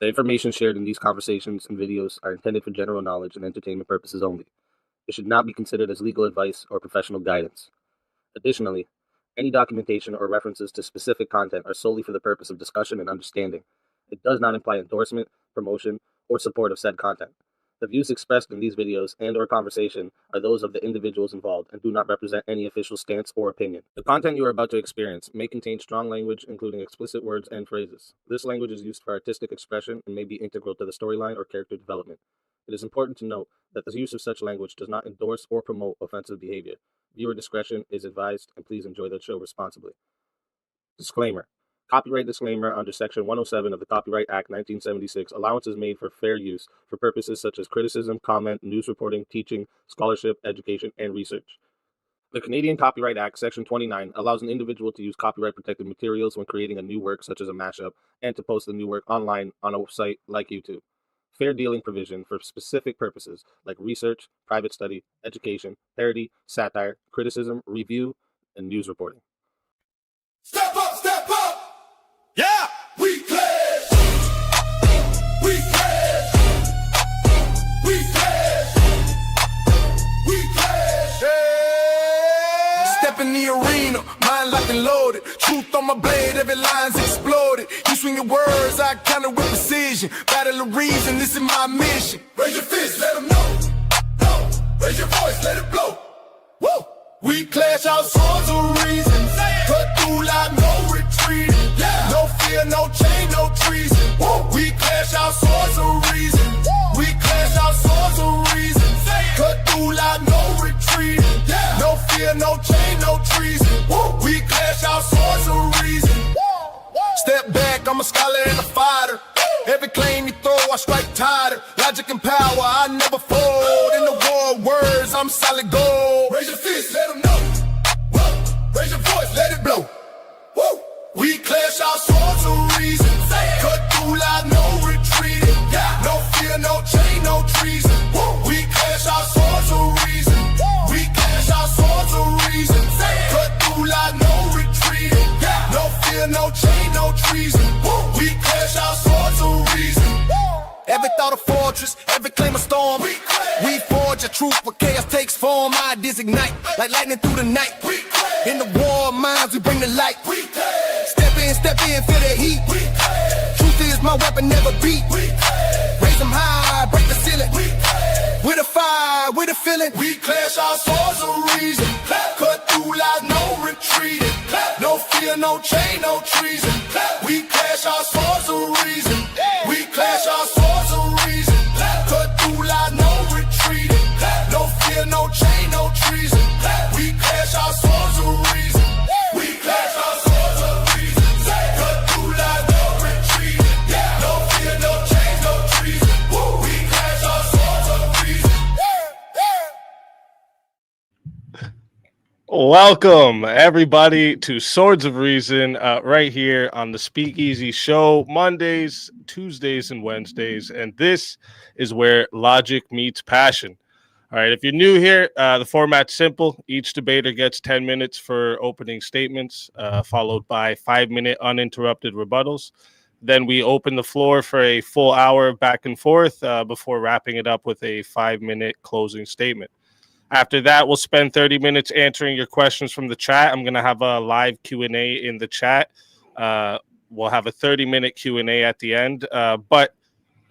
The information shared in these conversations and videos are intended for general knowledge and entertainment purposes only. It should not be considered as legal advice or professional guidance. Additionally, any documentation or references to specific content are solely for the purpose of discussion and understanding. It does not imply endorsement, promotion, or support of said content. The views expressed in these videos and/or conversation are those of the individuals involved and do not represent any official stance or opinion. The content you are about to experience may contain strong language, including explicit words and phrases. This language is used for artistic expression and may be integral to the storyline or character development. It is important to note that the use of such language does not endorse or promote offensive behavior. Viewer discretion is advised, and please enjoy the show responsibly. Disclaimer. Copyright disclaimer under Section 107 of the Copyright Act 1976. Allowance is made for fair use for purposes such as criticism, comment, news reporting, teaching, scholarship, education, and research. The Canadian Copyright Act, Section 29, allows an individual to use copyright-protected materials when creating a new work, such as a mashup, and to post the new work online on a site like YouTube. Fair dealing provision for specific purposes like research, private study, education, parody, satire, criticism, review, and news reporting. Step up, step up! Yeah! We pledge! We pledge! We pledge! We pledge! Yeah! Step in the arena, mind locked and loaded. Truth on my blade, every line's exploded. You swing your words, I counter with precision. Battle of reason, this is my mission. Raise your fist, let them know. No. Raise your voice, let it blow. Woo! We clash our swords of reason. Cut through like no retreat. Yeah. No fear, no chain, no treason. Woo. We clash our swords of reason. We clash our swords of reason. Cut through like no retreat. Yeah. No fear, no chain, no treason. Woo. We clash our swords of reason. Step back, I'm a scholar and a fighter. Every claim you throw, I strike tighter. Logic and power, I never fold. In the war of words, I'm solid gold. Raise your fist, let them know. Whoa. Raise your voice, let it blow. Woo. We clash our swords of reason. Cut through like no retreating. Yeah. No fear, no chain, no treason. Woo. We clash our swords of reason. We clash our swords of reason. Cut through like no retreating. Yeah. No fear, no chain, no treason. Woo. We clash our swords of reason. Every thought a fortress, every claim a storm. We forge a truth where chaos takes form. Ideas ignite like lightning through the night. In the war of minds, we bring the light. Step in, feel the heat. Truth is my weapon, never beat. Raise them high, break the ceiling. With a fire, with a feeling. We clash our swords of reason. Cut through like no retreating. No fear, no chain, no treason. We clash our swords of reason. We clash our swords of reason. Cut through like no retreating. No fear, no chain, no treason. We clash our swords of reason. We clash our swords of reason. Cut through like no retreating. No fear, no chain, no treason. We clash our swords of reason. Welcome, everybody, to Swords of Reason, right here on the Speakeasy Show, Mondays, Tuesdays, and Wednesdays. And this is where logic meets passion. All right, if you're new here, the format's simple. Each debater gets 10 minutes for opening statements, followed by 5-minute uninterrupted rebuttals. Then we open the floor for a full hour back and forth before wrapping it up with a 5-minute closing statement. After that, we'll spend 30 minutes answering your questions from the chat. I'm going to have a live Q&A in the chat. We'll have a 30-minute Q&A at the end. But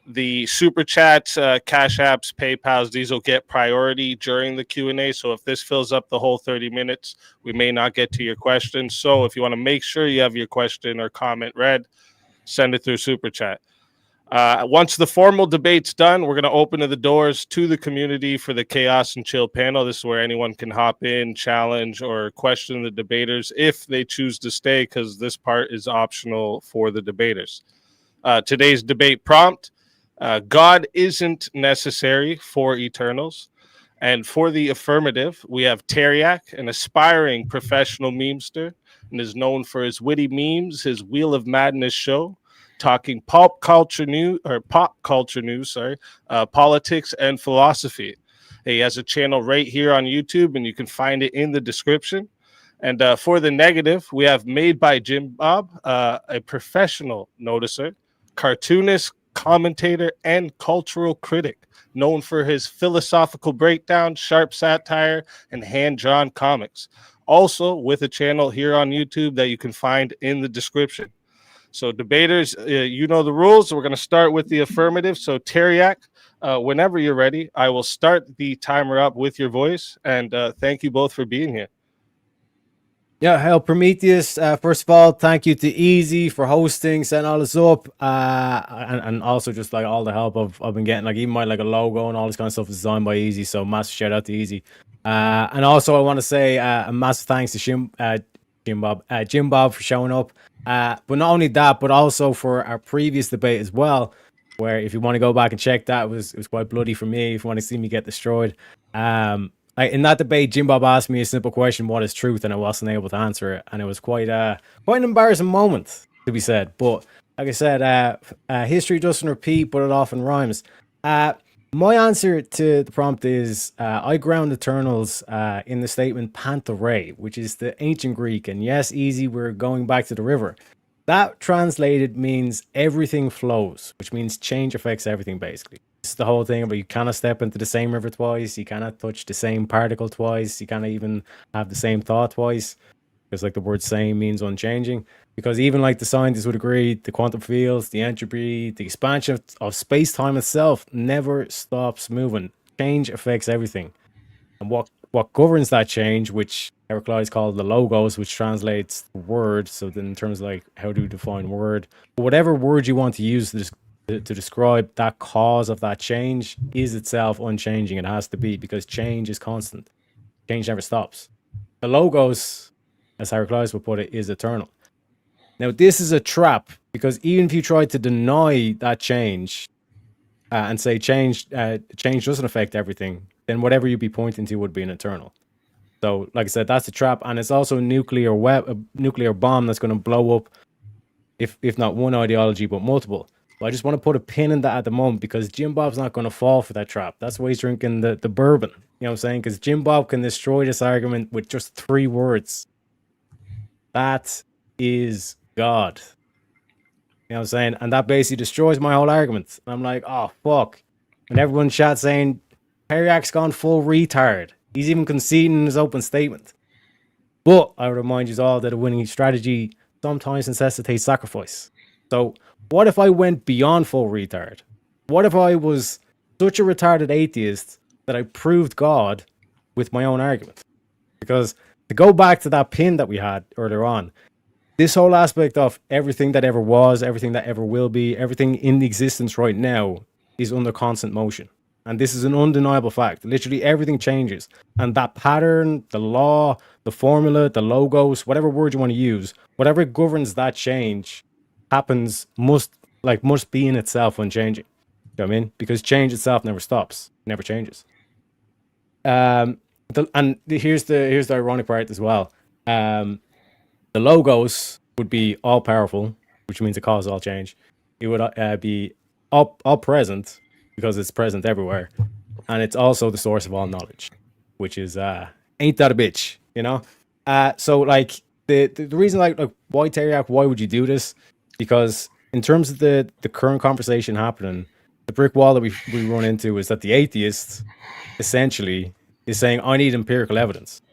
the Super Chats, Cash Apps, PayPals, these will get priority during the Q&A. So if this fills up the whole 30 minutes, we may not get to your question. So if you want to make sure you have your question or comment read, send it through Super Chat. Once the formal debate's done, we're going to open the doors to the community for the Chaos and Chill panel. This is where anyone can hop in, challenge, or question the debaters if they choose to stay, because this part is optional for the debaters. Today's debate prompt, God isn't necessary for Eternals. And for the affirmative, we have Teriak, an aspiring professional memester, and is known for his witty memes, his Wheel of Madness show, talking pop culture news, politics and philosophy. He has a channel right here on YouTube, and you can find it in the description. And for the negative, we have MadeByJimbob, a professional noticer, cartoonist, commentator and cultural critic, known for his philosophical breakdown, sharp satire, and hand-drawn comics. Also, with a channel here on YouTube that you can find in the description. So, debaters, you know the rules. We're going to start with the affirmative. So, Teriak, whenever you're ready, I will start the timer up with your voice. And thank you both for being here. Yeah, hell, Prometheus. First of all, thank you to Easy for hosting, setting all this up, and also just like all the help I've been getting, like even my like a logo and all this kind of stuff is designed by Easy. So massive shout out to Easy. And also I want to say a massive thanks to Jimbob for showing up. But not only that, but also for our previous debate as well, where if you want to go back and check that, it was quite bloody for me. If you want to see me get destroyed, in that debate, Jimbob asked me a simple question: "What is truth?" and I wasn't able to answer it, and it was quite an embarrassing moment to be said. But like I said, history doesn't repeat, but it often rhymes. My answer to the prompt is I ground Eternals in the statement "Panthere," which is the ancient Greek, and yes, easy. We're going back to the river. That translated means everything flows, which means change affects everything, basically. It's the whole thing about you cannot step into the same river twice, you cannot touch the same particle twice, you cannot even have the same thought twice, because like the word same means unchanging. Because even like the scientists would agree, the quantum fields, the entropy, the expansion of space-time itself never stops moving. Change affects everything. And what governs that change, which Heraclitus called the logos, which translates word. So then in terms of like how do you define word? But whatever word you want to use to describe that cause of that change is itself unchanging. It has to be, because change is constant. Change never stops. The logos, as Heraclitus would put it, is eternal. Now this is a trap, because even if you try to deny that change and say change doesn't affect everything, then whatever you'd be pointing to would be an eternal. So, like I said, that's a trap, and it's also a nuclear bomb that's going to blow up, if not one ideology, but multiple. But I just want to put a pin in that at the moment, because Jim Bob's not going to fall for that trap. That's why he's drinking the bourbon. You know what I'm saying? Because Jim Bob can destroy this argument with just 3 words. That is God. You know what I'm saying? And that basically destroys my whole argument. And I'm like, oh, fuck. And everyone chat saying, Periac's gone full retard. He's even conceding in his open statement. But I remind you all that a winning strategy sometimes necessitates sacrifice. So what if I went beyond full retard? What if I was such a retarded atheist that I proved God with my own argument? Because to go back to that pin that we had earlier on, this whole aspect of everything that ever was, everything that ever will be, everything in existence right now is under constant motion. And this is an undeniable fact. Literally everything changes. And that pattern, the law, the formula, the logos, whatever word you want to use, whatever governs that change happens, must be in itself unchanging. You know what I mean? Because change itself never stops, never changes. And here's the ironic part as well. The logos would be all powerful, which means it causes all change. It would be all present, because it's present everywhere, and it's also the source of all knowledge, which is ain't that a bitch, you know? So like the reason like why Teriak, why would you do this? Because in terms of the current conversation happening, the brick wall that we run into is that the atheist essentially is saying, I need empirical evidence.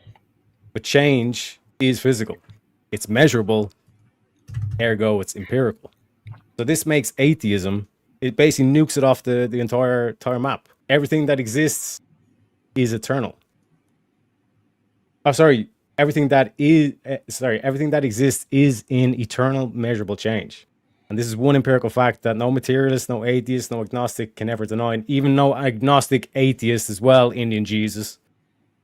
But change is physical. It's measurable, ergo it's empirical. So this makes atheism, it basically nukes it off the entire map. Everything that exists is eternal. Everything that exists is in eternal measurable change. And this is one empirical fact that no materialist, no atheist, no agnostic can ever deny. And even no agnostic atheist as well, Indian Jesus,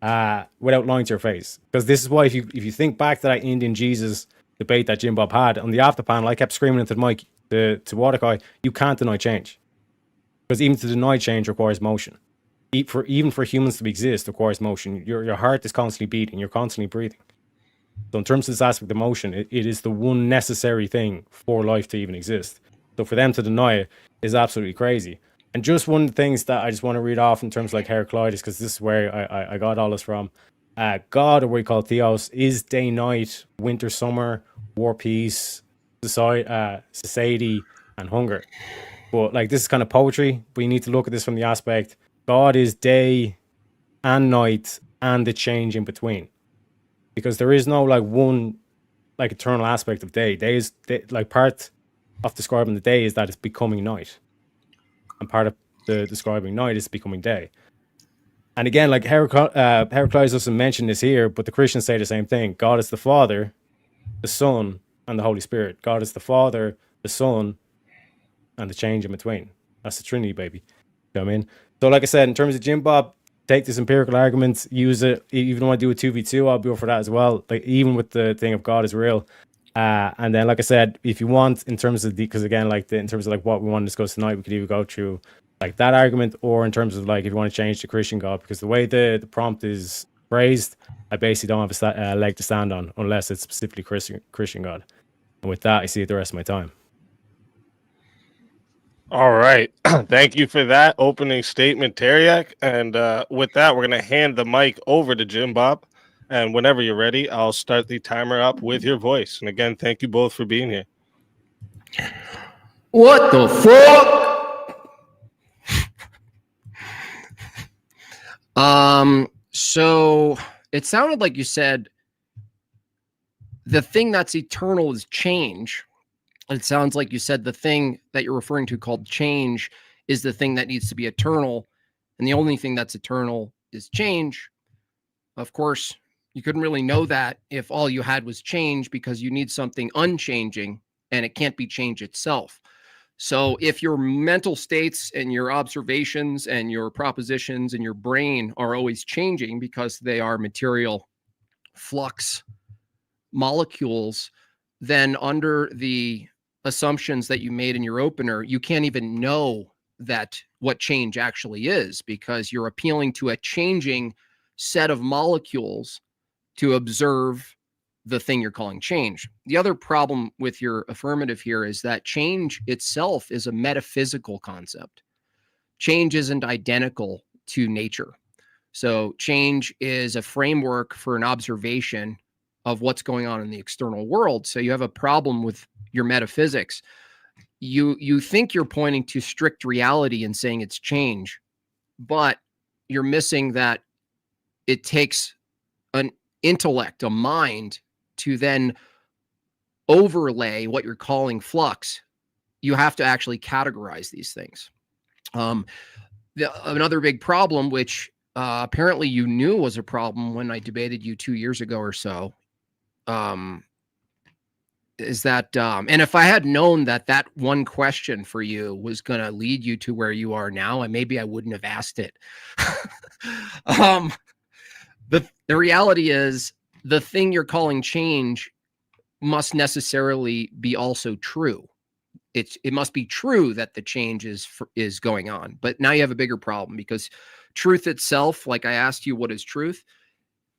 without lying to your face. Because this is why if you think back to that Indian Jesus debate that Jim Bob had on the after panel, I kept screaming into the mic to Waterkai, you can't deny change. Because even to deny change requires motion. Even for humans to exist requires motion. Your heart is constantly beating, you're constantly breathing. So in terms of this aspect of motion, it is the one necessary thing for life to even exist. So for them to deny it is absolutely crazy. And just one of the things that I just want to read off in terms of like Heraclitus, because this is where I got all this from. God, or what we call Theos, is day, night, winter, summer, war, peace, society, and hunger. But like this is kind of poetry, but you need to look at this from the aspect God is day and night and the change in between. Because there is no like one like eternal aspect of day. Like part of describing the day is that it's becoming night. And part of the describing night is becoming day. And again, like Heraclitus doesn't mention this here, but the Christians say the same thing. God is the Father, the Son, and the Holy Spirit. God is the Father, the Son, and the change in between. That's the Trinity, baby. You know what I mean? So, like I said, in terms of Jimbob, take this empirical argument, use it. Even when I do a 2v2, I'll be up for that as well. Like, even with the thing of God is real. And then, like I said, if you want, in terms of because again, like in terms of like what we want to discuss tonight, we could either go through like that argument, or in terms of like if you want to change to Christian God, because the way the prompt is phrased, I basically don't have a leg to stand on unless it's specifically Christian God. And with that, I see it the rest of my time. All right. Thank you for that opening statement, Teriak. And with that, we're going to hand the mic over to Jimbob. And whenever you're ready, I'll start the timer up with your voice. And again, thank you both for being here. What the fuck? So it sounded like you said the thing that's eternal is change. It sounds like you said the thing that you're referring to called change is the thing that needs to be eternal. And the only thing that's eternal is change. Of course, you couldn't really know that if all you had was change, because you need something unchanging, and it can't be change itself. So if your mental states and your observations and your propositions and your brain are always changing because they are material flux molecules, then under the assumptions that you made in your opener, you can't even know that what change actually is, because you're appealing to a changing set of molecules to observe the thing you're calling change. The other problem with your affirmative here is that change itself is a metaphysical concept. Change isn't identical to nature. So change is a framework for an observation of what's going on in the external world. So you have a problem with your metaphysics. You think you're pointing to strict reality and saying it's change, but you're missing that it takes an intellect, a mind, to then overlay what you're calling flux. You have to actually categorize these things. Another big problem, which apparently you knew was a problem when I debated you 2 years ago or so, is that, and if I had known that that one question for you was going to lead you to where you are now, and maybe I wouldn't have asked it. The reality is, the thing you're calling change must necessarily be also true. It must be true that the change is going on. But now you have a bigger problem, because truth itself, like I asked you, what is truth?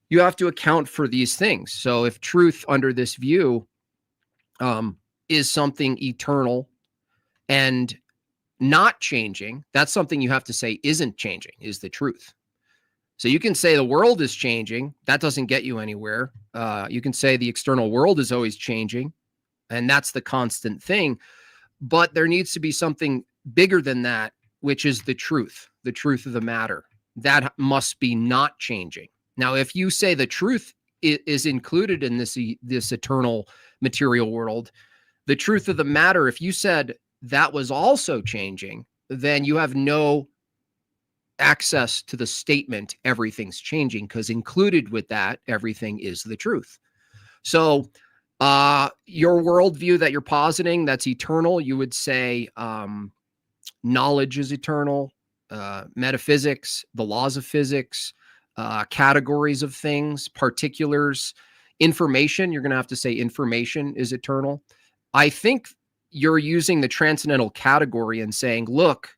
You have to account for these things. So if truth under this view is something eternal and not changing, that's something you have to say isn't changing, is the truth. So you can say the world is changing. That doesn't get you anywhere. You can say the external world is always changing, and that's the constant thing. But there needs to be something bigger than that, which is the truth of the matter. That must be not changing. Now, if you say the truth is included in this eternal material world, the truth of the matter, if you said that was also changing, then you have no access to the statement everything's changing, because included with that everything is the truth. So your worldview that you're positing that's eternal, you would say knowledge is eternal, metaphysics, the laws of physics, categories of things, particulars, information. You're going to have to say information is eternal. I think you're using the transcendental category and saying, look,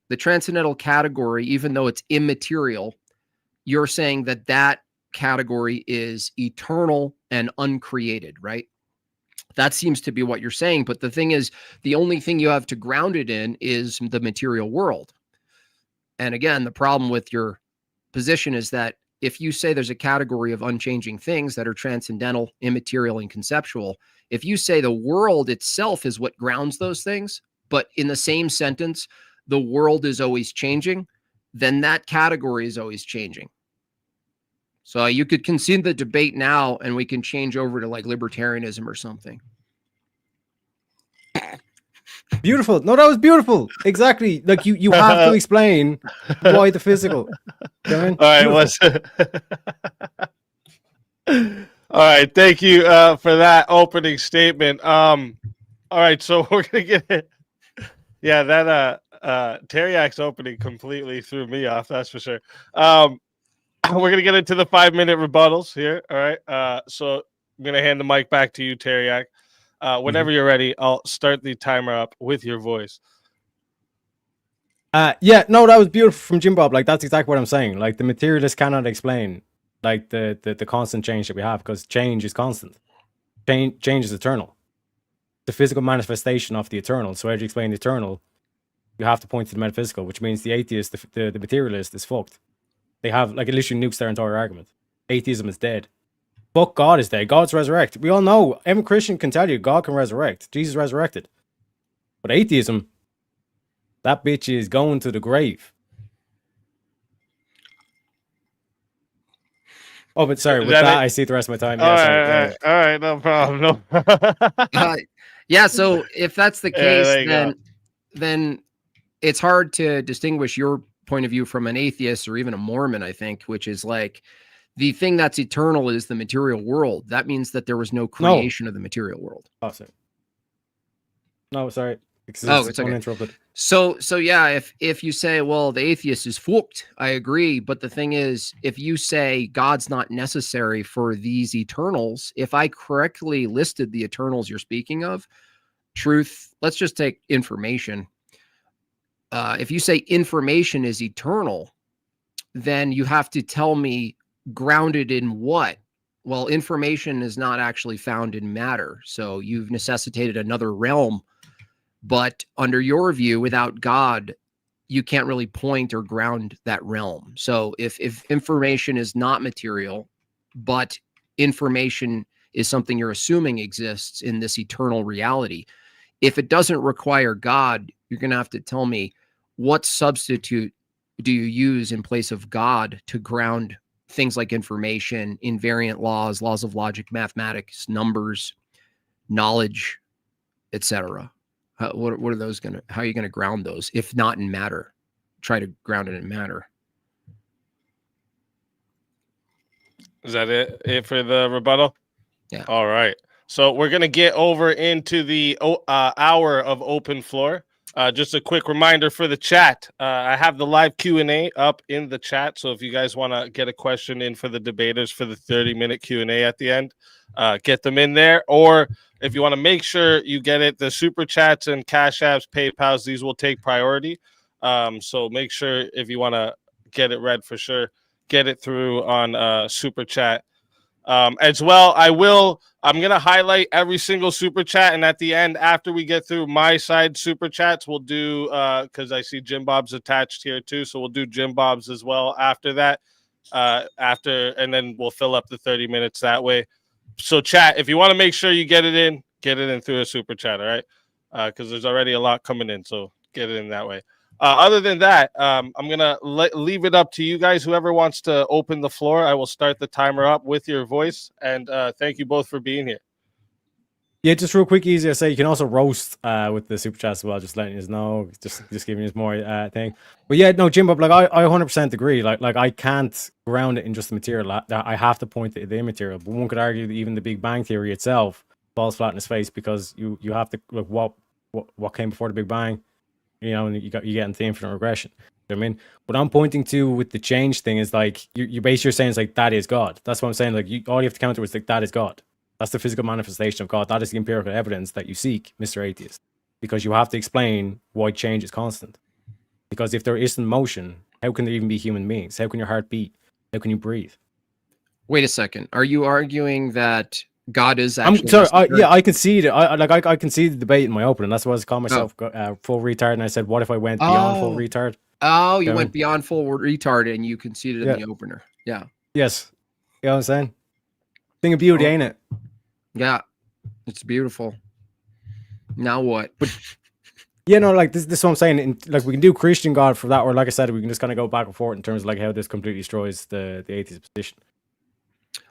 the transcendental category, even though it's immaterial, you're saying that that category is eternal and uncreated, right? That seems to be what you're saying. But the thing is, the only thing you have to ground it in is the material world. And again, the problem with your position is that if you say there's a category of unchanging things that are transcendental, immaterial, and conceptual, if you say the world itself is what grounds those things, but in the same sentence, the world is always changing, then that category is always changing. So you could concede the debate now and we can change over to like libertarianism or something. Beautiful. No, that was beautiful. Exactly. Like you have to explain why the physical. You know what I mean? All right, all right. Thank you for that opening statement. All right, so we're gonna get it. Yeah, that Teriak's opening completely threw me off. That's for sure. We're gonna get into the 5-minute rebuttals here. All right. So I'm gonna hand the mic back to you, Teriak. Whenever you're ready, I'll start the timer up with your voice. Yeah, no, that was beautiful from Jimbob. Like that's exactly what I'm saying. Like the materialist cannot explain like the constant change that we have, because change is constant. Change is eternal. The physical manifestation of the eternal. So how do you explain the eternal? You have to point to the metaphysical, which means the atheist, the materialist is fucked. They have like it literally nukes their entire argument. Atheism is dead. Fuck, God is dead. God's resurrected. We all know. Every Christian can tell you God can resurrect. Jesus resurrected. But atheism, that bitch is going to the grave. Oh, but sorry. With that, I see the rest of my time. Yeah, sorry. All right, no problem. No. Yeah. So if that's the case, there you then it's hard to distinguish your point of view from an atheist or even a Mormon, I think, which is like the thing that's eternal is the material world. That means that there was no creation of the material world. Oh, sorry. No, sorry. It's okay. Uninterrupted. So yeah, if you say, well, the atheist is fucked, I agree. But the thing is, if you say God's not necessary for these eternals, if I correctly listed the eternals you're speaking of, truth, let's just take information. If you say information is eternal, then you have to tell me grounded in what? Well, information is not actually found in matter. So you've necessitated another realm. But under your view, without God, you can't really point or ground that realm. So if information is not material, but information is something you're assuming exists in this eternal reality, if it doesn't require God, you're going to have to tell me what substitute do you use in place of God to ground things like information, invariant laws, laws of logic, mathematics, numbers, knowledge, etc. What are those going to, how are you going to ground those? If not in matter, try to ground it in matter. Is that it for the rebuttal? Yeah. All right. So we're going to get over into the hour of open floor. Just a quick reminder for the chat. I have the live Q&A up in the chat. So if you guys want to get a question in for the debaters for the 30-minute Q&A at the end, get them in there. Or if you want to make sure you get it, the super chats and cash apps, PayPals, these will take priority. So make sure if you want to get it read for sure, get it through on super chat. As well, I'm going to highlight every single super chat. And at the end, after we get through my side super chats, we'll do, because I see Jimbob's attached here too. So we'll do Jimbob's as well after that. And then we'll fill up the 30 minutes that way. So chat, if you want to make sure you get it in through a super chat. All right. Because there's already a lot coming in. So get it in that way. Other than that, I'm going to leave it up to you guys. Whoever wants to open the floor, I will start the timer up with your voice. And thank you both for being here. Yeah, just real quick, easy. I say you can also roast with the super chat as well. Just letting you know, just giving you more thing. But yeah, no, Jimbo, like I 100% agree. Like I can't ground it in just the material. I have to point to the immaterial. But one could argue that even the Big Bang Theory itself falls flat in its face, because you have to look what came before the Big Bang. You know, and you get into infinite regression. You know what I mean? What I'm pointing to with the change thing is like you base your saying is like that is God. That's what I'm saying. Like all you have to counter is like that is God. That's the physical manifestation of God. That is the empirical evidence that you seek, Mr. Atheist. Because you have to explain why change is constant. Because if there isn't motion, how can there even be human beings? How can your heart beat? How can you breathe? Wait a second. Are you arguing that God is I'm actually... sorry. I concede it. I concede the debate in my opening. That's why I was calling myself full retard. And I said, what if I went beyond full retard? Oh, you went beyond full retard and you conceded in the opener. Yeah. Yes. You know what I'm saying? Thing of beauty, ain't it? Yeah. It's beautiful. Now what? Yeah, no, like this is what I'm saying. Like we can do Christian God for that, or like I said, we can just kind of go back and forth in terms of like how this completely destroys the atheist position.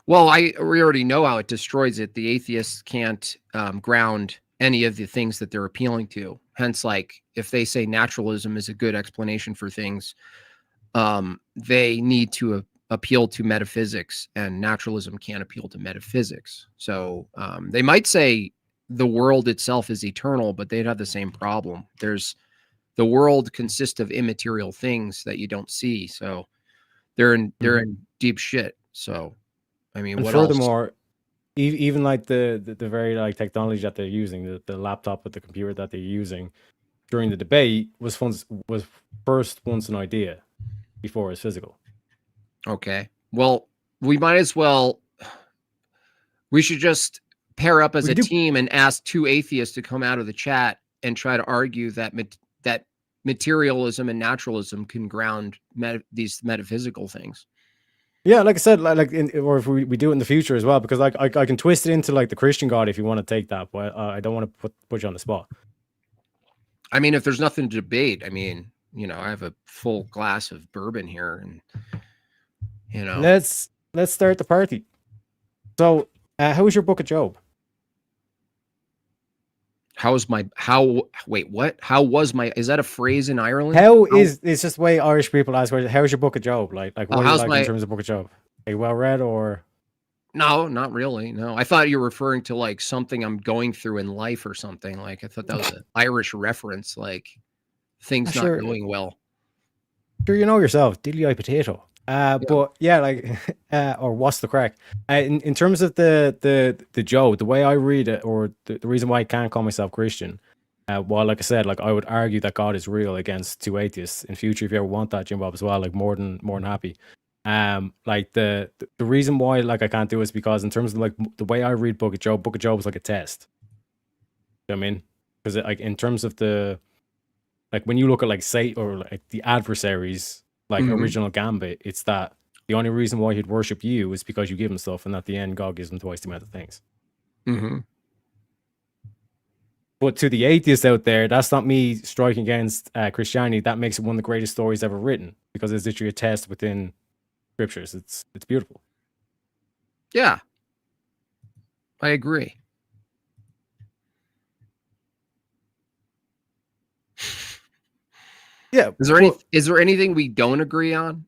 Well, we already know how it destroys it. The atheists can't ground any of the things that they're appealing to. Hence, like if they say naturalism is a good explanation for things, they need to appeal to metaphysics, and naturalism can't appeal to metaphysics. So they might say the world itself is eternal, but they'd have the same problem. The world consists of immaterial things that you don't see. So they're in deep shit. So I mean, And what else? furthermore, even like the very like technology that they're using, the laptop with the computer that they're using during the debate was first once an idea before it's physical. Okay. Well, we might as well. We should just pair up as a team and ask two atheists to come out of the chat and try to argue that that materialism and naturalism can ground these metaphysical things. Yeah, like I said, or if we do it in the future as well, because like I can twist it into like the Christian God if you want to take that, but I don't want to put you on the spot. I mean, if there's nothing to debate, I mean, you know, I have a full glass of bourbon here, and you know, let's start the party. So, how was your Book of Job? Wait, what? How was my? Is that a phrase in Ireland? It's just the way Irish people ask, how's your Book of Job? Like what do you like in terms of Book of Job? Are you well read or? No, not really. No, I thought you were referring to like something I'm going through in life or something. Like I thought that was an Irish reference, like things not going well. Sure, you know yourself, dilly eye potato. But yeah, like, or what's the crack? In terms of the Job, the way I read it, or the reason why I can't call myself Christian, well, like I said, like I would argue that God is real against two atheists in future. If you ever want that, Jimbob, as well, like more than happy. Like the reason why like I can't do it is because in terms of like the way I read Book of Job is like a test. You know what I mean? Because like in terms of the like when you look at like Satan or like the adversaries, like original Gambit, it's that the only reason why he'd worship you is because you give him stuff, and at the end, God gives him twice the amount of things. But to the atheists out there, that's not me striking against Christianity. That makes it one of the greatest stories ever written because it's literally a test within scriptures. It's beautiful. Yeah, I agree. Yeah. Is there anything we don't agree on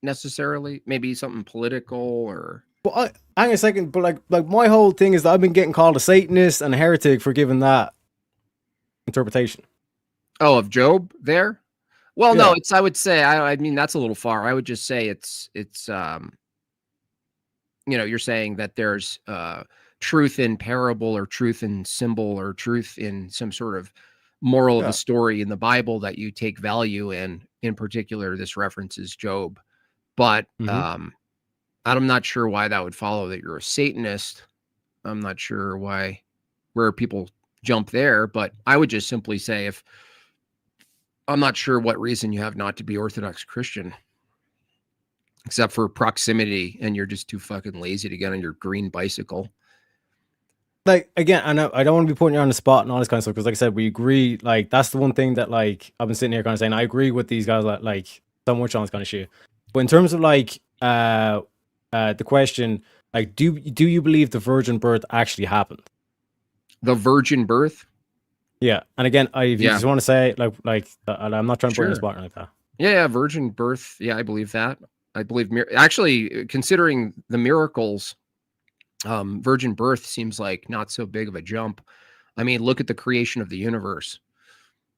necessarily? Maybe something political or. Well, hang on a second. But like my whole thing is that I've been getting called a Satanist and a heretic for giving that interpretation. Oh, of Job there? Well, no, I would say, I mean, that's a little far. I would just say it's you know, you're saying that there's truth in parable or truth in symbol or truth in some sort of moral of the story in the Bible that you take value in particular, this references Job. But I'm not sure why that would follow that you're a Satanist. I'm not sure where people jump there, but I would just simply say I'm not sure what reason you have not to be Orthodox Christian, except for proximity, and you're just too fucking lazy to get on your green bicycle. Like, again, I know I don't want to be putting you on the spot and all this kind of stuff, because like I said, we agree. Like, that's the one thing that like I've been sitting here kind of saying I agree with these guys like so much on this kind of shit. But in terms of like the question, like, do you believe the virgin birth actually happened? The virgin birth? Yeah. And again, if you just want to say like I'm not trying to put you on the spot like that. Yeah, virgin birth. Yeah, I believe that. I believe actually, considering the miracles, virgin birth seems like not so big of a jump. I mean, look at the creation of the universe.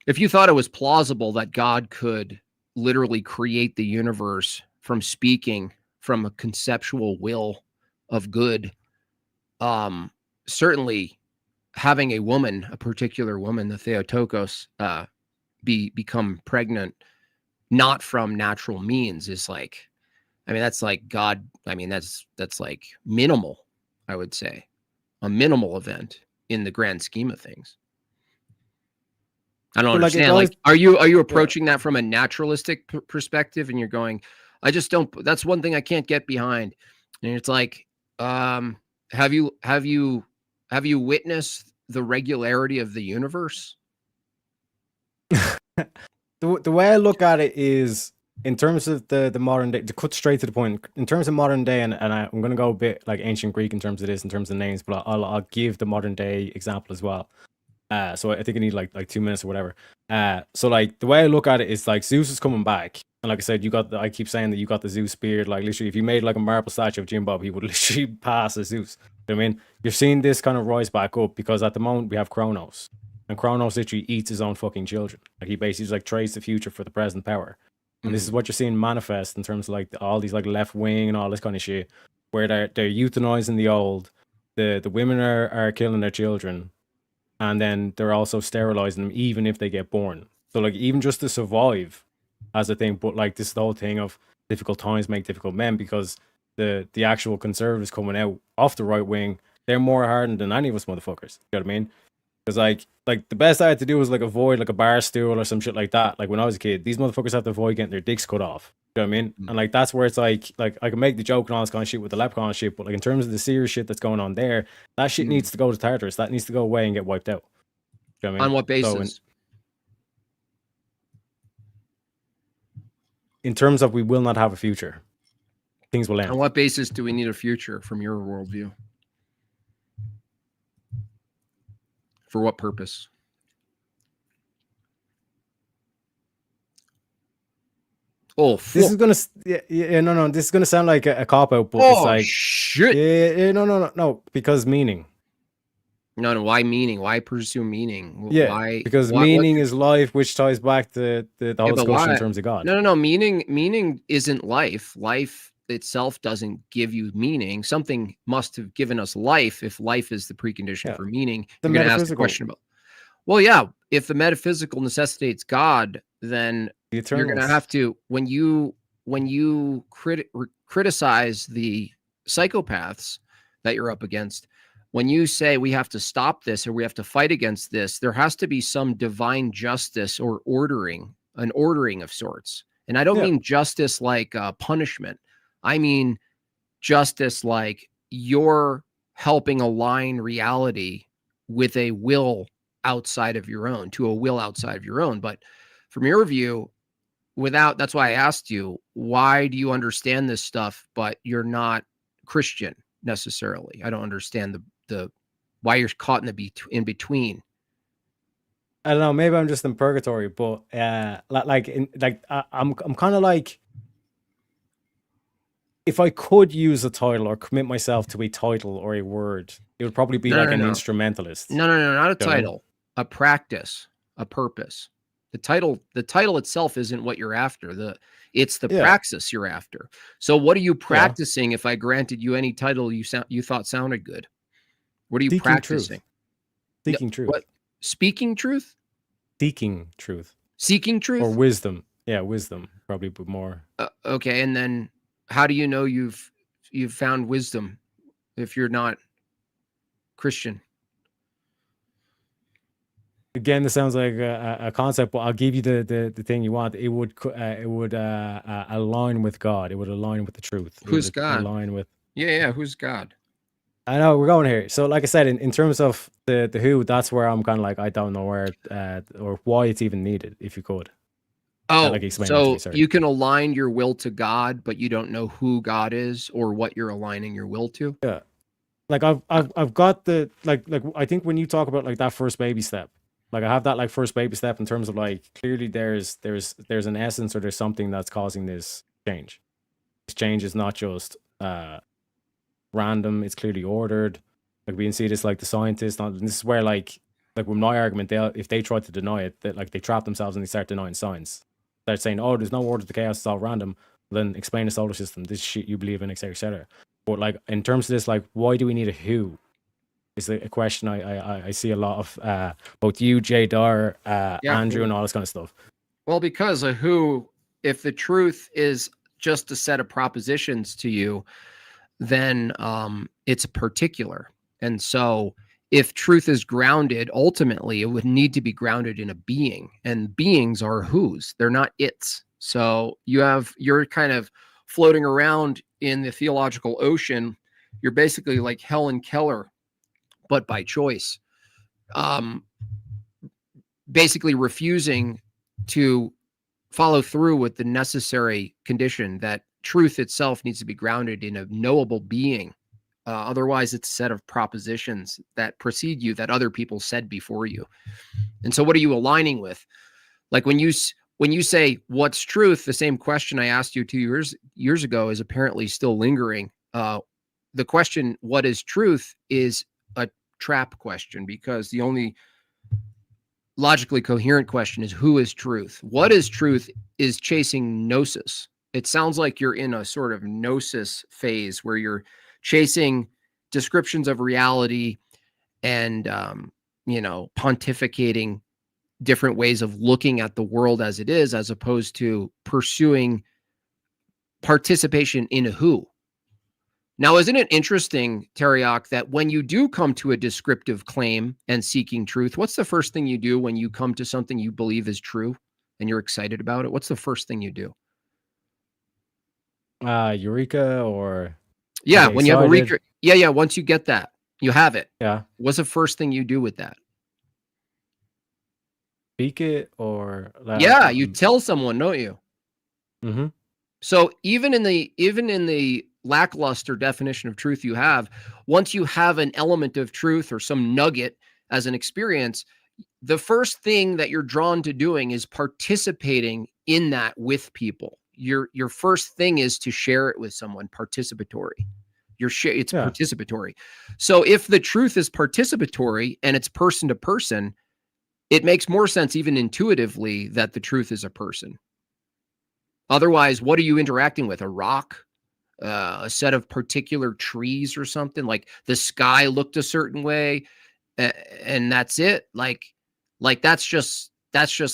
If you thought it was plausible that God could literally create the universe from speaking from a conceptual will of good, certainly having a woman, a particular woman, the Theotokos, become pregnant, not from natural means, is like, I mean, that's like God. I mean, that's like minimal, I would say, a minimal event in the grand scheme of things. I don't understand. Like, are you approaching that from a naturalistic perspective, and you're going, I just don't. That's one thing I can't get behind. And it's like, have you witnessed the regularity of the universe? The way I look at it is in terms of the modern day, to cut straight to the point, in terms of modern day, and I'm going to go a bit like ancient Greek in terms of this, in terms of names, but I'll give the modern day example as well. So I think I need like 2 minutes or whatever. So like the way I look at it is like Zeus is coming back, and like I said, I keep saying that you got the Zeus beard. Like literally, if you made like a marble statue of Jim Bob, he would literally pass as Zeus. You know what I mean, you're seeing this kind of rise back up because at the moment we have Kronos, and Kronos literally eats his own fucking children. Like he basically like trades the future for the present power, and this is what you're seeing manifest in terms of like all these like left wing and all this kind of shit, where they're euthanizing the old, the women are killing their children. And then they're also sterilizing them even if they get born. So like even just to survive as a thing, but like this is the whole thing of difficult times make difficult men, because the actual conservatives coming out off the right wing, they're more hardened than any of us motherfuckers. You know what I mean? Because like the best I had to do was like avoid like a bar stool or some shit like that. Like when I was a kid, these motherfuckers have to avoid getting their dicks cut off. You know what I mean? And like that's where it's like I can make the joke and all this kind of shit with the leprechaun shit, but like in terms of the serious shit that's going on there, that shit needs to go to Tartarus. That needs to go away and get wiped out. You know what I mean? On what basis? So in terms of we will not have a future, things will end. On what basis do we need a future from your worldview? For what purpose? Oh, this is gonna no. This is gonna sound like a cop out, but it's like shit. No, because meaning. No, why meaning? Why pursue meaning? Yeah, why, because meaning is life, which ties back to the whole discussion in terms of God. No. Meaning isn't life. Life itself doesn't give you meaning. Something must have given us life. If life is the precondition for meaning, you're going to ask the question about. Well, yeah. If the metaphysical necessitates God, then you're going to have to. When you criticize the psychopaths that you're up against, when you say we have to stop this or we have to fight against this, there has to be some divine justice or an ordering of sorts. And I don't mean justice like punishment. I mean justice like you're helping align reality with a will outside of your own, to a will outside of your own. But from your view, that's why I asked you, why do you understand this stuff, but you're not Christian necessarily? I don't understand the why you're caught in between. I don't know. Maybe I'm just in purgatory, but I'm kind of like, if I could use a title or commit myself to a title or a word, it would probably be an instrumentalist. No, not a title, a practice, a purpose. The title itself isn't what you're after. It's the praxis you're after. So what are you practicing? If I granted you any title you thought sounded good, what are you practicing? Seeking truth. What? Speaking truth? Seeking truth. Seeking truth? Or wisdom. Yeah, wisdom. Probably more. Okay, and then how do you know you've found wisdom if you're not Christian? Again, this sounds like a concept, but I'll give you the thing you want. It would align with God. It would align with the truth. Who's God? Align with. Yeah. Who's God? I know we're going here. So, like I said, in terms of the who, that's where I'm kind of like, I don't know where or why it's even needed. If you could. So you can align your will to God, but you don't know who God is or what you're aligning your will to. Yeah, like I've got the like I think when you talk about like that first baby step, like I have that like first baby step in terms of like clearly there's an essence or there's something that's causing this change. This change is not just random; it's clearly ordered. Like we can see this like the scientists. This is where like with my argument, if they try to deny it, that like they trap themselves and they start denying science. They're saying, "Oh, there's no order to chaos; it's all random." Then explain the solar system. This shit you believe in, etc., etc. But like in terms of this, like, why do we need a who? Is a question I see a lot of both you, Jay Dar, Andrew, and all this kind of stuff. Well, because a who, if the truth is just a set of propositions to you, then it's a particular. And so if truth is grounded, ultimately it would need to be grounded in a being, and beings are who's, they're not its. So you're kind of floating around in the theological ocean. You're basically like Helen Keller, but by choice, basically refusing to follow through with the necessary condition that truth itself needs to be grounded in a knowable being. Otherwise, it's a set of propositions that precede you that other people said before you. And so, what are you aligning with? Like when you say what's truth, the same question I asked you 2 years ago is apparently still lingering. The question, what is truth, is a trap question, because the only logically coherent question is who is truth. What is truth is chasing gnosis. It sounds like you're in a sort of gnosis phase where you're chasing descriptions of reality and pontificating different ways of looking at the world as it is, as opposed to pursuing participation in a who. Now, isn't it interesting, Teriak, that when you do come to a descriptive claim and seeking truth, what's the first thing you do when you come to something you believe is true and you're excited about it? What's the first thing you do? Eureka, or Yeah, get when you have a excited. yeah, once you get that, you have it. Yeah, What's the first thing you do with that? speak it, or Yeah, you tell someone, don't you? Mm-hmm. So even in the lackluster definition of truth you have, once you have an element of truth or some nugget as an experience, the first thing that you're drawn to doing is participating in that with people. Your first thing is to share it with someone, participatory. It's Yeah. participatory. So if the truth is participatory and it's person to person, it makes more sense even intuitively that the truth is a person. Otherwise, what are you interacting with? A rock, a set of particular trees or something? Like the sky looked a certain way, and that's it. Like that's just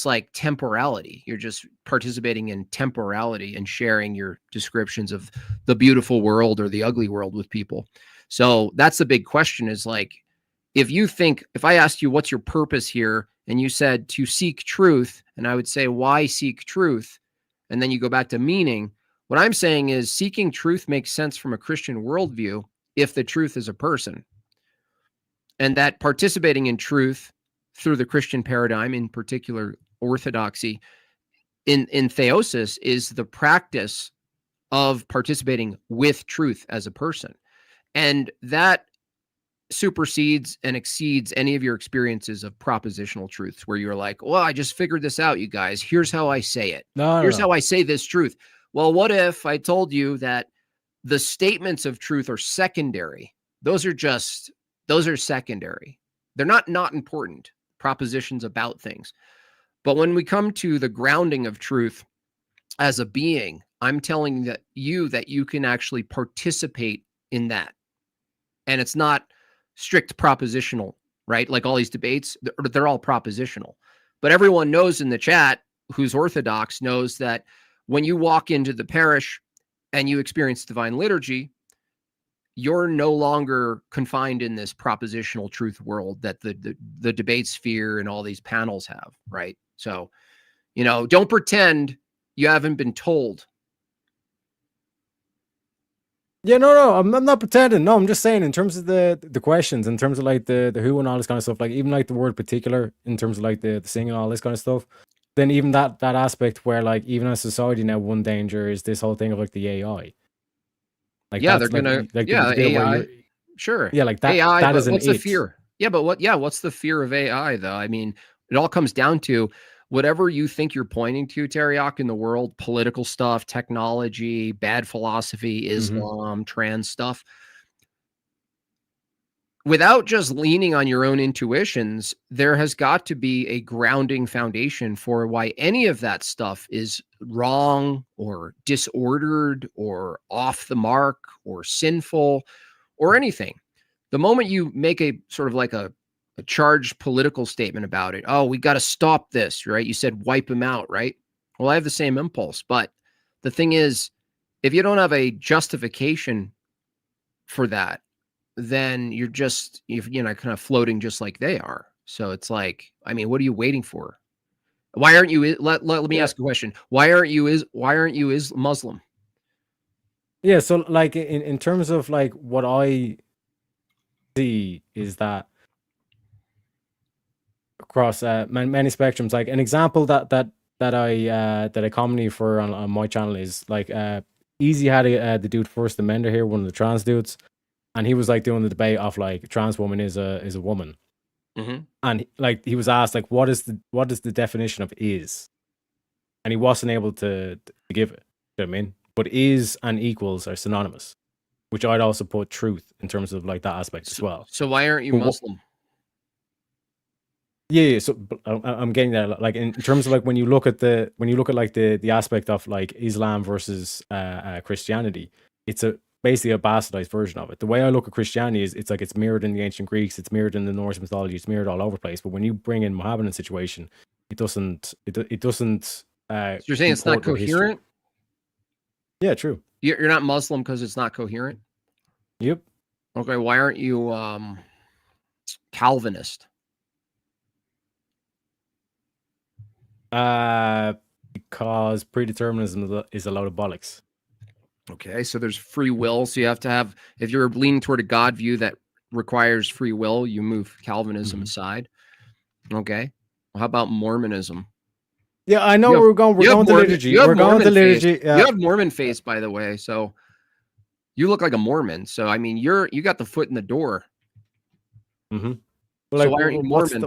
like temporality. You're just participating in temporality and sharing your descriptions of the beautiful world or the ugly world with people. So that's the big question, is like, if I asked you what's your purpose here and you said to seek truth, and I would say, why seek truth? And then you go back to meaning. What I'm saying is seeking truth makes sense from a Christian worldview if the truth is a person. And that participating in truth through the Christian paradigm, in particular Orthodoxy, in theosis, is the practice of participating with truth as a person. And that supersedes and exceeds any of your experiences of propositional truths where you're like, well, I just figured this out, you guys. Here's how I say it. Here's how I say this truth. Well, what if I told you that the statements of truth are secondary? Those are secondary. They're not important propositions about things. But when we come to the grounding of truth as a being, I'm telling you that you can actually participate in that. And it's not strict propositional, right? Like all these debates, they're all propositional. But everyone knows in the chat who's Orthodox knows that when you walk into the parish and you experience divine liturgy, you're no longer confined in this propositional truth world that the debate sphere and all these panels have, right? So, don't pretend you haven't been told. Yeah, no, I'm not pretending. No, I'm just saying in terms of the questions, in terms of like the who and all this kind of stuff, like even like the word particular, in terms of like the singing and all this kind of stuff. Then even that aspect where like even as society now, one danger is this whole thing of like the AI. Like Yeah, that's they're gonna like yeah, the bit where AI. you're, Sure. yeah, like that AI, that but is an what's the it. fear? Yeah, but what's the fear of AI though? I mean, it all comes down to whatever you think you're pointing to, Teriak, in the world, political stuff, technology, bad philosophy, Islam, trans stuff. Without just leaning on your own intuitions, there has got to be a grounding foundation for why any of that stuff is wrong or disordered or off the mark or sinful or anything. The moment you make a sort of like a charged political statement about it, oh, we got to stop this, right? You said wipe them out, right? Well, I have the same impulse, but the thing is, if you don't have a justification for that, then you're just, kind of floating just like they are. So it's like, I mean, what are you waiting for? Why aren't you, let me ask a question. Why aren't you Muslim? Yeah, so like in terms of like what I see is that across many spectrums, like an example that that I commonly for on my channel is like Easy had the dude First Amender here, one of the trans dudes, and he was like doing the debate of like trans woman is a woman, and like he was asked like what is the definition of is, and he wasn't able to give it. You know what I mean? But is and equals are synonymous, which I'd also put truth in terms of like that aspect as well. So why aren't you But Muslim? Yeah. So I'm getting that. Like in terms of like when you look at like the aspect of like Islam versus Christianity, it's basically a bastardized version of it. The way I look at Christianity is it's like it's mirrored in the ancient Greeks, it's mirrored in the Norse mythology, it's mirrored all over the place. But when you bring in Mohammedan situation, it doesn't. So you're saying it's not comport with history. coherent? Yeah, true. You're not Muslim because it's not coherent? Yep. Okay, why aren't you Calvinist? Because predeterminism is a load of bollocks. Okay, so there's free will. So you have to have, if you're leaning toward a God view that requires free will, you move Calvinism aside. Okay. Well, how about Mormonism? Yeah, I know we're going to liturgy. We're going to liturgy. You have Mormon face, by the way. So you look like a Mormon. So I mean, you got the foot in the door. Mm-hmm. Well, so why aren't you Mormon?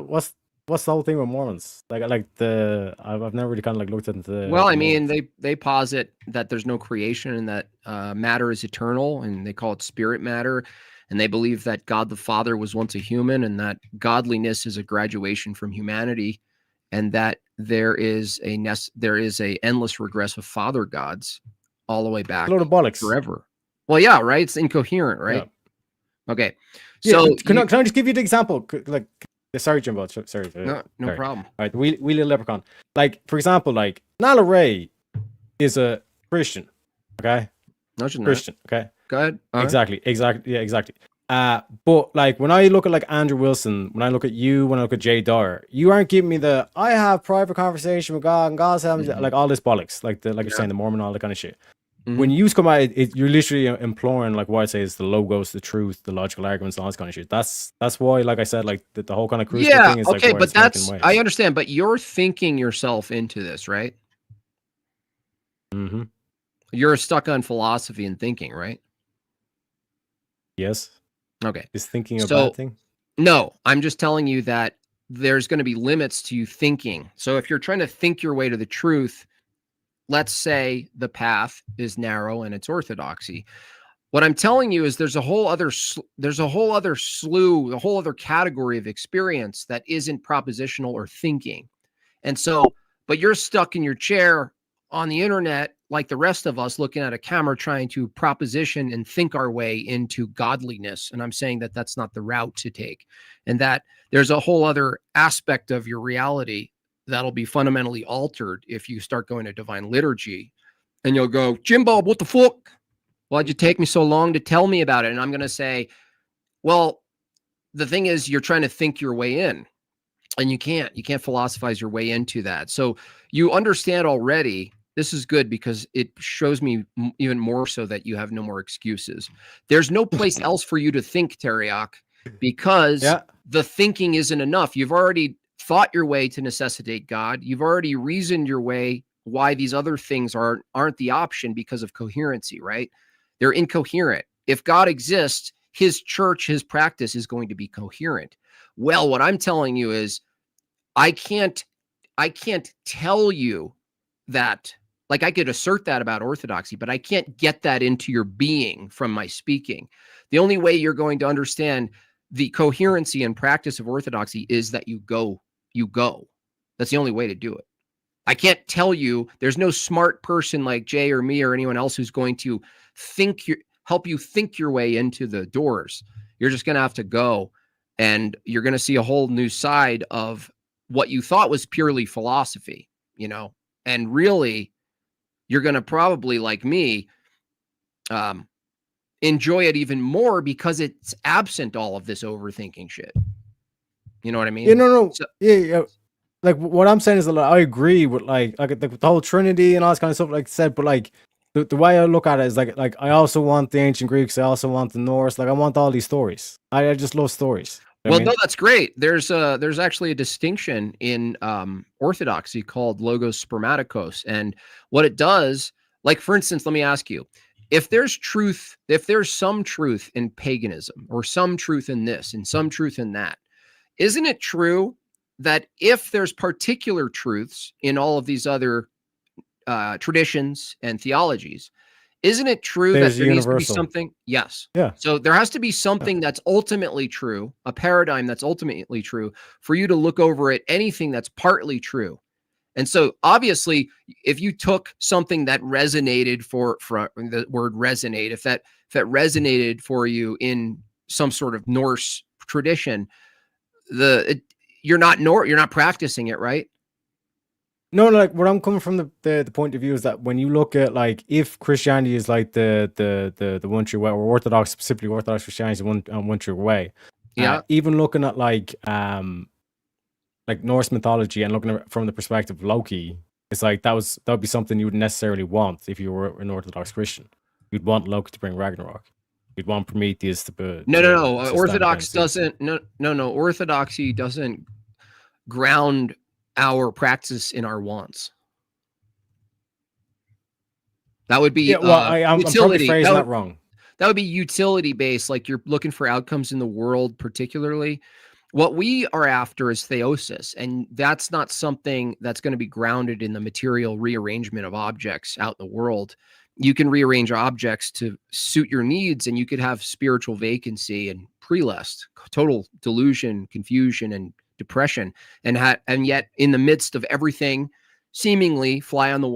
What's the whole thing with Mormons? I've never really kind of like looked into the. Well, I mean, they posit that there's no creation and that matter is eternal, and they call it spirit matter, and they believe that God the Father was once a human, and that godliness is a graduation from humanity, and that there is a endless regress of father gods all the way back. A load of bollocks. Forever. Well, yeah, right. It's incoherent, right? Yeah. Okay. So yeah, can I just give you the example? Like, sorry, Jimbo. Sorry. No problem. All right, we little leprechaun. Like, for example, like Nala Ray is a Christian. Okay. No, she's not. Christian. Okay. Go ahead. Exactly. Yeah, exactly. But like when I look at like Andrew Wilson, when I look at you, when I look at Jay Dyer, you aren't giving me the I have private conversation with God and God's having like all this bollocks, like you're saying the Mormon, all that kind of shit. Mm-hmm. When you come out, you're literally imploring like what I say is the logos, the truth, the logical arguments, all this kind of shit. That's why, like I said, like the whole kind of crucible thing is okay, like, but that's I understand, but you're thinking yourself into this, right? Mm-hmm. You're stuck on philosophy and thinking, right? Yes. Okay. Is thinking a bad thing? No, I'm just telling you that there's going to be limits to you thinking. So if you're trying to think your way to the truth, let's say the path is narrow and it's orthodoxy. What I'm telling you is there's a whole other category of experience that isn't propositional or thinking. And so, but you're stuck in your chair on the internet like the rest of us, looking at a camera, trying to proposition and think our way into godliness. And I'm saying that that's not the route to take, and that there's a whole other aspect of your reality that'll be fundamentally altered if you start going to divine liturgy. And you'll go, "JimBob, what the fuck? Why'd you take me so long to tell me about it?" And I'm going to say, well, the thing is, you're trying to think your way in, and you can't philosophize your way into that. So you understand already. This is good because it shows me even more so that you have no more excuses. There's no place else for you to think, Teriak, because the thinking isn't enough. You've already thought your way to necessitate God. You've already reasoned your way why these other things aren't the option because of coherency, right? They're incoherent. If God exists, his church, his practice is going to be coherent. Well, what I'm telling you is I can't tell you that. Like I could assert that about orthodoxy, but I can't get that into your being from my speaking. The only way you're going to understand the coherency and practice of orthodoxy is that you go. That's the only way to do it. I can't tell you, there's no smart person like Jay or me or anyone else who's going to help you think your way into the doors. You're just going to have to go, and you're going to see a whole new side of what you thought was purely philosophy, and really you're going to probably, like me, enjoy it even more because it's absent all of this overthinking shit. You know what I mean? Yeah, no. So, yeah. Like what I'm saying is that I agree with like the whole Trinity and all this kind of stuff, like I said, but like the way I look at it is like I also want the ancient Greeks, I also want the Norse, like I want all these stories. I just love stories. Well, no, that's great. There's actually a distinction in Orthodoxy called logos spermaticos, and what it does, like for instance, let me ask you, if there's some truth in paganism, or some truth in this, and some truth in that, isn't it true that if there's particular truths in all of these other traditions and theologies, isn't it true There's that there needs to be universal. something? Yes. Yeah. So there has to be something that's ultimately true, a paradigm that's ultimately true, for you to look over at anything that's partly true. And so obviously, if you took something that resonated for the word resonate, if that resonated for you in some sort of Norse tradition, you're not practicing it, right? No, like where I'm coming from, the point of view is that when you look at, like, if Christianity is like the one true way, or Orthodox, specifically Orthodox Christianity is one true way. Yeah. Even looking at like Norse mythology and looking at it from the perspective of Loki, it's like that would be something you would necessarily want if you were an Orthodox Christian. You'd want Loki to bring Ragnarok. You'd want Prometheus to No. stand Orthodox against Zeus. doesn't. No. Orthodoxy doesn't ground our practice in our wants. That would be I'm probably utility. phrasing that wrong. That would be utility based, like you're looking for outcomes in the world, particularly. What we are after is theosis, and that's not something that's going to be grounded in the material rearrangement of objects out in the world. You can rearrange objects to suit your needs, and you could have spiritual vacancy and prelest, total delusion, confusion, and depression, and yet in the midst of everything, seemingly fly on the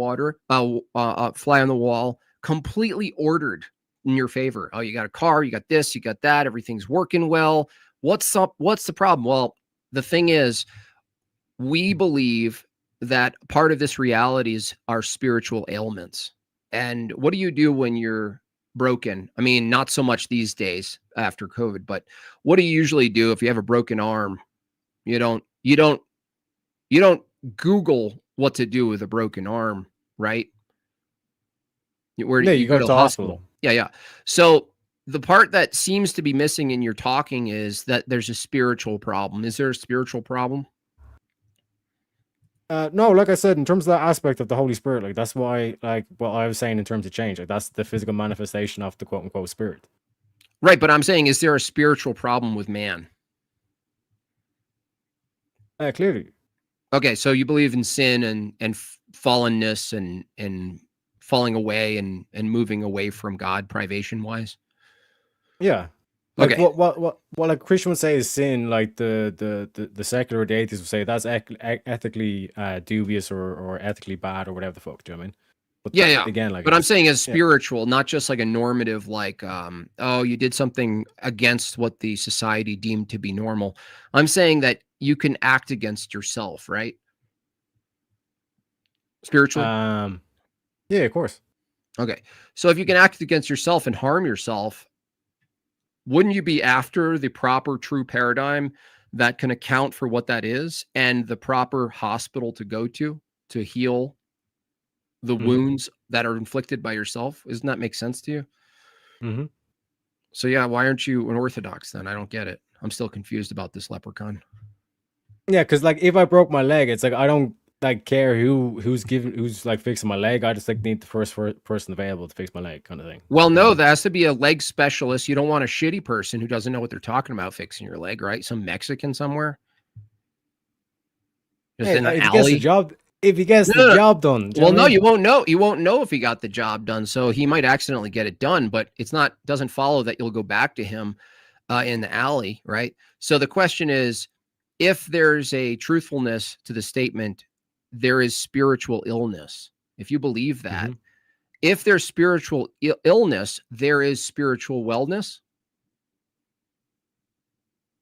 wall, completely ordered in your favor. Oh, you got a car, you got this, you got that, everything's working well. What's up? What's the problem? Well, the thing is, we believe that part of this reality is our spiritual ailments. And what do you do when you're broken? I mean, not so much these days after COVID, but what do you usually do if you have a broken arm? You don't Google what to do with a broken arm, right? You go to the hospital. Yeah. So the part that seems to be missing in your talking is that there's a spiritual problem. Is there a spiritual problem? No, like I said, in terms of that aspect of the Holy Spirit, like that's why, like what I was saying in terms of change, like that's the physical manifestation of the quote unquote spirit. Right, but I'm saying, is there a spiritual problem with man? Clearly. Okay, so you believe in sin and fallenness and falling away and moving away from God, privation wise. Yeah. Like Okay. what like Christian would say is sin, like the secular deities would say that's ethically dubious or ethically bad or whatever the fuck. Do you know what I mean? But Yeah. Again, like, but I'm saying as spiritual, not just like a normative, like oh, you did something against what the society deemed to be normal. I'm saying that you can act against yourself, right? Spiritually. Yeah, of course. Okay. So if you can act against yourself and harm yourself, wouldn't you be after the proper true paradigm that can account for what that is, and the proper hospital to go to heal the wounds that are inflicted by yourself? Doesn't that make sense to you? Mm-hmm. So yeah, why aren't you an Orthodox then? I don't get it. I'm still confused about this leprechaun. Yeah, because like if I broke my leg, it's like I don't like care who's like fixing my leg. I just like need the first person available to fix my leg, kind of thing. Well, no, there has to be a leg specialist. You don't want a shitty person who doesn't know what they're talking about fixing your leg, right? Some Mexican somewhere. Just in an alley. If he gets the job done. Well, no, you won't know. You won't know if he got the job done. So he might accidentally get it done, but doesn't follow that you'll go back to him in the alley, right? So the question is, if there's a truthfulness to the statement, there is spiritual illness. If you believe that, if there's spiritual illness, there is spiritual wellness.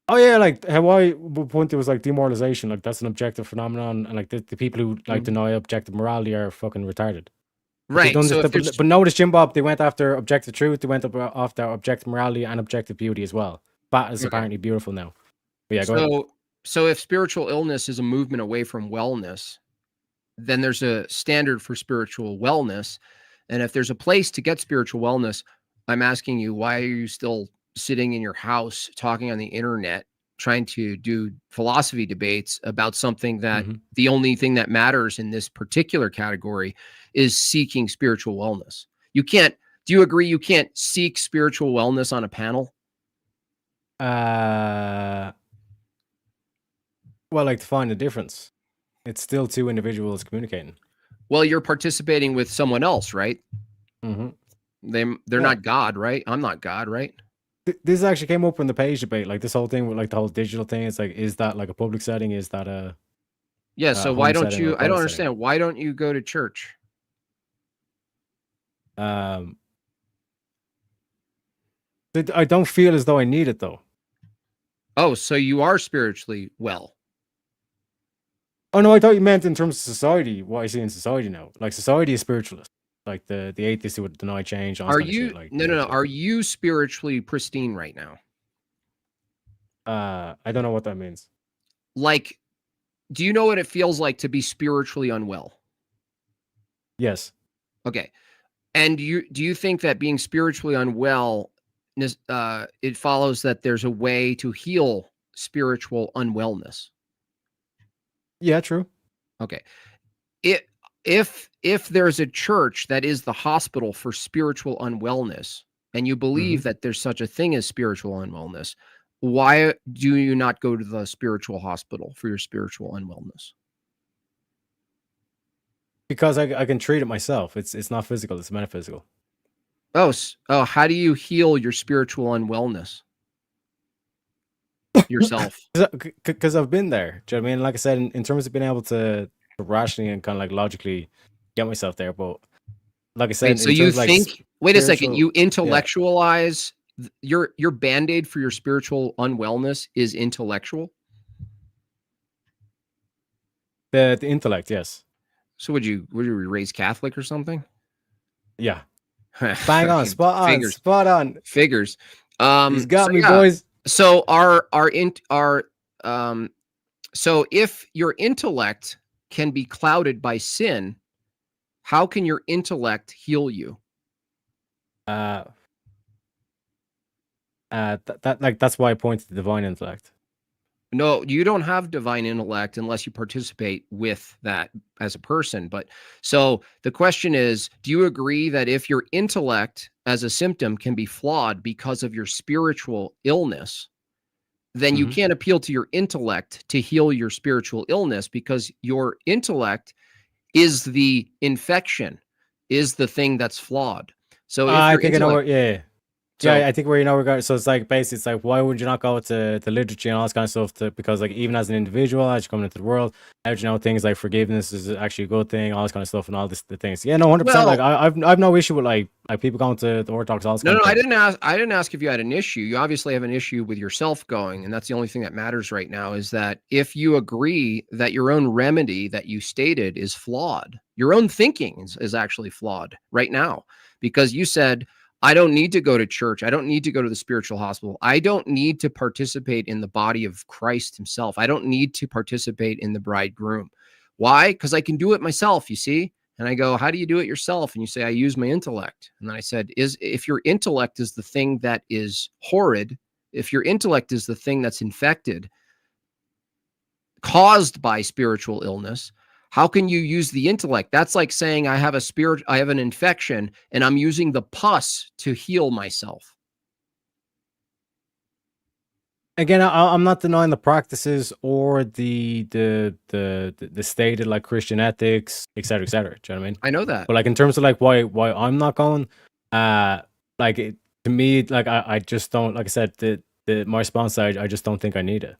Oh yeah, like how I would point to was like demoralization, like that's an objective phenomenon, and like the people who like deny objective morality are fucking retarded. Right. So but notice, Jimbob, they went after objective truth, they went after objective morality and objective beauty as well. That is apparently beautiful now. But yeah, go ahead. So if spiritual illness is a movement away from wellness, then there's a standard for spiritual wellness. And if there's a place to get spiritual wellness, I'm asking you, why are you still sitting in your house talking on the internet trying to do philosophy debates about something that Mhm. the only thing that matters in this particular category is seeking spiritual wellness. You can't, do you agree you can't seek spiritual wellness on a panel? Well, like to find the difference. It's still two individuals communicating. Well, you're participating with someone else, right? Mm-hmm. They're Yeah. not God, right? I'm not God, right? This actually came up in the page debate, like this whole thing with like the whole digital thing. It's like, is that like a public setting? Is that a Yeah. So why home don't setting or a you? I don't private setting? understand. Why don't you go to church? I don't feel as though I need it though. Oh, so you are spiritually well. Oh no, I thought you meant in terms of society. What I see in society now, like society is spiritualist, like the atheists who would deny change. All this Are kind of you? shit, like No, no, no. Are you spiritually pristine right now? I don't know what that means. Like, do you know what it feels like to be spiritually unwell? Yes. Okay. And do you think that being spiritually unwell, it follows that there's a way to heal spiritual unwellness? Yeah, true. Okay. It if there's a church that is the hospital for spiritual unwellness, and you believe that there's such a thing as spiritual unwellness, why do you not go to the spiritual hospital for your spiritual unwellness? Because I can treat it myself. It's not physical. It's metaphysical. Oh, how do you heal your spiritual unwellness yourself? Because I've been there. Do you know what I mean? Like I said, in terms of being able to rationally and kind of like logically get myself there, but like I said, Wait, so in you terms of, like, think? Wait a second. spiritual- You intellectualize your band-aid for your spiritual unwellness is intellectual. the intellect, yes, So would you be raised Catholic or something? yeah, bang on, spot on, Figures. spot on. Figures. He's got so me, yeah. boys. So so if your intellect can be clouded by sin, how can your intellect heal you? That's why I point to the divine intellect. No, you don't have divine intellect unless you participate with that as a person. But so the question is, do you agree that if your intellect as a symptom can be flawed because of your spiritual illness, then you Mhm. can't appeal to your intellect to heal your spiritual illness, because your intellect is the infection, is the thing that's flawed. So if I your think I know intellect, where. Yeah. so Yeah, I think where you know we're going. So it's like basically, it's like, why would you not go to literature and all this kind of stuff? Because like even as an individual, as you're coming into the world, how do you know things like forgiveness is actually a good thing, all this kind of stuff, and all the things. Yeah, no, 100%. Like well, I've no issue with like people going to the Orthodox, all this no, kind no, of I thing. didn't ask if you had an issue. You obviously have an issue with yourself going, and that's the only thing that matters right now. Is that if you agree that your own remedy that you stated is flawed, your own thinking is actually flawed right now, because you said, I don't need to go to church. I don't need to go to the spiritual hospital. I don't need to participate in the body of Christ himself. I don't need to participate in the bridegroom. Why? Because I can do it myself, you see? And I go, how do you do it yourself? And you say, I use my intellect. And then I said, if your intellect is the thing that is horrid, if your intellect is the thing that's infected, caused by spiritual illness, how can you use the intellect? That's like saying I have an infection and I'm using the pus to heal myself. Again, I'm not denying the practices or the stated like Christian ethics, etc., etc. Do you know what I mean? I know that. But like in terms of like why I'm not going, like to me, like I just don't, like I said, my response, I just don't think I need it.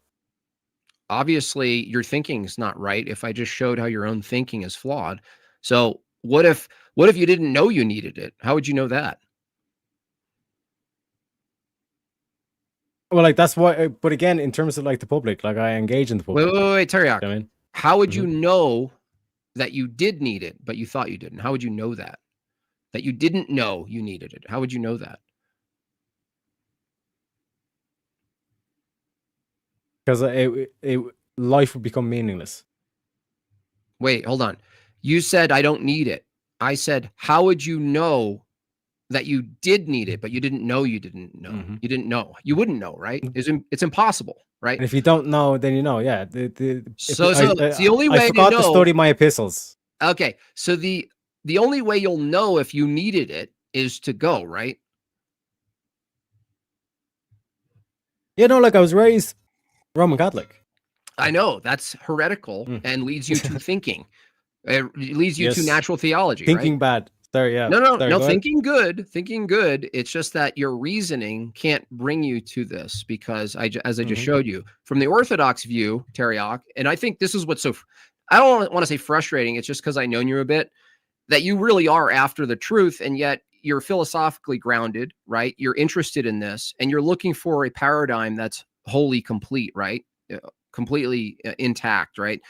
Obviously, your thinking is not right if I just showed how your own thinking is flawed. So what if you didn't know you needed it? How would you know that? Well, like that's why. But again, in terms of like the public, like I engage in the public. Wait, Teriak. You know what I mean? How would you know that you did need it, but you thought you didn't? How would you know that? That you didn't know you needed it? How would you know that? Because life would become meaningless. Wait, hold on. You said I don't need it. I said, how would you know that you did need it, but you didn't know you didn't know. You didn't know. You wouldn't know, right? It's impossible, right? And if you don't know, then you know. Yeah. So it's the only way I forgot to to know. study my epistles. Okay, so the only way you'll know if you needed it is to go, right? You know, like I was raised Roman Catholic. I know that's heretical and leads you to thinking. It leads you to Yes. natural theology, Thinking right? bad. Sorry, yeah. No, Sorry, go ahead. thinking good, thinking good. It's just that your reasoning can't bring you to this because as I just showed you from the Orthodox view, Teriak, and I think this is what's so, I don't want to say frustrating. It's just because I've known you a bit, that you really are after the truth, and yet you're philosophically grounded, right? You're interested in this, and you're looking for a paradigm that's wholly complete, right? Completely intact, right?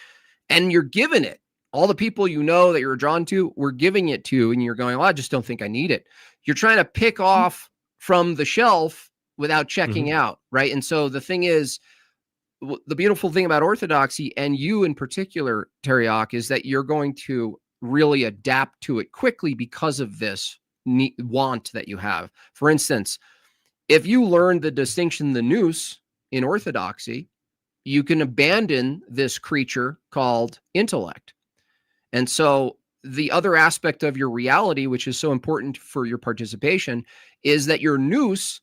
And you're given it. All the people you know that you're drawn to, we're giving it to, and you're going, well, I just don't think I need it. You're trying to pick off from the shelf without checking out, right? And so the thing is, the beautiful thing about Orthodoxy, and you in particular, Teriak, is that you're going to really adapt to it quickly because of this want that you have. For instance, if you learn the distinction, the nous, in Orthodoxy, you can abandon this creature called intellect. And so the other aspect of your reality, which is so important for your participation, is that your nous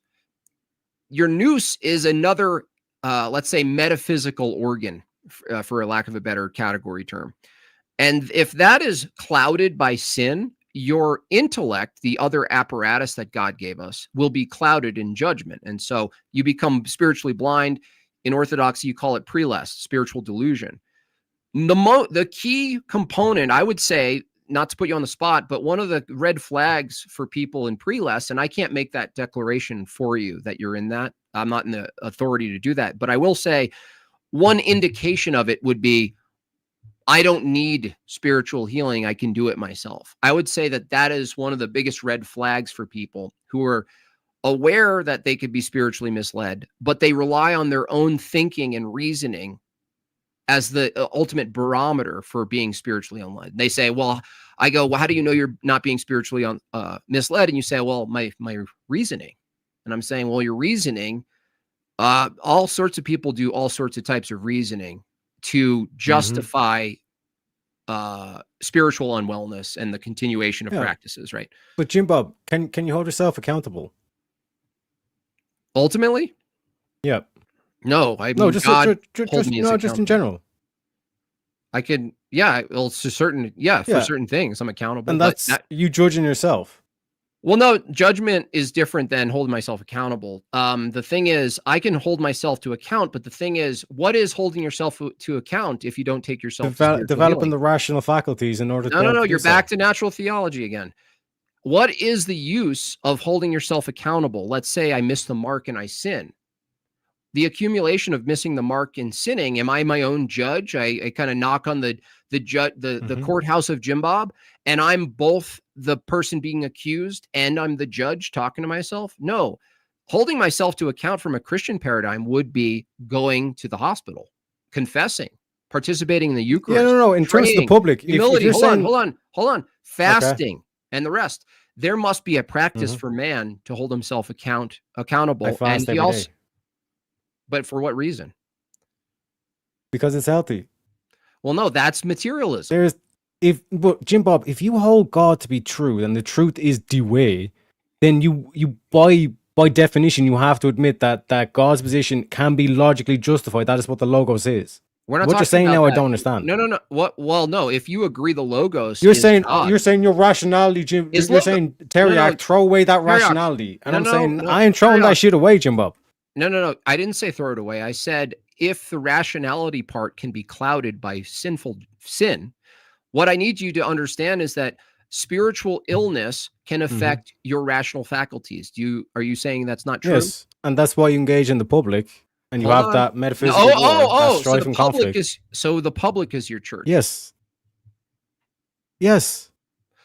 is another, let's say, metaphysical organ, for a lack of a better category term. And if that is clouded by sin, your intellect, the other apparatus that God gave us, will be clouded in judgment. And so you become spiritually blind. In Orthodoxy, you call it prelest, spiritual delusion. The key component, I would say, not to put you on the spot, but one of the red flags for people in prelest, and I can't make that declaration for you that you're in that. I'm not in the authority to do that. But I will say one indication of it would be, I don't need spiritual healing. I can do it myself. I would say that that is one of the biggest red flags for people who are aware that they could be spiritually misled, but they rely on their own thinking and reasoning as the ultimate barometer for being spiritually unled. They say, well, I go, well, how do you know you're not being spiritually misled? And you say, well, my reasoning. And I'm saying, well, your reasoning, all sorts of people do all sorts of types of reasoning to justify spiritual unwellness and the continuation of practices, right? But Jimbob, can you hold yourself accountable? Ultimately? Yeah. No, I mean, No, just God just hold me as no, just in accountable. general. I could, yeah, well, it's a certain, for certain things, I'm accountable. And that's you judging yourself. Well, no, judgment is different than holding myself accountable. The thing is, I can hold myself to account, but the thing is, what is holding yourself to account if you don't take yourself to developing the rational faculties in order to No, you're back to natural theology again. What is the use of holding yourself accountable? Let's say I miss the mark and I sin. The accumulation of missing the mark and sinning, am I my own judge? I kind of knock on the courthouse of Jimbob, and I'm both the person being accused and I'm the judge talking to myself? No. Holding myself to account from a Christian paradigm would be going to the hospital, confessing, participating in the Eucharist. Yeah, no. In terms of the public, humility. If Hold on. Fasting and the rest. There must be a practice for man to hold himself accountable. I fast every day. But for what reason? Because it's healthy. Well, no, that's materialism. But Jimbob, if you hold God to be true and the truth is the way, then you by definition you have to admit that God's position can be logically justified. That is what the Logos is. We're not what you're saying now, I don't understand. No. What? Well, no. If you agree, the Logos. You're saying your rationality, Jim. You're saying Teriak, throw away that rationality, and I'm saying I ain't throwing that shit away, Jimbob. No. I didn't say throw it away. I said if the rationality part can be clouded by sinful sin, what I need you to understand is that spiritual illness can affect your rational faculties. Are you saying that's not true? Yes, and that's why you engage in the public and you have that metaphysical strife and conflict. So the public is your church. Yes.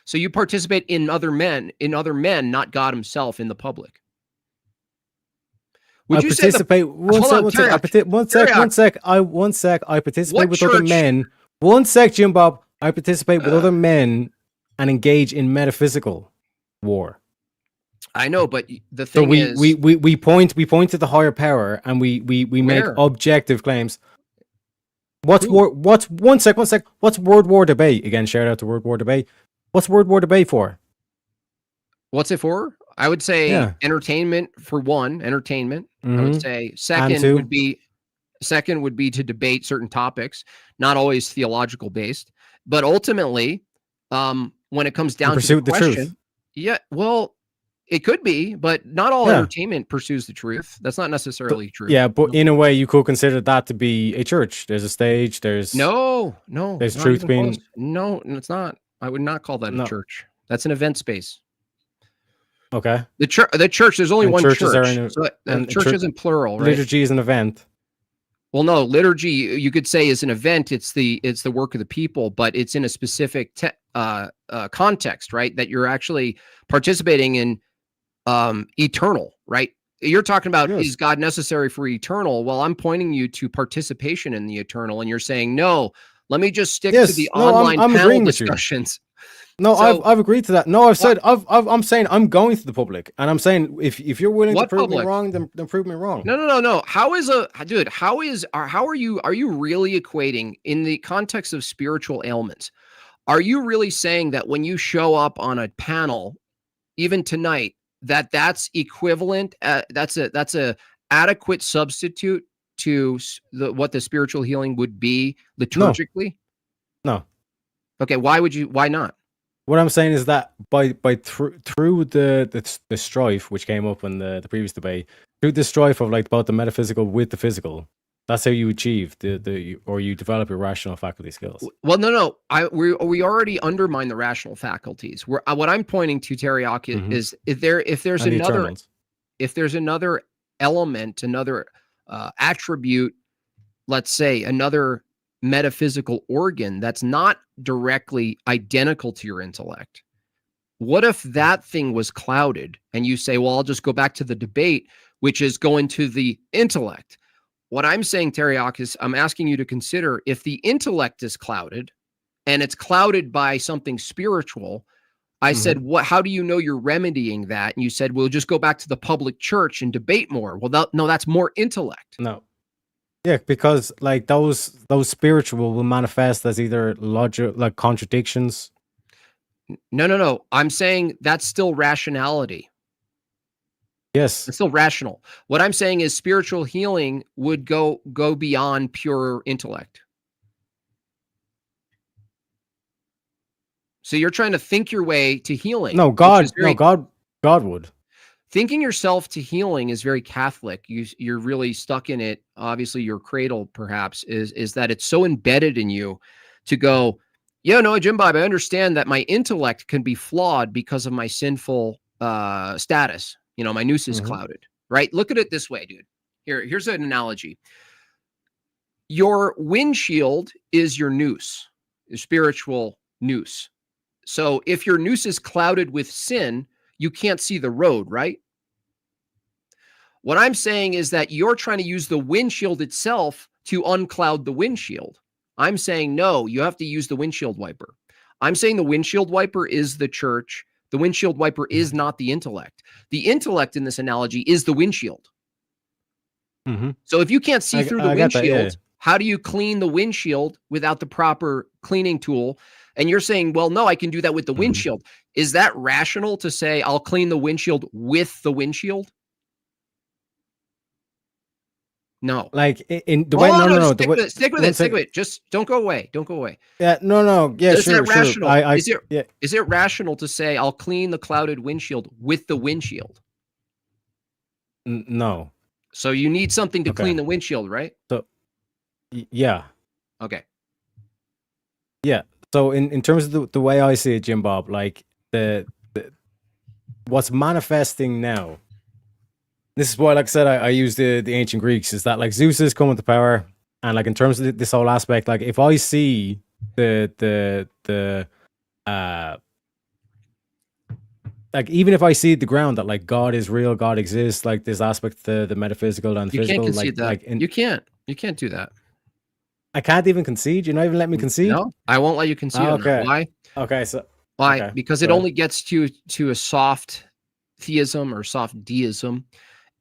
So you participate in other men, not God himself, in the public. I participate. One sec. I participate with other men. One sec, Jimbob. I participate with other men and engage in metaphysical war. I know, but the So thing is, we point to the higher power, and we make Where? objective claims. What's Who? what's one sec? What's World War debate? Again, shout out to World War debate. What's World War debate for? What's it for? I would say Yeah. entertainment for one, entertainment. I would Mhm. say And second two? would be to debate certain topics, not always theological based, but ultimately, when it comes And down to the pursue the truth. question, yeah, well, it could be, but not all Yeah. entertainment pursues the truth. That's not necessarily true. Yeah, but in a way, you could consider that to be a church. There's a stage. There's No, there's not truth even being close. No, it's not. I would not call that a no. church. That's an event space. Okay. The church, there's only And one churches are church. in a, So and church isn't plural, right? liturgy is an event. Well, no, liturgy you could say is an event. It's the work of the people, but it's in a specific context, right? That you're actually participating in eternal, right? You're talking about Yes. is God necessary for eternal? Well, I'm pointing you to participation in the eternal, and you're saying no. Let me just stick to Yes. the No, online I'm panel agreeing with you. discussions. No, So- I've agreed to that. No, I've What- said I'm saying I'm going to the public, and I'm saying if you're willing to What prove me public? wrong, then prove me wrong. No. How are you really equating in the context of spiritual ailments? Are you really saying that when you show up on a panel, even tonight, that's equivalent? That's a adequate substitute to what the spiritual healing would be liturgically? No. Okay, why not? What I'm saying is that through the strife which came up in the previous debate, through the strife of like both the metaphysical with the physical, that's how you achieve or you develop your rational faculty skills. Well, no. We already undermine the rational faculties. What I'm pointing to, Teriak, is if there's And the another eternals. if there's another element, another attribute, let's say another metaphysical organ that's not directly identical to your intellect, what if that thing was clouded and you say, well, I'll just go back to the debate, which is going to the intellect? What I'm saying, Teriak, is I'm asking you to consider if the intellect is clouded and it's clouded by something spiritual. I said, how do you know you're remedying that? And you said, we'll just go back to the public church and debate more. Well, no, that's more intellect. No. Yeah, because like those spiritual will manifest as either logic, like contradictions. No. I'm saying that's still rationality. Yes. It's still rational. What I'm saying is spiritual healing would go beyond pure intellect. So you're trying to think your way to healing. No, God would. Thinking yourself to healing is very Catholic. You're really stuck in it. Obviously, your cradle perhaps is that it's so embedded in you to go, yeah, no, Jimbob, I understand that my intellect can be flawed because of my sinful status. My noose is clouded, right? Look at it this way, dude. Here's an analogy. Your windshield is your noose, your spiritual noose. So if your noose is clouded with sin, you can't see the road, right? What I'm saying is that you're trying to use the windshield itself to uncloud the windshield. I'm saying, no, you have to use the windshield wiper. I'm saying the windshield wiper is the church. The windshield wiper is not the intellect. The intellect in this analogy is the windshield. So if you can't see through the windshield, how do you clean the windshield without the proper cleaning tool? And you're saying, well, no, I can do that with the windshield. Is that rational to say I'll clean the windshield with the windshield? No. Like in the way, no. Stick with it. Just don't go away. Don't go away. Yeah, no. Yeah, Is sure. that rational? Is it rational to say I'll clean the clouded windshield with the windshield? No. So you need something to clean the windshield, right? So, yeah. Okay. Yeah. So in terms of the way I see it, Jimbob, like the what's manifesting now. This is why, like I said, I use the ancient Greeks, is that like Zeus is coming to power, and like in terms of this whole aspect, like if I see the like even if I see the ground that like God is real, God exists, like this aspect, the metaphysical and the physical, can't concede that. You can't do that. I can't even concede. You're not even letting me concede. No, I won't let you concede. Okay. Why? Okay. So why? okay. Because it only gets to a soft theism or soft deism,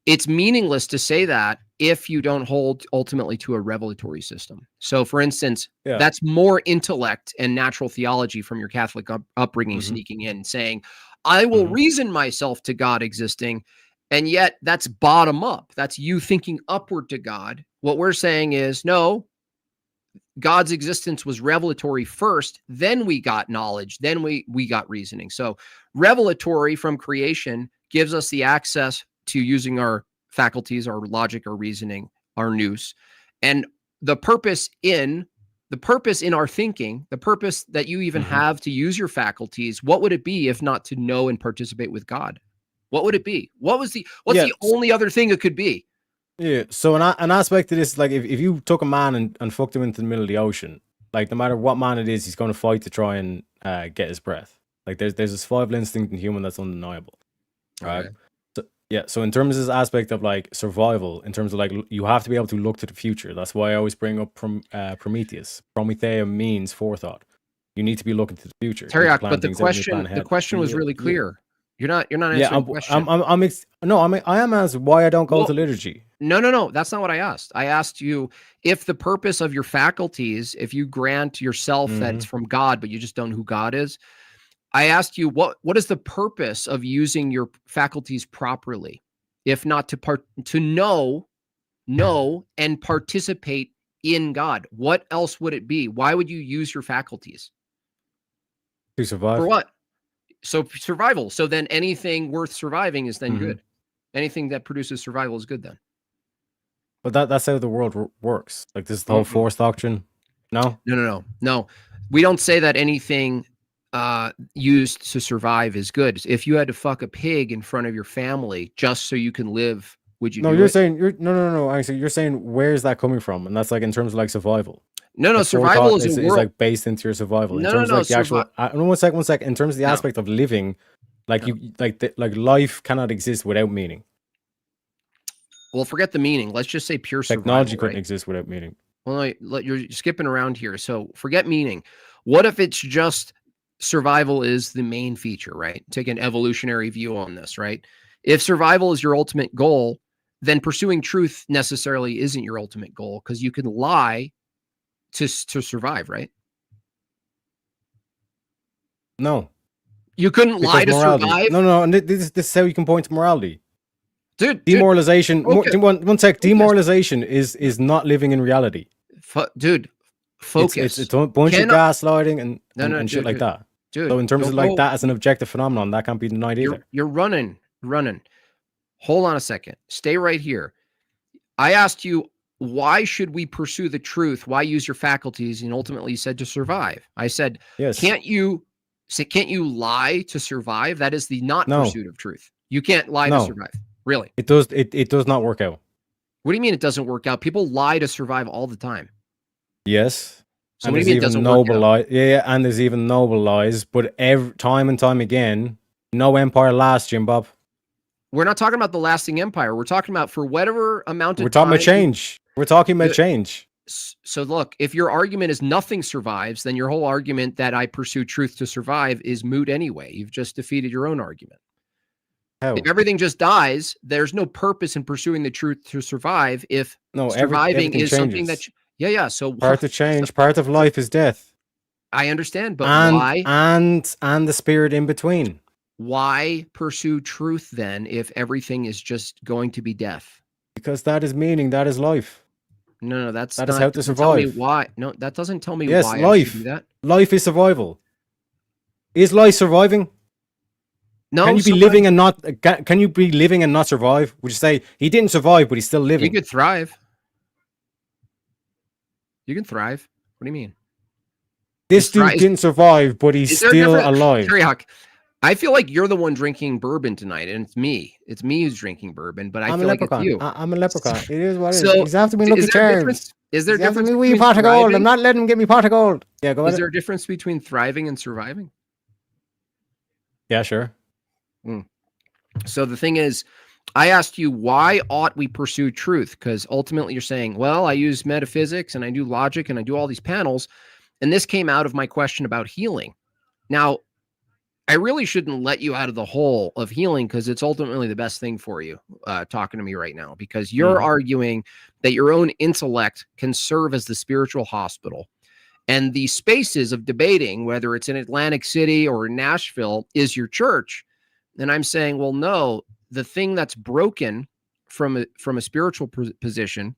it's meaningless to say that if you don't hold ultimately to a revelatory system. So, for instance, that's more intellect and natural theology from your Catholic upbringing sneaking in, saying, I will reason myself to God existing. And yet that's bottom up. That's you thinking upward to God. What we're saying is, no, God's existence was revelatory first, then we got knowledge, then we got reasoning. So revelatory from creation gives us the access to using our faculties, our logic, our reasoning, our nous. And the purpose in our thinking, the purpose that you even have to use your faculties, what would it be if not to know and participate with God? What would it be? What's the only other thing it could be? Yeah. So an aspect of this, like if you took a man and fucked him into the middle of the ocean, like no matter what man it is, he's going to fight to try and get his breath. Like there's a survival instinct in human that's undeniable. Right. Okay. So yeah. So in terms of this aspect of like survival, in terms of like you have to be able to look to the future. That's why I always bring up Prometheus. Prometheia means forethought. You need to be looking to the future. Teriak, but the question was really clear. You're not answering the question. I am asking why I don't go to liturgy. No. That's not what I asked. I asked you if the purpose of your faculties, if you grant yourself that it's from God, but you just don't know who God is. I asked you what is the purpose of using your faculties properly, if not to know and participate in God? What else would it be? Why would you use your faculties? To survive. For what? So survival. So then anything worth surviving is then good. Anything that produces survival is good then. But that's how the world works. Like this is the whole force doctrine. No. We don't say that anything used to survive is good. If you had to fuck a pig in front of your family just so you can live, would you? No, you're saying no. Actually, you're saying where is that coming from? And that's like in terms of like survival. No, survival is like based into your survival. In terms of like the actual. One sec. In terms of the aspect of living, like like life cannot exist without meaning. Well, forget the meaning. Let's just say pure survival. Technology couldn't exist without meaning. Well, you're skipping around here. So forget meaning. What if it's just survival is the main feature, right? Take an evolutionary view on this, right? If survival is your ultimate goal, then pursuing truth necessarily isn't your ultimate goal because you can lie to survive, right? No. You couldn't lie to survive? No. And this is how you can point to morality. Dude. Demoralization. Okay. One sec. Demoralization is not living in reality. Dude, focus. It's a bunch of gaslighting and shit like that. Dude, so in terms of like that as an objective phenomenon, that can't be denied either. You're running. Hold on a second. Stay right here. I asked you, why should we pursue the truth? Why use your faculties? And ultimately you said to survive. I said, yes. Can't you lie to survive? That is the pursuit of truth. You can't lie to survive. Really? It does not work out. What do you mean it doesn't work out? People lie to survive all the time. Yes. So what do you mean it doesn't work out? Lies. Yeah, and there's even noble lies, but time and time again, no empire lasts, Jimbob. We're not talking about the lasting empire. We're talking about for whatever amount of time. We're talking about change. We're talking about change. So look, if your argument is nothing survives, then your whole argument that I pursue truth to survive is moot anyway. You've just defeated your own argument. How? If everything just dies, there's no purpose in pursuing the truth to survive if surviving is changes. Something that... Yeah. So part of change, part of life is death. I understand, but why? And the spirit in between. Why pursue truth then if everything is just going to be death? Because that is meaning, that is life. No, that is how to survive. Tell me why? No, that doesn't tell me why life. I should do that. Life is survival. Is life surviving? No. Can you be living and not? Can you be living and not survive? Would you say he didn't survive, but he's still living? You could thrive. You can thrive. What do you mean? This dude didn't survive, but he's still alive. I feel like you're the one drinking bourbon tonight, and it's me. It's me who's drinking bourbon, but I feel like it's you. I'm a leprechaun. It is what it is. He's after me Lucky Charms. Is there a difference between wee pot of gold? I'm not letting him get me pot of gold. Yeah, go ahead. Is there a difference between thriving and surviving? Yeah, sure. So the thing is, I asked you, why ought we pursue truth? Because ultimately you're saying, well, I use metaphysics and I do logic and I do all these panels. And this came out of my question about healing. Now, I really shouldn't let you out of the hole of healing because it's ultimately the best thing for you, talking to me right now, because you're arguing that your own intellect can serve as the spiritual hospital. And the spaces of debating, whether it's in Atlantic City or in Nashville, is your church. And I'm saying, well, no, the thing that's broken from a spiritual position,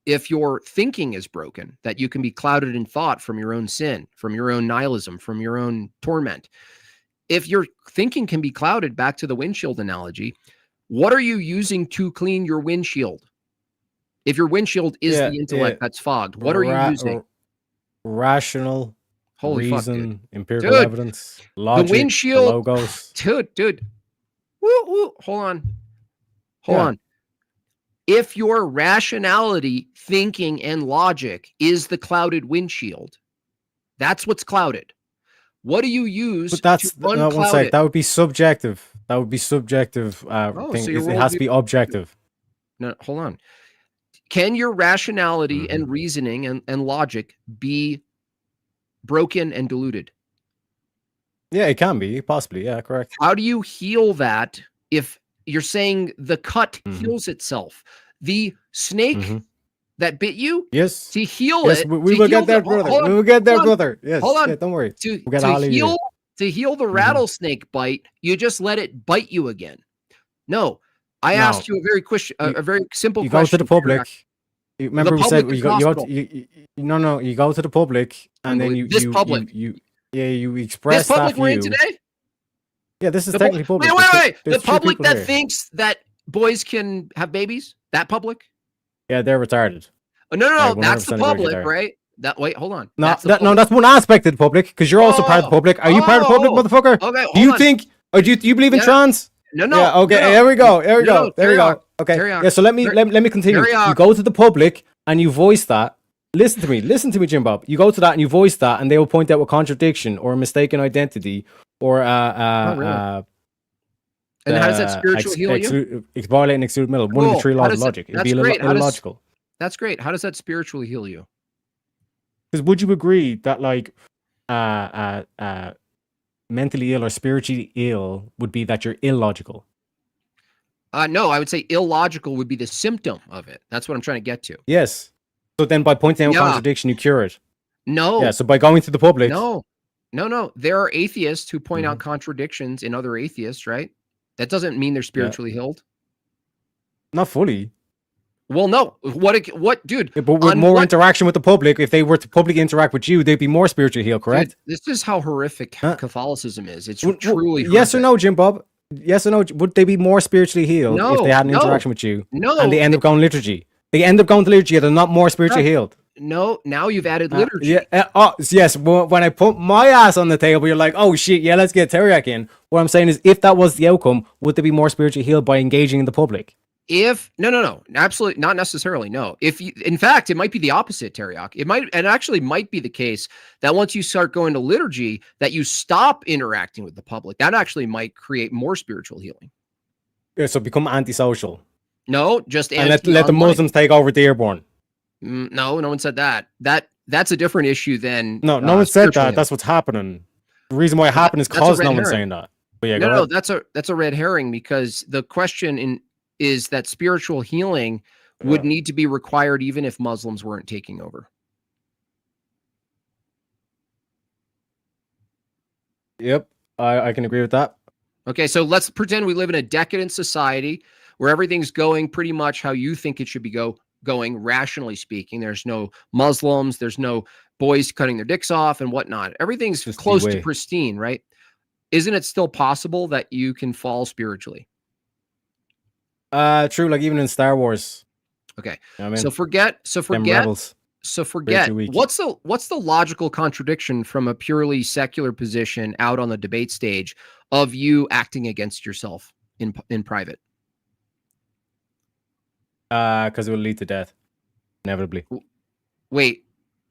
if your thinking is broken, that you can be clouded in thought from your own sin, from your own nihilism, from your own torment. If your thinking can be clouded, back to the windshield analogy, what are you using to clean your windshield? If your windshield is the intellect that's fogged, what are you using? Rational, Holy fuck, reason, dude. empirical evidence, logic, the windshield, logos. Dude. Woo. Hold on. If your rationality, thinking, and logic is the clouded windshield, that's what's clouded. What do you use But that's to uncloud one sec. it? That would be subjective. That would be subjective. Thing. So It has to be objective. No, hold on. Can your rationality and reasoning and logic be broken and diluted? Yeah, it can be, possibly. Yeah, correct. How do you heal that if you're saying the cut heals itself? The snake that bit you, yes, to heal yes, it. We will get there, brother. We will get there, brother. Yes. Hold on. Yeah, don't worry. To we'll heal the rattlesnake bite, you just let it bite you again. No. I asked you a very simple question. You go to the public. Remember we said you go to the public and then you express this public that we're view. in today? Yeah, this is technically public. Wait. The public that thinks that boys can have babies? That public? Yeah, they're retarded. Oh, no, that's the public, right? Hold on. No, that's one aspect of the public, because you're also part of the public. Are you part of the public, motherfucker? Okay, do you think, or do you believe in trans? No. Yeah, okay, no. There we go. There we go. Okay. Yeah, so let me continue. You go to the public and you voice that. Listen to me, Jimbob. You go to that and you voice that, and they will point out a contradiction or a mistaken identity or and how does that spiritual heal you? It's violating excluded middle. One of the three laws of logic. It'd be illogical. That's great. How does that spiritually heal you? Because would you agree that mentally ill or spiritually ill would be that you're illogical? No, I would say illogical would be the symptom of it. That's what I'm trying to get to. Yes. So then by pointing out contradiction, you cure it. No. Yeah, so by going to the public. No. There are atheists who point out contradictions in other atheists, right? That doesn't mean they're spiritually healed. Not fully. Well, no. What, dude? Yeah, but with more interaction with the public, if they were to publicly interact with you, they'd be more spiritually healed, correct? Dude, this is how horrific Catholicism is. It's truly horrific. Yes or no, Jimbob? Yes or no? Would they be more spiritually healed if they had an interaction with you? No. And they end up going liturgy. They end up going to liturgy, they're not more spiritually healed. No, now you've added liturgy. Yes. When I put my ass on the table, you're like, oh shit, yeah, let's get Teriak in. What I'm saying is, if that was the outcome, would they be more spiritually healed by engaging in the public? No, absolutely not necessarily. No. In fact, it might be the opposite, Teriak. It actually might be the case that once you start going to liturgy, that you stop interacting with the public. That actually might create more spiritual healing. Yeah, so become antisocial. No, just and let the Muslims take over Dearborn. No one said that. That's a different issue than. No one said that. That's what's happening. The reason why it happened is because no one's saying that. But yeah, no, that's a red herring, because the question is that spiritual healing would need to be required even if Muslims weren't taking over. Yep, I can agree with that. Okay, so let's pretend we live in a decadent society where everything's going pretty much how you think it should be going, rationally speaking. There's no Muslims, there's no boys cutting their dicks off and whatnot. Everything's just close to pristine, right? Isn't it still possible that you can fall spiritually? True, like even in Star Wars. Okay. You know what I mean? So forget what's the logical contradiction from a purely secular position out on the debate stage of you acting against yourself in private? Because it will lead to death, inevitably. Wait,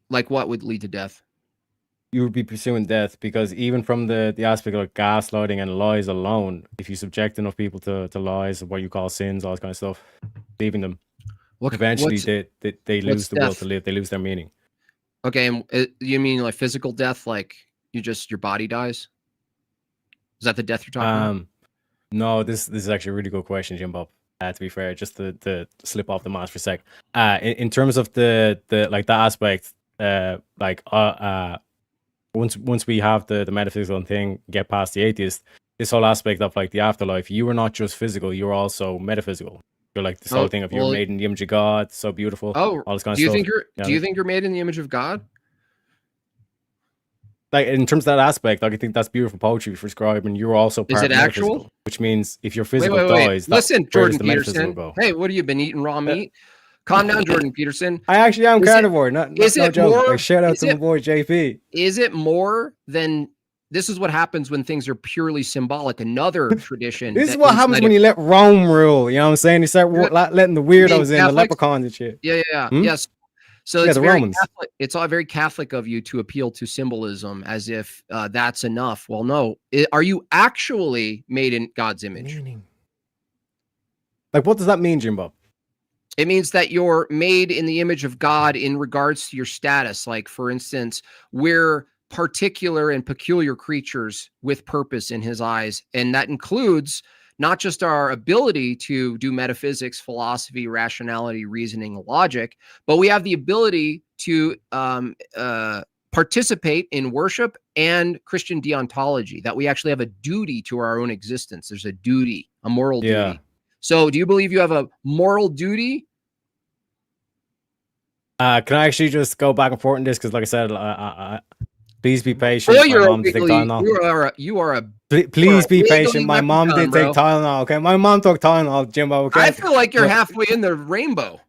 like what would lead to death? You would be pursuing death, because even from the aspect of gaslighting and lies alone, if you subject enough people to lies, what you call sins, all this kind of stuff, leaving them, eventually they lose the will to live. They lose their meaning. Okay, and you mean like physical death, like your body dies? Is that the death you're talking about? No, this is actually a really good question, Jimbo. To be fair, just to slip off the mask for a sec. In terms of the like that aspect, once we have the metaphysical thing, get past the atheist, this whole aspect of like the afterlife, you are not just physical, you're also metaphysical. You're like this whole thing of you're made in the image of God, so beautiful. Oh, all this kind of do you stuff. do you think you're made in the image of God? Like in terms of that aspect, like I think that's beautiful poetry for describing you're also part Is it of actual? metaphysical, which means if your physical Wait. dies, Listen, where does Jordan the metaphysical Peterson. go? Hey, what have you been eating raw meat? Calm down, Jordan Peterson. I actually am Is it- carnivore, no joke. more? Like, shout out is to my it- boy JP. Is it more than this? Is what happens when things are purely symbolic. Another tradition. This is what happens when you let Rome rule. You know what I'm saying? You start letting the weirdos in, the leprechauns and shit. Yeah. Hmm? Yes. So Yeah, it's the very Romans. Catholic. It's all very Catholic of you to appeal to symbolism as if that's enough. Well, no. Are you actually made in God's image? Meaning. Like, what does that mean, Jimbo? It means that you're made in the image of God in regards to your status. Like, for instance, we're particular and peculiar creatures with purpose in his eyes. And that includes not just our ability to do metaphysics, philosophy, rationality, reasoning, logic, but we have the ability to participate in worship and Christian deontology, that we actually have a duty to our own existence. There's a duty, a moral duty. So do you believe you have a moral duty? Can I actually just go back and forth on this? Because like I said, please be patient. Boy, My mom did take Tylenol. You are a Please be patient. My mom leprechaun, did take Tylenol. Okay, my mom took Tylenol, Jimbo. Okay, I feel like you're halfway in the rainbow.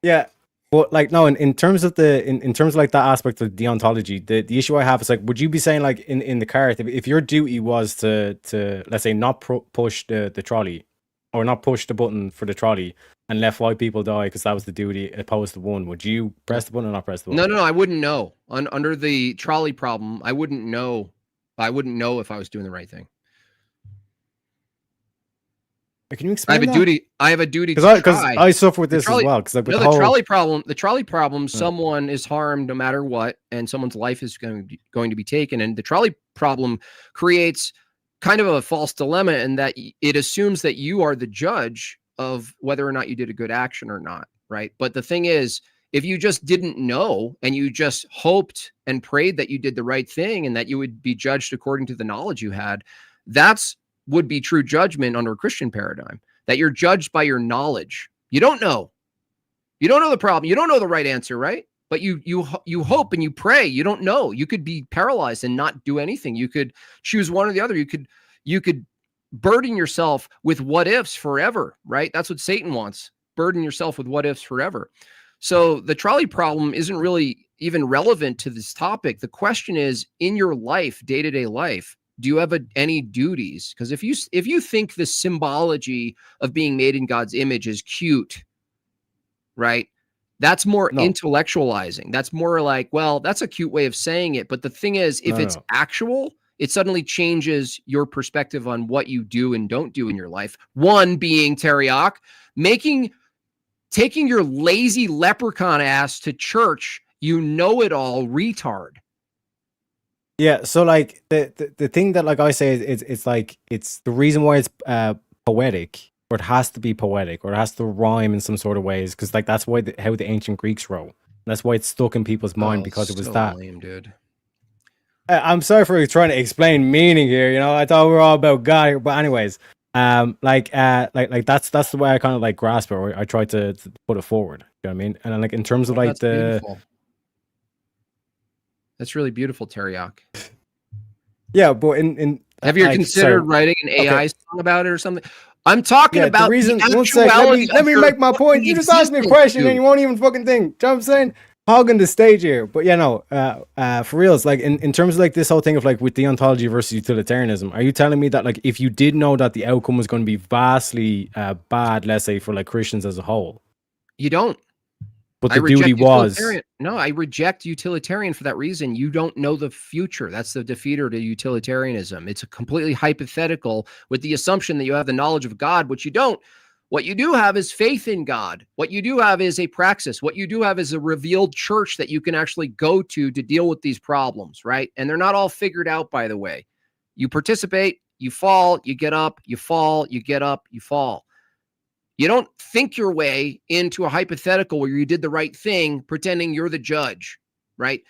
Yeah, but like no, in terms of in terms of like that aspect of deontology, the issue I have is like, would you be saying like in the cart, if your duty was to let's say not push the trolley, or not push the button for the trolley, and let 5 people die because that was the duty opposed to 1, would you press the button or not press the button? No, I wouldn't know. Under the trolley problem, I wouldn't know. I wouldn't know if I was doing the right thing. Can you explain? I have a duty because I suffer with this as well. Because like the trolley problem, someone is harmed no matter what, and someone's life is going to be taken. And the trolley problem creates kind of a false dilemma in that it assumes that you are the judge of whether or not you did a good action or not, right? But the thing is, if you just didn't know and you just hoped and prayed that you did the right thing and that you would be judged according to the knowledge you had, would be true judgment under a Christian paradigm, that you're judged by your knowledge. You don't know. You don't know the problem. You don't know the right answer, right? But you hope and you pray. You don't know. You could be paralyzed and not do anything. You could choose one or the other. You could burden yourself with what ifs forever, right? That's what Satan wants. Burden yourself with what ifs forever. So the trolley problem isn't really even relevant to this topic. The question is, in your life, day-to-day life, do you have any duties? Because if you think the symbology of being made in God's image is cute, right? That's more intellectualizing. That's more like, well, that's a cute way of saying it. But the thing is, if it's actual, it suddenly changes your perspective on what you do and don't do in your life. One being, Teriak, taking your lazy leprechaun ass to church, you know-it-all retard. Yeah, so like the thing that like I say it's like it's the reason why it's poetic, or it has to be poetic, or it has to rhyme in some sort of ways, because like that's why how the ancient Greeks wrote. That's why it's stuck in people's mind, because it was that. Lame, dude. I'm sorry for trying to explain meaning here. You know, I thought we were all about God here, but anyways, like that's the way I kind of like grasp it, or I try to put it forward. You know what I mean? And then, like in terms of like beautiful. That's really beautiful, Teriak. Yeah, but in have you considered writing an AI song about it or something? I'm talking about the reason. One sec, let me make my point. You just asked me a question and you won't even fucking think. You know what I'm saying? Hogging the stage here. But yeah, no, for real, it's like in terms of like this whole thing of like with deontology versus utilitarianism, are you telling me that like if you did know that the outcome was going to be vastly bad, let's say for like Christians as a whole, you don't? But the duty was no. I reject utilitarian for that reason. You don't know the future. That's the defeater to utilitarianism. It's a completely hypothetical with the assumption that you have the knowledge of God, which you don't. What you do have is faith in God. What you do have is a praxis. What you do have is a revealed church that you can actually go to deal with these problems, right? And they're not all figured out, by the way. You participate, You fall, you get up, you fall, you get up, you fall. You don't think your way into a hypothetical where you did the right thing, pretending you're the judge, right?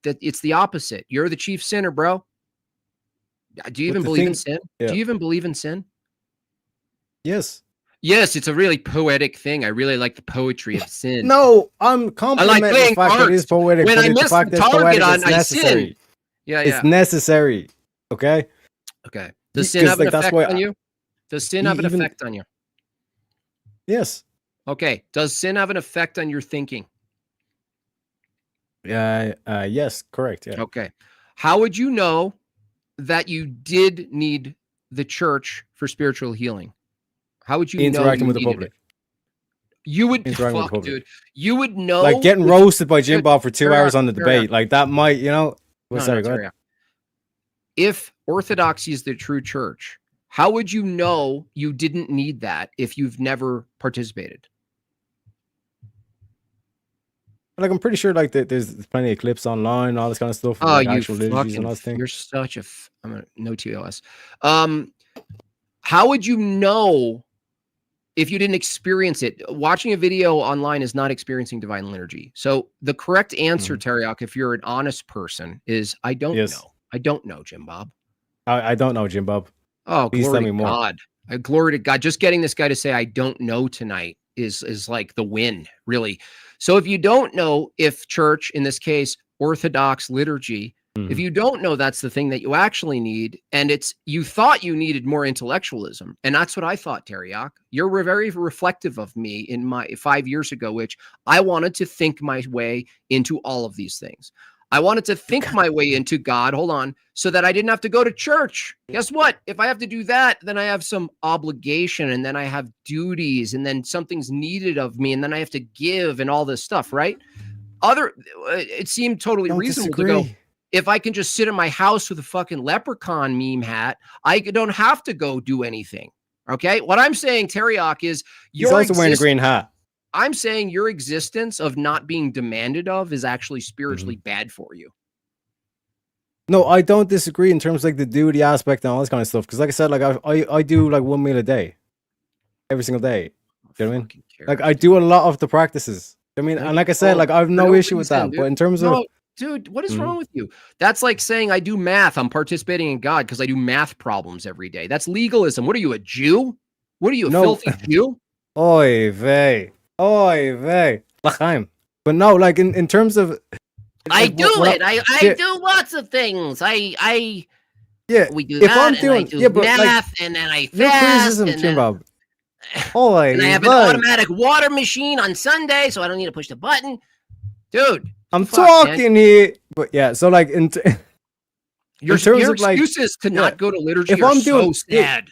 That it's the opposite. You're the chief sinner, bro. Do you even believe in sin? Yeah. Do you even believe in sin? Yes. Yes, it's a really poetic thing. I really like the poetry of sin. No, I'm complimenting the fact that it is poetic. When but I it's miss the fact the that it's target poetic, on, it's I necessary. sin. Yeah, It's necessary. Okay. Okay. Does sin have an effect on you? Does sin have an effect on you? Yes. Okay. Does sin have an effect on your thinking? Yes, correct. Yeah. Okay. How would you know that you did need the church for spiritual healing? How would you Interacting know with the public. You would Interacting with the fuck, public. dude. You would know, Like getting roasted by Jimbab for 2 Terry, hours on the debate. Like that might, you know. No, Sorry, no, go Terry. ahead. If Orthodoxy is the true church, how would you know you didn't need that if you've never participated? Like I'm pretty sure like there's plenty of clips online, all this kind of stuff. Oh, like you actual liturgies and all this fucking, thing. you're such a, I'm a no TOS. How would you know if you didn't experience it? Watching a video online is not experiencing divine liturgy. So the correct answer, Teriak, if you're an honest person, is I don't know. I don't know, Jimbob. I don't know, Jimbob. Oh, Please glory tell me to more. God. Glory to God. Just getting this guy to say I don't know tonight is like the win, really. So if you don't know if church, in this case, Orthodox liturgy, if you don't know that's the thing that you actually need, and it's you thought you needed more intellectualism, and that's what I thought, Teriak. You're very reflective of me in my 5 years ago, which I wanted to think my way into all of these things. I wanted to think my way into God, hold on, so that I didn't have to go to church. Guess what? If I have to do that, then I have some obligation, and then I have duties, and then something's needed of me, and then I have to give and all this stuff, right? It seemed totally reasonable to go, if I can just sit in my house with a fucking leprechaun meme hat, I don't have to go do anything. Okay. What I'm saying, Teriak, is he's also wearing a green hat. I'm saying your existence of not being demanded of is actually spiritually bad for you. No, I don't disagree in terms of like the duty aspect and all this kind of stuff. Because like I said, like I do like 1 meal a day, every single day. You know what I mean? Like I do a lot of the practices. I mean, and like I said, like I have no issue with that. But in terms of dude, what is wrong with you? That's like saying I do math. I'm participating in God because I do math problems every day. That's legalism. What are you, a Jew? What are you, a filthy Jew? Oy vey. Oy vey. L'chaim. But no, like in terms of I do lots of things. We do if that, I'm doing, and I do math, and then I fast, criticism, and then, Jimbob. Oy and I have an automatic water machine on Sunday, so I don't need to push the button. Dude, I'm talking here, but yeah. So like your excuses to not go to liturgy are so sad.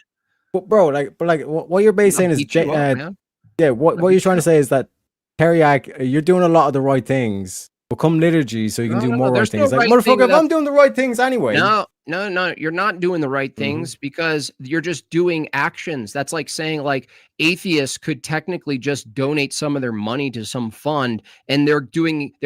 Bro, like, what you're basically saying is, what you're trying to say is that Teriak, you're doing a lot of the right things. But come liturgy, so you can do more right things. Like, motherfucker, if I'm doing the right things anyway. No, you're not doing the right things because you're just doing actions. That's like saying like atheists could technically just donate some of their money to some fund and they're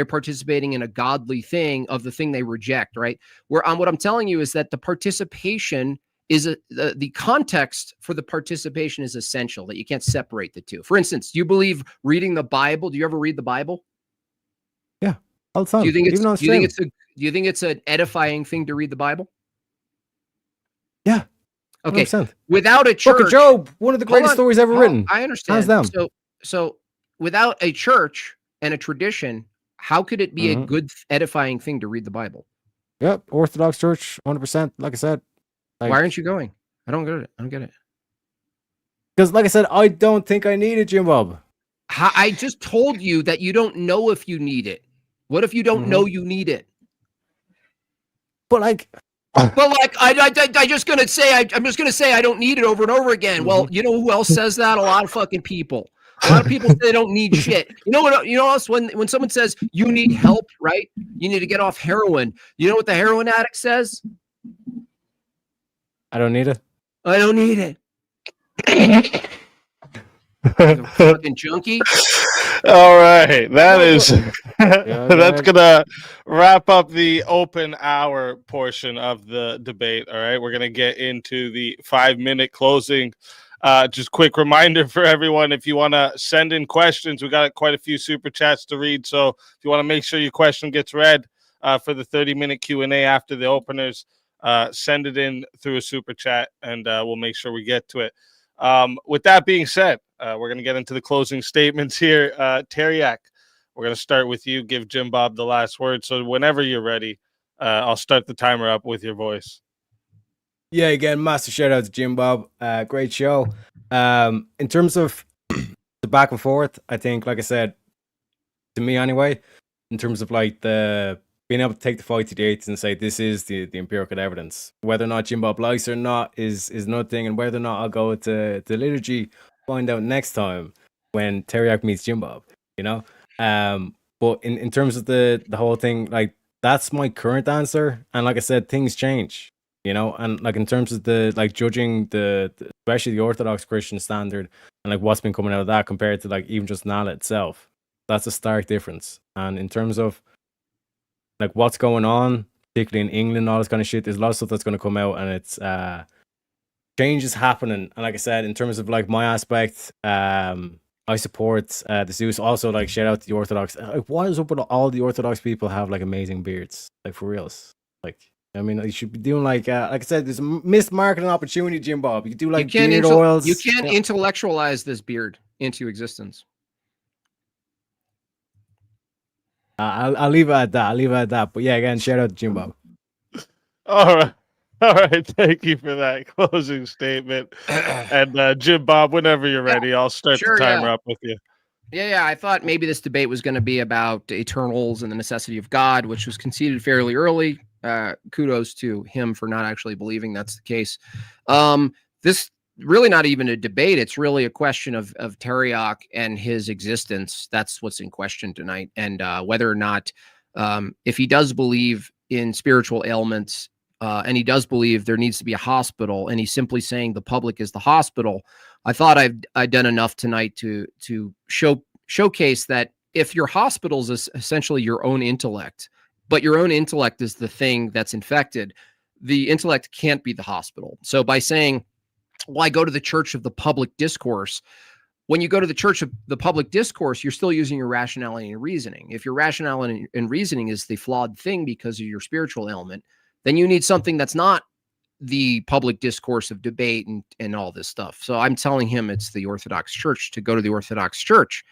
participating in a godly thing of the thing they reject, right? What I'm telling you is that the participation is the context for the participation is essential, that you can't separate the two. For instance, do you believe reading the Bible? Do you ever read the Bible? Yeah. All the time. Do you think it's an edifying thing to read the Bible? Yeah. 100%. Okay. Without a church, Book of Job, one of the greatest stories ever written. I understand. Hands down. So without a church and a tradition, how could it be a good edifying thing to read the Bible? Yep. Orthodox Church, 100%. Like I said. Why aren't you going? I don't get it. Because like I said, I don't think I need it, Jimbob. I just told you that you don't know if you need it. What if you don't know you need it? But like, I'm just gonna say I don't need it over and over again. Well, you know who else says that? A lot of fucking people. A lot of people say they don't need shit. You know what? You know else when someone says you need help, right? You need to get off heroin. You know what the heroin addict says? I don't need it. I don't need it. The fucking junkie. All right, that is Yeah, that's yeah. gonna wrap up the open hour portion of the debate. All right, we're gonna get into the 5-minute closing. Just quick reminder for everyone: if you want to send in questions, we got quite a few super chats to read. So if you want to make sure your question gets read for the 30-minute Q&A after the openers, send it in through a super chat, and we'll make sure we get to it. With that being said, we're going to get into the closing statements here. Teriak, we're going to start with you. Give Jimbob the last word. So whenever you're ready, I'll start the timer up with your voice. Yeah, again, massive shout out to JimBob. Great show. In terms of the back and forth, I think, like I said, to me anyway, in terms of like the being able to take the fight to the eighth and say this is the empirical evidence. Whether or not JimBob likes it or not is another thing, and whether or not I'll go to the liturgy, find out next time when Teriak meets JimBob, you know. But in terms of the whole thing, like that's my current answer, and like I said, things change, you know. And like in terms of the like judging the especially the Orthodox Christian standard and like what's been coming out of that compared to like even just NALA itself, that's a stark difference. And in terms of like what's going on, particularly in England, all this kind of shit, there's a lot of stuff that's going to come out, and it's change is happening. And like I said, in terms of like my aspect, I support the Zeus. Also, like shout out to the Orthodox. Like, what is up with all the Orthodox people have like amazing beards? Like for reals. Like, I mean, you should be doing like I said, there's a missed marketing opportunity, Jimbob. You could do like beard oils. You can't intellectualize this beard into existence. I'll leave it at that. But yeah, again, shout out to Jimbob. All right. Thank you for that closing statement. And Jimbob, whenever you're ready, I'll start the timer up with you. Yeah. I thought maybe this debate was going to be about eternals and the necessity of God, which was conceded fairly early. Kudos to him for not actually believing that's the case. This really not even a debate. It's really a question of Teriak and his existence. That's what's in question tonight. And whether or not, if he does believe in spiritual ailments, and he does believe there needs to be a hospital, and he's simply saying the public is the hospital. I thought I'd done enough tonight to showcase that if your hospital is essentially your own intellect, but your own intellect is the thing that's infected, the intellect can't be the hospital. So by saying, well, I go to the church of the public discourse. When you go to the church of the public discourse, you're still using your rationality and reasoning. If your rationality and reasoning is the flawed thing because of your spiritual ailment, then you need something that's not the public discourse of debate and all this stuff. So I'm telling him it's the Orthodox Church to go to the Orthodox Church.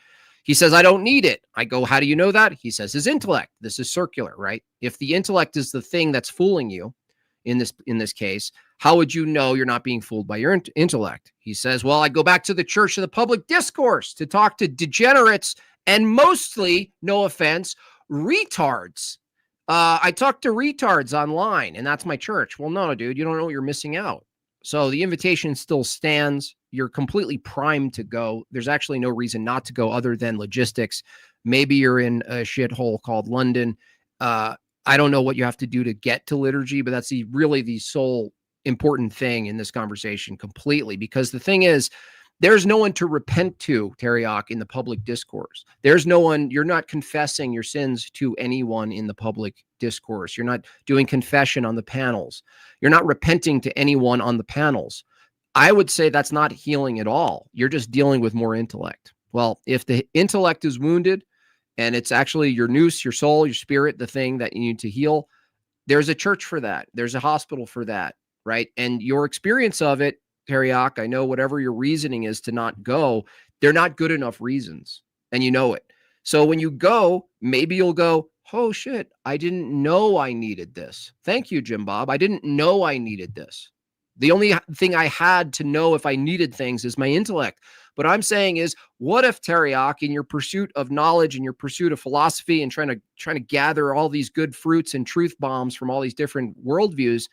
He says, I don't need it. I go, how do you know that? He says, his intellect. This is circular, right? If the intellect is the thing that's fooling you in this case, how would you know you're not being fooled by your intellect? He says, well, I go back to the church of the public discourse to talk to degenerates and mostly, no offense, retards. I talk to retards online, and that's my church. Well, no, dude, you don't know what you're missing out. So the invitation still stands. You're completely primed to go. There's actually no reason not to go other than logistics. Maybe you're in a shithole called London. I don't know what you have to do to get to liturgy, but that's really the sole important thing in this conversation completely. Because the thing is, there's no one to repent to, Teriak, in the public discourse. There's no one, you're not confessing your sins to anyone in the public discourse. You're not doing confession on the panels. You're not repenting to anyone on the panels. I would say that's not healing at all. You're just dealing with more intellect. Well, if the intellect is wounded and it's actually your nous, your soul, your spirit, the thing that you need to heal, there's a church for that. There's a hospital for that, right? And your experience of it, Teriak, I know whatever your reasoning is to not go, they're not good enough reasons, and you know it. So when you go, maybe you'll go, oh shit, I didn't know I needed this. Thank you, JimBob. I didn't know I needed this. The only thing I had to know if I needed things is my intellect. But I'm saying is, what if, Teriak, in your pursuit of knowledge and your pursuit of philosophy and trying to gather all these good fruits and truth bombs from all these different worldviews,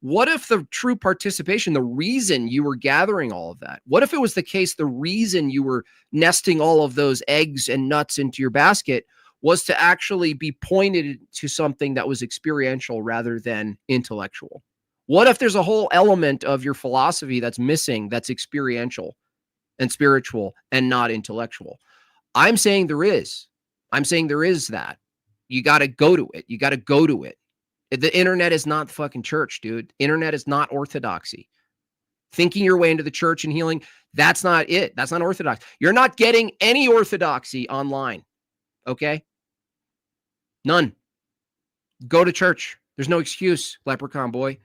what if the true participation, the reason you were gathering all of that, what if it was the case, the reason you were nesting all of those eggs and nuts into your basket was to actually be pointed to something that was experiential rather than intellectual? What if there's a whole element of your philosophy that's missing, that's experiential? and spiritual and not intellectual. I'm saying there is. I'm saying there is that. You got to go to it. You got to go to it. The internet is not the fucking church, dude. Internet is not orthodoxy. Thinking your way into the church and healing, that's not it. That's not orthodox. You're not getting any orthodoxy online. Okay? None. Go to church. There's no excuse, leprechaun boy.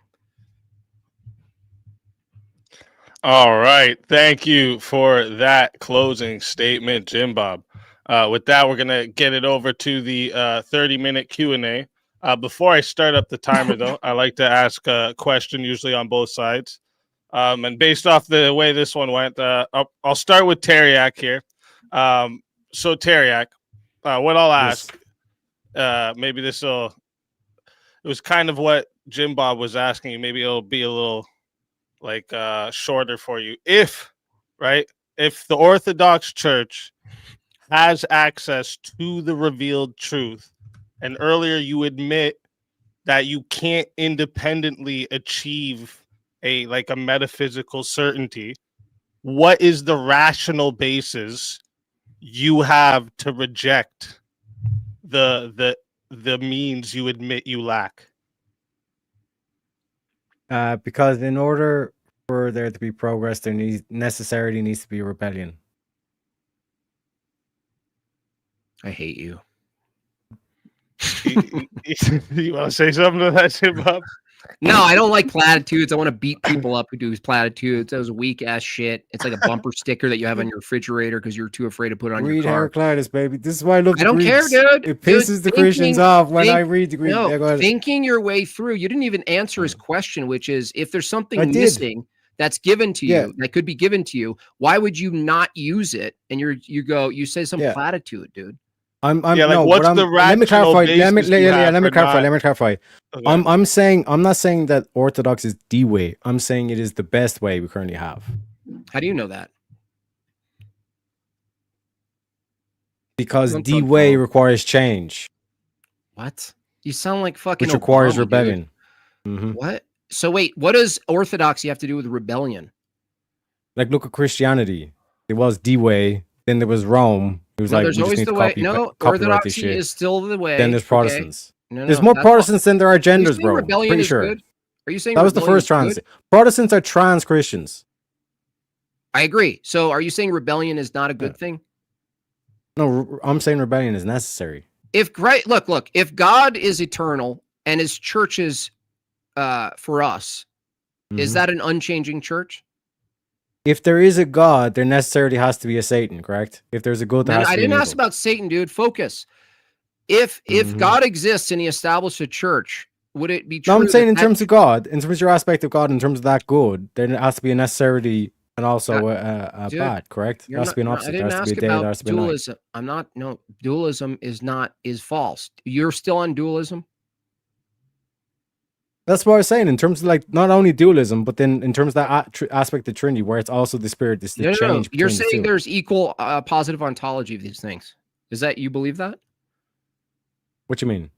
All right. Thank you for that closing statement, Jimbob. With that, we're going to get it over to the 30-minute Q&A. Before I start up the timer, though, I like to ask a question, usually on both sides. And based off the way this one went, I'll start with Teriak here. So, Teriak, what I'll ask, maybe this will, it was kind of what Jimbob was asking you. Maybe it'll be a little like shorter for you. If the Orthodox Church has access to the revealed truth, and earlier you admit that you can't independently achieve a metaphysical certainty, what is the rational basis you have to reject the means you admit you lack? Because in order for there to be progress, there necessarily needs to be a rebellion. I hate you. You want to say something to that, Jimbob? No, I don't like platitudes. I want to beat people up who do platitudes. That was weak ass shit. It's like a bumper sticker that you have on your refrigerator because you're too afraid to put it on your car. Heraclitus, baby. This is why I love the I don't care, Greeks. dude. It pisses the Christians off when I read the Greek. No, Yeah, go ahead. thinking your way through. You didn't even answer his question, which is if there's something I did. missing that's given to Yeah. you, that could be given to you, why would you not use it? And you say some Yeah. platitude, dude. Let me clarify. Let me clarify. Okay. I'm not saying that Orthodox is the way. I'm saying it is the best way we currently have. How do you know that? Because Don't the talk way about- requires change, What? You sound like fucking which requires Obama, dude. rebellion. Mhm. What? So wait, what does orthodoxy have to do with rebellion? Like, look at Christianity. It was the way. Then there was Rome. It was No, like, we there's just always need the to way. copy, No, copyright this orthodoxy shit. is still the way. Then there's okay? Protestants. No, There's more that's Protestants than there are Are you genders, saying bro. rebellion Pretty is sure. good? Are you saying That was the rebellion first is trans. good? Protestants are trans Christians. I agree. So are you saying rebellion is not a good thing? No, I'm saying rebellion is necessary. If look, if God is eternal and his church is for us, is Mhm. that an unchanging church? If there is a God, there necessarily has to be a Satan, correct? If there's a good, there No, has to I be an didn't ask evil. about Satan, dude. Focus. If Mhm. God exists and he established a church, would it be true? No, I'm saying that in that terms of God, in terms of your aspect of God, in terms of that good, there has to be a necessarily and also a dude, bad, correct? There You're has to be an not- opposite. I There didn't has to be ask a day, there about has to be a night. dualism. Dualism is false. You're still on dualism? That's what I was saying. In terms of like not only dualism, but then in terms of that aspect of Trinity, where it's also the Spirit, it's the No. change. You're between the saying two. there's equal positive ontology of these things. Is that you believe that? What you mean?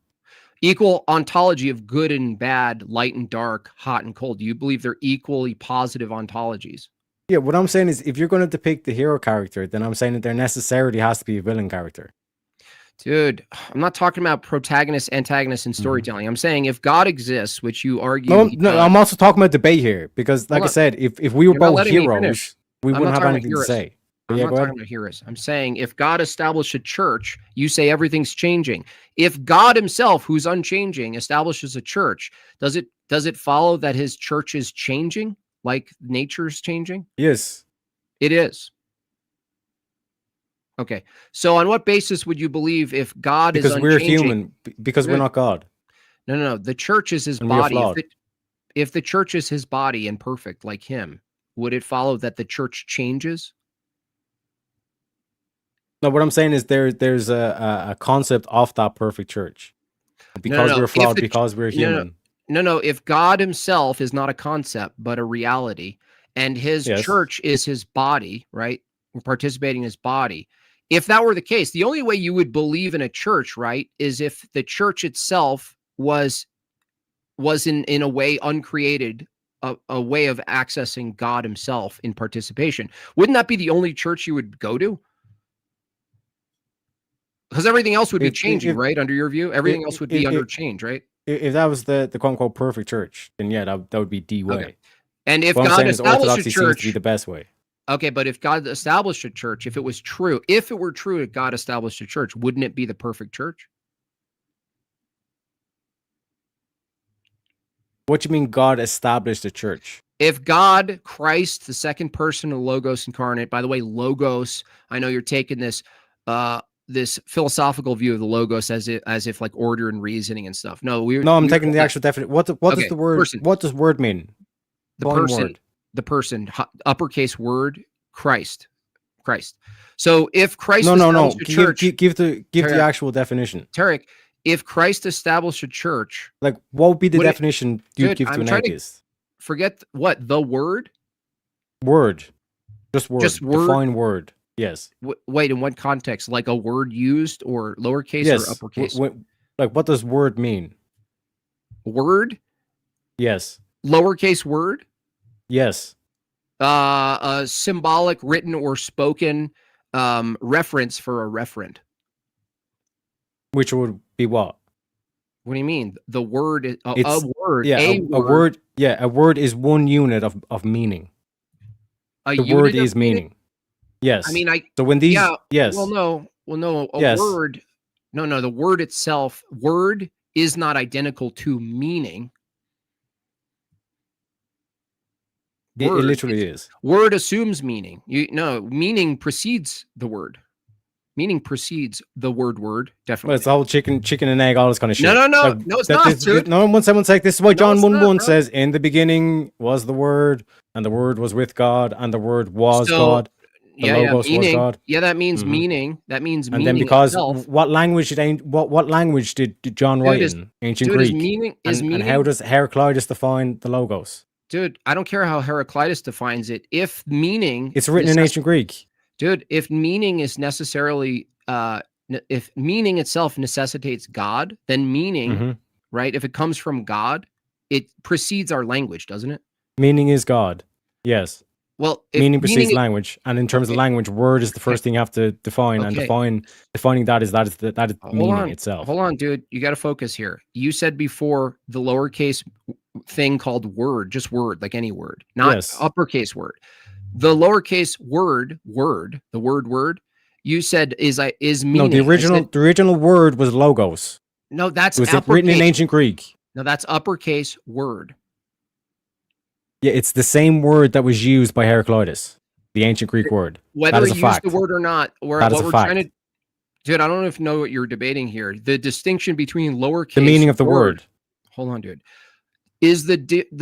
Equal ontology of good and bad, light and dark, hot and cold. Do you believe they're equally positive ontologies? Yeah, what I'm saying is if you're going to depict the hero character, then I'm saying that there necessarily has to be a villain character. Dude, I'm not talking about protagonist, antagonist, and storytelling. I'm saying if God exists, which you argue. No, he no, does- I'm also talking about debate here because, like Hold I on. said, if we were You're not both letting me heroes, finish. we I'm wouldn't not have talking about anything to heroes. say. I'm Yeah, not go talking ahead. about heroes. I'm saying if God established a church, you say everything's changing. If God himself, who's unchanging, establishes a church, does it follow that his church is changing like nature's changing? Yes, It is. Okay. So on what basis would you believe if God because is we're unchanging? human, because we're Good. not God. No. The church is his And we are body. flawed. If the church is his body and perfect like him, would it follow that the church changes? No, what I'm saying is there's a concept of that perfect church. Because no. we're If flawed, the- because we're no, no. human. No. If God himself is not a concept, but a reality, and his Yes. church is his body, right? We're participating in his body. If that were the case, the only way you would believe in a church, right, is if the church itself was in a way uncreated a way of accessing God himself in participation. Wouldn't that be the only church you would go to? Because everything else would be changing, right? Under your view, everything else would be under change, right? If that was the quote unquote perfect church, then yeah, that would be the way. Okay. And if What I'm God saying is established a Orthodoxy seems to be church, the best way. okay, but if God established a church, if it was true, if it were true that God established a church, wouldn't it be the perfect church? What do you mean God established a church? If God, Christ, the second person of Logos incarnate, by the way, Logos, I know you're taking this this philosophical view of the Logos as if like order and reasoning and stuff. No, I'm taking the actual definition. What okay, does the word person. What does word mean? The Divine person, word. the person, uppercase word, Christ. So if Christ No. established a church, Give the Tarek, actual definition. Tarek, if Christ established a church, Like, what would be the would it- definition you'd Dude, give to I'm an trying to- atheist? forget what the word. Word. Just word. Just word? Define word. Yes. Wait, in what context? Like a word used or lowercase Yes. or uppercase? Like, what does word mean? Word, Yes. lowercase word, Yes. a symbolic written or spoken reference for a referent. Which would be what? What do you mean? The word is a It's- word. Yeah, a a word. Yeah, a word is one unit of meaning. A The unit word of is meaning. Yes. I mean, so when these, yeah. yes. Well, no. A Yes. word. No. The word itself. Word is not identical to meaning. It literally is. Word assumes meaning. Meaning precedes the word. Meaning precedes the word. Well, Definitely. it's the whole chicken and egg, all this kind of shit. No, Like, it's not, dude. No, when someone's like, this is what No, John it's 1:1 not, bro. says, in the beginning was the word, and the word was with God, and the word was God. The Logos was meaning. God. Yeah, that means Mhm. meaning. That means And meaning then because itself. what language did John Dude, write is- in? Ancient Dude, Greek. is meaning. And how does Heraclitus define the Logos? Dude, I don't care how Heraclitus defines it. If meaning, It's written in ancient Greek. dude, if meaning is necessarily if meaning itself necessitates God, then meaning, Mhm. right, if it comes from God, it precedes our language, doesn't it? Meaning is God. Yes. Well, if Meaning precedes language, and in terms of Okay. language, word is the first thing you have to define, and Okay. defining that is meaning itself. Hold on, dude. You got to focus here. You said before the lowercase thing called word, just word, like any word, not Yes. uppercase word. The lowercase word, the word, you said is meaning. No, the original word was logos. No, that's It was uppercase. written in ancient Greek. No, that's uppercase word. Yeah, it's the same word that was used by Heraclitus, the ancient Greek word. Whether That is you a use fact. the word or not, or That is what a we're fact. trying to, dude, I don't know what you're debating here. The distinction between lowercase, The meaning of the word. Hold on, dude. Is the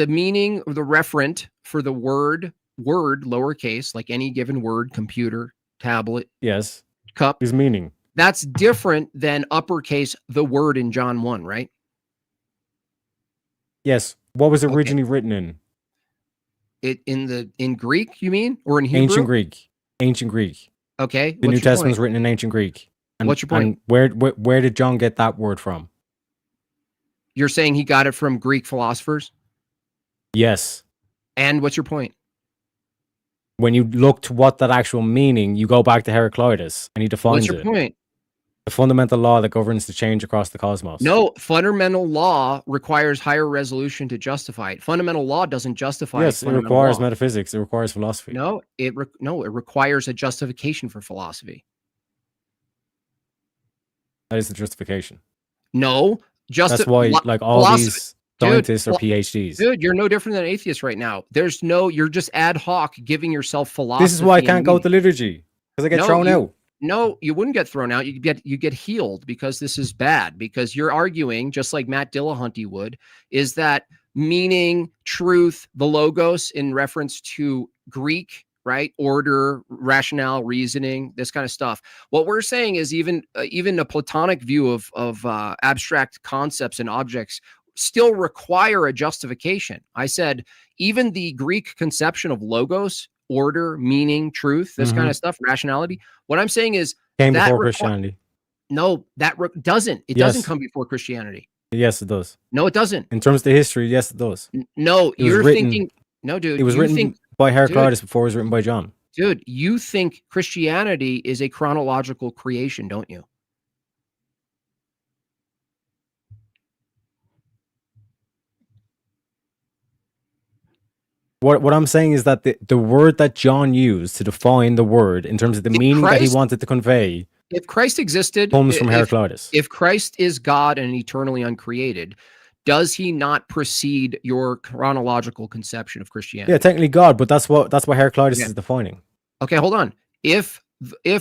meaning of the referent for the word lowercase, like any given word, computer, tablet, Yes, cup, is meaning. that's different than uppercase the word in John 1, right? Yes. What was Okay. originally written in? It in Greek, you mean? Or in Hebrew? Ancient Greek. Ancient Greek. Okay. The what's New your Testament point? was written in ancient Greek. And, What's your point? And where did John get that word from? You're saying he got it from Greek philosophers? Yes. And what's your point? When you look to what that actual meaning, you go back to Heraclitus and he defines What's your it. point? The fundamental law that governs the change across the cosmos. No, fundamental law requires higher resolution to justify it. Fundamental law doesn't justify. Yes, it fundamental requires law. metaphysics. It requires philosophy. No, it requires a justification for philosophy. That is the justification. No, That's why, like, all philosophy- these scientists are PhDs. Dude, you're no different than an atheist right now. You're just ad hoc giving yourself philosophy. This is why I and can't go meaning. to liturgy, because I get No, thrown out. No, you wouldn't get thrown out. You get healed because this is bad. Because you're arguing, just like Matt Dillahunty would, is that meaning, truth, the logos in reference to Greek, right? Order, rationale, reasoning, this kind of stuff. What we're saying is even a Platonic view of abstract concepts and objects still require a justification. I said even the Greek conception of logos, order, meaning, truth, this kind of stuff, rationality. What I'm saying is Came that before Christianity. No, that doesn't. It Yes. doesn't come before Christianity. Yes, it does. No, it doesn't. In terms of the history, yes, it does. No, It was you're written- thinking. No, dude. It was you written think, by Heraclitus before it was written by John. dude, you think Christianity is a chronological creation, don't you? What I'm saying is that the word that John used to define the word in terms of the If meaning that he Christ- wanted to convey If Christ existed, comes from Heraclitus. if Christ is God and eternally uncreated, does he not precede your chronological conception of Christianity? Yeah, technically God, but that's what Heraclitus Yeah. is defining. Okay, hold on. If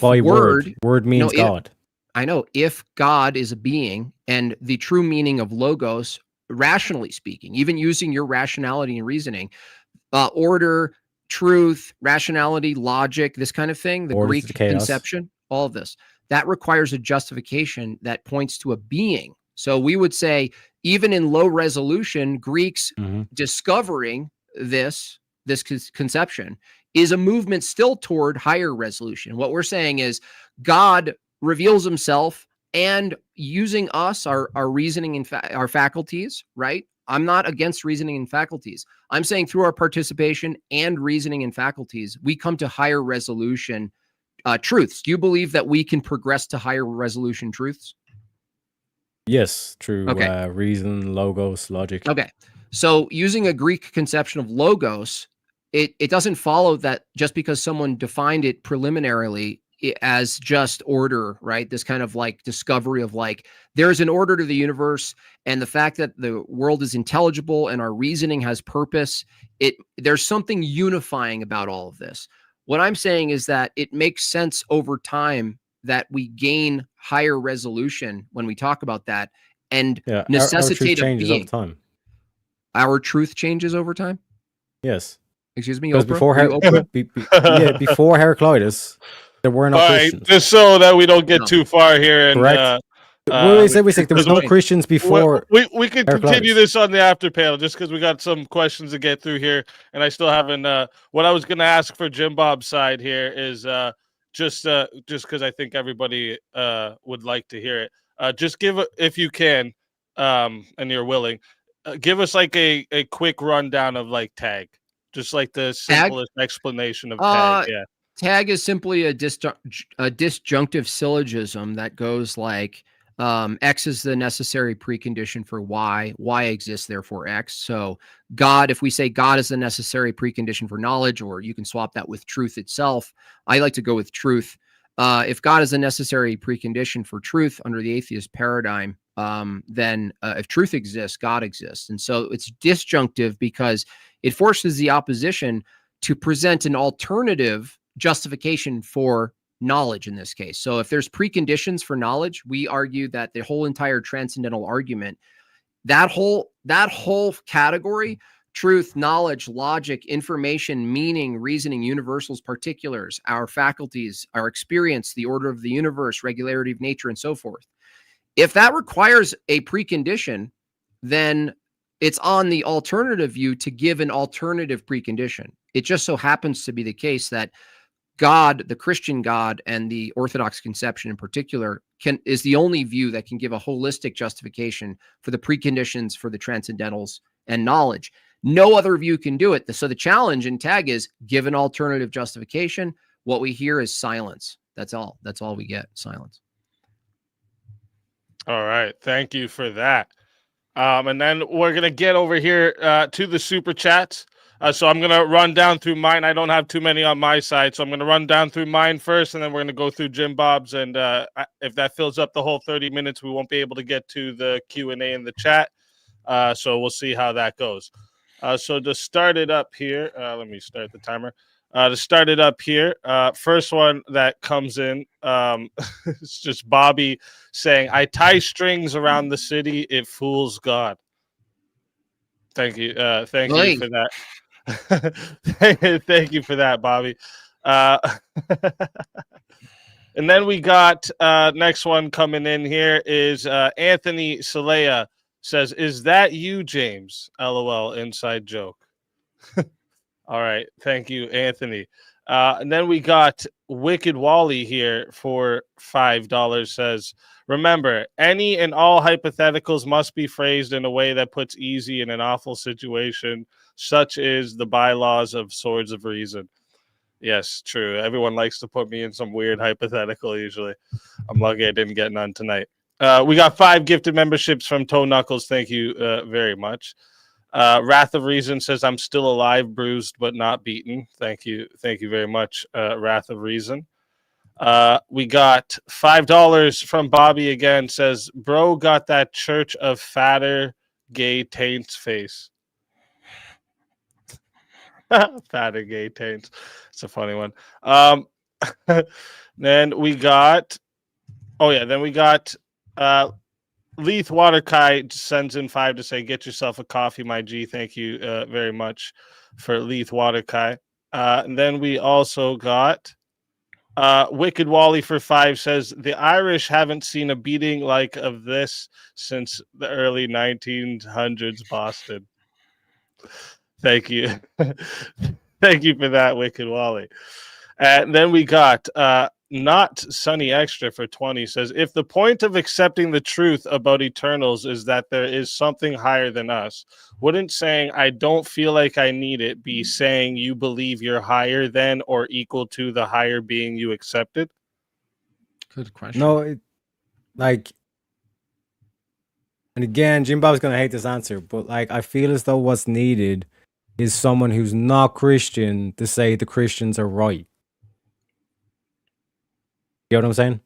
By word, word means no, God. I know, if God is a being and the true meaning of logos, rationally speaking, even using your rationality and reasoning, order, truth, rationality, logic, this kind of thing, the Order to Greek the chaos. conception, all of this, that requires a justification that points to a being. So we would say, even in low resolution, Greeks Mhm. discovering this conception is a movement still toward higher resolution. What we're saying is God reveals himself and using us, our reasoning and our faculties, right? I'm not against reasoning and faculties. I'm saying through our participation and reasoning and faculties, we come to higher resolution truths. Do you believe that we can progress to higher resolution truths? Yes, through Okay. reason, logos, logic. Okay. So using a Greek conception of logos, it doesn't follow that just because someone defined it preliminarily as just order, right? This kind of like discovery of like, there's an order to the universe, and the fact that the world is intelligible and our reasoning has purpose, there's something unifying about all of this. What I'm saying is that it makes sense over time that we gain higher resolution when we talk about that and Yeah, our truth necessitate a changes over being. time. Our truth changes over time? Yes, Excuse me, because Oprah? before Are you Oprah? before Heraclitus, there were no All right, Christians. just so that we don't get No. too far here, and Correct. Wait, there was no because Christians before. we could continue Heraclitus. this on the after panel just because we got some questions to get through here, and I still haven't. What I was going to ask for Jim Bob's side here is just because I think everybody would like to hear it. Just give if you can, and you're willing, give us like a quick rundown of like tag, just like the simplest explanation of tag. Yeah. Tag is simply a disjunctive syllogism that goes like X is the necessary precondition for Y. Y exists, therefore X. So God, if we say God is the necessary precondition for knowledge, or you can swap that with truth itself. I like to go with truth. If God is a necessary precondition for truth under the atheist paradigm, then if truth exists, God exists. And so it's disjunctive because it forces the opposition to present an alternative justification for knowledge in this case. So if there's preconditions for knowledge, we argue that the whole entire transcendental argument, that whole category, truth, knowledge, logic, information, meaning, reasoning, universals, particulars, our faculties, our experience, the order of the universe, regularity of nature, and so forth. If that requires a precondition, then it's on the alternative view to give an alternative precondition. It just so happens to be the case that God, the Christian God, and the Orthodox conception in particular, is the only view that can give a holistic justification for the preconditions for the transcendentals and knowledge. No other view can do it. So the challenge in tag is give an alternative justification. What we hear is silence. That's all. That's all we get. Silence. All right. Thank you for that. And then we're going to get over here to the super chats. So I'm going to run down through mine. I don't have too many on my side, so I'm going to run down through mine first, and then we're going to go through Jim Bob's. And if that fills up the whole 30 minutes, we won't be able to get to the Q&A in the chat. So we'll see how that goes. So to start it up here, let me start the timer. To start it up here, first one that comes in, it's just Bobby saying, I tie strings around the city, it fools God. Thank you. Thank you for that. Thank you for that, Bobby. And then we got next one coming in here is Anthony Salea says, is that you, James? LOL, inside joke. All right. Thank you, Anthony. And then we got Wicked Wally here for $5. Says, remember, any and all hypotheticals must be phrased in a way that puts easy in an awful situation, such as the bylaws of Swords of Reason. Yes, true. Everyone likes to put me in some weird hypothetical usually. I'm lucky I didn't get none tonight. We got 5 gifted memberships from Toe Knuckles. Thank you very much. Wrath of Reason says, I'm still alive, bruised, but not beaten. Thank you. Thank you very much, Wrath of Reason. We got $5 from Bobby again. Says, bro got that Church of Fatter Gay Taints face. Fatter Gay Taints. It's a funny one. Then we got, Leith Waterkai sends in 5 to say, get yourself a coffee, my G. Thank you very much for Leith Waterkai. And then we also got Wicked Wally for 5 says, the Irish haven't seen a beating like of this since the early 1900s Boston. Thank you. Thank you for that, Wicked Wally. And then we got Not Sunny Extra for 20 says, if the point of accepting the truth about eternals is that there is something higher than us, wouldn't saying I don't feel like I need it be saying you believe you're higher than or equal to the higher being you accepted? Good question. No, and again, Jim Bob's gonna hate this answer, but like I feel as though what's needed is someone who's not Christian to say the Christians are right. You know what I'm saying?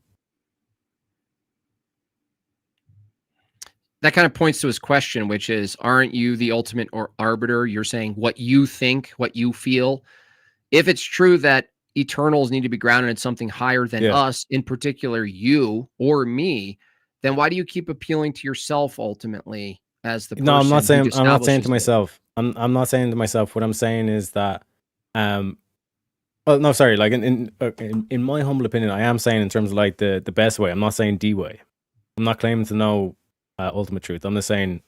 That kind of points to his question, which is, aren't you the ultimate arbiter? You're saying what you think, what you feel. If it's true that eternals need to be grounded in something higher than us, in particular you or me, then why do you keep appealing to yourself ultimately as the person? No, I'm not saying to it? myself. I'm not saying to myself. What I'm saying is that oh no, sorry. Like in my humble opinion, I am saying in terms of like the best way. I'm not saying D way. I'm not claiming to know ultimate truth. I'm just saying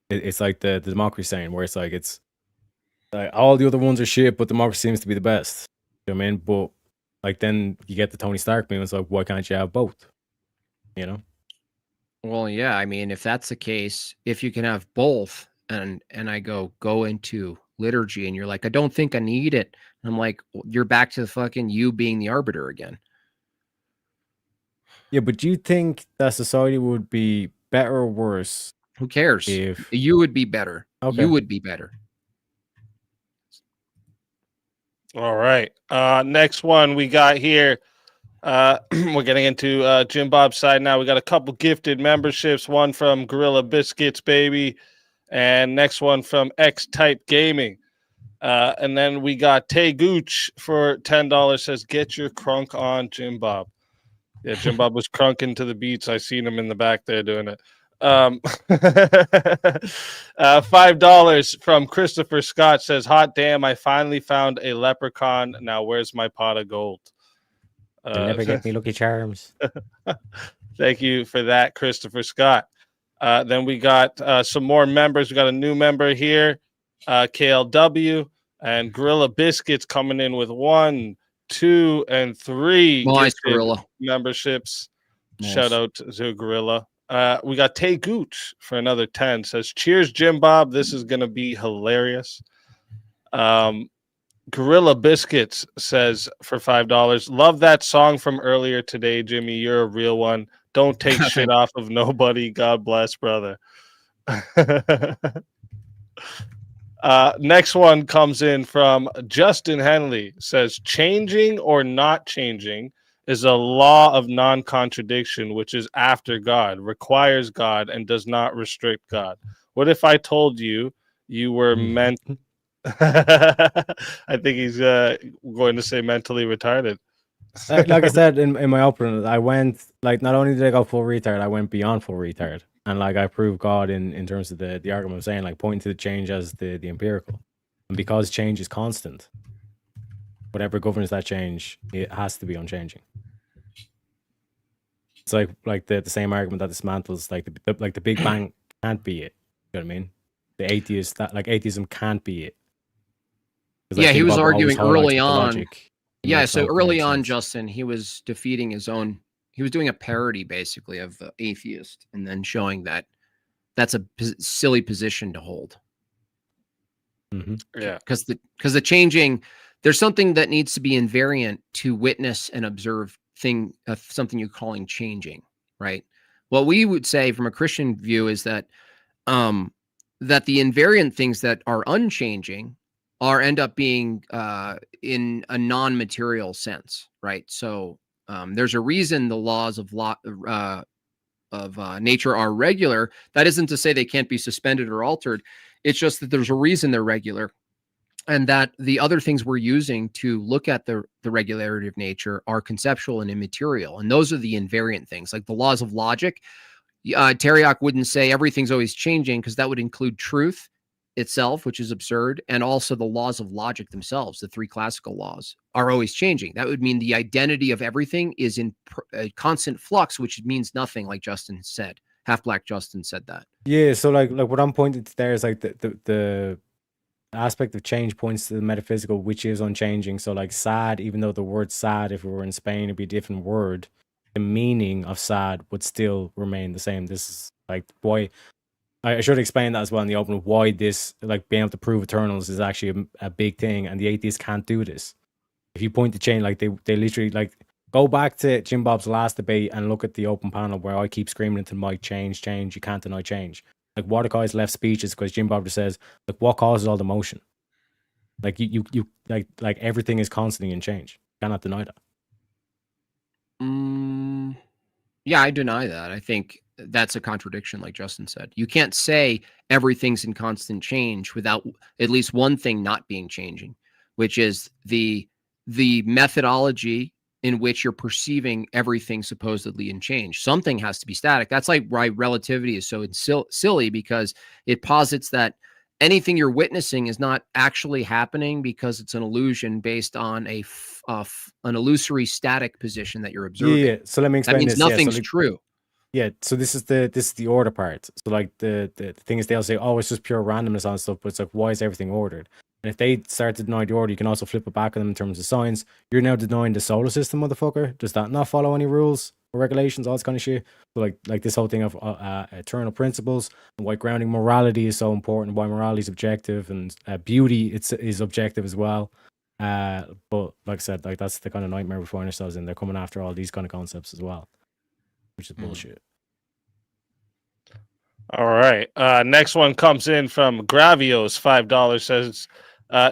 it's like the democracy saying, where it's like all the other ones are shit, but democracy seems to be the best. You know what I mean? But like then you get the Tony Stark meme. It's like, why can't you have both? You know? Well, yeah. I mean, if that's the case, if you can have both, and I go into liturgy, and you're like, I don't think I need it. And I'm like, you're back to the fucking you being the arbiter again. Yeah, but do you think that society would be better or worse? Who cares? If you would be better. Okay. You would be better. All right. Next one we got here. We're getting into Jim Bob's side now. We got a couple gifted memberships. One from Gorilla Biscuits, baby. And next one from X-Type Gaming. And then we got Tay Gooch for $10 says, get your crunk on, Jim Bob. Yeah, Jim Bob was crunking to the beats. I seen him in the back there doing it. $5 from Christopher Scott says, hot damn, I finally found a leprechaun. Now where's my pot of gold? You'll never get me Lucky Charms. Thank you for that, Christopher Scott. Then we got some more members. We got a new member here, KLW, and Gorilla Biscuits coming in with 1, 2, and 3 nice Gorilla memberships. Nice. Shout out to Gorilla. We got Tay Gooch for another 10. Says, cheers, Jim Bob. This is gonna be hilarious. Gorilla Biscuits says for $5, love that song from earlier today, Jimmy. You're a real one. Don't take shit off of nobody. God bless, brother. Next one comes in from Justin Henley. Says, changing or not changing is a law of non-contradiction, which is after God, requires God, and does not restrict God. What if I told you you were meant... I think he's going to say mentally retarded. Like I said in my opening, I went, like, not only did I go full retard, I went beyond full retard. And like I proved God in terms of the argument I'm saying, like pointing to the change as the empirical. And because change is constant, whatever governs that change, it has to be unchanging. It's like the same argument that dismantles like the Big Bang can't be it. You know what I mean? The atheist, that like atheism can't be it. Yeah, he was Jimbob always arguing highlights early the on. logic Yeah, makes so no early on, sense. Justin, he was defeating his own. He was doing a parody, basically, of the atheist, and then showing that that's a silly position to hold. Yeah. Because the changing, there's something that needs to be invariant to witness and observe something you're calling changing, right? What we would say from a Christian view is that that the invariant things that are unchanging end up being in a non-material sense, right? So there's a reason the laws of nature are regular. That isn't to say they can't be suspended or altered. It's just that there's a reason they're regular, and that the other things we're using to look at the regularity of nature are conceptual and immaterial. And those are the invariant things, like the laws of logic. Teriak wouldn't say everything's always changing, because that would include truth itself, which is absurd, and also the laws of logic themselves, the three classical laws, are always changing. That would mean the identity of everything is in constant flux, which means nothing, like Justin said. Half Black Justin said that. Yeah, so like what I'm pointing to there is like the aspect of change points to the metaphysical, which is unchanging. So like sad, even though the word sad, if we were in Spain, it'd be a different word, the meaning of sad would still remain the same. This is like why I should explain that as well in the open, why this, like being able to prove eternals, is actually a big thing, and the atheists can't do this. If you point to change, like they literally, like, go back to Jimbob's last debate and look at the open panel where I keep screaming into the mic, change, you can't deny change. Like Mordecai's left speeches because Jimbob just says, like, what causes all the motion? Like you like everything is constantly in change. You cannot deny that. Yeah, I deny that. I think that's a contradiction, like Justin said. You can't say everything's in constant change without at least one thing not being changing, which is the methodology in which you're perceiving everything supposedly in change. Something has to be static. That's like why relativity is so silly, because it posits that anything you're witnessing is not actually happening, because it's an illusion based on an illusory static position that you're observing. Yeah. So let me explain that means this. nothing's so like, true. Yeah, so this is the order part. So like the thing is, they'll say, oh, it's just pure randomness on stuff, but it's like, why is everything ordered? And if they start to deny the order, you can also flip it back on them in terms of science. You're now denying the solar system, motherfucker. Does that not follow any rules or regulations, all this kind of shit? So like this whole thing of eternal principles, and why grounding morality is so important, why morality is objective, and beauty is objective as well. But like I said, like that's the kind of nightmare we find ourselves in. They're coming after all these kind of concepts as well, which is bullshit. All right. Next one comes in from Gravios, $5, says,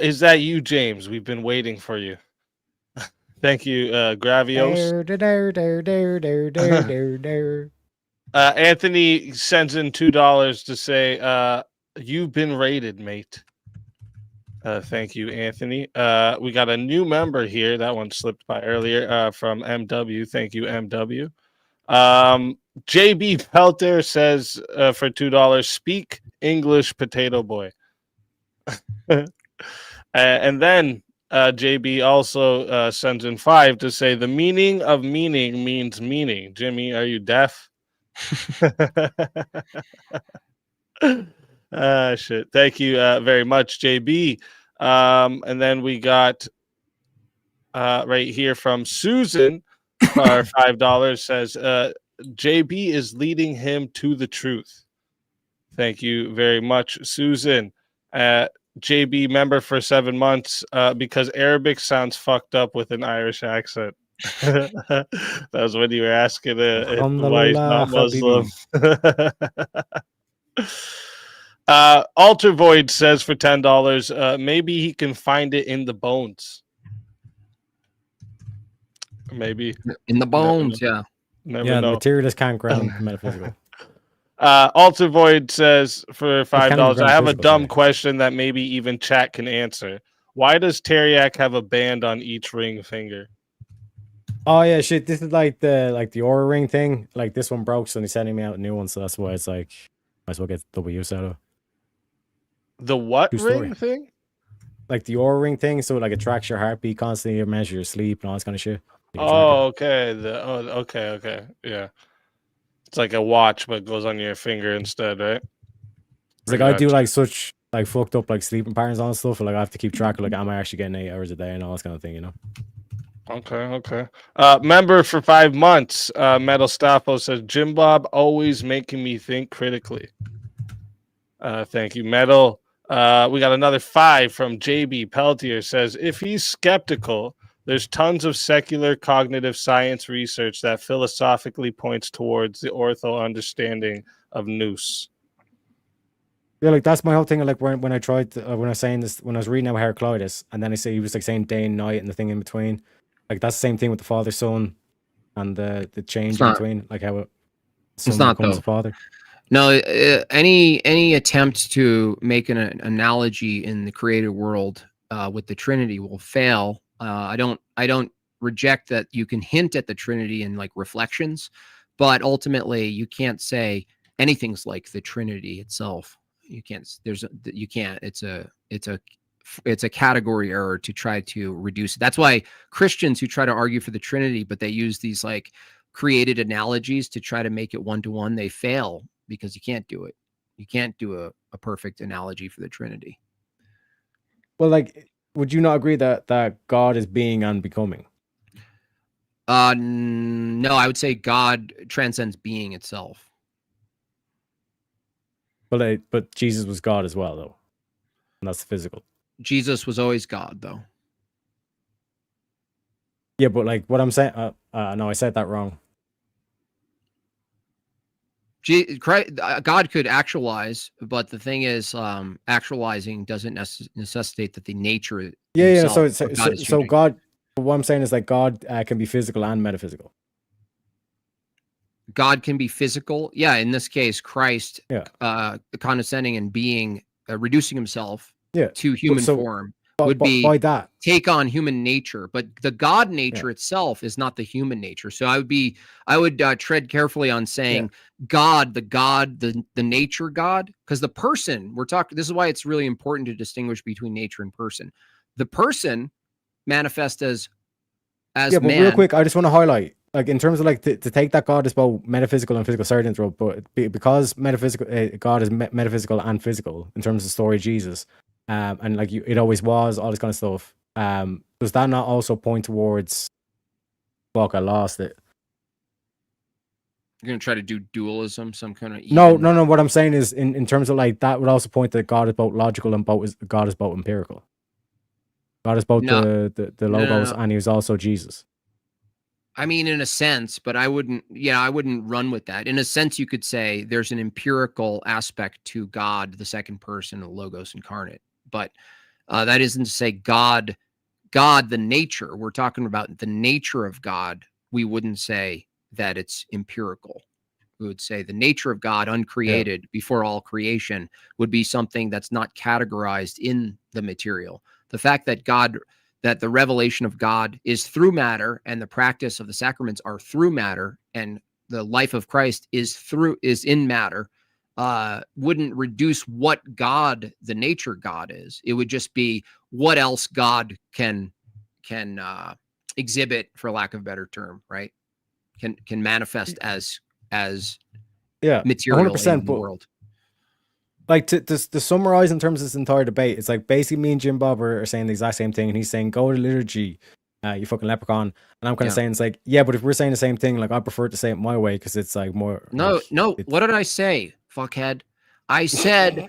is that you, James? We've been waiting for you. Thank you, Gravios. Anthony sends in $2 to say, you've been rated, mate. Thank you, Anthony. We got a new member here. That one slipped by earlier, from MW. Thank you, MW. JB Pelter says, for $2, speak English, potato boy. And then JB also sends in $5 to say, the meaning of meaning means meaning. Jimmy, are you deaf? Shit. Thank you very much, JB. And then we got right here from Susan, our $5 says, JB is leading him to the truth. Thank you very much, Susan. JB member for 7 months, because Arabic sounds fucked up with an Irish accent. That was when you were asking why he's not Muslim. Alter Void says for $10, maybe he can find it in the bones. Maybe in the bones. Yeah. The materialist can't ground metaphysical. Alter Void says for $5, I have a dumb question that maybe even chat can answer. Why does Teriak have a band on each ring finger? Oh yeah, shit. This is like the Aura ring thing. Like this one broke, so they're sending me out a new one. So that's why it's like, might as well get double use out of. The what ring thing? Like the Aura ring thing. So like it tracks your heartbeat constantly, it measures your sleep and all this kind of shit. Oh, okay. Okay. Yeah. It's like a watch, but it goes on your finger instead, right? It's like I do like such like fucked up like sleeping patterns and stuff. Like I have to keep track of like, am I actually getting 8 hours a day and all this kind of thing, you know? Okay. Member for 5 months. Metal Staffo says, Jimbob always making me think critically. Thank you, Metal. We got another 5 from JB Peltier says, if he's skeptical, there's tons of secular cognitive science research that philosophically points towards the ortho understanding of nous. Yeah, like that's my whole thing. Like when I tried to, when I was saying this, when I was reading about Heraclitus, and then I say he was like saying day and night and the thing in between. Like that's the same thing with the Father, Son, and the change It's in not. between, like how it, It's Son not becomes though. the Father. No, any attempt to make an analogy in the created world with the Trinity will fail. I don't reject that you can hint at the Trinity in like reflections, but ultimately you can't say anything's like the Trinity itself. You can't. You can't. It's a category error to try to reduce it. That's why Christians who try to argue for the Trinity, but they use these like created analogies to try to make it one-to-one, they fail because you can't do it. You can't do a perfect analogy for the Trinity. Well, like, would you not agree that God is being and becoming? No, I would say God transcends being itself. But Jesus was God as well, though, and that's physical. Jesus was always God, though. Yeah, but like what I'm saying, no, I said that wrong. God could actualize, but the thing is, actualizing doesn't necessitate that the nature. Yeah. himself So of God is so changing. God. What I'm saying is like God can be physical and metaphysical. God can be physical. Yeah, in this case, Christ condescending and being, reducing himself to human form would be by that take on human nature. But the God nature itself is not the human nature. So I would tread carefully on saying God, the nature God, because the person we're talking, this is why it's really important to distinguish between nature and person. The person manifests as but man. real quick, I just want to highlight, like, in terms of like to take that God is both metaphysical and physical. Sorry to interrupt, but because metaphysical God is metaphysical and physical in terms of the story of Jesus, and like it always was, all this kind of stuff. Does that not also point towards? Fuck, I lost it. You're gonna try to do dualism, some kind of No. What I'm saying is, in terms of like that, would also point that God is both logical and God is both empirical. God is both the logos, and he was also Jesus. I mean, in a sense, but I wouldn't run with that. In a sense, you could say there's an empirical aspect to God, the second person, the logos incarnate. But that isn't to say God, the nature. We're talking about the nature of God. We wouldn't say that it's empirical. We would say the nature of God, uncreated before all creation, would be something that's not categorized in the material. The fact that that the revelation of God is through matter, and the practice of the sacraments are through matter, and the life of Christ is in matter, wouldn't reduce what God, the nature God is. It would just be what else God can exhibit, for lack of a better term, right? Can manifest as material 100%, in the world. Like to summarize in terms of this entire debate, it's like basically me and Jimbob are saying the exact same thing, and he's saying go to liturgy, you fucking leprechaun, and I'm kind of saying it's like, yeah, but if we're saying the same thing, like I prefer to say it my way because it's like more. No. What did I say, fuckhead? I said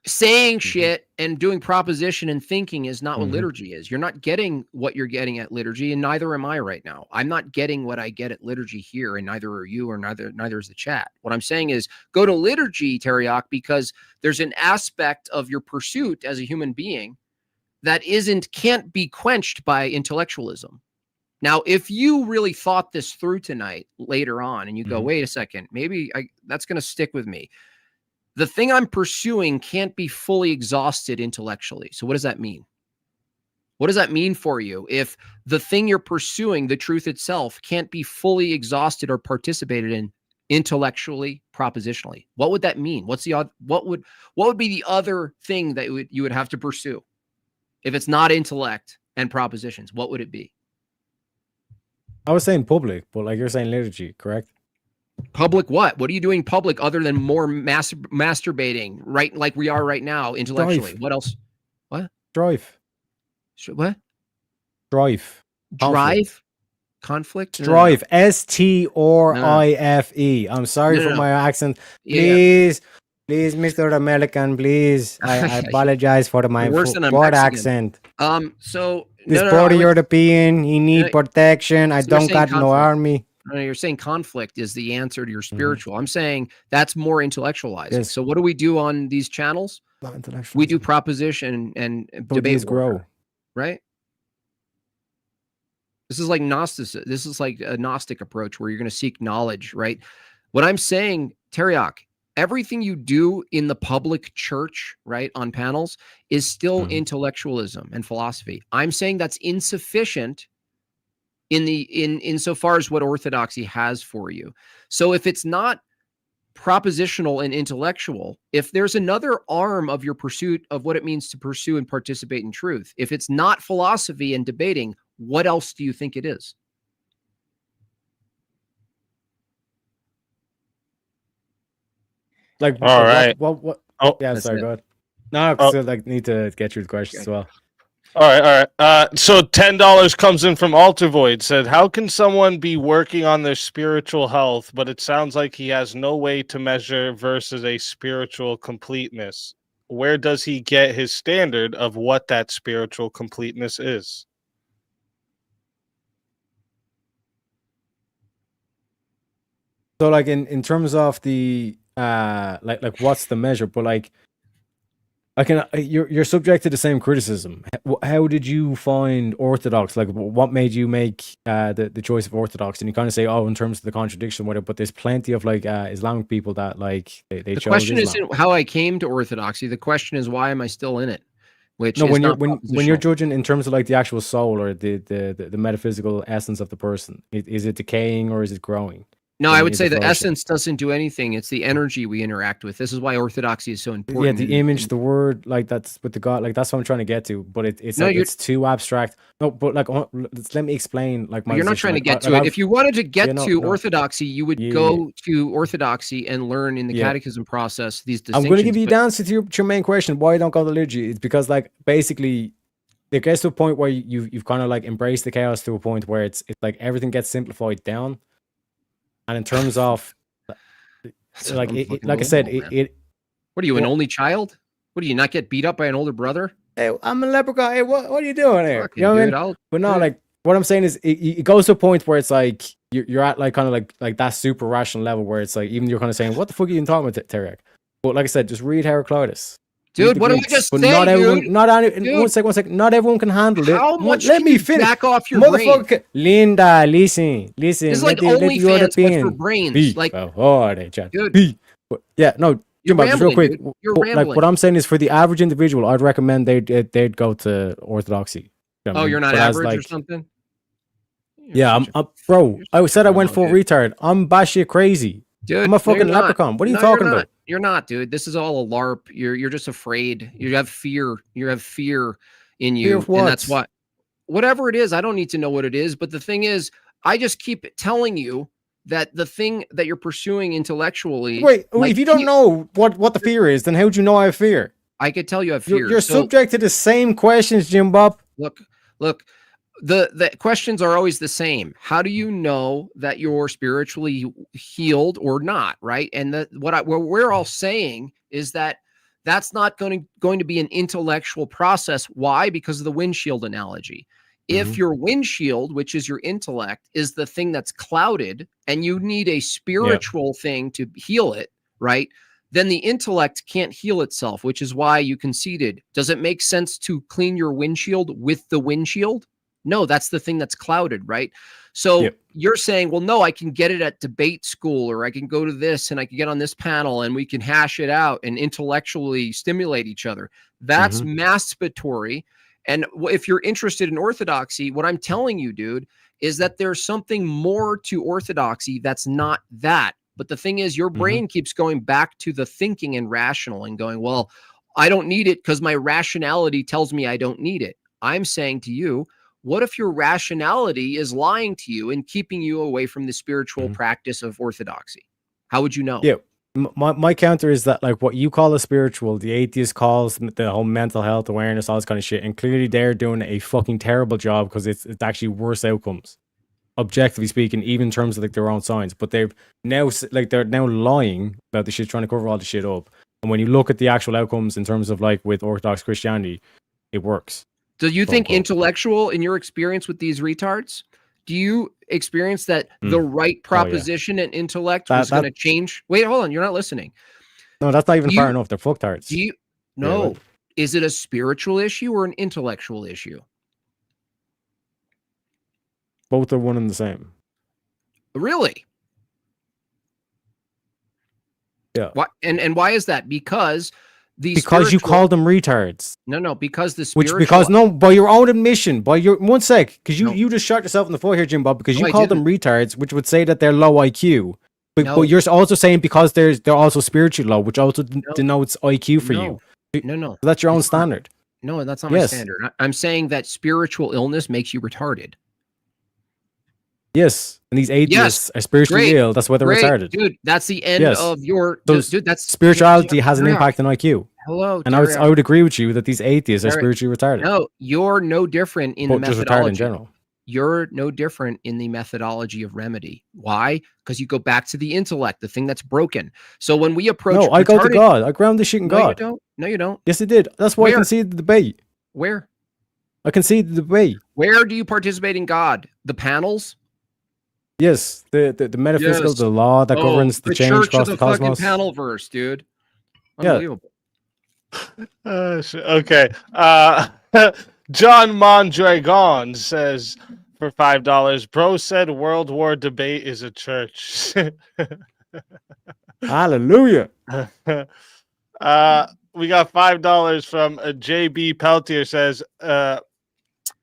saying shit and doing proposition and thinking is not what liturgy is. You're not getting what you're getting at liturgy, and neither am I right now. I'm not getting what I get at liturgy here, and neither are you, or neither is the chat. What I'm saying is go to liturgy, Teriak, because there's an aspect of your pursuit as a human being that can't be quenched by intellectualism. Now, if you really thought this through tonight later on, and you go, wait a second, maybe that's going to stick with me. The thing I'm pursuing can't be fully exhausted intellectually. So what does that mean? What does that mean for you if the thing you're pursuing, the truth itself, can't be fully exhausted or participated in intellectually, propositionally? What would that mean? What would be the other thing that you would have to pursue if it's not intellect and propositions? What would it be? I was saying public, but like you're saying liturgy, correct? Public what? What are you doing public other than more masturbating, right? Like we are right now intellectually. Drive. What else? Drive. What? Drive. Drive? Conflict? No, no, no. Strife. STRIFE. I'm sorry No, no, for no. my accent. Yeah, yeah. Please, Mr. American, please. I apologize for my Worse than a word Mexican. accent. So This no, border I would- European, he need No, protection. I so you're don't saying got no conflict. army. No, you're saying conflict is the answer to your spiritual. I'm saying that's more intellectualized. Yes. So what do we do on these channels? Not intellectual. We do proposition and So debate these grow. warfare, right? This is like Gnosticism. This is like a Gnostic approach where you're going to seek knowledge, right? What I'm saying, Teriak, everything you do in the public church, right, on panels is still intellectualism and philosophy. I'm saying that's insufficient insofar as what Orthodoxy has for you. So if it's not propositional and intellectual, if there's another arm of your pursuit of what it means to pursue and participate in truth, if it's not philosophy and debating, what else do you think it is? Like, All right. What? Oh, Yeah, That's sorry, it. go ahead. No, Oh. so like need to get through the questions as well. all right. So $10 comes in from Altervoid. Said, how can someone be working on their spiritual health, but it sounds like he has no way to measure versus a spiritual completeness? Where does he get his standard of what that spiritual completeness is? So like in terms of the like what's the measure? But like I can you're subject to the same criticism. How did you find Orthodox? Like what made you make the choice of Orthodox? And you kind of say, oh, in terms of the contradiction with it, but there's plenty of like Islamic people that like they The chose question Islam. isn't how I came to Orthodoxy. The question is, why am I still in it? Which No, is when you're not when you're propositional. judging in terms of like the actual soul or the metaphysical essence of the person, is it decaying or is it growing? No, I I mean, would is say it the flourishing? essence doesn't do anything. It's the energy we interact with. This is why Orthodoxy is so Yeah, important. the image, the word, like that's with the God, like that's what I'm trying to get to. But it's No, like you're- it's too abstract. No, but like let me explain. Like my You're not position. trying to Like, get to it. If you wanted to get Yeah, no, to no. Orthodoxy, you would Yeah. go to Orthodoxy and learn in the Yeah. catechism process these I'm distinctions. going to give you but- the answer to your main question. Why I don't go to liturgy? It's because like basically it gets to a point where you've kind of like embraced the chaos to a point where it's like everything gets simplified down. And in terms of That's like what I'm fucking like I going said, for, man. it What are you, an well- only child? What do you not get beat up by an older brother? hey, I'm a leprechaun. Hey, what are you doing here? Fucking You know what I dude, mean? But no, dude. like what I'm saying is it goes to a point where it's like you're at like kind of like that super rational level where it's like even you're kind of saying, what the fuck are you even talking about, Teriak? But like I said, just read Heraclitus. Read Dude, the what did I Greeks. just But say, not everyone, dude? not any, Dude. one second, not everyone can handle it. How much Let can me you finish. jack off your brain? Motherfucker, Linda, listen. This is like let the OnlyFans, but for European brains. be. Like, Oh, they chat. Dude. Be. But, yeah, no, You're Jimbo, just real rambling, quick. dude. You're Like rambling. what I'm saying is for the average individual, I'd recommend they'd go to Orthodoxy. You know what I oh, mean? you're not But as, average or like, something? Yeah, bro. I said I went full dude. retard. I'm batshit crazy. Dude, I'm a no, fucking you're not. leprechaun. What are you No, talking you're about? not. You're not, dude. This is all a LARP. You're just afraid. You have fear. You have fear in you. Fear of And that's what? whatever it is, I don't need to know what it is. But the thing is, I just keep telling you that the thing that you're pursuing intellectually. Wait, like, if you don't know what the fear is, then how would you know I have fear? I could tell you have fear. You're So, subject to the same questions, Jim Bob. look, the questions are always the same. How do you know that you're spiritually healed or not, right? And what we're all saying is that that's not going to be an intellectual process. Why? Because of the windshield analogy. If your windshield, which is your intellect, is the thing that's clouded and you need a spiritual thing to heal it, right? Then the intellect can't heal itself, which is why you conceded. Does it make sense to clean your windshield with the windshield? No, that's the thing that's clouded, right? So you're saying, well, no, I can get it at debate school, or I can go to this and I can get on this panel and we can hash it out and intellectually stimulate each other. That's masturbatory. And if you're interested in Orthodoxy, what I'm telling you, dude, is that there's something more to Orthodoxy that's not that. But the thing is, your brain keeps going back to the thinking and rational and going, well, I don't need it because my rationality tells me I don't need it. I'm saying to you, what if your rationality is lying to you and keeping you away from the spiritual practice of Orthodoxy? How would you know? Yeah. My counter is that like what you call a spiritual, the atheist calls the whole mental health awareness, all this kind of shit, and clearly they're doing a fucking terrible job because it's actually worse outcomes, objectively speaking, even in terms of like their own science. But they're now lying about the shit, trying to cover all the shit up. And when you look at the actual outcomes in terms of like with Orthodox Christianity, it works. Do you quote, think unquote. intellectual in your experience with these retards? Do you experience that the right proposition and intellect was going to change? Wait, hold on. You're not listening. No, that's not even far enough. They're fucktards. Do you? No. Is it a spiritual issue or an intellectual issue? Both are one and the same. Really? Yeah. Why? And why is that? Because because you call them retards. No, because the spiritual. Because by your own admission, one sec, because you just shot yourself in the foot here, Jimbob, because you called them retards, which would say that they're low IQ. But you're also saying because they're also spiritually low, which also denotes IQ for you. No. So that's your own standard. No, that's not my standard. I'm saying that spiritual illness makes you retarded. Yes, and these atheists are spiritually ill. That's why they're retarded. Dude, that's the end of your... Dude, that's spirituality has an impact on IQ. Hello, and I would agree with you that these atheists are spiritually retarded. No, you're no different in the methodology. Just retarded in general. You're no different in the methodology of remedy. Why? Because you go back to the intellect, the thing that's broken. So when we approach... No, I go to God. I ground this shit in God. You don't. No, you don't. Yes, I did. That's why I conceded the debate. Where? I conceded the debate. Where do you participate in God? The panels? Yes, the metaphysical, the law that governs the change across the cosmos. Fucking panel verse, dude. Unbelievable. Okay. John Mondragon says for $5, bro said World War debate is a church. Hallelujah. We got $5 from JB Peltier says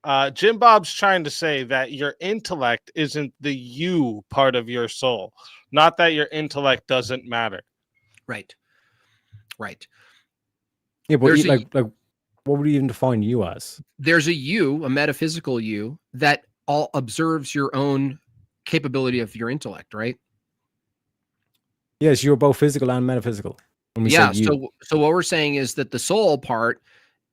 Jimbob's trying to say that your intellect isn't the you part of your soul, not that your intellect doesn't matter. Right. Yeah, but what would you even define you as? There's a you, a metaphysical you, that all observes your own capability of your intellect, right? Yes, you're both physical and metaphysical. So what we're saying is that the soul part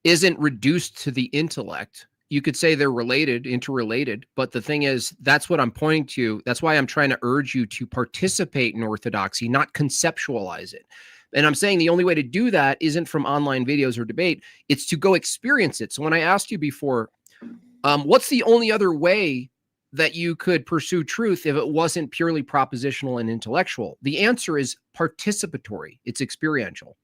isn't reduced to the intellect. You could say they're related, interrelated, but the thing is, that's what I'm pointing to. That's why I'm trying to urge you to participate in orthodoxy, not conceptualize it. And I'm saying the only way to do that isn't from online videos or debate. It's to go experience it. So when I asked you before, what's the only other way that you could pursue truth if it wasn't purely propositional and intellectual? The answer is participatory. It's experiential.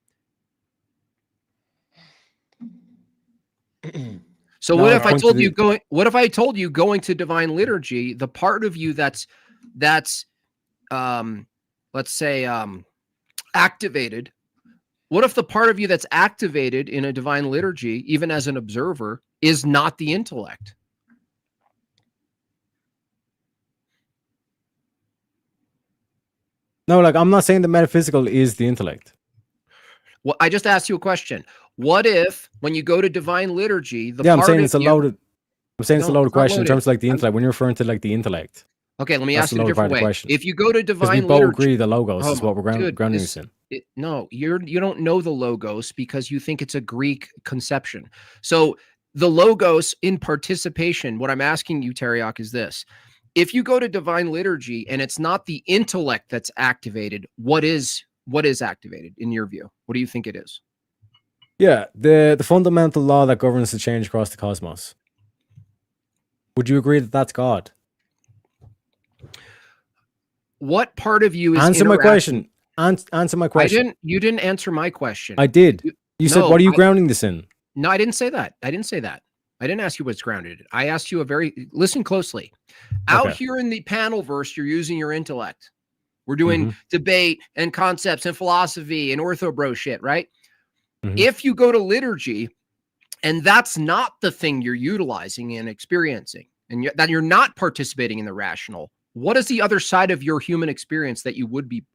So what if I told you going? What if I told you going to divine liturgy? The part of you that's let's say activated. What if the part of you that's activated in a divine liturgy, even as an observer, is not the intellect? No, like I'm not saying the metaphysical is the intellect. Well, I just asked you a question. What if when you go to divine liturgy, I'm saying it's a loaded question in terms of like the intellect. When you're referring to like the intellect. Okay, let me ask you a different way. If you go to divine liturgy, we both liturgy, agree the logos is what we're grounding this in. No, you don't know the logos because you think it's a Greek conception. So the logos in participation, what I'm asking you, Teriak, is this. If you go to divine liturgy and it's not the intellect that's activated, what is activated in your view? What do you think it is? Yeah, the fundamental law that governs the change across the cosmos. Would you agree that that's God? What part of you is answer my question? Answer my question. You didn't answer my question. I did. You said, what are you grounding this in? No, I didn't say that. I didn't ask you what's grounded in. I asked you listen closely. Out here in the panel verse, you're using your intellect. We're doing debate and concepts and philosophy and orthobro shit, right? If you go to liturgy and that's not the thing you're utilizing and experiencing, and that you're not participating in the rational, what is the other side of your human experience that you would be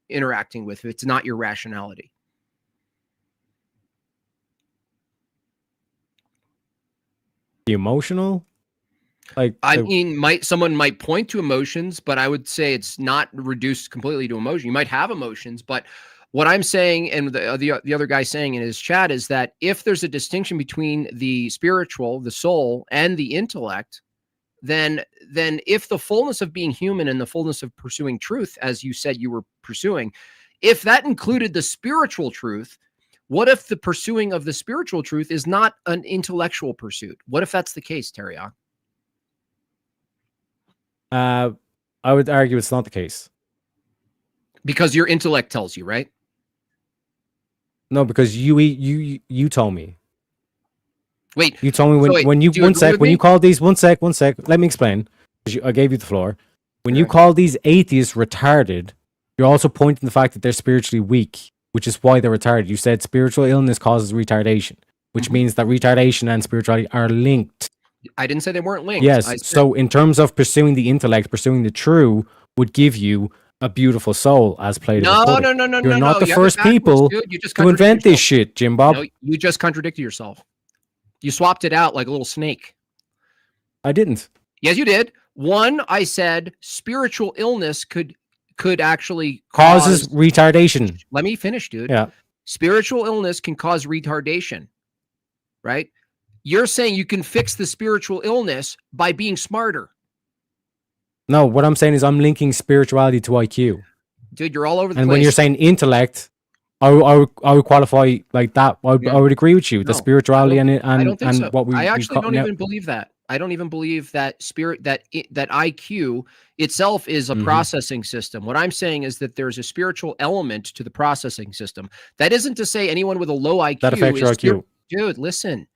interacting with if it's not your rationality? The emotional? Like, I mean, someone might point to emotions, but I would say it's not reduced completely to emotion. You might have emotions, but what I'm saying, and the other guy saying in his chat, is that if there's a distinction between the spiritual, the soul, and the intellect, then if the fullness of being human and the fullness of pursuing truth, as you said you were pursuing, if that included the spiritual truth, what if the pursuing of the spiritual truth is not an intellectual pursuit? What if that's the case, Teriak? I would argue it's not the case. Because your intellect tells you, right? No, because you told me. Wait, You told me when you one sec when you call these one sec. Let me explain. I gave you the floor. When you call these atheists retarded, you're also pointing to the fact that they're spiritually weak, which is why they're retarded. You said spiritual illness causes retardation, which means that retardation and spirituality are linked. I didn't say they weren't linked. Yes. So in terms of pursuing the intellect, pursuing the true would give you a beautiful soul, as Plato put it. No. You're not the You have it first backwards, people dude. You just to invent contradicted this shit, Jimbob. No, you just contradicted yourself. You swapped it out like a little snake. I didn't. Yes, you did. One, I said spiritual illness could actually Causes retardation. Let me finish, dude. Yeah. Spiritual illness can cause retardation, right? You're saying you can fix the spiritual illness by being smarter. No, what I'm saying is I'm linking spirituality to IQ. Dude, you're all over the And place. when you're saying intellect, I would qualify like that. I would agree with you. The spirituality and I don't think so. what we I actually don't now, even believe that. I don't even believe that that IQ itself is a processing system. What I'm saying is that there's a spiritual element to the processing system. That isn't to say anyone with a low IQ that affects your IQ. Dude, listen.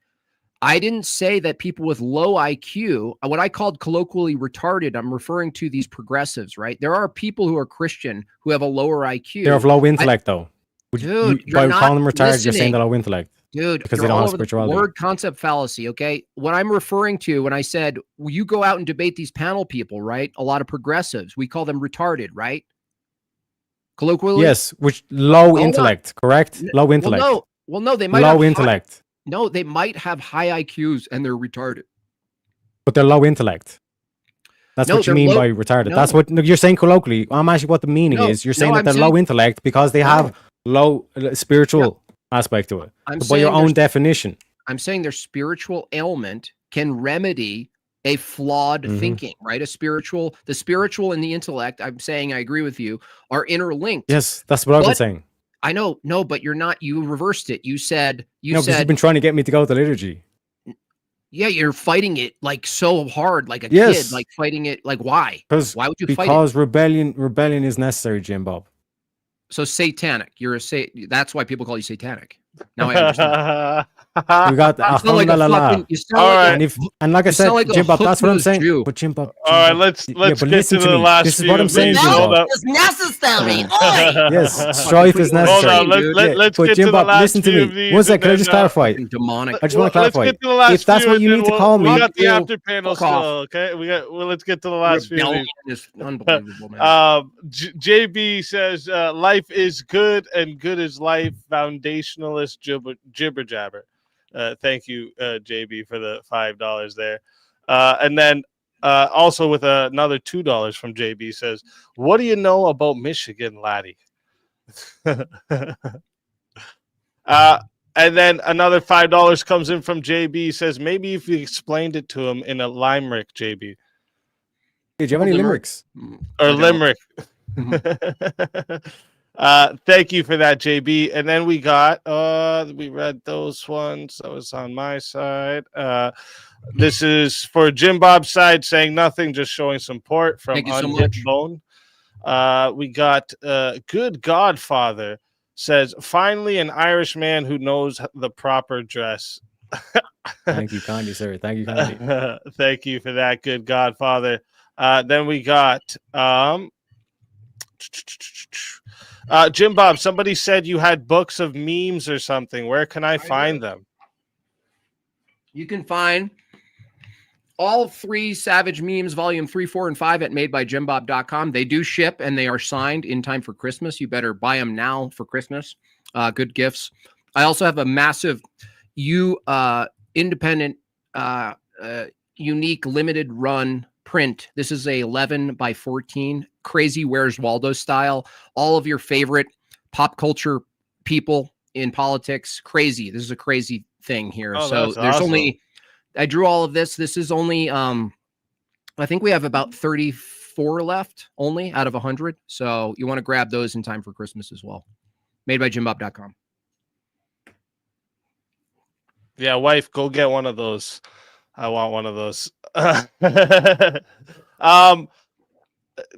I didn't say that people with low IQ, what I called colloquially retarded, I'm referring to these progressives, right? There are people who are Christian who have a lower IQ. They're of low intellect, though. Dude, by calling them retarded, you're saying they're low intellect. Dude, because they don't have spirituality. Word concept fallacy, okay? What I'm referring to when I said, well, you go out and debate these panel people, right? A lot of progressives, we call them retarded, right? Colloquially? Yes, which low intellect, correct? Low intellect. Well, no, they might low have intellect. No, they might have high IQs and they're retarded. But they're low intellect. That's what you mean by retarded. That's what you're saying colloquially. I'm actually what the meaning is. You're saying that they're low intellect because they have low spiritual aspect to it. By your own definition. I'm saying their spiritual ailment can remedy a flawed thinking, right? The spiritual and the intellect, I'm saying I agree with you, are interlinked. Yes, that's what I've been saying. I know, no, but you're not. You reversed it. You said because you've been trying to get me to go to liturgy. Yeah, you're fighting it like so hard, like a kid, like fighting it. Like why? Why would you fight it? Because rebellion is necessary, Jimbob. So satanic. That's why people call you satanic. Now I understand. We got that. And like I said, Jimbob, that's what I'm saying. But Jimbob. All right, let's get to the last. This is what I'm saying. It's necessary. Yes, strife is necessary. Hold on, let's get to the last. Listen to me. One sec, can I just clarify? Demonic. I just want to clarify. Let's get to the last if that's what you need to call me, we got the after panel still. Okay, let's get to the last few. Is unbelievable, man. JB says life is good and good is life. Foundationalist jibber jabber. Thank you, JB, for the $5 there. And then also with another $2 from JB says, what do you know about Michigan, laddie? And then another $5 comes in from JB, says, maybe if you explained it to him in a limerick, JB. Hey, do you have any limericks? Or limerick. Thank you for that, JB. And then we got we read those ones. That was on my side. This is for Jimbob's side, saying nothing, just showing support from Unhit Bone. We got Good Godfather says, finally an Irish man who knows the proper dress. Thank you kindly, sir. Thank you kindly. Thank you for that, Good Godfather. Then we got Jimbob, somebody said you had books of memes or something. Where can I find them? You can find all 3 Savage Memes, volume 3, 4, and 5 at MadeByJimbob.com. They do ship and they are signed in time for Christmas. You better buy them now for Christmas. Good gifts. I also have a massive independent unique limited run print. This is a 11 by 14, crazy Where's Waldo style. All of your favorite pop culture people in politics. Crazy. This is a crazy thing here. Oh, So that's there's awesome. only, I drew all of this. This is only, I think we have about 34 left only out of 100. So you want to grab those in time for Christmas as well. MadeByJimbob.com. Yeah, wife, go get one of those. I want one of those.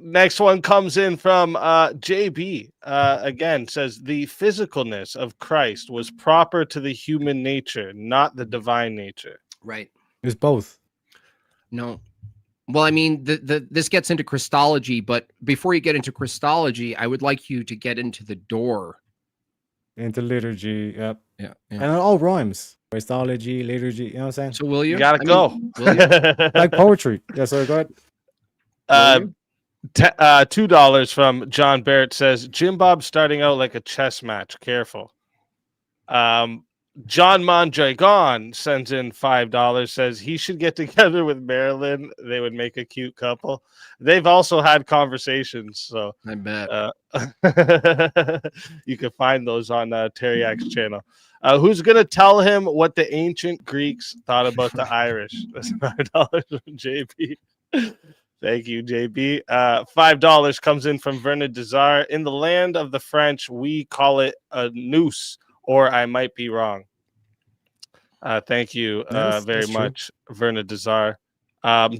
Next one comes in from JB. Again, says the physicalness of Christ was proper to the human nature, not the divine nature. Right. It's both. No. Well, I mean, this gets into Christology, but before you get into Christology, I would like you to get into the door. Into liturgy, yep. Yeah. And it all rhymes. Christology, liturgy, you know what I'm saying? So will you? You gotta go. Will you? Like poetry. Yeah, so go ahead. $2 from John Barrett says Jim Bob starting out like a chess match. Careful. John Mondragon sends in $5. Says he should get together with Marilyn. They would make a cute couple. They've also had conversations, so I bet. you can find those on Teriak's channel. Who's gonna tell him what the ancient Greeks thought about the Irish? That's $5 from JB. Thank you, JB. $5 comes in from Verna Desar. In the land of the French, we call it a noose, or I might be wrong. Thank you very much, Verna Desar.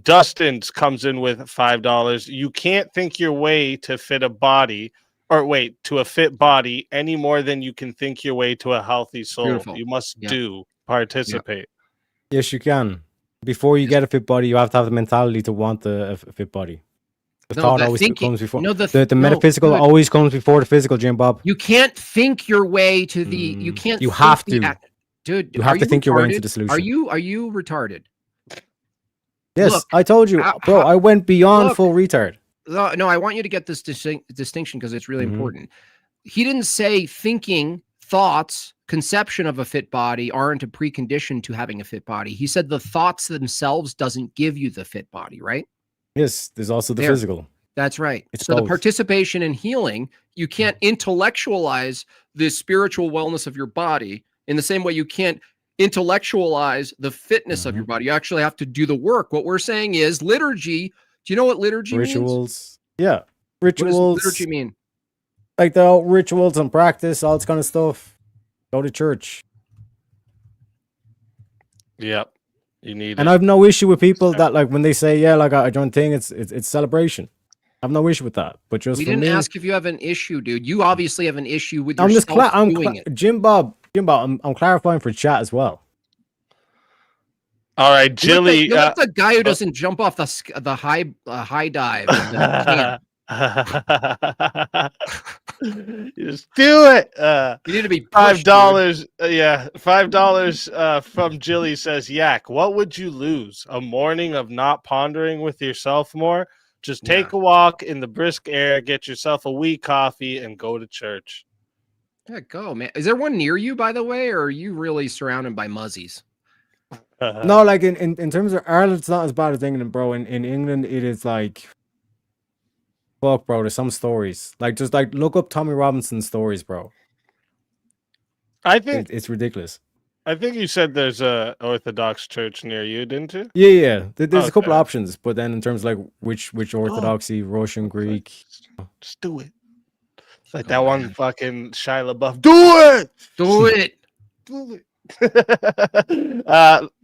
Dustin's comes in with $5. You can't think your way to fit a body, or wait, to a fit body any more than you can think your way to a healthy soul. Beautiful. You must participate. Yes, you can. Before you get a fit body, you have to have the mentality to want a fit body. The thought always comes before. No, the metaphysical always comes before the physical, Jim Bob. You can't think your way to the. You can't. You have to. Dude, you have to think your way into the solution. Are you retarded? Yes, look, I told you, bro. I went beyond full retard. No, I want you to get this distinction because it's really important. He didn't say thinking, thoughts, conception of a fit body aren't a precondition to having a fit body. He said the thoughts themselves doesn't give you the fit body, right? Yes, there's also the physical. That's right. It's so both. The participation in healing, you can't intellectualize the spiritual wellness of your body in the same way you can't intellectualize the fitness of your body. You actually have to do the work. What we're saying is liturgy. Do you know what liturgy means? Rituals. Yeah. Rituals. What does liturgy mean? Like the old rituals and practice, all this kind of stuff. Go to church. Yep. You need and I have no issue with people that like when they say, yeah, like I don't think it's celebration. I have no issue with that. But just we for didn't me, ask if you have an issue, dude. You obviously have an issue with I'm yourself just doing it. Jim Bob, I'm clarifying for chat as well. All right, Jilly. You're like the guy who doesn't jump off the high dive. Just do it. You need to be $5. Yeah, $5 from Jilly says, Yak, what would you lose? A morning of not pondering with yourself more? Just take a walk in the brisk air, get yourself a wee coffee, and go to church. Yeah, go, man. Is there one near you, by the way, or are you really surrounded by muzzies? No, like in terms of Ireland, it's not as bad as England, bro. In England, it is like, fuck, bro. There's some stories. Like, just like look up Tommy Robinson's stories, bro. I think it's ridiculous. I think you said there's a Orthodox church near you, didn't you? Yeah. There's a couple options, but then in terms of like which Orthodoxy, Russian, Greek, just do it. It's like that one fucking Shia LaBeouf. Do it. Do it. Do it.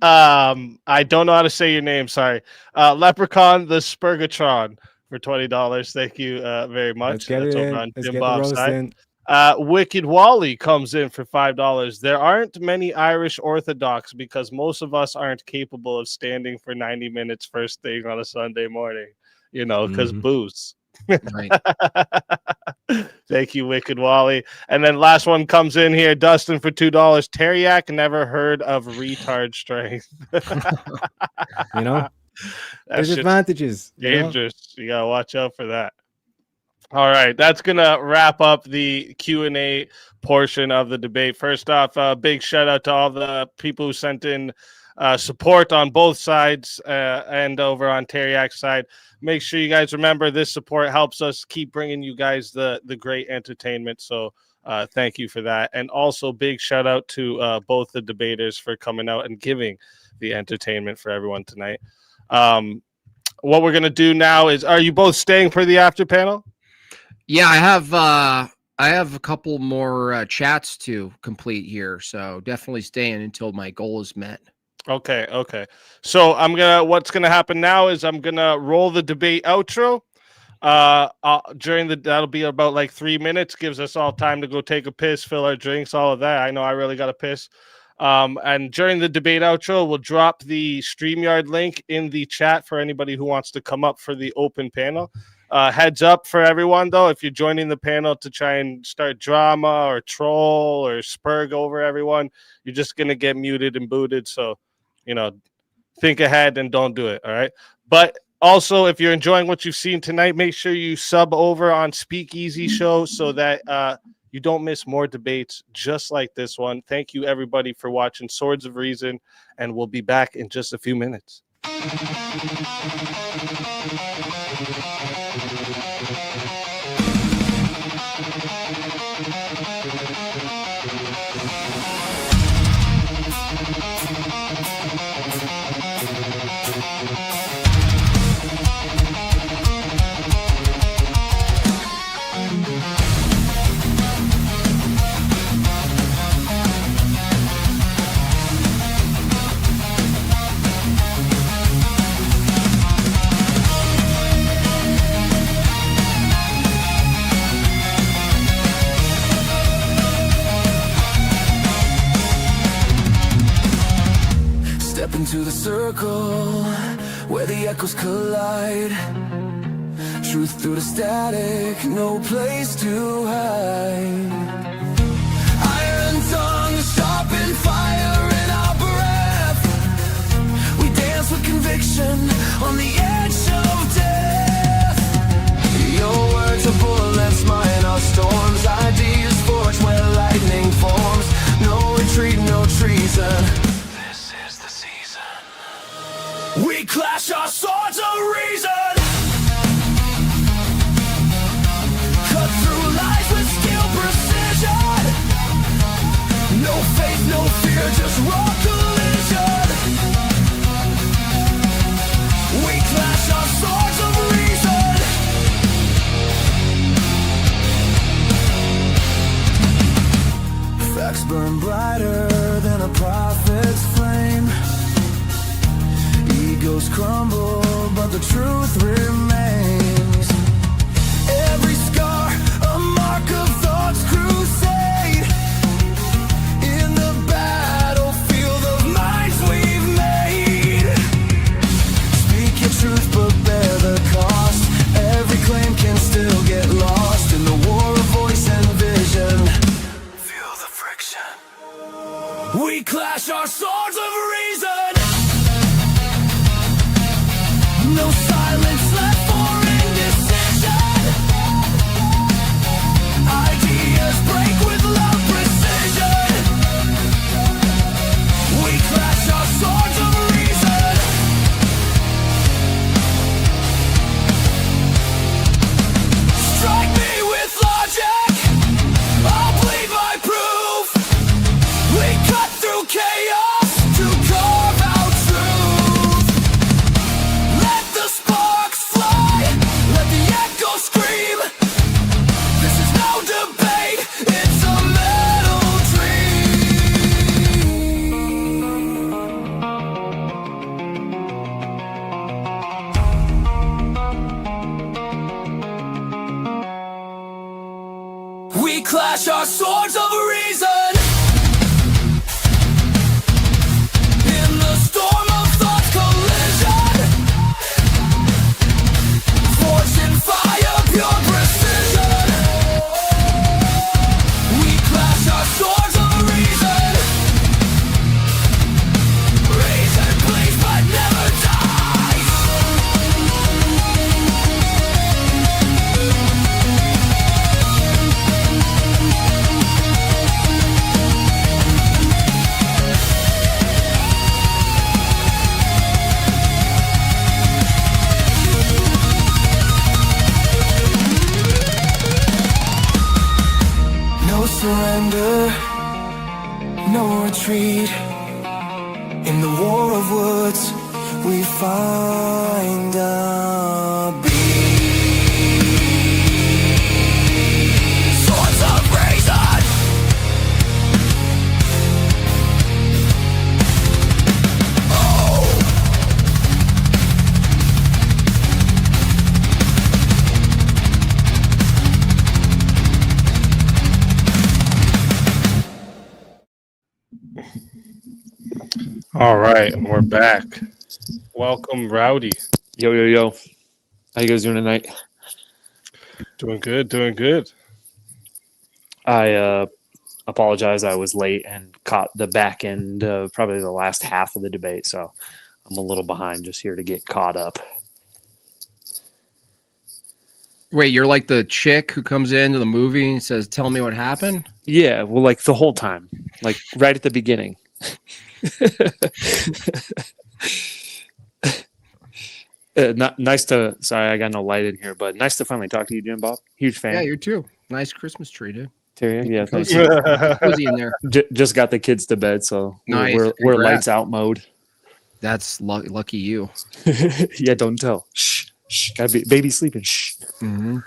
I don't know how to say your name. Sorry. Leprechaun the Spurgatron for $20. Thank you very much. That's over on Jim Bob's side. Wicked Wally comes in for $5. There aren't many Irish Orthodox because most of us aren't capable of standing for 90 minutes first thing on a Sunday morning, because booze. Right. Thank you, Wicked Wally. And then last one comes in here, Dustin for $2. Teriak never heard of retard strength. There's advantages. Dangerous. You gotta watch out for that. All right, that's gonna wrap up the Q&A portion of the debate. First off, big shout out to all the people who sent in support on both sides and over on Teriak's side. Make sure you guys remember this support helps us keep bringing you guys the great entertainment. So thank you for that. And also big shout out to both the debaters for coming out and giving the entertainment for everyone tonight. What we're going to do now is, are you both staying for the after panel? Yeah, I have a couple more chats to complete here, so definitely staying until my goal is met. Okay. So what's gonna happen now is I'm gonna roll the debate outro. That'll be about like 3 minutes, gives us all time to go take a piss, fill our drinks, all of that. I know I really got to piss. And during the debate outro, we'll drop the StreamYard link in the chat for anybody who wants to come up for the open panel. Heads up for everyone, though, if you're joining the panel to try and start drama or troll or spurg over everyone, you're just going to get muted and booted. So, think ahead and don't do it. All right. But also, if you're enjoying what you've seen tonight, make sure you sub over on Speakeasy Show so that you don't miss more debates just like this one. Thank you, everybody, for watching Swords of Reason, and we'll be back in just a few minutes. Into the circle where the echoes collide. Truth through the static, no place to hide. Iron tongue, sharpen fire in our breath. We dance with conviction on the edge of death. Your words are bullets, mine are storms. Ideas forged where lightning forms. No retreat, no treason. We clash our swords of reason. Cut through lies with skill, precision. No faith, no fear, just raw collision. We clash our swords of reason. Facts burn brighter than a prophet's flame. Egos crumble, but the truth remains. Every scar, a mark of thought's crusade. In the battlefield of minds we've made. Speak your truth, but bear the cost. Every claim can still get lost in the war of voice and vision. Feel the friction. We clash our swords of reason. No silence left for indecision. Ideas break with love precision. We clash our swords of reason. Strike me with logic, I'll plead my proof. We cut through chaos to carve out truth. Let the sparks fly, let the echo scream. This is no debate, it's a metal dream. We clash our swords of reason. In the storm of thought's collision. Forged in fire, pure precision. We clash our swords of reason. Reason bleeds but never dies. surrender, no retreat. In the war of words, we find our beat. Swords of reason. All right, we're back. Welcome, Rowdy. Yo. How you guys doing tonight? Doing good, doing good. I apologize. I was late and caught the back end of probably the last half of the debate, so I'm a little behind. Just here to get caught up. Wait, you're like the chick who comes into the movie and says, "Tell me what happened." Yeah, well, like the whole time, like right at the beginning. Nice to. Sorry, I got no light in here, but nice to finally talk to you, Jim Bob. Huge fan. Yeah, you too. Nice Christmas tree, dude. Terry. Yeah, thanks. Cozy in there. Just got the kids to bed, so Nice. we're Congrats. lights out mode. That's lucky you. Yeah, don't tell. Shh. Gotta be baby sleeping. Shh. Mm-hmm.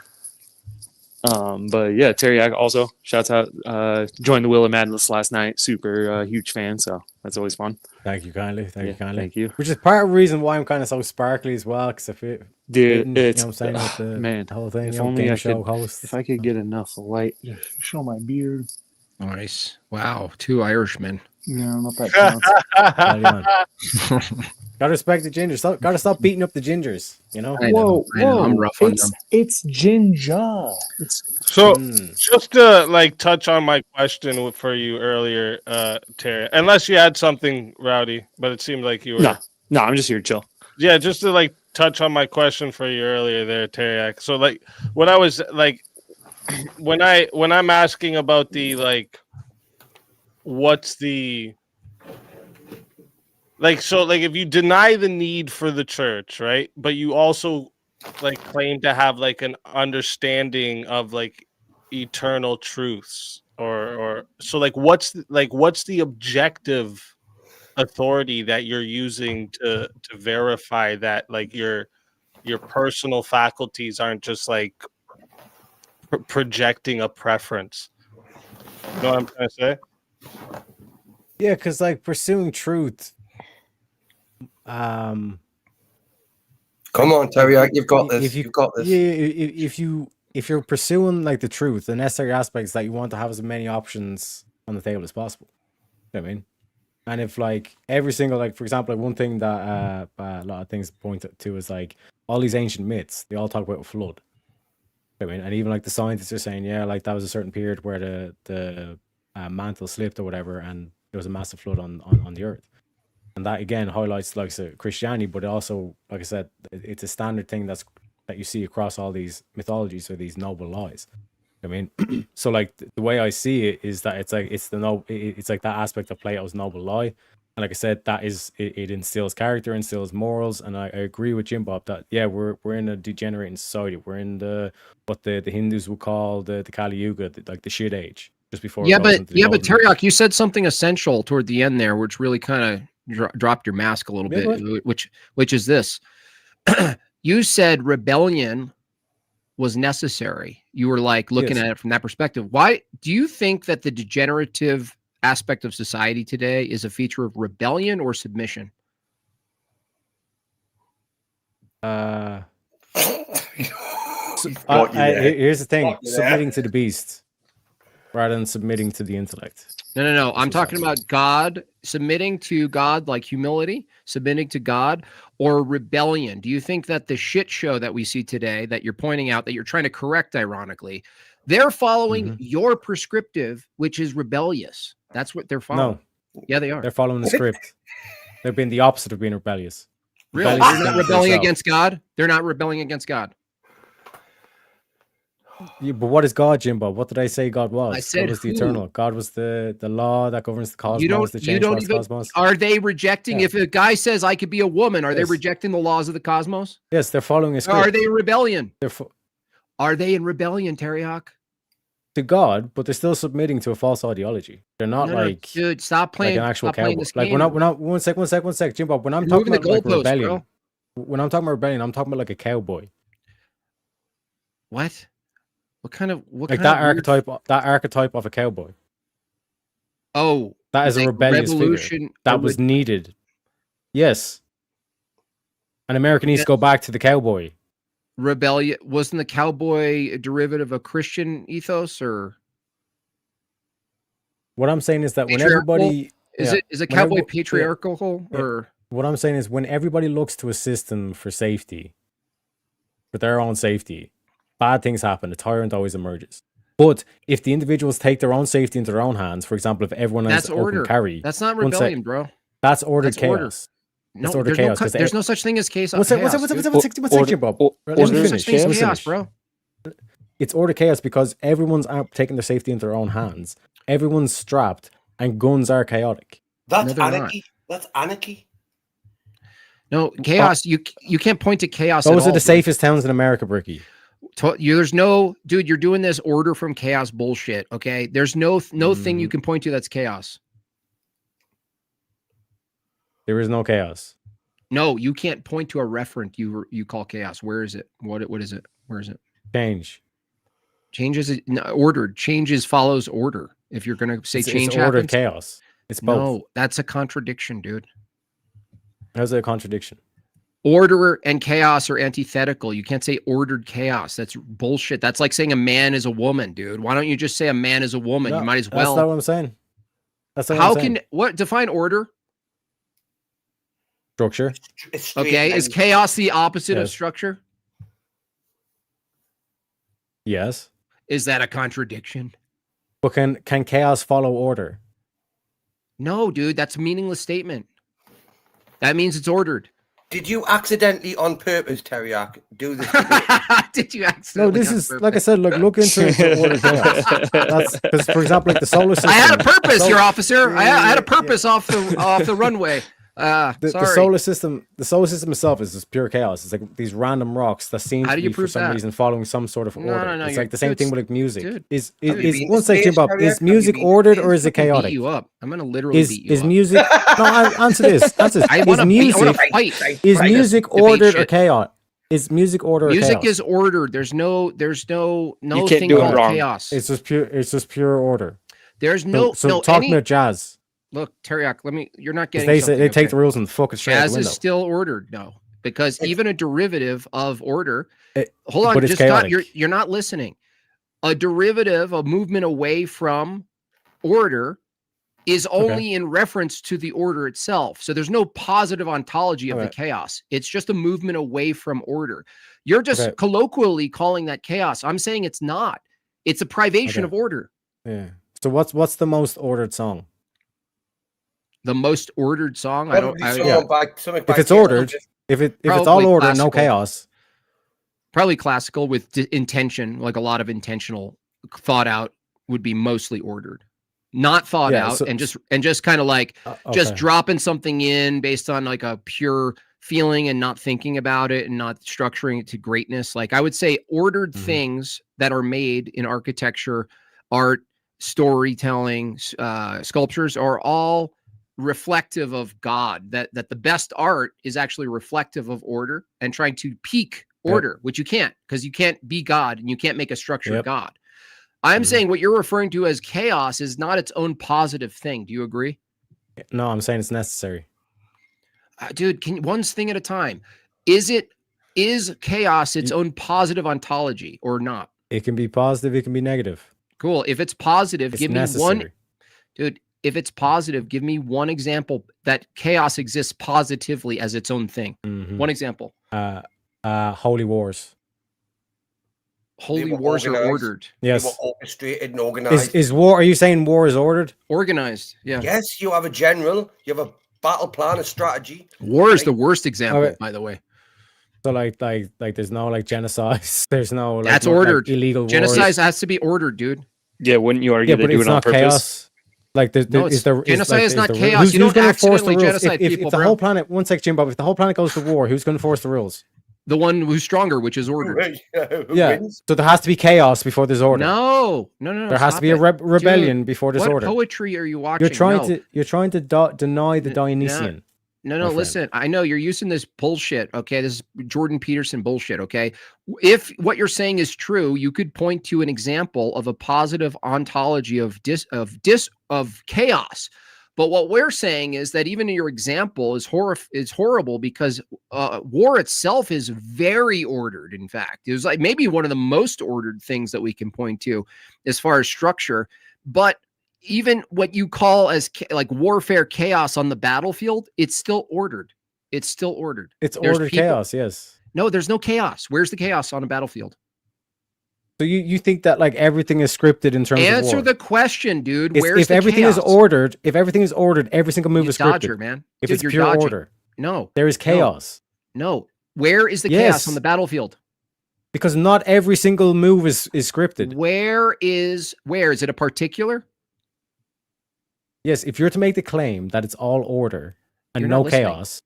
But yeah, Terry also shouts out, joined the Wheel of Madness last night. Super huge fan, so that's always fun. Thank you kindly. Thank you. Which is part of the reason why I'm kind of so sparkly as well, because if it, Dude, you know it's what I'm saying, with the, man, the whole thing, if you know, only game I show could- host. if I could get enough light, just show my beard. Nice. Wow. 2 Irishmen. Yeah, I don't know if that counts. Bloody man. Gotta respect the gingers. Gotta stop beating up the gingers, you know? I know, I'm rough on them. It's ginger. So, Mm. just to like touch on my question for you earlier, Terry, unless you had something, Rowdy, but it seemed like you were. No, I'm just here to chill. Yeah, just to like touch on my question for you earlier there, Terry. So, like, when I was like, when I'm asking about the like, what's the like, so like if you deny the need for the church, right, but you also like claim to have like an understanding of like eternal truths, or so like what's the objective authority that you're using to verify that like your personal faculties aren't just like projecting a preference? You know what I'm trying to say? Yeah, because like pursuing truth, Come on, Terry, you've got this. if You've got this. Yeah, if you're pursuing like the truth, the necessary aspects, that you want to have as many options on the table as possible. You know what I mean? And if like every single, like for example, like one thing that a lot of things point to is like all these ancient myths, they all talk about a flood. You know what I mean? And even like the scientists are saying, yeah, like that was a certain period where the mantle slipped or whatever, and there was a massive flood on the earth. And that again highlights like Christianity, but it also, like I said, it's a standard thing that you see across all these mythologies or these noble lies. I mean, so like the way I see it is that it's like it's like that aspect of Plato's noble lie, and like I said, that is it instills character, instills morals, and I agree with Jimbob that yeah, we're in a degenerating society. We're in what the Hindus would call the Kali Yuga, like the shit age, just before. Yeah, but Teriak, you said something essential toward the end there, which really kind of dropped your mask a little bit, which is this. You said rebellion was necessary. You were like looking at it from that perspective. Why do you think that the degenerative aspect of society today is a feature of rebellion or submission? Here's the thing: submitting to the beast rather than submitting to the intellect. No. I'm talking about God, submitting to God, like humility, submitting to God, or rebellion. Do you think that the shit show that we see today, that you're pointing out, that you're trying to correct, ironically, they're following your prescriptive, which is rebellious? That's what they're following. No. Yeah, they are. They're following the script. They're being the opposite of being rebellious. Really? They're not rebelling against God? They're not rebelling against God. Yeah, but what is God, Jimbo? What did I say God was? I said God was the eternal. God was the law that governs the cosmos. Cosmos. Are they rejecting? If a guy says I could be a woman, are they rejecting the laws of the cosmos? Yes, they're following a script. Are they in rebellion? Are they in rebellion, Terry Hawk? to God, but they're still submitting to a false ideology. They're not No, like dude, stop like playing. an actual Stop playing cowboy. this Like game. we're not. One sec, Jimbo. When I'm You're talking moving the about like goalposts, rebellion, bro. when I'm talking about rebellion, I'm talking about like a cowboy. What? What kind of what Like kind that of weird- archetype of a cowboy. Oh, That is a like rebellious figure revolution. that was needed. Yes. And America needs to go back to the cowboy. Rebellion. Wasn't the cowboy a derivative of Christian ethos, or What I'm saying is that when Patriarchal? everybody is yeah, it when cowboy every- patriarchal yeah. or what I'm saying is when everybody looks to a system for safety, for their own safety, bad things happen. A tyrant always emerges. But if the individuals take their own safety into their own hands, for example, if everyone has that's open order? carry, That's not one sec. rebellion, bro. that's ordered That's order. chaos. No, That's ordered there's chaos. 'Cause there's no such thing as chaos. One sec, dude. one sec, Bob. Let me There's no such finish. thing as Let me chaos, finish. bro. It's ordered chaos because everyone's out taking their safety into their own hands. Everyone's strapped, and guns are chaotic. That's No, they're not. anarchy. That's anarchy. No chaos. You can't point to chaos. Those at are all, the dude. safest towns in America, Bricky. There's no dude. You're doing this order from chaos bullshit. Okay. There's no thing you can point to that's chaos. There is no chaos. No, you can't point to a referent you call chaos. Where is it? What is it? Where is it? Change. Changes ordered. Changes follows order. If you're gonna say change it's ordered happens, chaos. It's both. no, that's a contradiction, dude. How's it a contradiction? Order and chaos are antithetical. You can't say ordered chaos. That's bullshit. That's like saying a man is a woman, dude. Why don't you just say a man is a woman? No, You might as That's well. not what I'm saying. That's not what How I'm saying. can what define order? Structure? It's straight Okay, is line. chaos the opposite of Yes. structure? Yes. Is that a contradiction? But can chaos follow order? No, dude, that's a meaningless statement. That means it's ordered. Did you accidentally on purpose, Teriak, do this? Did you No, accidentally? this on is like I purpose? said. Look into order chaos. That's because, for example, like the solar system. I had a purpose, so- your officer. I had a Yeah. purpose off the runway. The Sorry. solar system itself is just pure chaos. It's like these random rocks that seem How to do you be for prove some that? reason following some sort of No, order. no, no, It's you're- like the same dude, thing with like music. dude. Is Have you been to one second, space, Bob? Teriak? Is Have you music been to ordered space? or is it I'm gonna beat chaotic? you up. I'm gonna literally beat you Is up. music? No, answer this. Answer this. I Is want to beat. I want music to fight. is Fight. music Debate ordered or shit. chaos? Is music ordered or Music chaos? is ordered. There's no can't thing do it called wrong. chaos. It's just pure order. There's no So talking about jazz. Look, Teriak, you're not 'Cause getting they something, say they take okay? the rules and fuck it straight out Jazz the window. is still ordered, no, because even a derivative of order. Hold but on, it's just not, chaotic. you're not listening. A derivative, a movement away from order, is only in reference to the order itself. So there's no positive ontology of the Okay. chaos. It's just a movement away from order. You're just Okay. colloquially calling that chaos. I'm saying it's not. It's a privation Okay. of order. Yeah. So what's the most ordered song? The most ordered song. I don't. Probably I, someone yeah. by- something If by it's Taylor ordered, Swift. if it's Probably all order, no classical. chaos. Probably classical with intention, like a lot of intentional thought out would be mostly ordered, not thought Yeah, out, so- and just kind of like just Okay. dropping something in based on like a pure feeling and not thinking about it and not structuring it to greatness. Like I would say ordered Mhm. things that are made in architecture, art, storytelling, sculptures are all reflective of God, that the best art is actually reflective of order and trying to peak Yep. order, which you can't, because you can't be God and you can't make a structured Yep. God. I'm Mhm. saying what you're referring to as chaos is not its own positive thing. Do you agree? No, I'm saying it's necessary. Dude, one thing at a time. Is chaos its own positive ontology or not? It can be positive, it can be negative. Cool. If it's positive, It's give me necessary. one. Dude, if it's positive, give me one example that chaos exists positively as its own thing. Mhm. One example. Holy wars. Holy were wars are organized. ordered. Yes. They were orchestrated and organized. Is war? Are you saying war is ordered? Organized. Yeah. Yes, you have a general, you have a battle plan, a strategy. War is the worst example, Okay. by the way. So like there's no like genocide. There's no like, That's no, like, ordered. illegal Genocide wars. has to be ordered, dude. Yeah, wouldn't you argue Yeah, they but do it's it on not purpose? chaos. Like No, is there genocide is not the chaos. You who's don't gonna enforce the accidentally rules? genocide if people, the bro. whole planet, one sec, Jimbo, if the whole planet goes to war, who's going to enforce the rules? The one who's stronger, which is ordered. Who Yeah. wins? So there has to be chaos before there's order. No. There has to stop be a it. rebellion Dude, before there's what order. poetry are you watching? You're trying No. to deny the Dionysian. No, my friend. listen. I know you're using this bullshit. Okay, this is Jordan Peterson bullshit. Okay, if what you're saying is true, you could point to an example of a positive ontology of chaos. But what we're saying is that even your example is horrible because war itself is very ordered. In fact, it was like maybe one of the most ordered things that we can point to as far as structure. But even what you call as like warfare chaos on the battlefield, it's still ordered. It's still ordered. It's There's ordered people- chaos, yes. No, there's no chaos. Where's the chaos on a battlefield? So you think that like everything is scripted in terms of Answer war? the question, dude. If Where's the everything chaos? is ordered, every single move You is scripted. dodger, man. If Dude, it's you're pure dodging. order, No, there is chaos. no. Where is the Yes. chaos on the battlefield? Because not every single move is scripted. Where is it a particular? Yes, if you're to make the claim that it's all order and You're no not listening. chaos,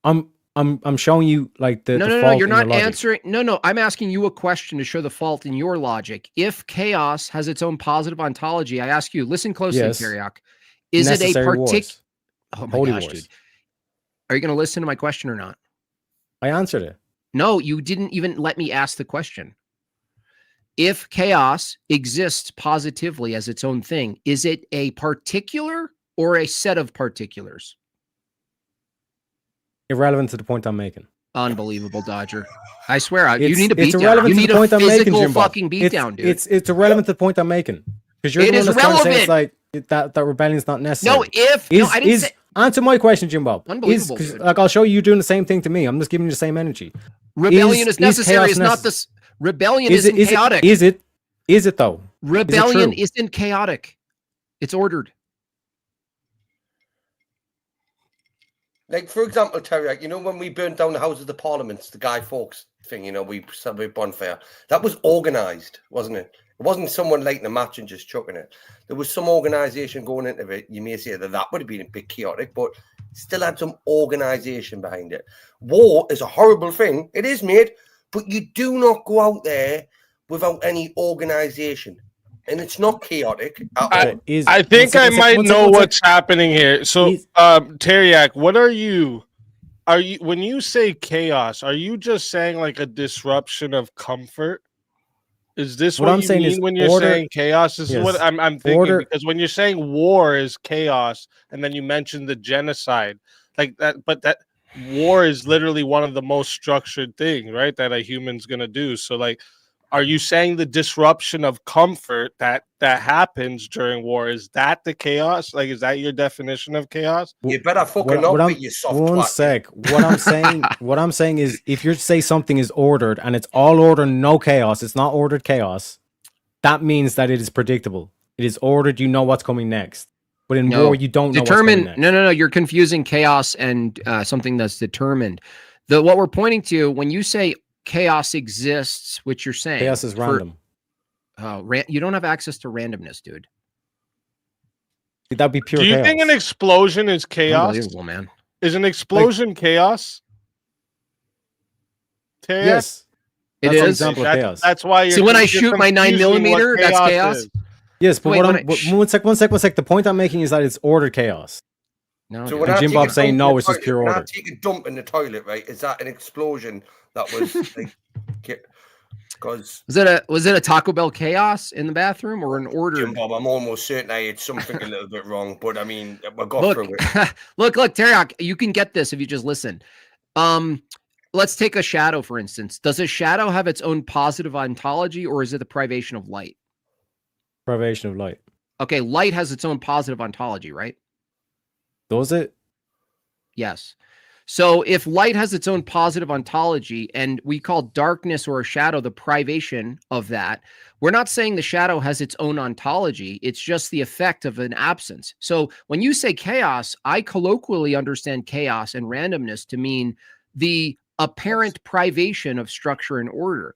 I'm showing you like the No. fault You're in your not logic. answering. No. I'm asking you a question to show the fault in your logic. If chaos has its own positive ontology, I ask you, listen closely, Yes. Teriak. Is it a Necessary particular? wars. Oh my Holy gosh, wars. dude. Are you going to listen to my question or not? I answered it. No, you didn't even let me ask the question. If chaos exists positively as its own thing, is it a particular or a set of particulars? Irrelevant to the point I'm making. Unbelievable, Dodger. I swear, you It's- need a it's beat down. irrelevant You to need the a point I'm making, physical Jimbo. fucking beat down, dude. It's irrelevant to the point I'm making. Because you're It the one is that's trying to say it's relevant. like that rebellion's not necessary. No, I didn't say Answer my question, Jimbo. Unbelievable, 'Cause, dude. like I'll show you doing the same thing to me. I'm just giving you the same energy. rebellion is necessary. chaos It's not necess- this. Rebellion isn't chaotic. Is it though? Rebellion true? isn't chaotic. It's ordered. Like, for example, Terry, like, you know, when we burned down the Houses of Parliament, the Guy Fawkes thing, you know, we celebrated bonfire. That was organised, wasn't it? It wasn't someone lighting a match and just chucking it. There was some organisation going into it. You may say that would have been a bit chaotic, but still had some organisation behind it. War is a horrible thing. It is, mate, but you do not go out there without any organisation. And it's not chaotic at all. I think I might know what's happening here. So, Teriak, what are you when you say chaos? Are you just saying like a disruption of comfort? Is this what I'm you saying mean is when you're order- saying chaos? This is what Yes. I'm thinking, Order- because when you're saying war is chaos, and then you mentioned the genocide, like that, but that war is literally one of the most structured things, right? That a human's gonna do. So, like, are you saying the disruption of comfort that happens during war, is that the chaos? Like, is that your definition of chaos? You better fucking not be, you soft One twat. sec. What I'm saying is, if you say something is ordered and it's all order, no chaos, it's not ordered chaos. That means that it is predictable. It is ordered. You know what's coming next. But in war, you don't know what's coming next. No. You're confusing chaos and something that's determined. What we're pointing to when you say chaos exists, which you're saying Chaos is random. You don't have access to randomness, dude. That'd be pure Do you chaos. think an explosion is chaos? Unbelievable, man. Is an explosion chaos? Teriak? Yes. It That's an is. example of chaos. That's why you're. See, when I you're shoot my confusing 9mm, what that's chaos? is. Yes, but Wait, one sec. The point I'm making is that it's ordered chaos. No, So dude. when And I Jim take Bob's a saying dump in no, the it's just toilet- pure when I order. take a dump in the toilet, right? Is that an explosion that was like? Because was it a Taco Bell chaos in the bathroom or an order? Jim Bob, I'm almost certain I had something a little bit wrong, but I mean, we got Look, through it. look, Teriak, you can get this if you just listen. Let's take a shadow, for instance. Does a shadow have its own positive ontology, or is it the privation of light? Privation of light. Okay, light has its own positive ontology, right? Does it? Yes. So if light has its own positive ontology, and we call darkness or a shadow the privation of that, we're not saying the shadow has its own ontology. It's just the effect of an absence. So when you say chaos, I colloquially understand chaos and randomness to mean the apparent privation of structure and order.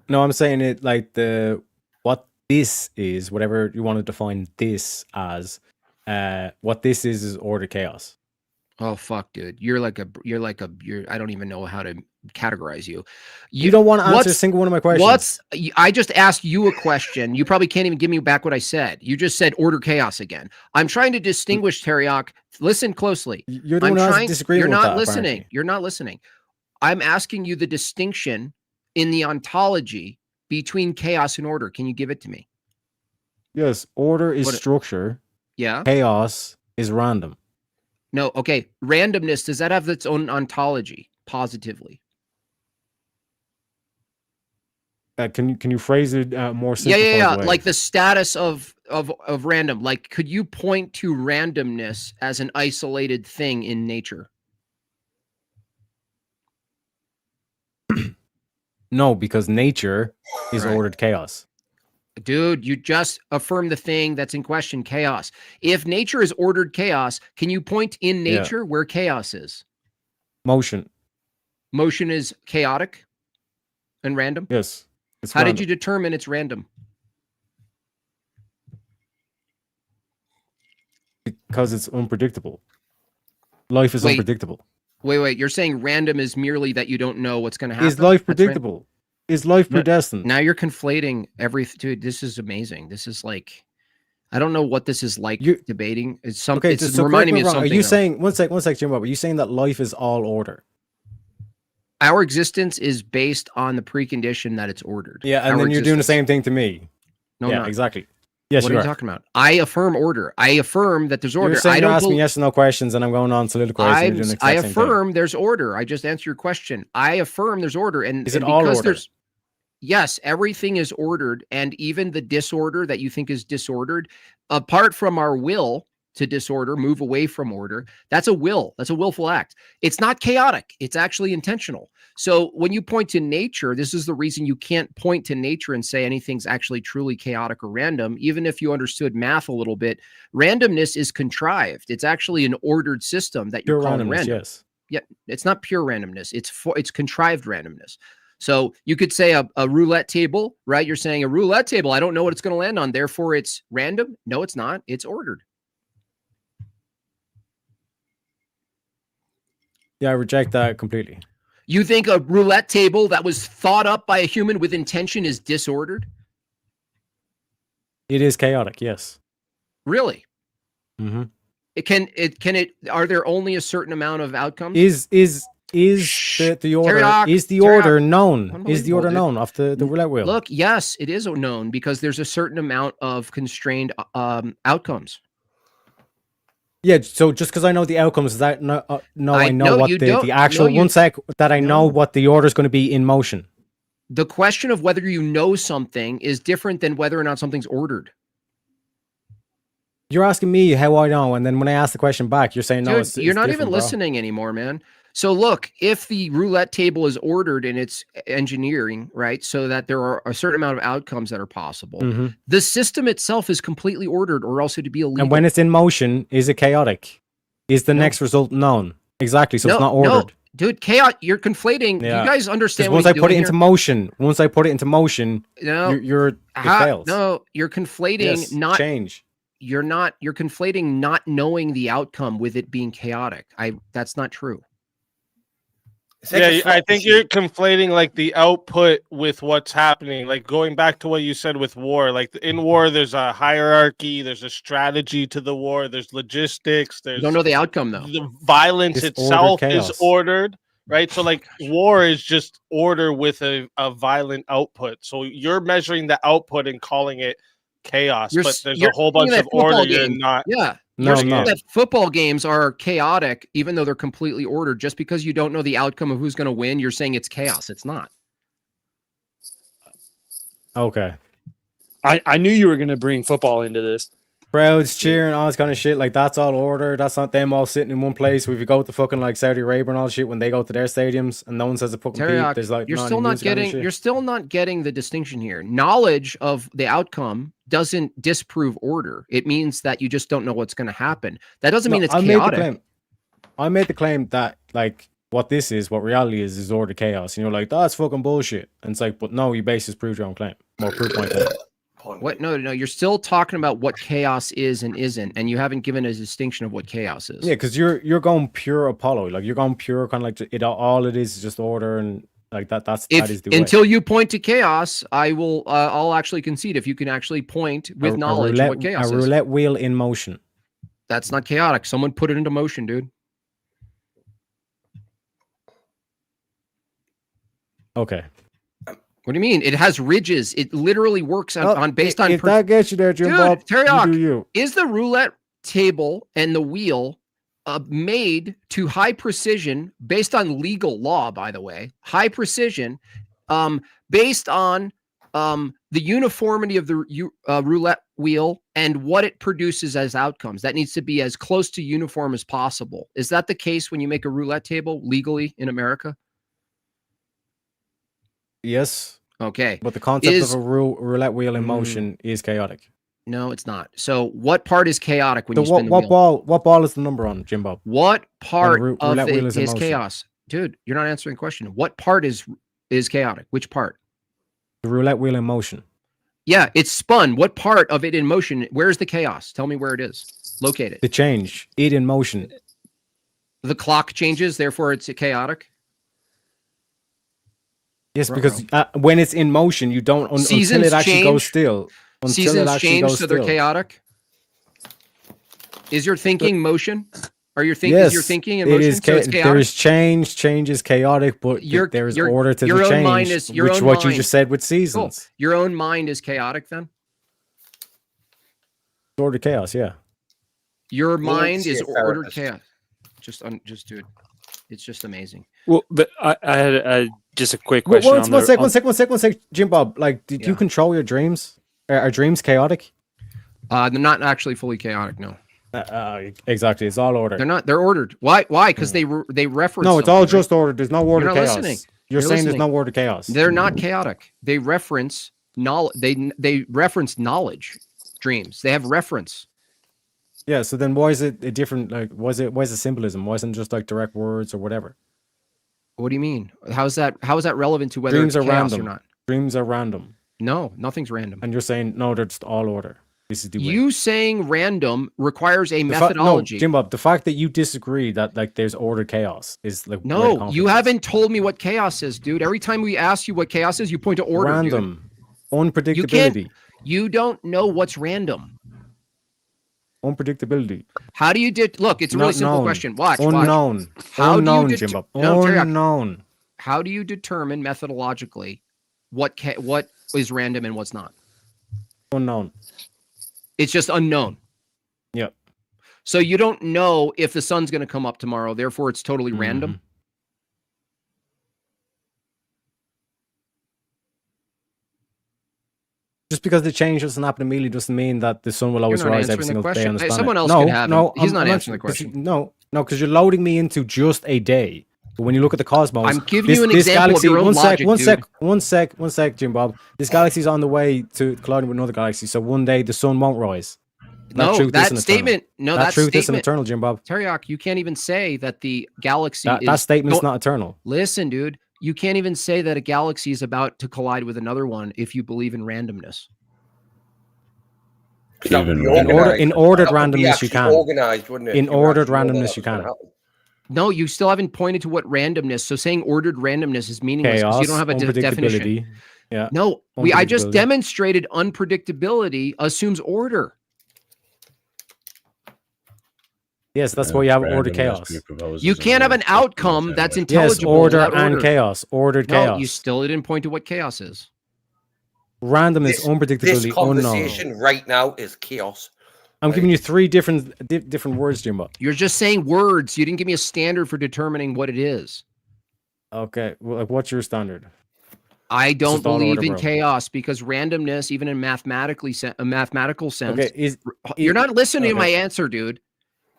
No, I'm saying it like what this is, whatever you want to define this as. What this is order chaos. Oh fuck, dude. I don't even know how to categorize you. You don't want to answer a what's- single one of my questions. I just asked you a question. You probably can't even give me back what I said. You just said order chaos again. I'm trying to distinguish, Teriak. Listen closely. You're the one who has to disagree You're with not that, listening. apparently. You're not listening. I'm asking you the distinction in the ontology between chaos and order. Can you give it to me? Yes, order is What- structure. Yeah. Chaos is random. No. Okay. Randomness, does that have its own ontology positively? Can you phrase it more Yeah. simplified way? Like the status of random. Like, could you point to randomness as an isolated thing in nature? No, because nature is Right. ordered chaos. Dude, you just affirmed the thing that's in question, chaos. If nature is ordered chaos, can you point in Yeah. nature where chaos is? Motion. Motion is chaotic and random. Yes. It's How random. did you determine it's random? Because it's unpredictable. Life is Wait. unpredictable. Wait. You're saying random is merely that you don't know what's going to happen? Is life That's predictable? Is life No, predestined? Now you're conflating everything. Dude, this is amazing. This is like, I don't know what this is like debating. It's something. Okay, It's so correct reminding me of wrong. something. Are you though. saying one sec, Jim Bob, are you saying that life is all order? Our existence is based on the precondition that it's ordered? Yeah, and Our then you're doing the existence. same thing to me. No, yeah, not. exactly. Yes, What you are are. you talking about? I affirm order. I affirm that there's order. You're saying I you're don't asking bel- yes or no questions, and I'm going on soliloquizing. You're doing the I exact same thing. affirm there's order. I just answered your question. I affirm there's order, and Is it and all because order? there's yes, everything is ordered, and even the disorder that you think is disordered, apart from our will to disorder, move away from order, that's a will. That's a willful act. It's not chaotic. It's actually intentional. So when you point to nature, this is the reason you can't point to nature and say anything's actually truly chaotic or random. Even if you understood math a little bit, randomness is contrived. It's actually an ordered system that you're Pure calling randomness, random. yes. Yeah, it's not pure randomness. It's contrived randomness. So you could say a roulette table, right? You're saying a roulette table. I don't know what it's going to land on. Therefore, it's random. No, it's not. It's ordered. Yeah, I reject that completely. You think a roulette table that was thought up by a human with intention is disordered? It is chaotic, yes. Really? Mm-hmm. Are there only a certain amount of outcomes? Is the order Teriak, is the Teriak. order known? Is the Unbelievable, order dude. known off the roulette wheel? Look, yes, it is known because there's a certain amount of constrained outcomes. Yeah, so just because I know the outcomes, that I know No, what you the don't. actual No, you- one sec that I know No. what the order is going to be in motion. The question of whether you know something is different than whether or not something's ordered. You're asking me how I know, and then when I ask the question back, you're saying no. Dude, It's you're not even different, bro. listening anymore, man. So look, if the roulette table is ordered in its engineering, right, so that there are a certain amount of outcomes that are possible, Mhm. the system itself is completely ordered, or else it'd be illegal. And when it's in motion, is it chaotic? Is the No. next result known? Exactly. So it's not No, ordered. dude, chaos. You're conflating. Yeah. You guys Because understand once what I you're put it doing into motion, no, it fails. no, you're conflating Yes, not. change. You're conflating not knowing the outcome with it being chaotic. That's not true. It's like a Yeah, I slot think machine. you're conflating like the output with what's happening. Like going back to what you said with war, like in war, there's a hierarchy, there's a strategy to the war, there's logistics, You there's don't know the outcome though. the violence It's itself ordered is chaos. ordered, right? So like war is just order with a violent output. So you're measuring the output and calling it chaos, You're but s- there's you're a whole saying bunch that of order football you're game- not. Yeah. No, You're I'm saying not. that football games are chaotic, even though they're completely ordered. Just because you don't know the outcome of who's going to win, you're saying it's chaos. It's not. Okay. I knew you were going to bring football into this. Crowds cheering, all this kind of shit. Like, that's all order. That's not them all sitting in one place. If you go to fucking like Saudi Arabia and all shit, when they go to their stadiums and no one says a fucking peep, Teriak, there's like you're not still any not music on and getting. shit. You're still not getting the distinction here. Knowledge of the outcome doesn't disprove order. It means that you just don't know what's going to happen. That doesn't mean it's I chaotic. made the claim that like what reality is order chaos. And you're like, that's fucking bullshit. And it's like, but no, you basically proved your own claim. Well, proved my claim. What? No, you're still talking about what chaos is and isn't, and you haven't given a distinction of what chaos is. Yeah, because you're going pure Apollo, like you're going pure kind of like it. All it is just order and like that. That is the way. Until you point to chaos, I will. I'll actually concede if you can actually point with knowledge what chaos is. A roulette wheel in motion. That's not chaotic. Someone put it into motion, dude. Okay. What do you mean? It has ridges. It literally works on based on. If that gets you there, Jim Bob, Teriyaki, is the roulette table and the wheel made to high precision based on legal law? By the way, high precision, based on the uniformity of the roulette wheel and what it produces as outcomes. That needs to be as close to uniform as possible. Is that the case when you make a roulette table legally in America? Yes. Okay. But the concept of a roulette wheel in motion is chaotic. No, it's not. So what part is chaotic when you spin the wheel? What ball is the number on, Jim Bob? What part of it is chaos? Dude, you're not answering the question. What part is chaotic? Which part? The roulette wheel in motion. Yeah, it's spun. What part of it in motion? Where's the chaos? Tell me where it is. Locate it. The change. It in motion. The clock changes, therefore it's chaotic. Yes, because when it's in motion, you don't until it actually goes still. Seasons change, so they're chaotic. Is your thinking motion? Are your thinking? Yes, is your thinking in motion? So it's chaotic? There is change. Change is chaotic, but there is order to the change. You just said with seasons. Cool. Your own mind is chaotic, then. Ordered chaos, yeah. Your mind is ordered chaos. Just dude, it's just amazing. Well, but I had just a quick question. One sec, Jim Bob. Like, did you control your dreams? Are dreams chaotic? They're not actually fully chaotic. No. Exactly. It's all ordered. They're not. They're ordered. Why? Because they reference. No, it's all just ordered. There's no ordered chaos. Listening. You're saying there's no ordered chaos. They're not chaotic. They reference knowledge. They reference knowledge. Dreams. They have reference. Yeah. So then, why is it a different? Like, why is it symbolism? Why isn't it just like direct words or whatever? What do you mean? How is that relevant to whether dreams it's are chaos random or not? Dreams are random. No, nothing's random. And you're saying no, they're just all order. This is the way. You saying random requires a methodology. No, Jim Bob, the fact that you disagree that like there's ordered chaos is like no. You haven't told me what chaos is, dude. Every time we ask you what chaos is, you point to order. Random, unpredictability. You don't know what's random. Unpredictability. How do you look? It's a really simple question. Watch. Unknown. How Jim Bob. Unknown. How do you determine methodologically what is random and what's not? Unknown. It's just unknown. Yep. So you don't know if the sun's going to come up tomorrow. Therefore, it's totally random. Just because the change doesn't happen immediately doesn't mean that the sun will always rise every single day on the planet. Someone else can have it. He's not answering the question. No, because you're loading me into just a day. But when you look at the cosmos, I'm giving you an example of your own logic, One sec, Jim Bob. This galaxy's on the way to colliding with another galaxy, so one day the sun won't rise. That statement, isn't eternal, Jim Bob. Teriyaki, you can't even say that the galaxy that statement's not eternal. Listen, dude, you can't even say that a galaxy is about to collide with another one if you believe in randomness. In ordered randomness, you can. Organized, wouldn't it? In ordered randomness, you can. No, you still haven't pointed to what randomness. So saying ordered randomness is meaningless because you don't have a definition. Yeah. No, I just demonstrated unpredictability assumes order. Yes, that's why you have ordered chaos. You can't have an outcome that's intelligible. Yes, order and chaos. Ordered chaos. You still didn't point to what chaos is. Randomness, unpredictability, this conversation right now is chaos. I'm giving you three different words, Jimbo. You're just saying words. You didn't give me a standard for determining what it is. Okay, well, like, what's your standard? I don't believe in chaos because randomness, even in a mathematical sense, you're not listening to my answer, dude.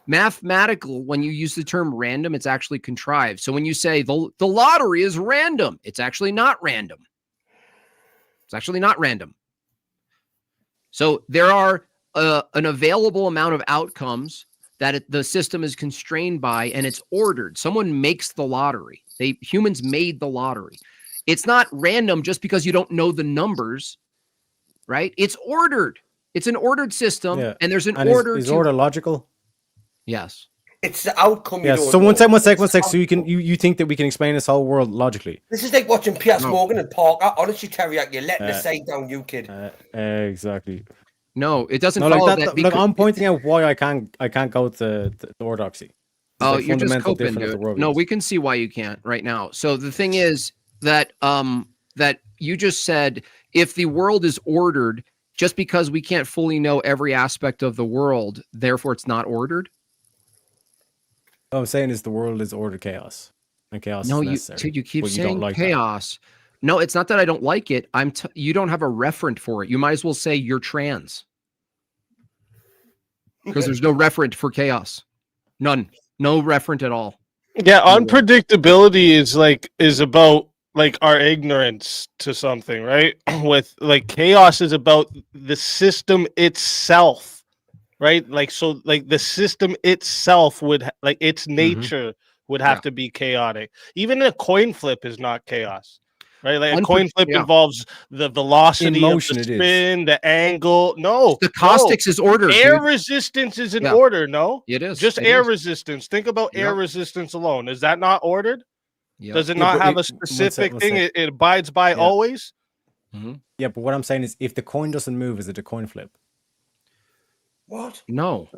Mathematical, when you use the term random, it's actually contrived. So when you say the lottery is random, it's actually not random. It's actually not random. So there are an available amount of outcomes that the system is constrained by, and it's ordered. Someone makes the lottery. Humans made the lottery. It's not random just because you don't know the numbers, right? It's ordered. It's an ordered system, Yeah. and there's an And order is to. order logical? Yes. It's the outcome. Yes. You don't So one know. sec. It's the So you think that we can explain this whole world logically? This is like watching Piers No. Morgan and Parker. Honestly, Terry, you're letting the Uh, side down, you kid. Exactly. No, it doesn't No, follow like that. that. Look, because- I'm pointing out why I can't go to Orthodoxy. It's Oh, like you're just fundamental coping, different of the dude. world No, is. we can see why you can't right now. So the thing is that that you just said if the world is ordered, just because we can't fully know every aspect of the world, therefore it's not ordered. What I'm saying is the world is ordered chaos, and chaos No, is you necessary. dude, you keep but you don't saying like that. chaos. No, it's not that I don't like it. You don't have a referent for it. You might as well say you're trans. Because there's no referent for chaos. None. No referent at all. Yeah, unpredictability is about like our ignorance to something, right? With like chaos is about the system itself, right? Like so, like the system itself would like its nature would have to be chaotic. Even a coin flip is not chaos, right? Like a coin flip involves the velocity motion, of the it is. spin, the angle. No, The caustics is ordered. air dude. resistance is in Yeah. order. No, It is. just It air is. resistance. Think about air Yep. resistance alone. Is that not ordered? Yep. Does it Yeah, not but have a one specific sec. thing it abides by Yeah. always? Yeah, but what I'm saying is, if the coin doesn't move, is it a coin flip? What? No.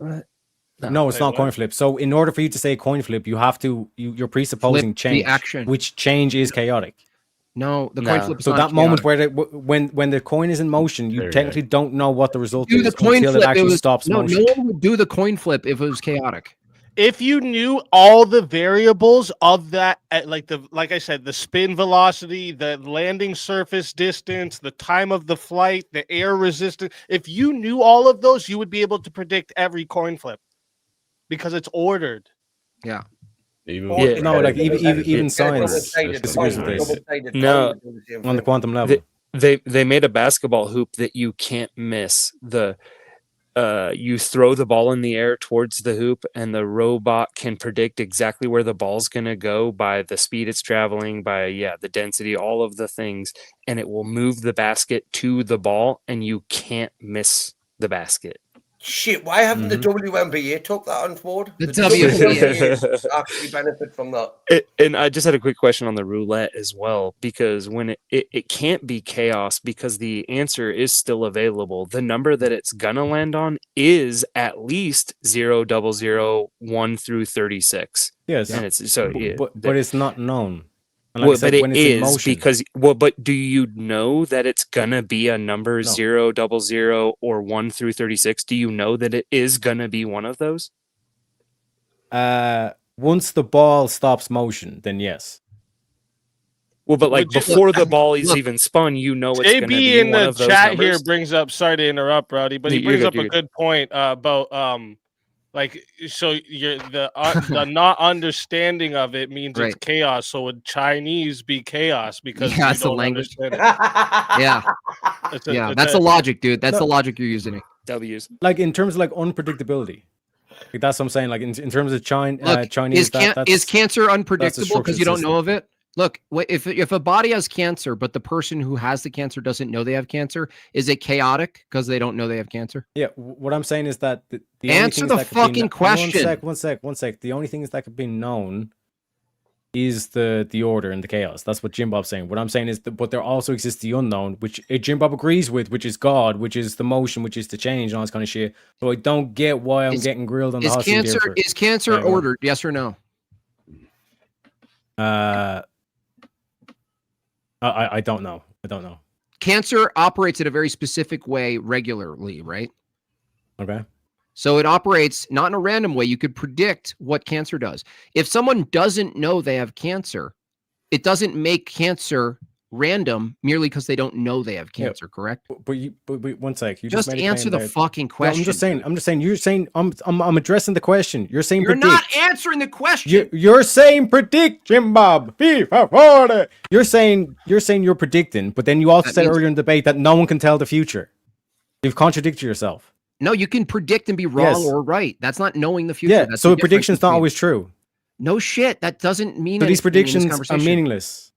No, it's Wait, not what? coin flip. So, in order for you to say coin flip, you have to you're presupposing Flip the change, action. which change is chaotic. No, the coin flip is So not that moment chaotic. where when the coin is in motion, you There you technically don't know what the result Do is the coin until flip. it actually stops no motion. one would do the coin flip if it was chaotic. If you knew all the variables of that, like I said, the spin velocity, the landing surface distance, the time of the flight, the air resistance, if you knew all of those, you would be able to predict every coin flip because it's ordered. Yeah. No, like even science disagrees with this No. on the quantum level. They made a basketball hoop that you can't miss. You throw the ball in the air towards the hoop, and the robot can predict exactly where the ball's going to go by the speed it's traveling, by the density, all of the things, and it will move the basket to the ball, and you can't miss the basket. Shit, why haven't the WNBA took that on board? The WNBA. actually benefit from that. And I just had a quick question on the roulette as well, because when it can't be chaos because the answer is still available. The number that it's gonna land on is at least 0, 0, 0, 1 through 36. Yes, and it's so but it's not known. And like I said, but when it it's in is motion, because but do you know that it's gonna be a number 0, 0, 0, or 1 through 36? Do you know that it is gonna be one of those? once the ball stops motion, then yes. Well, but like Would you- before the ball is even spun, you know it's gonna JB be in one the of those chat numbers. here brings up. Sorry to interrupt, Rowdy, but he You're brings good, up you're a good. good point about like so you're the not understanding of it means it's Right. chaos. So would Chinese be chaos because Yeah, you it's the don't language. understand it? Yeah. It's Yeah. it's That's the logic, dude. That's the logic you're using. W's. Like in terms of like unpredictability, like that's what I'm saying. Like in terms of Look, Chinese, is cancer unpredictable because structured you don't system. know of it? Look, if a body has cancer, but the person who has the cancer doesn't know they have cancer, is it chaotic because they don't know they have cancer? Yeah, what I'm saying is that the only Answer things the that could be fucking question. One sec. The only things that could be known is the order and the chaos. That's what Jimbob's saying. What I'm saying is but there also exists the unknown, which Jimbob agrees with, which is God, which is the motion, which is the change, and all this kind of shit. So I don't get why I'm getting grilled on the Is hot seat here cancer Yeah, go on. ordered? Yes or no? I don't know. I don't know. Cancer operates in a very specific way regularly, right? Okay. So it operates not in a random way. You could predict what cancer does. If someone doesn't know they have cancer, it doesn't make cancer random merely because they don't know they have cancer, correct? But one sec. You Just made a answer claim the there. fucking No, question. I'm just saying. You're saying I'm addressing the question. You're saying You're predict. not answering the question. You're saying predict, Jimbob. FIFA 40. You're saying you're predicting, but then you also That said means- earlier in the debate that no one can tell the future. You've contradicted yourself. No, you can predict and be wrong Yes. or right. That's not knowing the future. Yeah. That's So the a prediction's difference not between- always true. No shit. That doesn't mean So these anything in this predictions are conversation. meaningless.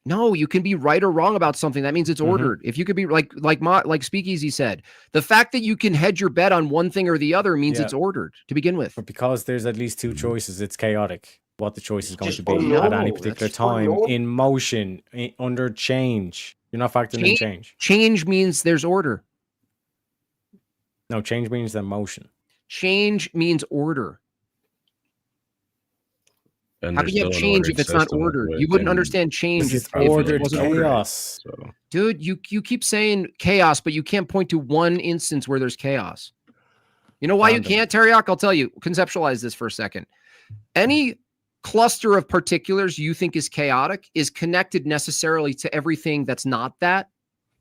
No, you can be right or wrong about something. That means it's ordered. If you could be like Speakeasy said, the fact that you can hedge your bet on one thing or the other means it's ordered to begin with. But because there's at least two choices, it's chaotic what the choice is going just to be unknown. at any That's particular just time, unknown. in motion, under change. You're not factoring in change. Change means there's order. No, change means the motion. Change means order. And How can you have change if it's not ordered? You wouldn't understand change This is if it ordered wasn't ordered. chaos. So Dude, you keep saying chaos, but you can't point to one instance where there's chaos. You know why you can't, Teriak? I'll tell you. Conceptualize this for a second. Any cluster of particulars you think is chaotic is connected necessarily to everything that's not that.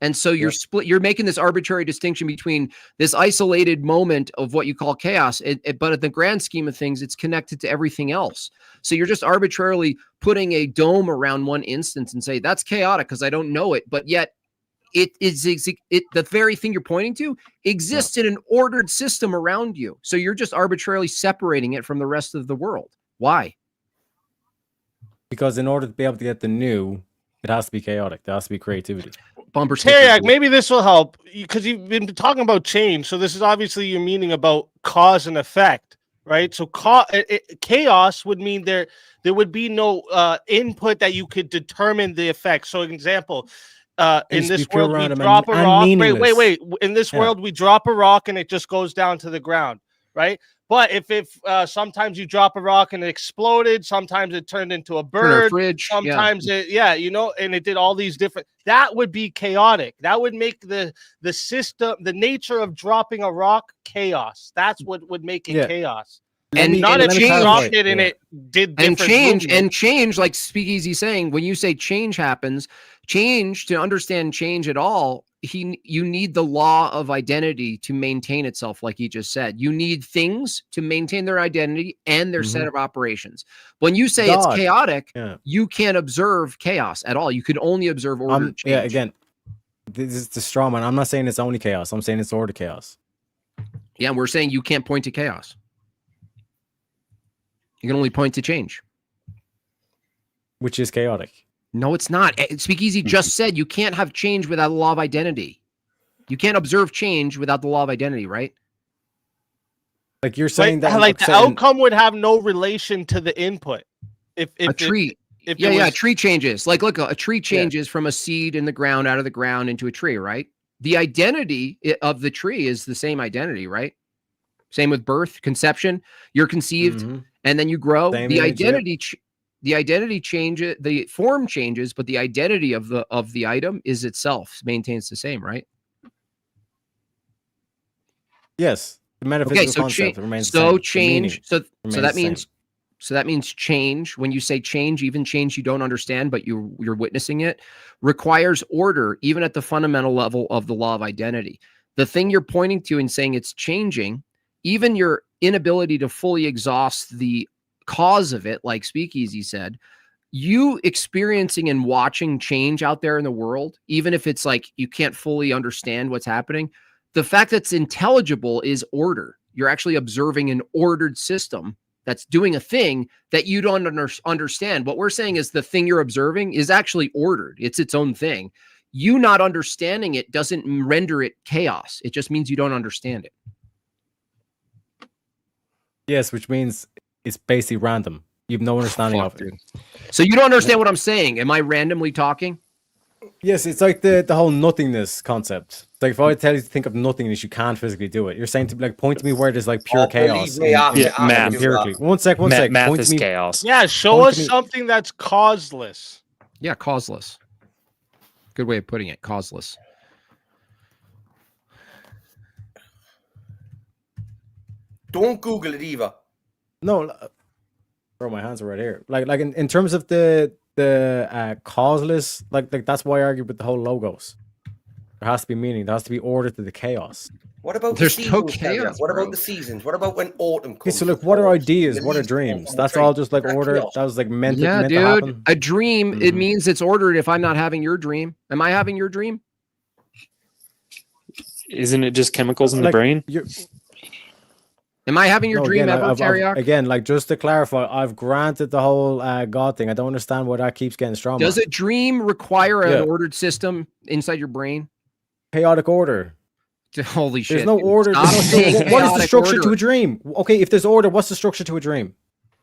And so you're you're making this arbitrary distinction between this isolated moment of what you call chaos, but in the grand scheme of things, it's connected to everything else. So you're just arbitrarily putting a dome around one instance and say that's chaotic because I don't know it, but yet it is the very thing you're pointing to exists in an ordered system around you. So you're just arbitrarily separating it from the rest of the world. Why? Because in order to be able to get the new, it has to be chaotic. There has to be creativity. Bumper Teriak, maybe this will help because you've been talking about change. So this is obviously your meaning about cause and effect, right? So chaos would mean there would be no input that you could determine the effect. So, example, in this world we drop a rock. Wait. In this world we drop a rock and it just goes down to the ground, right? But if sometimes you drop a rock and it exploded, sometimes it turned into a bird, sometimes and it did all these different. That would be chaotic. That would make the system, the nature of dropping a rock, chaos. That's what would make it chaos. And not if you dropped it and it did different change, like Speakeasy saying, when you say change happens, to understand change at all, you need the law of identity to maintain itself, like he just said. You need things to maintain their identity and their set of operations. When you say it's chaotic, you can't observe chaos at all. You can only observe order change. Yeah, again, this is the straw man. I'm not saying it's only chaos. I'm saying it's order chaos. Yeah, and we're saying you can't point to chaos. You can only point to change. Which is chaotic. No, it's not. Speakeasy just said you can't have change without the law of identity. You can't observe change without the law of identity, right? Like you're saying that the outcome would have no relation to the input. If a tree, a tree changes. Like look, a tree changes from a seed in the ground, out of the ground into a tree, right? The identity of the tree is the same identity, right? Same with birth, conception. You're conceived, and then you grow. The identity changes, the form changes, but the identity of the item is itself maintains the same, right? Yes, the metaphysical concept remains the same. Change. So that means change. When you say change, even change you don't understand, but you're witnessing it, requires order, even at the fundamental level of the law of identity. The thing you're pointing to and saying it's changing, even your inability to fully exhaust the cause of it, like Speakeasy said, you experiencing and watching change out there in the world, even if it's like you can't fully understand what's happening, the fact that it's intelligible is order. You're actually observing an ordered system that's doing a thing that you don't understand. What we're saying is the thing you're observing is actually ordered. It's its own thing. You not understanding it doesn't render it chaos. It just means you don't understand it. Yes, which means it's basically random. You have no understanding of it. So you don't understand what I'm saying. Am I randomly talking? Yes, it's like the whole nothingness concept. It's like if I tell you to think of nothingness, you can't physically do it. You're saying to like point to me where there's like pure chaos. Math. Empirically. One sec. Math is chaos. Yeah, show us something that's causeless. Yeah, causeless. Good way of putting it. Causeless. Don't Google it either. No, bro, my hands are right here. Like in terms of the causeless, like that's why I argue with the whole logos. There has to be meaning. There has to be order to the chaos. What about there's the no seasons, chaos? What about the seasons? What about when autumn comes? Okay, so look, what are ideas? What are dreams? That's all just like order. That was like meant to happen. A dream, it means it's ordered if I'm not having your dream. Am I having your dream? Isn't it just chemicals in the brain? Am I having your No, dream again, ever, Teriak? again, like just to clarify, I've granted the whole God thing. I don't understand why that keeps getting stronger. Does a dream require Yeah. an ordered system inside your brain? Chaotic order. Holy shit! There's no dude. order. Stop saying What is the chaotic structure to order. a dream? Okay, if there's order, what's the structure to a dream?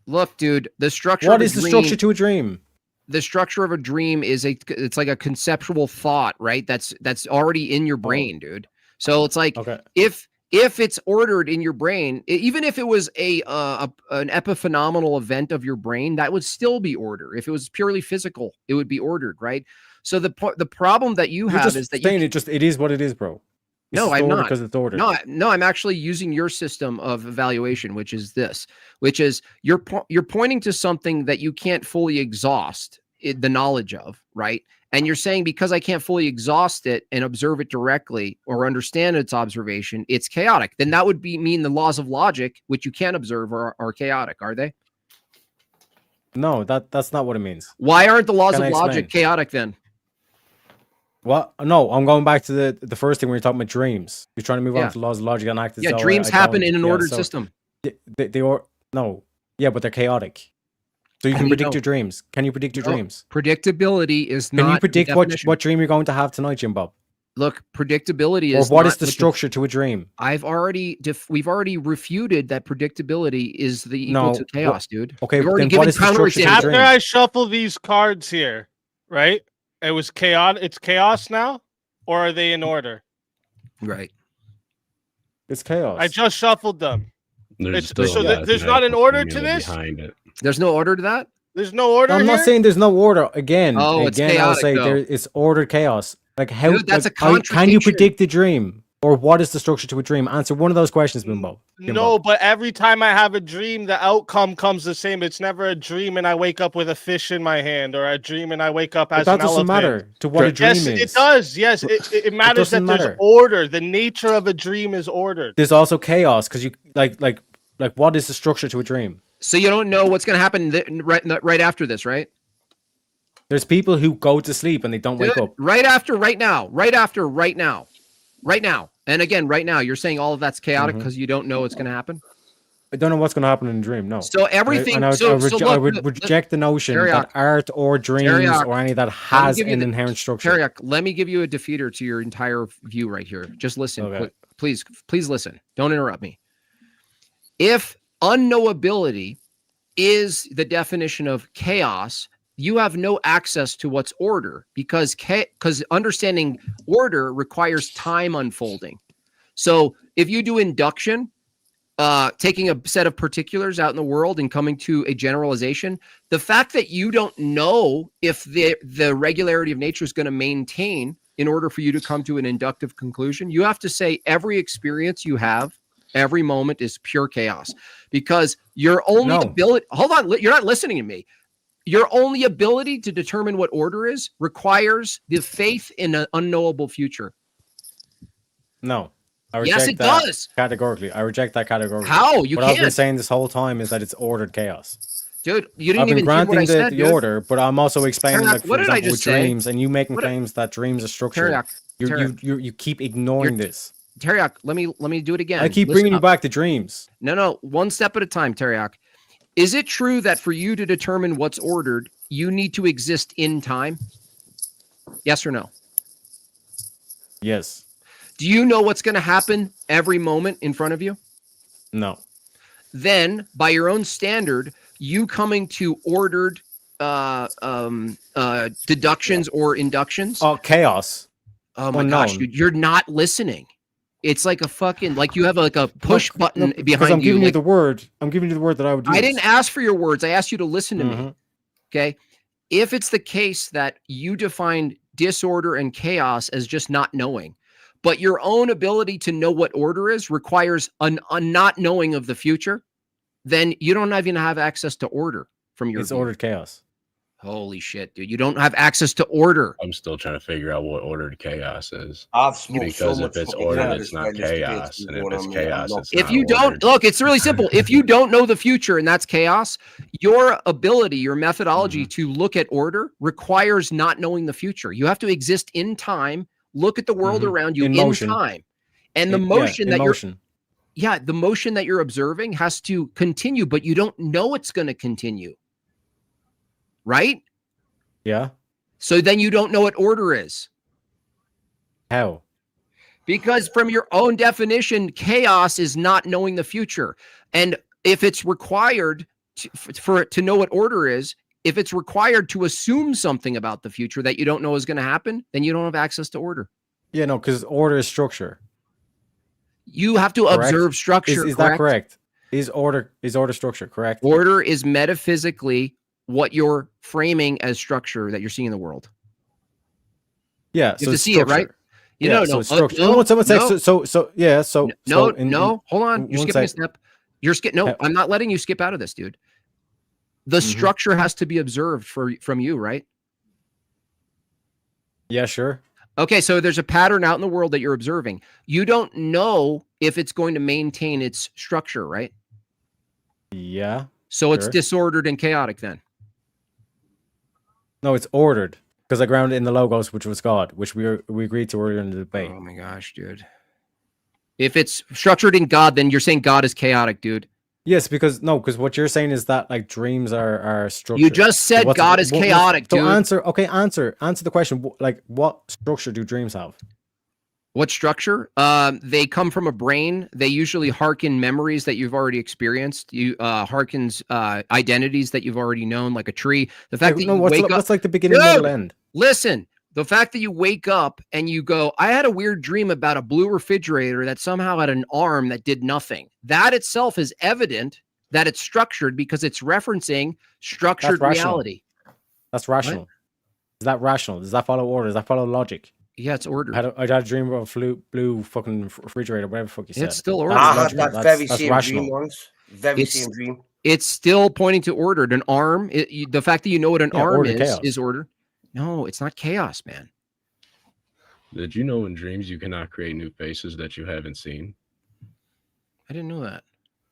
Look, dude, the structure. What of is a the dream, structure to a dream? The structure of a dream is it's like a conceptual thought, right? That's already in your brain, dude. So it's like Okay. if it's ordered in your brain, even if it was an epiphenomenal event of your brain, that would still be order. If it was purely physical, it would be ordered, right? So the problem that you You're have just is that saying it is what it is, bro. It's no, I'm not. because it's ordered. No, I'm actually using your system of evaluation, which is you're pointing to something that you can't fully exhaust the knowledge of, right? And you're saying because I can't fully exhaust it and observe it directly or understand its observation, it's chaotic. Then that would mean the laws of logic, which you can't observe, are chaotic, are they? No, that's not what it means. Why aren't the laws Can of I logic explain? chaotic then? What? No, I'm going back to the first thing when you're talking about dreams. You're trying to move Yeah. on to laws of logic and act as Yeah, though dreams I happen don't. in an Yeah, ordered so system. no. Yeah, but they're chaotic. So you How can do you predict know? your dreams. Can you predict your No. dreams? Predictability is not. Can you the predict definition. what dream you're going to have tonight, Jim Bob? Look, predictability Or is what not is the what structure to a dream? we've already refuted that predictability is the equal No, to chaos, dude. okay, We've already then what given is the structure to a counterexamples. After dream? I shuffle these cards here, right? It was chaotic. It's chaos now, or are they in order? Right. It's chaos. I just shuffled them. There's So still there's not an mathematical order to formula this? behind it. There's no order to that? There's no order I'm not here? saying there's no order. Again, Oh, it's I'll chaotic, say though. it's ordered chaos. Like how? Dude, that's like, a can you contradiction. predict the dream, or what is the structure to a dream? Answer one of those questions, Bimbo. No, but every time I have a dream, the outcome comes the same. It's never a dream and I wake up with a fish in my hand, or a dream and I wake up as But that an doesn't elephant. matter to what a dream Yes, is. it does. Yes, it matters that doesn't there's matter. order. The nature of a dream is ordered. There's also chaos because you like what is the structure to a dream? So you don't know what's going to happen right after this, right? There's people who go to sleep and they don't wake Dude, up. right after, right now. And again, right now, you're saying all of that's chaotic because you don't know what's going to happen. I don't know what's going to happen in a dream. No. So everything. And I would reject the notion that art or dreams or any of that has an inherent structure. Teriak, let me give you a defeater to your entire view right here. Just listen, Okay. please listen. Don't interrupt me. If unknowability is the definition of chaos, you have no access to what's order because understanding order requires time unfolding. So if you do induction, taking a set of particulars out in the world and coming to a generalization, the fact that you don't know if the regularity of nature is going to maintain in order for you to come to an inductive conclusion, you have to say every experience you have, every moment is pure chaos because your only ability, hold on, you're not listening to me. Your only ability to determine what order is requires the faith in an unknowable future. No. I Yes, reject it that does. categorically. I reject that categorically. How? You what I've been can't. saying this whole time is that it's ordered chaos. Dude, you didn't I've been even hear what I granting said, the dude. order, but I'm also explaining, Teriak, like, for what did I example, just with say? dreams, and you making What- claims that dreams are structured. Teriak, You keep ignoring this. Teriak, let me do it again. I keep Listen bringing you up. back to dreams. No, one step at a time, Teriak. Is it true that for you to determine what's ordered, you need to exist in time? Yes or no? Yes. Do you know what's going to happen every moment in front of you? No. Then, by your own standard, you coming to ordered deductions or inductions. Oh, chaos. Oh my gosh, dude, you're not listening. It's like a fucking you have like a push button Because behind I'm giving you like, the word. I'm giving you the word that I would use. I didn't ask for your words. I asked you to listen to me. Mhm. Okay. If it's the case that you defined disorder and chaos as just not knowing, but your own ability to know what order is requires a not knowing of the future, then you don't even have access to order from your It's view. ordered chaos. Holy shit, dude. You don't have access to order. I'm still trying to figure out what ordered chaos is. I've smoked Because so if much it's fucking ordered, cannabis it's not while this debate's chaos, been and if going it's on, mate. I'm chaos, not- it's If not you don't ordered. look, it's really simple. If you don't know the future and that's chaos, your ability, your methodology to look at order requires not knowing the future. You have to exist in time, look at the world around you In in motion. time. And the motion that you're motion. Yeah, the motion that you're observing has to continue, but you don't know it's going to continue. Right? Yeah. So then you don't know what order is. How? Because from your own definition, chaos is not knowing the future. And if it's required to know what order is, if it's required to assume something about the future that you don't know is going to happen, then you don't have access to order. Yeah, no, because order is structure. You have to Correct? observe structure. Is that correct? Is order structure correct? Order is metaphysically what you're framing as structure that you're seeing in the world. Yeah, You so have to it's see it, right? structure. You Yeah, know, so no, it's structure. no, Someone say, no. so Hold on. You're one skipping a sec. step. No, I'm not letting you skip out of this, dude. The Mhm. structure has to be observed from you, right? Yeah, sure. Okay, so there's a pattern out in the world that you're observing. You don't know if it's going to maintain its structure, right? Yeah. So it's Sure. disordered and chaotic then. No, it's ordered because I grounded in the logos, which was God, which we agreed to earlier in the debate. Oh my gosh, dude. If it's structured in God, then you're saying God is chaotic, dude. Yes, because what you're saying is that like dreams are structured. You just said God is chaotic, so dude. answer the question. Like, what structure do dreams have? What structure? They come from a brain. They usually hearken memories that you've already experienced. You hearkens identities that you've already known, like a tree. The fact that you wake up. What's like the beginning, Dude, middle, end? Listen, the fact that you wake up and you go, I had a weird dream about a blue refrigerator that somehow had an arm that did nothing. That itself is evident that it's structured because it's referencing structured reality. That's rational. What? Is that rational? Does that follow order? Does that follow logic? Yeah, it's ordered. I had a dream of a blue fucking refrigerator, whatever the fuck you said. It's still ordered. I had that very same dream once. Very It's- same dream. It's still pointing to ordered. An arm, the fact that you know what an arm order, chaos. is order. No, it's not chaos, man. Did you know in dreams you cannot create new faces that you haven't seen? I didn't know that.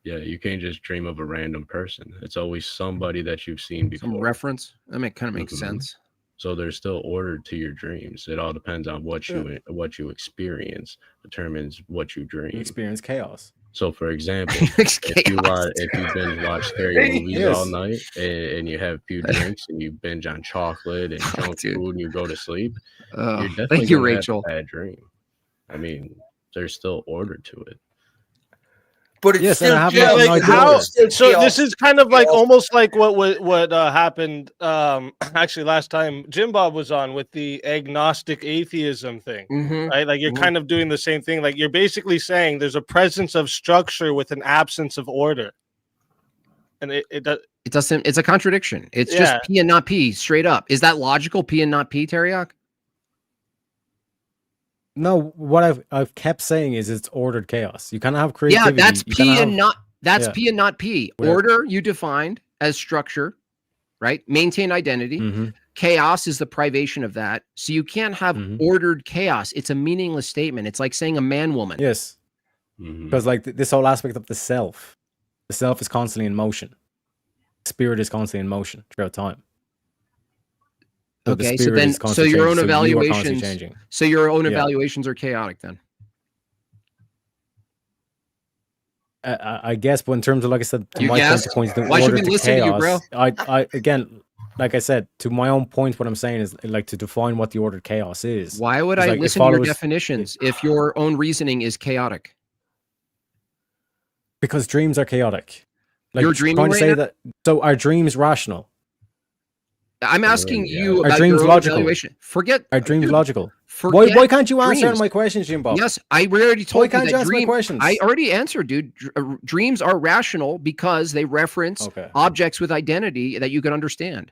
Yeah, you can't just dream of a random person. It's always somebody that you've seen before. Some reference. That kind of makes Mhm. sense. So there's still order to your dreams. It all depends on what you experience determines what you dream. You experience chaos. So, for example, It's if you chaos. binge watch scary movies Yes. all night and you have a few drinks and you binge on chocolate and Oh, junk dude. food and you go to sleep, Oh, you're definitely thank you, gonna have Rachel. a bad dream. I mean, there's still order to it. But it's Yes, and still I have chaos. no like idea. how It's still so chaos. this is kind of like Chaos. almost like what happened actually last time Jimbob was on with the agnostic atheism thing, Mhm. right? Like you're kind of doing the same thing. Like you're basically saying there's a presence of structure with an absence of order, and it does. It doesn't. It's a contradiction. It's Yeah. just P and not P, straight up. Is that logical? P and not P, Teriak? No, what I've kept saying is it's ordered chaos. You cannot have Yeah, creativity. that's You P cannot and have- not. That's yeah. P and not P. Whatever. Order you defined as structure, right? Maintain identity. Mhm. Chaos is the privation of that. So you can't have Mhm. ordered chaos. It's a meaningless statement. It's like saying a man woman. Yes, Mhm. because like this whole aspect of the self is constantly in motion. Spirit is constantly in motion throughout time. So the Okay, so spirit then is constantly your own changing, so you are constantly evaluations. changing. So your own Yeah. evaluations are chaotic then. I guess, but in terms of, like I said, to You my guess? points, the Why should order we to listen to you, chaos. bro? I again, like I said, to my own point, what I'm saying is like to define what the ordered chaos is. Why would It's I like it listen to your follows- definitions if your own reasoning is chaotic? Because dreams are chaotic. Like You're dreaming trying to right say now? that. So are dreams rational? I'm asking yeah. you Are about dreams your own logical? evaluation. Forget. Are dreams dude, logical? forget Why can't you answer dreams. my questions, Jim Bob? Yes, I already told Why you can't that you answer my dream. questions? I already answered, dude. Dreams are rational because they reference Okay. objects with identity that you can understand.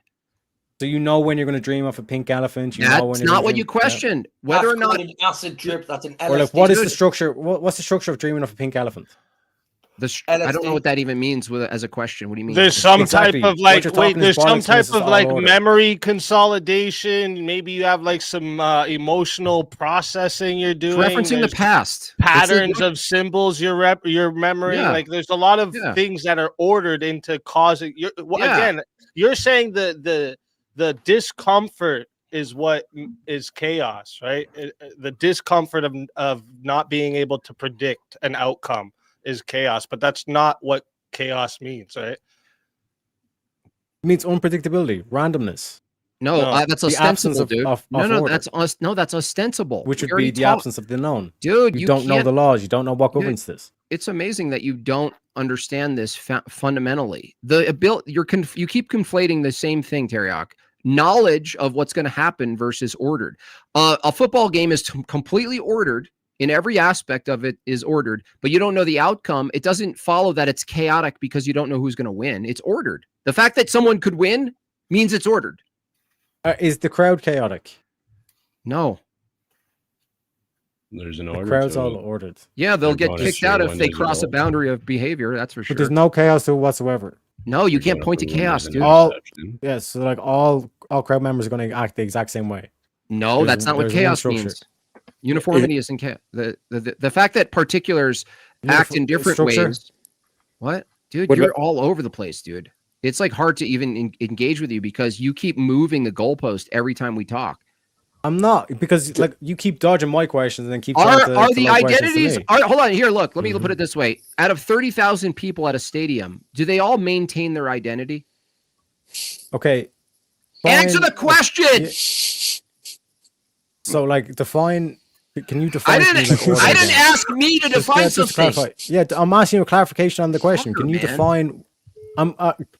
So you know when you're going to dream of a pink elephant. You know when That's you're not gonna what dream- you questioned. Whether or That's not called an acid drip. That's an Or like, LSD. what is the Dude. structure? What's the structure of dreaming of a pink elephant? I don't know LSD. what that even means as a question. What do you mean? There's some Exactly. type of What like you're wait. talking is There's some bollocks, type this is of all like order. memory consolidation. Maybe you have like some emotional processing you're It's doing. referencing the There's past. patterns of symbols you're remembering. Yeah. Like there's a lot of Yeah. things that are ordered into causing. Yeah. Again, you're saying the discomfort is what is chaos, right? The discomfort of not being able to predict an outcome is chaos, but that's not what chaos means, right? It means unpredictability, randomness, No, No. that's the absence ostensible, of, dude. of, No, of no, order, that's ostensible. which We would already be the talked- absence of the known. Dude, You don't know can't- the laws. You don't know what Dude, governs this. It's amazing that you don't understand this fundamentally. The ability you keep conflating the same thing, Teriak. Knowledge of what's going to happen versus ordered. A football game is completely ordered in every aspect of it is ordered, but you don't know the outcome. It doesn't follow that it's chaotic because you don't know who's going to win. It's ordered. The fact that someone could win means it's ordered. Is the crowd chaotic? No. There's an The order. crowd's to all it. ordered. Yeah, they'll They're get going to kicked cheer out if when they there's a cross a goal. boundary of behavior. That's for But sure. there's no chaos to it whatsoever. No, you They're can't going point to for when chaos, there's an dude. All- interception. Yes, so like all crowd members are going to act the exact same way. No, There's- that's not what there's one chaos structure. means. Uniformity isn't chaos. The fact that particulars act in different Structure? ways. What? Dude, What you're about- all over the place, dude. It's like hard to even engage with you because you keep moving the goalpost every time we talk. I'm not, because like you keep dodging my questions and then keep Are trying to the lob questions to identities? me. Hold on here. Look, let me Mhm. put it this way: out of 30,000 people at a stadium, do they all maintain their identity? Okay. Answer fine, the question. yeah. So like define. Can you define? I for me, didn't. like, order I again? didn't ask me to define Just to something. clarify. Yeah, I'm asking you a clarification on the question. Fucker, Can you man. define?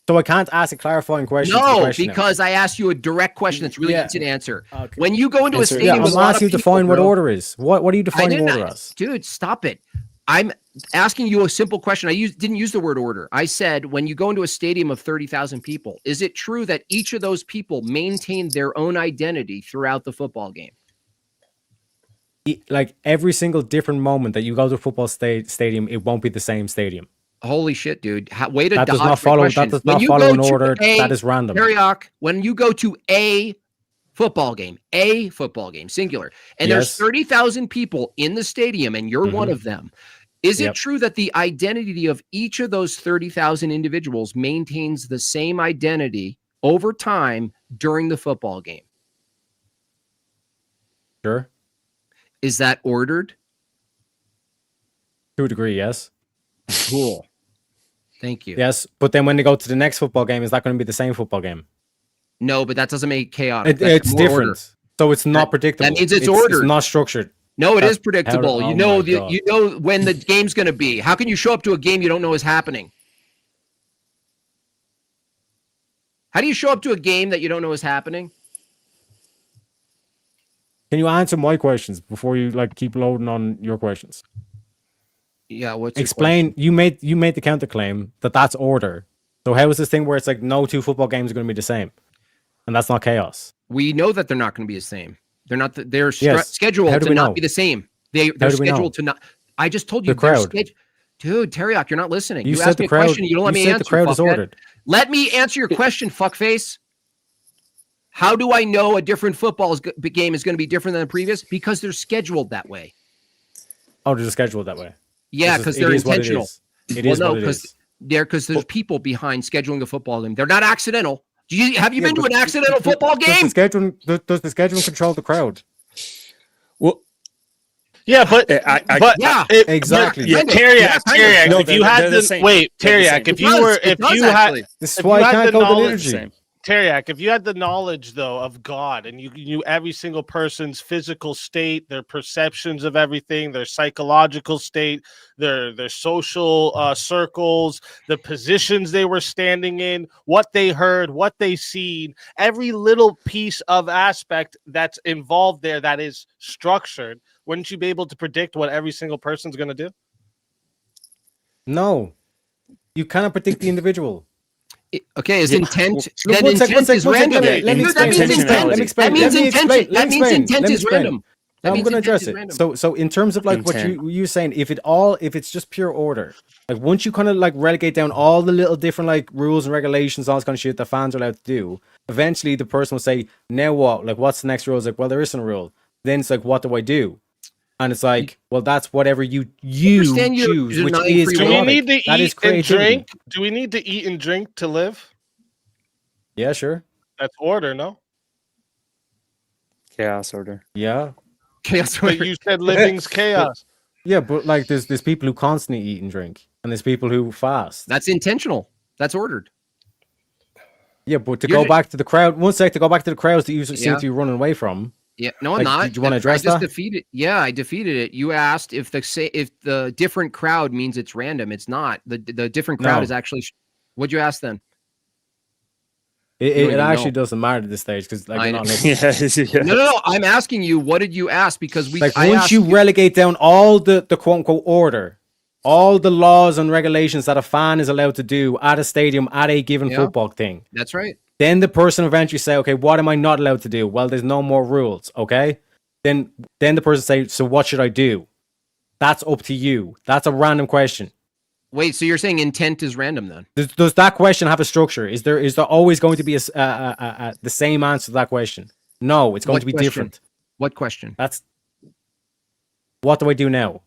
So I can't ask a clarifying question. to the No, question now. because I asked you a direct question that's really Yeah. easy to answer. Okay. When you go into a Answer it. stadium, Yeah, with I'm a lot asking you of to people, define what bro, order is. What are you I defining didn't, order as? dude. Stop it. I'm asking you a simple question. Didn't use the word order. I said when you go into a stadium of 30,000 people, is it true that each of those people maintain their own identity throughout the football game? Like every single different moment that you go to a football stadium, it won't be the same stadium. Holy shit, dude! Way to That does dodge not my follow. question. That does When not you follow go an to order. a- That is random. Periok, when you go to a football game, singular, and there's Yes. 30,000 people in the stadium, and you're one Mhm. of them. Is it Yep. true that the identity of each of those 30,000 individuals maintains the same identity over time during the football game? Sure, Is that ordered? to a degree, yes, Cool. Thank you. yes. But then when they go to the next football game, is that going to be the same football game? No, but that doesn't make it chaotic. That's It's more different. order. So it's not That predictable. means it's ordered. It's not structured. No, it That's is predictable. how- You oh know my the, God. you know when the game's going to be. How can you show up to a game you don't know is happening? How do you show up to a game that you don't know is happening? Can you answer my questions before you like keep loading on your questions? Yeah, what's your Explain. You made the counterclaim that that's order. So how is this thing where it's like no two football games are going to be the same, and that's not chaos? We know that they're not going to be the same. They're not. They're Yes. scheduled How do to we not know? be the same. They're do we know? scheduled to not. I just told you. The they're crowd. Dude, Teriak, you're not listening. You You, said asked the me a crowd. question. You don't let you me said answer. the crowd is fuckhead. ordered. Let me answer your question, fuckface. How do I know a different game is going to be different than the previous? Because they're scheduled that way. Oh, they're just scheduled that way. Yeah, This is- because it they're is what it intentional. is. It Well, is no, what it is. because there's people behind scheduling a football game. They're not accidental. Have you Yeah, been to but an accidental football Does game? the scheduling control the crowd? Well, Yeah, but but Yeah, Exactly. yeah, Kind of. Teriak, Yeah, kind of. Teriak, No, if you they're had the the same. wait, They're the Teriak, same. if you were, if you had, actually. This is if why you I had can't the code the knowledge, liturgy. Teriak, if you had the knowledge though of God and you knew every single person's physical state, their perceptions of everything, their psychological state, their social circles, the positions they were standing in, what they heard, what they seen, every little piece of aspect that's involved there that is structured, wouldn't you be able to predict what every single person's going to do? No, you cannot predict the individual. Okay, is intent Look, then one sec, intent is one sec, random? let me Dude, that explain. means intent. Let me explain. That means Let me intention. explain. That means intent Let me is explain. random. That I'm means going to intent address is it. random. So in terms of like what you saying, if it's just pure order, like once you kind of like relegate down all the little different like rules and regulations, all this kind of shit that fans are allowed to do, eventually the person will say, now what? Like, what's the next rule? It's like, well, there isn't a rule. Then it's like, what do I do? And it's like, well, that's whatever you Understand you're choose, which denying is free Do we will. need chaotic. to That is eat and creativity. drink? Do we need to eat and drink to live? Yeah, sure. That's order, no? chaos order. Yeah. Chaos But order. you said living's chaos. Yeah, but like there's people who constantly eat and drink, and there's people who fast. That's intentional. That's ordered. Yeah, but to You're go ju- back to the crowd, one sec, to go back to the crowds that you seem Yeah. to be running away from. Yeah, no, I'm Like, not. did you wanna address I just that? defeated. Yeah, I defeated it. You asked if the different crowd means it's random. It's not. The different crowd No. is actually. What'd you ask then? It, You don't it even actually know. doesn't matter at this stage because like I you're know. not listening. Yeah. No. I'm asking you. What did you ask? Because Like I once asked you relegate down all the quote unquote order, all the laws and regulations that a fan is allowed to do at a stadium at a given Yeah. football thing, That's right. then the person eventually say, okay, what am I not allowed to do? Well, there's no more rules. Okay. Then the person say, so what should I do? That's up to you. That's a random question. Wait. So you're saying intent is random then? Does that question have a structure? Is there always going to be the same answer to that question? No, it's going What to be question? different. What question? That's what do I do now?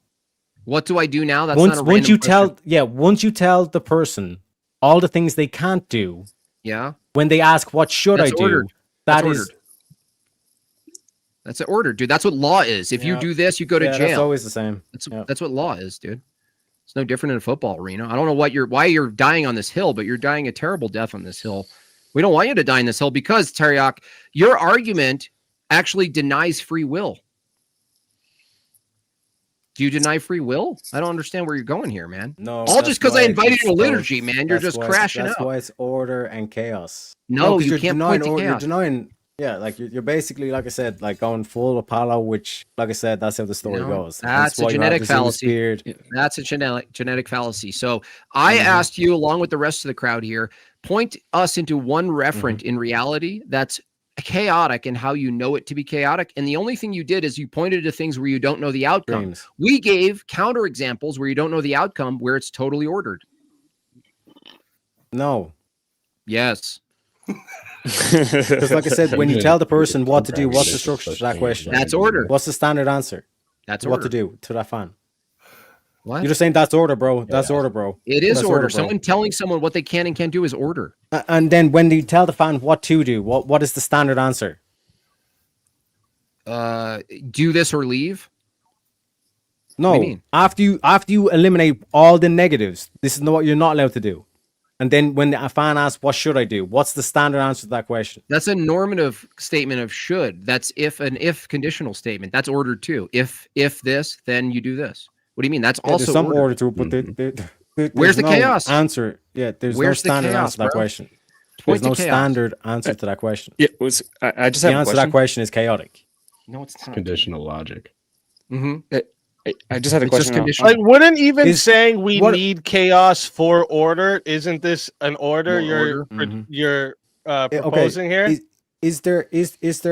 What do I do now? That's once not a once random you question. once you tell the person all the things they can't do, Yeah. when they ask what should That's I do, ordered. that That's is ordered. That's an order, dude. That's what law is. If you Yeah. do this, you go to yeah, jail. that's always the same. That's Yeah. that's what law is, dude. It's no different in a football arena. I don't know why you're dying on this hill, but you're dying a terrible death on this hill. We don't want you to die on this hill because Teriak, your argument actually denies free will. Do you deny free will? I don't understand where you're going here, man. No, All that's just because I why invited it's you to both. liturgy, man. You're That's just why it's- crashing That's out. why it's order and chaos. No, 'cause you you're can't denying point to order. You're chaos. denying. Yeah, like you're basically, like I said, like going full Apollo, which, like I said, that's how the story No, goes. that's a why you have genetic the Zeus fallacy. beard. That's a genetic fallacy. So I asked you, along with the rest of the crowd here, point us into one referent in reality that's chaotic and how you know it to be chaotic. And the only thing you did is you pointed to things where you don't know the outcome. Dreams. We gave counter examples where you don't know the outcome, where it's totally ordered. No, Yes. because like I said, when you tell the person what to do, what's the structure to that question? That's order. What's the standard answer? That's What order. to do to that fan? What? You're just saying that's order, bro. That's order, bro. It is That's order. bro. Someone telling someone what they can and can't do is order. And then when you tell the fan what to do, what is the standard answer? Do this or leave. No, do you mean? after you eliminate all the negatives, this is what you're not allowed to do. And then when a fan asks, "What should I do?" What's the standard answer to that question? That's a normative statement of should. That's an if conditional statement. That's ordered too. If this, then you do this. What do you mean? That's Yeah, also there's some ordered. order to it, but there's Where's the no chaos? answer? Yeah, there's Where's the no standard chaos, answer to that bro? question. Point There's no to chaos. standard answer to that question. It was. I just The have a answer to question. that question is chaotic. No, it's not. Conditional logic. Mm-hmm. I just had a It's just question. now. conditional. Like, wouldn't even Is- saying we what- need chaos for order? Isn't this an order More you're order? Mhm. you're Okay, proposing here? Is there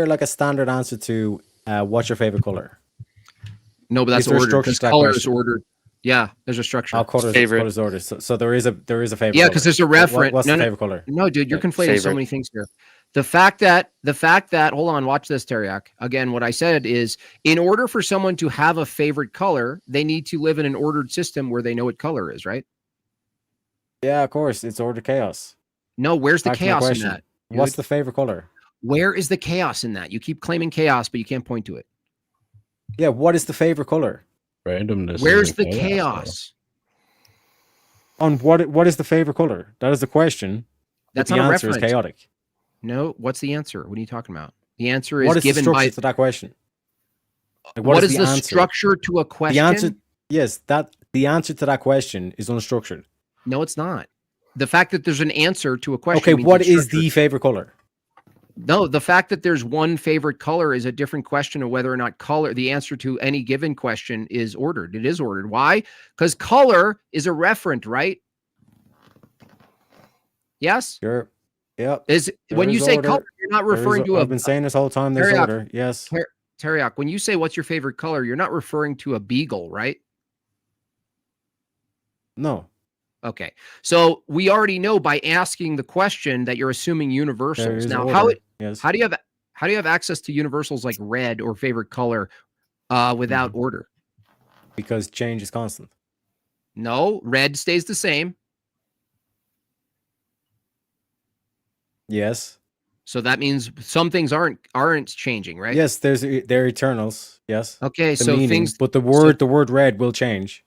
like a standard answer to what's your favorite color? No, but that's Is there a ordered structure because to that color is question? ordered. Yeah, there's a structure. I'll colors Favorite. order. So there is a favorite. Yeah, color. because there's a referent. What's No, the no, favorite color? no, dude, you're Yeah, conflating so favorite. many things here. The fact that hold on, watch this, Teriak. Again, what I said is, in order for someone to have a favorite color, they need to live in an ordered system where they know what color is, right? Yeah, of course. It's order chaos. No, where's the Back to my chaos in question. that? What's dude? the favorite color? Where is the chaos in that? You keep claiming chaos, but you can't point to it. Yeah, what is the favorite color? Randomness. Where's isn't the though. chaos? On what is the favorite color? That is the question. But That's the not a answer is reference. chaotic. No, what's the answer? What are you talking about? The answer is What is the given structure by to that question? Like, what is the the answer? structure to a question? The answer, yes, the answer to that question is unstructured. No, it's not. The fact that there's an answer to a question. Okay, means what it's is structured. the favorite color? No, the fact that there's one favorite color is a different question of whether or not color, the answer to any given question is ordered. It is ordered. Why? Because color is a referent, right? Yes? You're, yep. Is There when you is say order. color, you're not referring to I've been saying this whole time. There's Teriak. order. Yes. Teriak, when you say what's your favorite color, you're not referring to a beagle, right? No. Okay. So we already know by asking the question that you're assuming There universals. is Now, order. Yes. how do you have access to universals like red or favorite color without order? Because change is constant. No, red stays the same. Yes. So that means some things aren't changing, right? Yes, they're eternals. Yes. Okay, The so meaning, things. but the word red will change.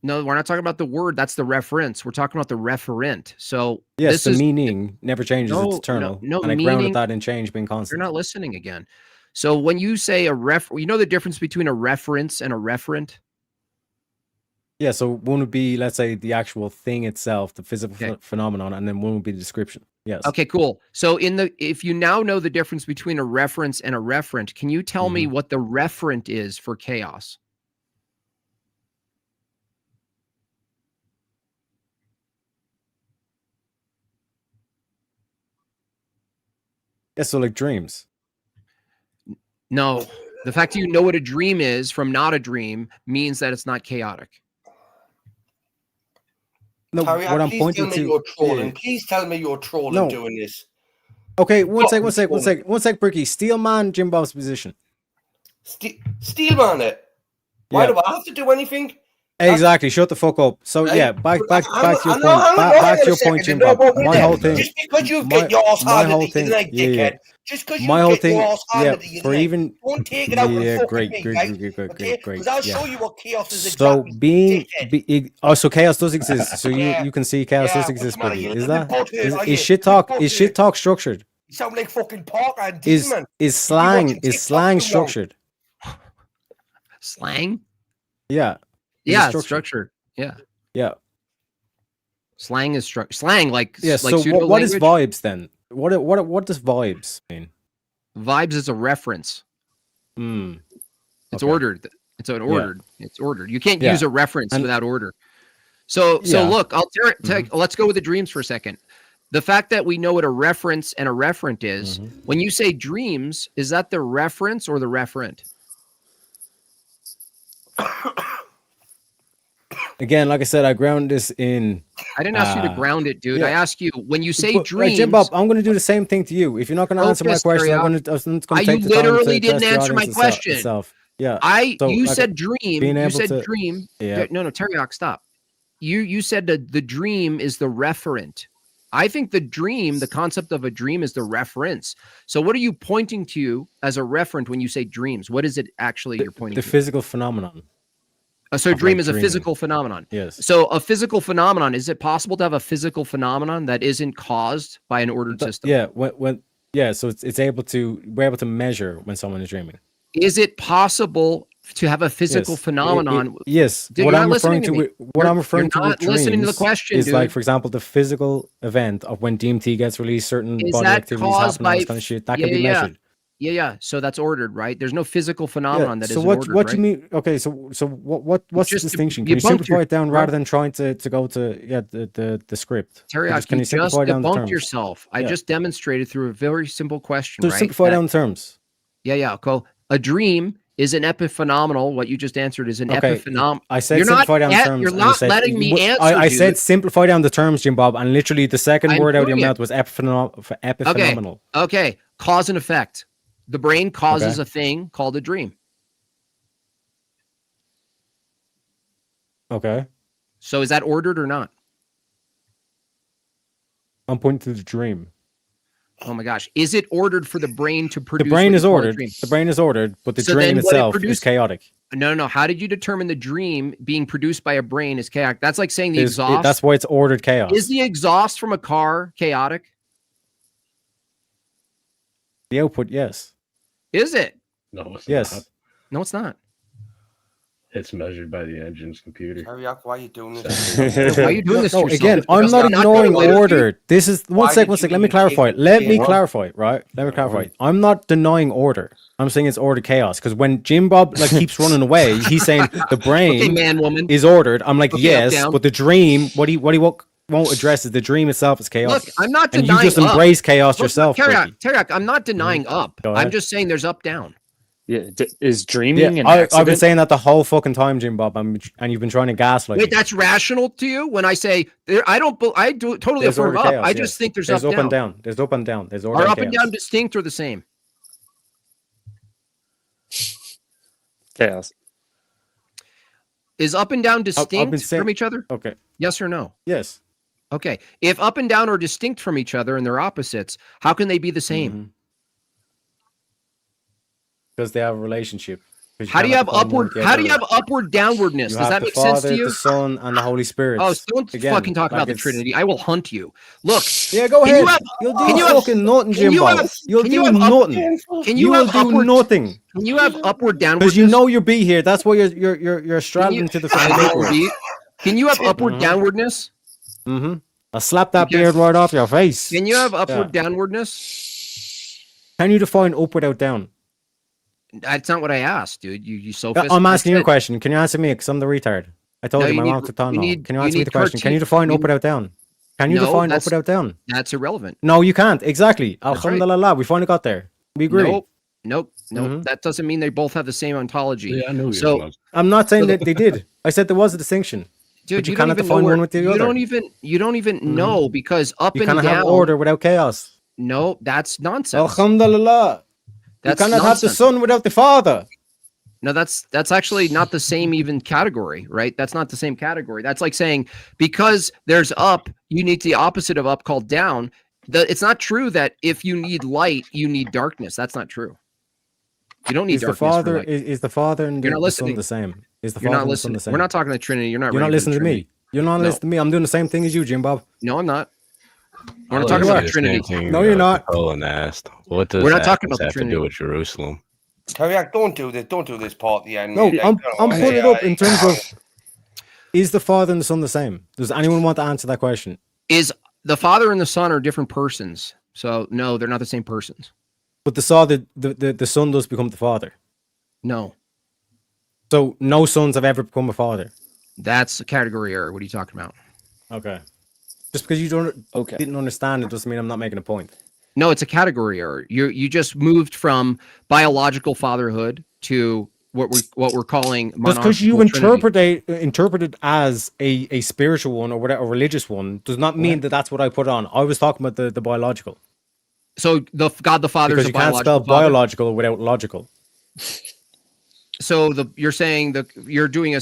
No, we're not talking about the word. That's the reference. We're talking about the referent. So Yes, this the is meaning never changes. no, It's eternal. no And I meaning. grounded that in change being You're constant. not listening again. So when you say a you know the difference between a reference and a referent? Yeah, so one would be, let's say, the actual thing itself, the physical phenomenon, and then one would be the description. Yes. Okay, cool. So if you now know the difference between a reference and a referent, can you tell me what the referent is for chaos? Yeah, so like dreams. No, the fact that you know what a dream is from not a dream means that it's not chaotic. No, Harry, what I'm please pointing tell me to. you're trolling. Yeah. Please tell me you're trolling No. doing this. Okay, one Stop sec, trolling. Bricky. Steelman Jimbob's position. Steelman it. Why Yeah. do I have to do anything? Exactly. Shut the fuck up. So Right? yeah, back to your Hang point. on Back a to your point, second. Jimbob. No, wait My there. whole thing. Just because you get your ass My handed whole to you thing. tonight, Yeah. dickhead. Just because My you whole get thing. your ass Yeah. handed to you For tonight, even. don't take it out on Yeah. fucking Great. me, Great. right? Great. Okay? Great. Because I'll Yeah. show you what chaos is So exactly. Dickhead. so chaos does exist. So you can see chaos does what's exist, the matter? Bricky. You Is little that butthead, are you? is shit Little talk? Is butthead. shit talk structured? You sound like fucking Parker and Is Demon. is You've been slang watching is TikTok slang too long. structured? Slang? Yeah. Yeah, it's structured. Yeah. Yeah. Slang is structured. Slang, like Yeah. like So pseudo what is language? vibes then? What does vibes mean? Vibes is a reference. Hmm. It's Okay. ordered. It's an ordered. It's ordered. You can't Yeah. use a reference And- without order. So Yeah. look, let's go with the dreams for a second. The fact that we know what a reference and a referent is, when you say dreams, is that the reference or the referent? Again, like I said, I ground this in. I didn't ask you to ground it, dude. yeah. I asked you when you say But, dreams. Jim Bob, I'm going to do the same thing to you. If you're not going to answer my Focus, question, I'm Terry. going to take You the time literally to didn't address the answer my audience question. itself. Yeah. You like, said dream. being You able said to- dream. Yeah. No, Teriyak, stop. You said that the dream is the referent. I think the dream, the concept of a dream is the reference. So what are you pointing to as a referent when you say dreams? What is it actually you're pointing The to? physical phenomenon. So of, dream like, is a dreaming. physical phenomenon. Yes. So a physical phenomenon, is it possible to have a physical phenomenon that isn't caused by an ordered system? Yeah. So we're able to measure when someone is dreaming. Is it possible to have a physical Yes. phenomenon? Yes. Dude, What you're I'm not referring listening to to, me. what I'm You're referring to with not listening to the dreams question, is like, dude. for example, the physical event of when DMT gets released, certain Is body that activities caused happen, all this by kind of shit. That yeah, can be yeah. measured. Yeah. So that's ordered, right? There's no physical Yeah. phenomenon that So isn't what ordered, what right? you mean? Okay. So what's the just- distinction? you Can you bumped simplify it down your- rather than trying to go to the script? Teriyaki, Can you you just simplify down the debunked terms? yourself. I Yeah. just demonstrated through a very simple question, So right? simplify that- down the terms. Yeah. Cool. A dream is an epiphenomenal. What you just answered is an Okay, epiphenomenal. I said You're not simplify down the at- terms. you're and you not said- letting me answer, I said dude. simplify down the terms, Jim Bob, and literally the second I'm word out of your doing it. mouth was epiphenomenal. Okay. Cause and effect. The brain causes Okay. a thing called a dream. Okay, So is that ordered or not? I'm pointing to the dream. Oh my gosh. Is it ordered for the brain to The produce? brain what is you call a ordered. dream? The brain is ordered, but the So dream then what it itself is produced- chaotic. No. How did you determine the dream being produced by a brain is chaotic? That's like saying the exhaust. That's why it's ordered chaos. Is the exhaust from a car chaotic? The output, yes. Is it? No, it's Yes. not. No, it's not. It's measured by the engine's computer. Teriyaki, why are you doing this? Why are you doing this to No, yourself? again, I'm Because not I'm ignoring gonna let order. This is one Why sec. did you Let me even clarify. take Let me what? clarify, right? Let me clarify. I'm not denying order. I'm saying it's ordered chaos. Because when Jim Bob keeps running away, he's saying the brain Okay, man, woman. is ordered. I'm like, Okay, yes, up, down. but the dream, what he won't address is the dream itself is chaos. Look, I'm not and denying you just up. embrace chaos Look, yourself. Ricky. Teriyaki, I'm not denying up. Go I'm ahead. just saying there's up down. Yeah, is dreaming an I've accident? been saying that the whole fucking time, Jim Bob, and you've been trying to gaslight Wait, me. that's rational to you when I say I do totally There's affirm ordered up. chaos, I yes. just think there's There's up, up and down. There's up and down. There's order Are and up and chaos. down distinct or the same? Chaos. Is up and down been distinct saying- from each other? Okay. Yes or no? Yes. Okay. If up and down are distinct from each other and they're opposites, how can they be the same? Because they have a relationship. How do you have upward? How do you have upward downwardness? You Does have that the make sense to Father, you? the Son, and the Holy Spirit. Oh, don't fucking talk like about the it's- Trinity. I will hunt you. Look, Yeah, go Can ahead. you have- You'll can do you have- fucking nothing, can you Jimbo. have- You'll can do you have nothing. can You you will have do upward? nothing. Can you have upward downwardness? Because you know you'll be here. That's why you're straddling to the I fucking know paper. you'll be. Can you have upward downwardness? I'll slap that Because- beard right off your face. Can you have upward downwardness? Can you define up without down? That's not what I asked, dude. You sophist. I'm I asking you a said- question. Can you answer me? Because I'm the retard. I told No, you you my need- mouth to tongue. you Can need- you you answer me need the question? Can you Cartier- define you- up without down? Can you No, define up that's- without down? That's irrelevant. No, you can't. Exactly. That's right. Alhamdulillah. We finally got there. We agree. Nope. That doesn't mean they both have the same ontology. Yeah, I know. So, I'm not saying that they did. I said there was a distinction. dude, But you don't cannot even define know one with the you other. don't even know because up You and cannot down. have order without chaos. No, that's nonsense. Alhamdulillah. That's you cannot have the nonsense. Son without the Father. No, that's actually not the same even category, right? That's not the same category. That's like saying because there's up, you need the opposite of up called down. It's not true that if you need light, you need darkness. That's not true. You don't need Is the darkness. for Father light. is the Father and You're not the Son listening. the same? Is the You're Father not and the Son listening. the same? We're not talking to Trinity. You're not. You're not ready for the listening to Trinity. me. You're not No. listening to me. I'm doing the same thing as you, Jim Bob. No, I'm not. We're I not talking like about the the Trinity. same thing, No, you're not. Colin asked, "What does We're not that talking about the have to Trinity. do with Jerusalem?" Teriak, don't do this. Don't do this part at the end. No, mate. I'm Come on, putting it yeah, up in terms of is the Father and the Son the same? Does anyone want to answer that question? Is the Father and the Son are different persons? So no, they're not the same persons. But the Son does become the Father. No, So no sons have ever become a father. that's a category error. What are you talking about? Okay. Just because you didn't understand it doesn't mean I'm not making a point. No, it's a category error. You just moved from biological fatherhood to what we're calling Just because you monarchical Trinity. interpret it as a spiritual one or whatever, a religious one, does not mean that that's what I put on. I was talking about the biological. So God the Father Because is a you can't spell biological father. biological without logical. So you're saying you're doing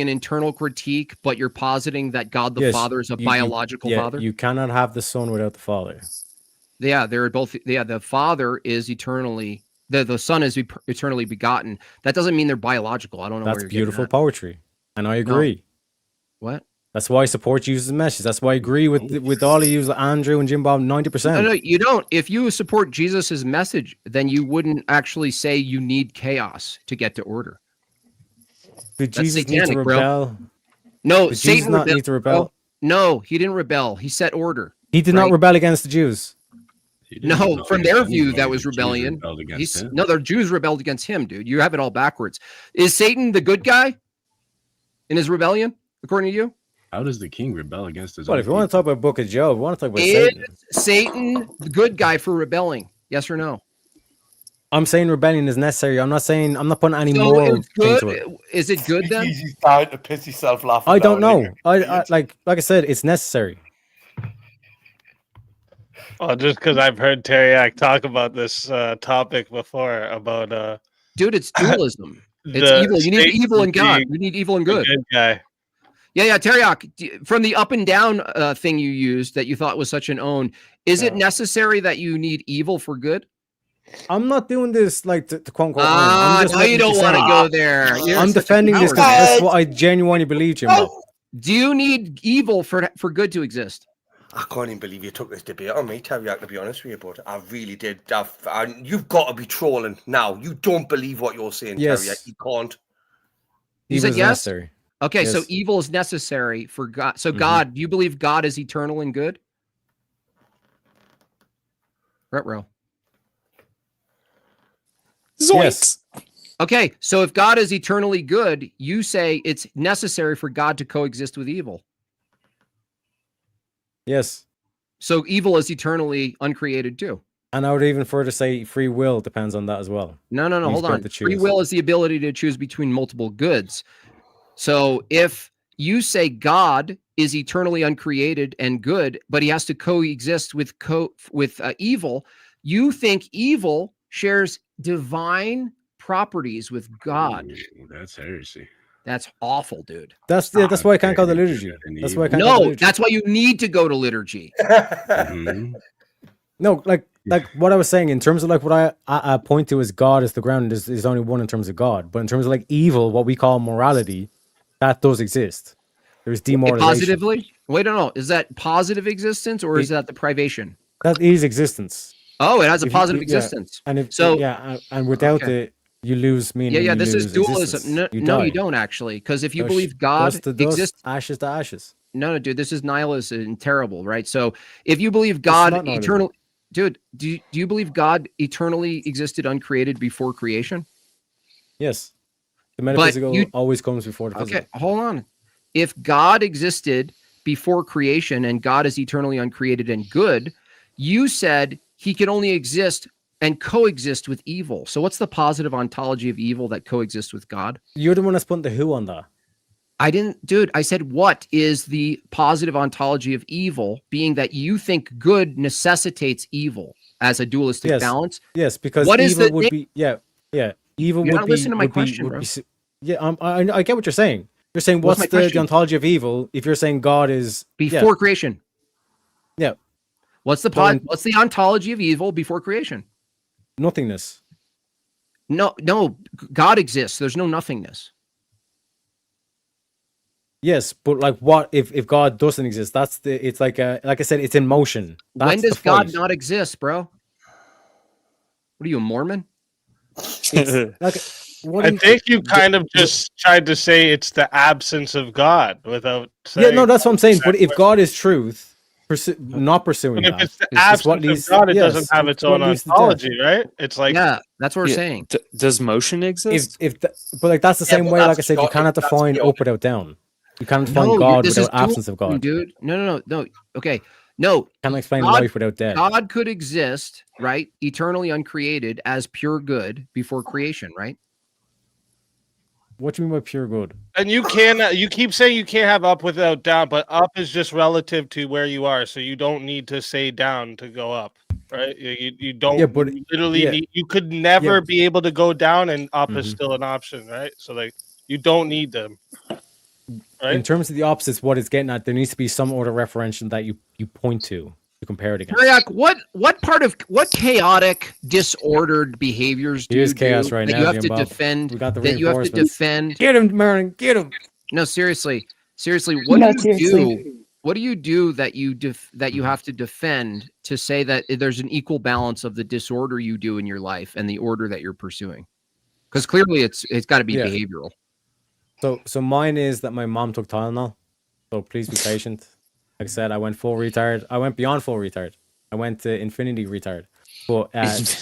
an internal critique, but you're positing that God the Yes, Father is a you- biological father. You cannot have the Son without the Father. Yeah, they're both. Yeah, the Father is eternally. The Son is eternally begotten. That doesn't mean they're biological. I don't know. That's where you're getting beautiful at. poetry. And I agree. What? That's why I support you as a message. That's why I agree with all of you, Andrew and Jim Bob, 90%. No, you don't. If you support Jesus's message, then you wouldn't actually say you need chaos to get to order. Did That's Jesus need to satanic, bro. rebel? No, Did Satan Jesus not need to rebel? No, he didn't rebel. He set order. He did Right. not rebel against the Jews. He didn't No, rebel from against their view, anybody. that was The Jews rebellion. rebelled against him. No, the Jews rebelled against him, dude. You have it all backwards. Is Satan the good guy in his rebellion, according to you? How does the king rebel against his Well, own if you want to people? talk about Book of Job, we want to talk about Is Satan. Satan the good guy for rebelling? Yes or no? I'm saying rebellion is necessary. I'm not putting any So moral it's thing good. to it. Is it good then? He's starting to piss himself laughing. I don't now, know. I like I said, it's necessary. Oh, just because I've heard Teriak talk about this topic before about Dude, it's dualism. It's the evil. You need Satan evil and God. being You need evil and the good. good guy. Yeah, Teriak, from the up and down thing you used that you thought was such an own, is it necessary that you need evil for good? I'm not doing this like to quote unquote. Ah, I'm just no, you letting don't want to say- go there. You're I'm such a defending this because coward. that's what I genuinely believe, Jim Bob. Do you need evil for good to exist? I can't even believe you took this debate on me, Teriak, to be honest with you, but I really did. You've got to be trolling now. You don't believe what you're saying, Yes. Teriak. You can't. You Evil said is yes? necessary. Okay, so Yes. evil is necessary for God. So Mhm. God, do you believe God is eternal and good? Retro. Yes. Okay, so if God is eternally good, you say it's necessary for God to coexist with evil. Yes. So evil is eternally uncreated too. And I would even further say free will depends on that as well. No, He's hold got on. to Free choose. will is the ability to choose between multiple goods. So if you say God is eternally uncreated and good, but he has to coexist with evil, you think evil shares divine properties with God. Ooh, that's heresy. That's awful, dude. That's why I can't go to liturgy. That's why I can't go to No, liturgy. that's why you need to go to liturgy. Mhm. No, like what I was saying in terms of like what I point to as God as the ground is only one in terms of God, but in terms of like evil, what we call morality, that does exist. There's demoralization. Positively? Wait, no. Is that positive existence or is that the privation? That is existence. Oh, it has a If you- positive yeah, existence. and if So and without okay. it, you lose meaning. Yeah, you this is lose dualism. existence. No, you no, die. you don't actually, because if you Dust- believe God dust to dust, exists, ashes to ashes. no, dude, this is nihilism and terrible, right? So if you believe is God not nihilism. eternal, dude, do you believe God eternally existed uncreated before creation? Yes, the metaphysical you- always comes before the physical. Okay, hold on. If God existed before creation and God is eternally uncreated and good, you said he could only exist and coexist with evil. So what's the positive ontology of evil that coexists with God? You're the one that's putting the who on that. I didn't, dude. I said, what is the positive ontology of evil, being that you think good necessitates evil as a dualistic Yes. balance? Yes, because What is evil the would name- be evil You're would not be listening to my would be- question, would bro. be I get what you're saying. You're saying What's what's my the question? ontology of evil if you're saying God is Before creation. Yeah. What's the what's the ontology of evil before creation? Nothingness. No, God exists. There's no nothingness. Yes, but like what if God doesn't exist? It's like I said, it's in motion. That's When does the God fight. not exist, bro? What are you, a Mormon? Like, what I do think you kind of just tried to say it's the absence of God without saying. Yeah, no, that's what I'm saying. But if God is truth, not pursuing But if that, it's the is what absence leads, of God, it yes, doesn't have it's its what own leads to death. ontology, right? It's like Yeah, that's what we're saying. Does motion exist? But like that's the Yeah, same but way. that's Like I said, you God- cannot that's define God. up without down. You can't define No, God this without is absence of God. dualism, dude. No. Okay, no. Can't explain God- life without death. God could exist, right? Eternally uncreated as pure good before creation, right? What do you mean by pure good? and you can you keep saying you can't have up without down, but up is just relative to where you are, so you don't need to say down to go up, right? You don't. Yeah, but you literally yeah. need. You could never Yeah. be able to go down, and up is Mhm. still an option, right? So like you don't need them, In right? terms of the opposites, what it's getting at, there needs to be some order referential that you point to compare it against. Mariak, what chaotic, disordered behaviors do Here's you chaos do right that now, you have to Jimbob. defend? We got the That you have to reinforcements. defend. Get him, Marin. Get him. No, seriously. What No, do you seriously. do? What do you do that you have to defend to say that there's an equal balance of the disorder you do in your life and the order that you're pursuing? Because clearly it's got to be Yeah. behavioral. So mine is that my mom took Tylenol. So please be patient. Like I said, I went full retard. I went beyond full retard. I went to infinity retard. But to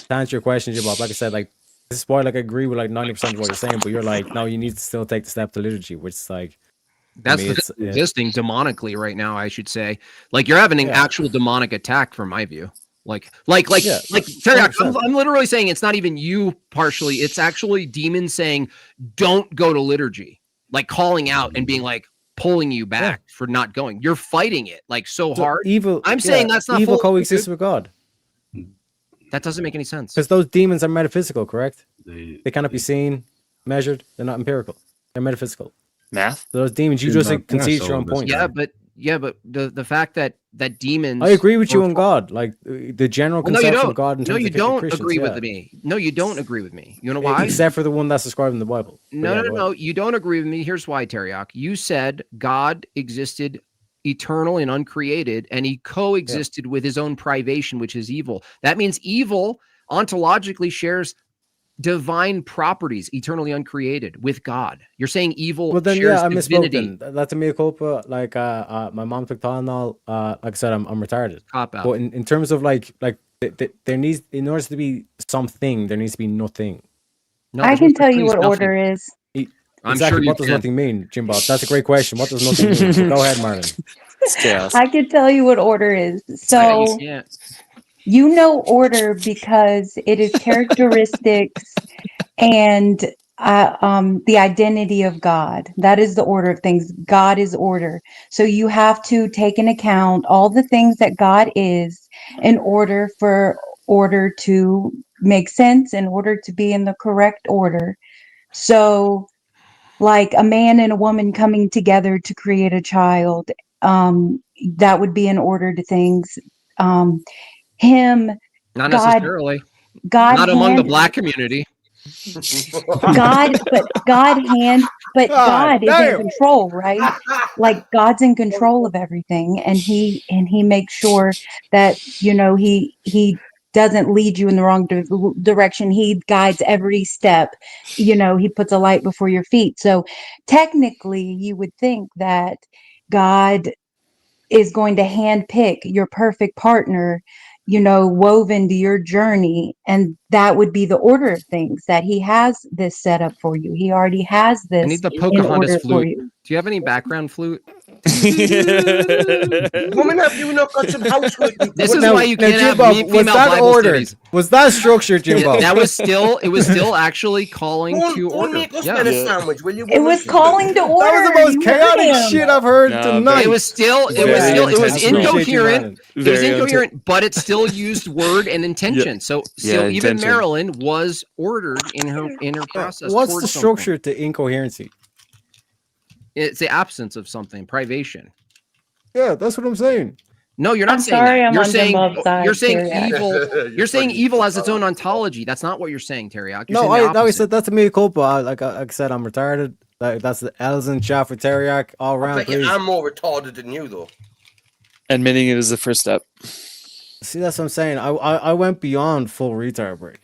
answer your question, Bob, like I said, like this is why like I agree with like 90% of what you're saying, but you're like, no, you need to still take the step to liturgy, which is like That's me, it's existing demonically right now, I should say. Like you're having an Yeah. actual demonic attack from my view. Like Yeah, Teriak, 100%. I'm literally saying it's not even you partially. It's actually demons saying, don't go to liturgy. Like calling out and being like pulling you back for not going. You're fighting it like so hard. evil. I'm saying that's not evil full- coexists with God. That doesn't make any sense. Because those demons are metaphysical, correct? They They cannot be seen, measured. They're not empirical. They're metaphysical. Math? So those demons, you Jimbo, just can I concede your solve own this point. Yeah, but the fact that demons. I agree with you or- on God. Like the general Well, no, you conception don't. of God. In No, terms you of don't Christians, agree yeah. with me. No, you don't agree with me. You know why? Except for the one that's described in the Bible. But No, yeah, no, go ahead. no. You don't agree with me. Here's why, Teriak. You said God existed eternal and uncreated, and he coexisted with his own privation, which is evil. That means evil ontologically shares divine properties, eternally uncreated, with God. You're saying evil Well then, shares yeah, I misspoke. divinity. Then that's a mea culpa. Like, my mom took Tylenol. Like I said, I'm retarded. Cop out. But in terms of like there needs, in order to be something, there needs to be nothing. No, I there's can no tell such you thing as what nothing. order is. I'm Exactly. sure you What does can. nothing mean, Jimbo? That's a great question. What does nothing mean? But go ahead, Marlon. It's chaos. I can tell you what order is. Yeah, So you can't. you know order because it is characteristics and the identity of God. That is the order of things. God is order. So you have to take into account all the things that God is in order for order to make sense, in order to be in the correct order. So like a man and a woman coming together to create a child. That would be an order to things. Him, Not God, necessarily. God Not among the hand, black community. God, but God hand, but God God is in damn. control, right? Like God's in control of everything, and he makes sure that he doesn't lead you in the wrong direction. He guides every step. He puts a light before your feet. So technically, you would think that God is going to handpick your perfect partner, woven to your journey. And that would be the order of things, that he has this set up for you. He already has I this need the in Pocahontas order for flute. you. Do you have any background flute? Woman, have you not got some housework? This is Now, why you now, can't have Jimbob, was female that Bible ordered? studies. Was that structured, Jimbob? That was still actually calling Go to on order. make us Yeah. men a sandwich, will you? It was woman? calling to order. That was the most You heard chaotic him. shit I've heard No, tonight. It was still Very intentional. incoherent. It was Very incoherent, but it still used word and intention. So Yeah, even intention. Marilyn was ordered in her process. What's towards the something. structure to incoherency? It's the absence of something, privation. Yeah, that's what I'm saying. No, you're not I'm saying sorry, that. I'm You're on saying Jimbob's side, you're saying Terry. evil. You're saying funny. evil has its own ontology. That's not what you're saying, Terry. You're No, saying the I opposite. said that's a mea culpa. Like I said, I'm retarded. Like, that's the L's in chat for Teriak all I around, bet you please. I'm more retarded than you, though. Admitting it is the first step. See, that's what I'm saying. I went beyond full retard break.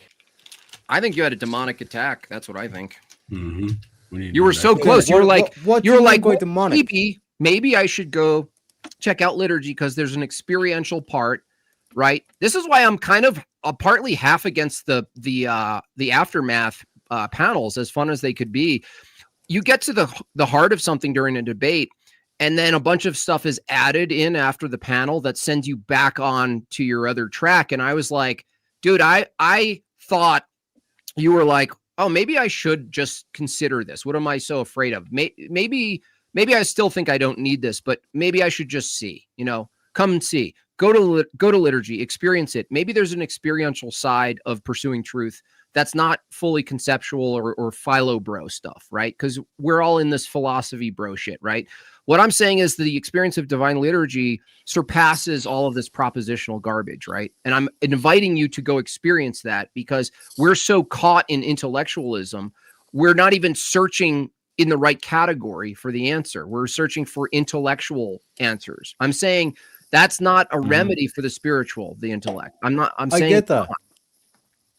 I think you had a demonic attack. That's what I think. Mm-hmm. You were so close. You were like, what you were do like, going well, demonic? maybe I should go check out liturgy because there's an experiential part, right? This is why I'm kind of partly half against the aftermath panels, as fun as they could be. You get to the heart of something during a debate, and then a bunch of stuff is added in after the panel that sends you back on to your other track. And I was like, dude, I thought you were like, oh, maybe I should just consider this. What am I so afraid of? Maybe I still think I don't need this, but maybe I should just see, come and see, go to liturgy, experience it. Maybe there's an experiential side of pursuing truth that's not fully conceptual or philo bro stuff, right? Because we're all in this philosophy bro shit, right? What I'm saying is the experience of divine liturgy surpasses all of this propositional garbage, right? And I'm inviting you to go experience that because we're so caught in intellectualism, we're not even searching in the right category for the answer. We're searching for intellectual answers. I'm saying that's not a remedy for the spiritual, the intellect. I'm saying I get that.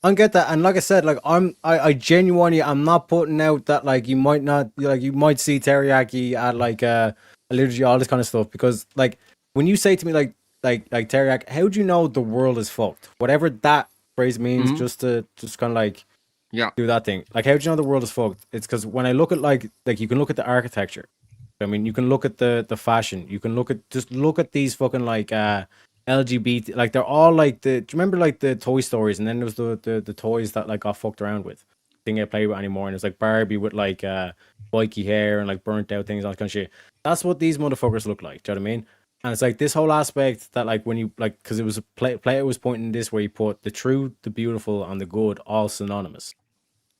I get that, and like I said, like I genuinely, I'm not putting out that like you might not, like you might see teriyaki at like a liturgy, all this kind of stuff, because like when you say to me like teriyaki, how do you know the world is fucked? Whatever that phrase means, just kind of like do that thing. Like how do you know the world is fucked? It's because when I look at like you can look at the architecture. I mean, you can look at the fashion. You can look at these fucking like LGBT, like they're all like do you remember like the Toy Stories, and then there was the toys that like got fucked around with, didn't get played with anymore, and it's like Barbie with like spiky hair and like burnt out things, all that kind of shit. That's what these motherfuckers look like. Do you know what I mean? And it's like this whole aspect that like when you like, because it was Plato was pointing this where he put the true, the beautiful, and the good all synonymous.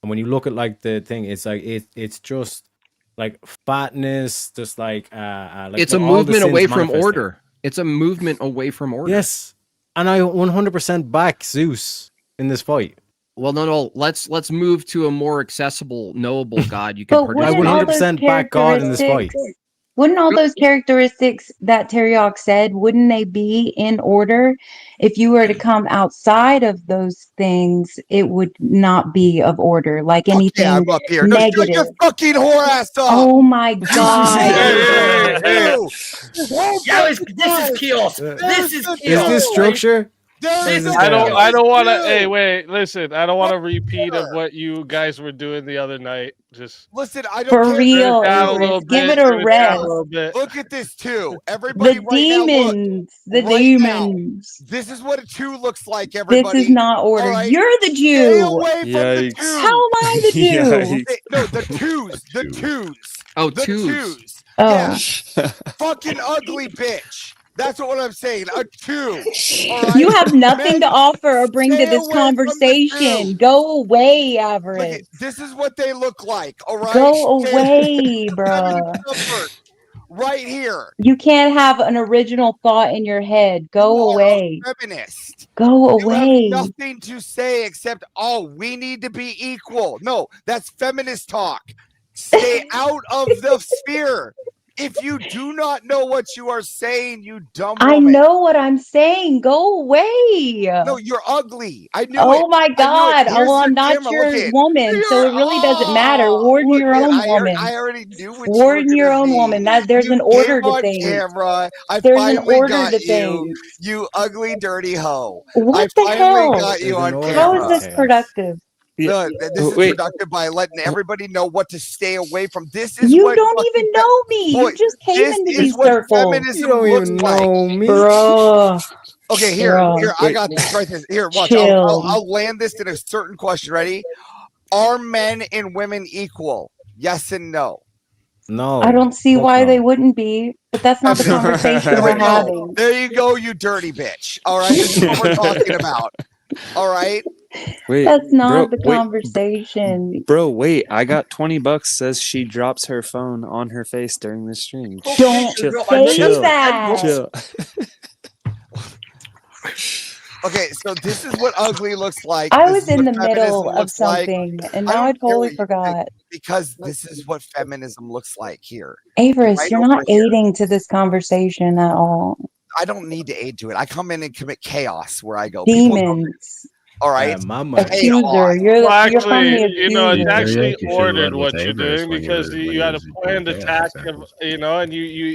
And when you look at like the thing, it's like it's just like fatness, just like it's a movement away from order. It's a movement away from order. Yes, and I 100% back Zeus in this fight. Well, no. Let's move to a more accessible, knowable God. You can. But I 100% back God in this fight. Wouldn't all those characteristics that Teriok said, wouldn't they be in order? If you were to come outside of those things, it would not be of order. Like anything I'm up here. No, shut negative. your fucking whore ass up. Oh my God. Yeah, this is chaos. This is chaos. Is this structure? I don't want to. Hey, wait, listen. I don't want to repeat of what you guys were doing the other night. Just listen. I don't For care. real, down a Idris, little give bit, it a turn it down rest. little bit. Look at this too. Everybody, The right now, look. demons, the Right demons. Now, this is what a 2 looks like. Everybody, This is not order. All right? You're the Stay Jew. away from the 2. How am I the Jew? Yikes. No, the twos. The twos. Oh, The twos. twos. Oh. Yeah. Fucking ugly bitch. That's what I'm saying. A 2. All right? You have nothing to Men, offer or bring to stay this away from the conversation. 2. Go away, Look Everett. at this is what they look like. All right. Go Stay- away, feminine bruh. comfort right here. You can't have an original thought in your head. Go You are away. a feminist. Go You have away. nothing to say except, oh, we need to be equal. No, that's feminist talk. Stay out of the sphere. If you do not know what you are saying, you dumb I woman. know what I'm saying. Go away. No, you're ugly. I knew Oh it. my I knew it. God. Here's Oh, I'm your not camera. your Look it. woman, so it really doesn't matter. Warden Look your it. own woman. I already knew what you were Warden your gonna own be. woman. That there's You an order came to on things. camera. I There's an finally order got to you. things. You ugly, dirty hoe. What I the finally hell? got you There's an on order How to is camera. this chaos. productive? Yeah. This is Wait. productive by letting everybody know what to stay away from. This is You what don't fucking even know me. boy, You just came this into is these what circles. feminism You don't looks even like. know me. Bruh. Okay, here, Bruh. I got this. Right this. Here, watch. Chill. I'll land this in a certain question. Ready? Are men and women equal? Yes and no. No. I don't see Fuck why no. they wouldn't be, but that's not the conversation There we're we go. having. There you go, you dirty bitch. All right, this is what we're talking about. All right. Wait, That's not bro, the conversation. Bro, wait. I got $20. Says she drops her phone on her face during the stream. Don't say that. Chill. Okay, so this is what ugly looks like. I This was is in what the middle feminism of looks like. something, and I now I don't care totally what you think, forgot. because this is what feminism looks like here. Avarice, Right you're over not here. aiding to this conversation at all. I don't need to aid to it. I come in and commit chaos where I go. People know me. Demons. All right. Mama. Accuser. You're Well, you're from the actually, you know, it's accuser. actually You should've ordered led with what you're Avarice doing when you because were- when you you had a was doing planned chaos attack, examples. you know, and you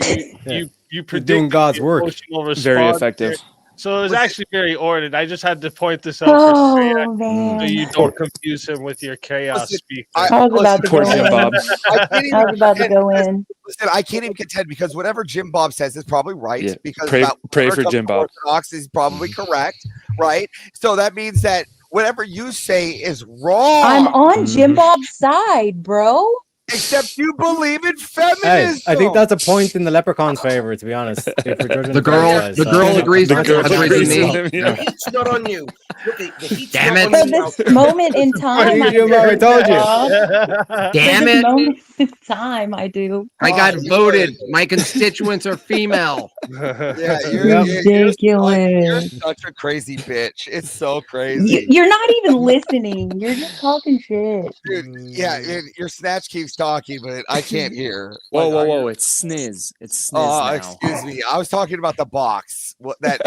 Yeah. predict doing God's the work. emotional Very response effective. here. So it was Listen- actually very ordered. I just had to point this out for Oh so man. you don't confuse him with your chaos Listen, speak. I- I was about to Poor go Jim in. Bob. I can't even I was about to contend go because- in. Listen, I can't even contend because whatever Jim Bob says is probably right. Yeah, Because pray- about pray whatever for comes Jim from Bob. Orthodox is probably correct, right? So that means that whatever you say is wrong. I'm on Mhm. Jim Bob's side, bro. Except you believe in Hey, feminism. I think that's a point in the leprechaun's favor, to be honest. If we're judging The girl- franchise, the so- girl agrees The with girl agrees with me. The heat's not on you. Look, the heat's Damn not it. on For you now. this moment in time, I Jim Bob, I do. told you. For Damn this it. moment in time, I do. I got Oh, you voted. would. My constituents are female. Yeah, you're Ridiculous. such a crazy bitch. It's so crazy. You're not even listening. You're just talking shit. Dude, yeah, your snatch keeps talking, but I can't hear. Whoa, Like, whoa, are whoa! you- It's sniz. It's sniz Oh, now. excuse me. I was talking about the box. What that?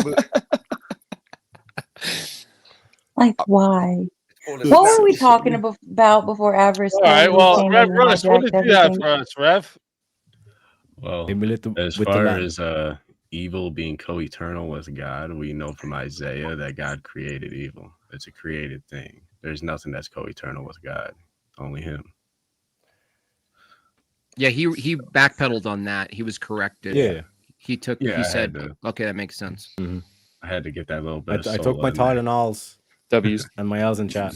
Like, why? What What were we talking about before Avarice All right, totally well, came Rev in and Russ, what hijacked did you have everything? for us, Rev? Well, Hit me with the- as with the far Latin. as evil being co-eternal with God, we know from Isaiah that God created evil. It's a created thing. There's nothing that's co-eternal with God. Only Him. Yeah, he backpedaled on that. He was corrected. Yeah. He took. Yeah, I he had said, to- "Okay, that makes sense." I had to get that little bit. I of took soul my in there. Tylenols W's. and my L's in chat.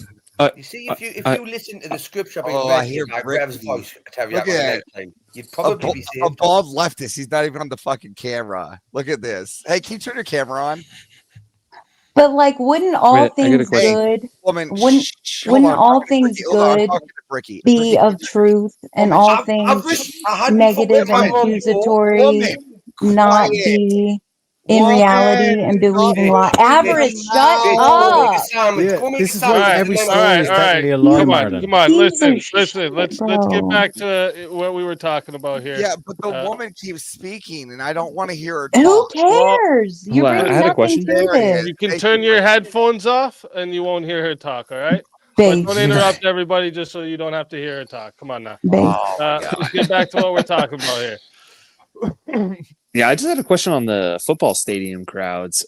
You see, if you listen to the scripture being Oh, I read hear by Rick. Rev's voice, Terry, Look on the at next time, you'd probably be a saved. bald leftist. He's not even on the fucking camera. Look at this. Hey, can you turn your camera on? But like, wouldn't all Wait, I got a things question. good Woman, Wouldn't- shh, wouldn't hold on. all I'm talking to things Bricky. Hold on, I'm good talking to Bricky. be Bricky, of truth and woman, all I've things wished I hadn't negative forgot and my home accusatory woman, not quiet. be in Woman, reality and believing lie? stop making Avarice, me shut loud. Go make up. a sandwich. Yeah, Go make this a is why sandwich. every and then story I'll- is all right. technically a You- lie, Come Martin. on, Piece listen, of shit, let's get bro. back to what we were talking about here. Yeah, but the Uh, woman keeps speaking, and I don't want to hear her Who talk. cares? You're Hold on, I bringing had a nothing question. to There he this. is. You can Thank turn you, your Bricky. headphones off, and you won't hear her talk. All right, but don't Based. interrupt everybody just so you don't have to hear her talk. Come on now. Based. Oh, my God. Let's get back to what we're talking about here. Yeah, I just had a question on the football stadium crowds.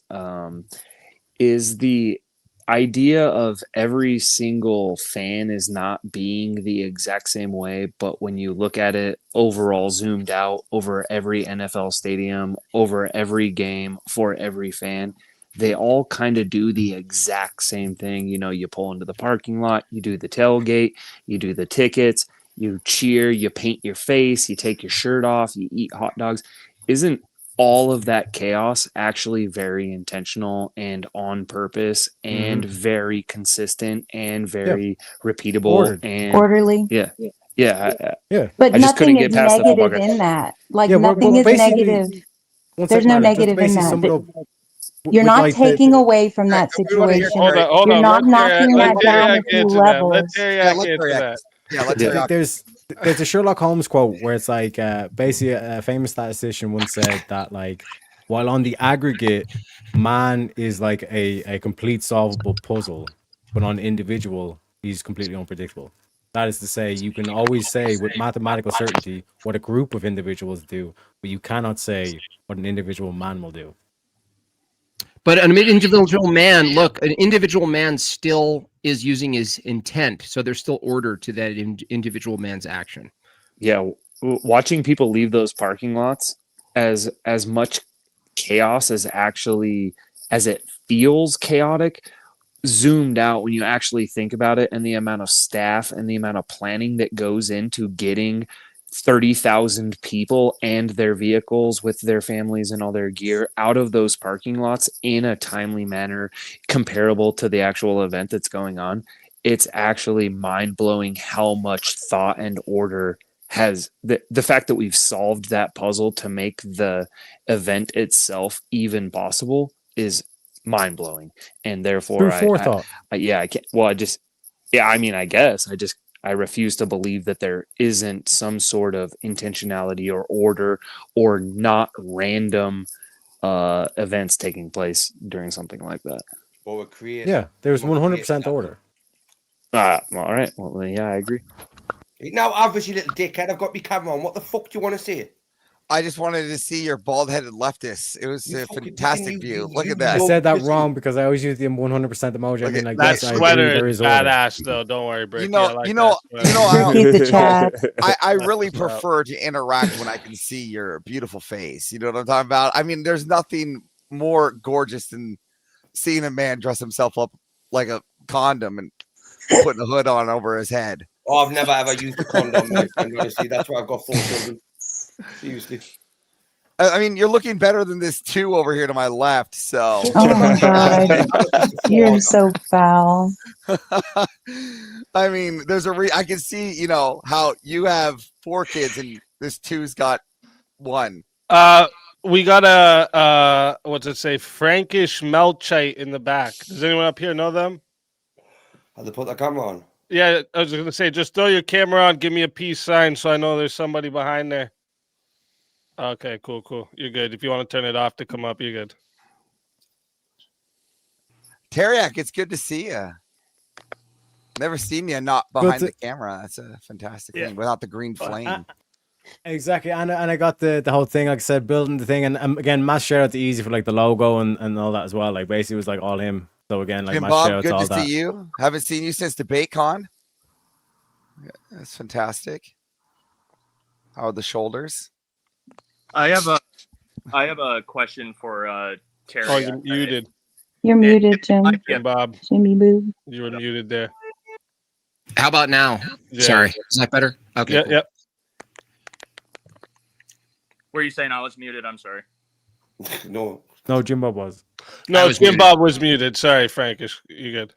Is the idea of every single fan is not being the exact same way, but when you look at it overall, zoomed out over every NFL stadium, over every game, for every fan, they all kind of do the exact same thing. You know, you pull into the parking lot, you do the tailgate, you do the tickets, you cheer, you paint your face, you take your shirt off, you eat hot dogs. Isn't all of that chaos actually very intentional and on purpose and very consistent and very repeatable Ordered. and Orderly. yeah. But I just couldn't nothing get is past the football negative guy. in that. Like Yeah, well, nothing is basically, negative. one There's second, no Marta, just to negative in basically that. sum it up. You're with, not like, taking away from that we wanna hear situation. Hold on, hold You're on. not knocking Let that down a Teriak few answer that. Let levels. Teriak let answer Teriak- that. Yeah, let's Yeah. hear there's a Sherlock Holmes quote where it's like basically a famous statistician once said that like while on the aggregate man is like a complete solvable puzzle, but on individual he's completely unpredictable. That is to say, you can always say with mathematical certainty what a group of individuals do, but you cannot say what an individual man will do. But an individual man, look, an individual man still is using his intent, so there's still order to that individual man's action. Yeah, watching people leave those parking lots as much chaos as it feels chaotic, zoomed out when you actually think about it, and the amount of staff and the amount of planning that goes into getting 30,000 people and their vehicles with their families and all their gear out of those parking lots in a timely manner comparable to the actual event that's going on. It's actually mind-blowing how much thought and order has the fact that we've solved that puzzle to make the event itself even possible is mind-blowing. And therefore Through forethought. I can't, well, I refuse to believe that there isn't some sort of intentionality or order or not random events taking place during something like that. Well, we're creating. Yeah, there's 100% order. All right. Well, yeah, I agree. Now, obviously, little dickhead, I've got my camera on. What the fuck do you want to see? I just wanted to see your bald-headed leftist. It was You a fucking fantastic fucking- view. you- Look you at that. I said that Listen. wrong because I always use the 100% emoji. I Look mean, at like, That yes, I agree, sweater there is is order. badass, though. Don't worry, Bricky. You know, I like you know, that you know, sweater. Ricky's the chat. I really That's what's up. prefer to interact when I can see your beautiful face. You know what I'm talking about? I mean, there's nothing more gorgeous than seeing a man dress himself up like a condom and putting a hood on over his head. Oh, I've never ever used a condom, my friend. Honestly, that's why I've got 4 children. Seriously. I mean, you're looking better than this two over here to my left. So, Oh my God. You're so foul. I mean, I can see, you know, how you have 4 kids and this two's got 1. We got a what's it say? Frankish Melchite in the back. Does anyone up here know them? Have they put the camera on? Yeah, I was gonna say, just throw your camera on, give me a peace sign so I know there's somebody behind there. Okay, cool. You're good. If you want to turn it off to come up, you're good. Teriak, it's good to see you. Never seen you not behind to- the camera. That's a fantastic Yeah. thing without the green flame. Exactly, and I got the whole thing, like I said, building the thing, and again, mass shout out to Easy for like the logo and all that as well. Like basically, it was like all him. So again, like Jim mass shout Bob, out to good all to that. see you. Haven't seen you since DebateCon. That's fantastic. How are the shoulders? I have a question for Terry. Oh, you're muted, You're muted, Jim. Bob. Jimmy Boo. You were muted there. How about now? Yeah. Sorry, is that better? Okay. Yeah, cool. yep. Were you saying I was muted? I'm sorry. No. No, Jimbo was. No, was Jim muted. Bob was muted. Sorry, Frankish. You good?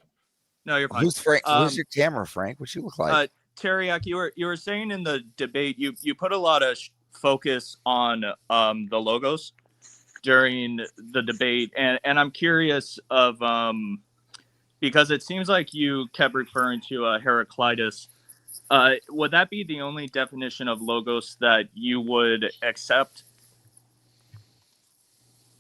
No, you're fine. Who's Frank? Where's Um, your camera, Frank? What you look like? Teriak, you were saying in the debate you put a lot of focus on the logos during the debate, and I'm curious of because it seems like you kept referring to Heraclitus. Would that be the only definition of logos that you would accept?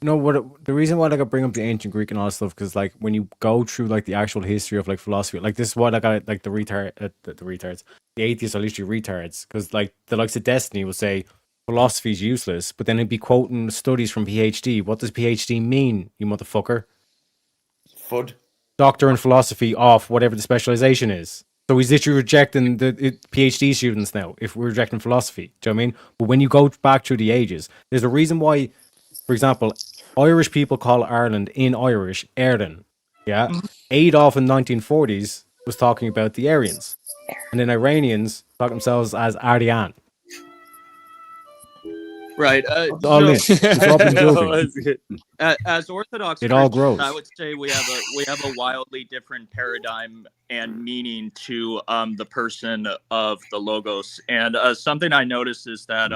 No, the reason why like I bring up the ancient Greek and all that stuff, because like when you go through like the actual history of like philosophy, like this is why like I like the retards, the atheists are literally retards, because like the likes of Destiny will say philosophy is useless, but then it'd be quoting studies from PhD. What does PhD mean, you motherfucker? Fud. Doctor in philosophy of whatever the specialization is. So he's literally rejecting the PhD students now if we're rejecting philosophy. Do you know what I mean? But when you go back through the ages, there's a reason why, for example, Irish people call Ireland in Irish Éireann. Yeah. Adolf in 1940s was talking about the Aryans. And then Iranians talk themselves as Aryan. Right. all So, in. It's all been joking. As Orthodox It all Christians, grows. I would say we have a wildly different paradigm and meaning to the person of the Logos. And something I noticed is that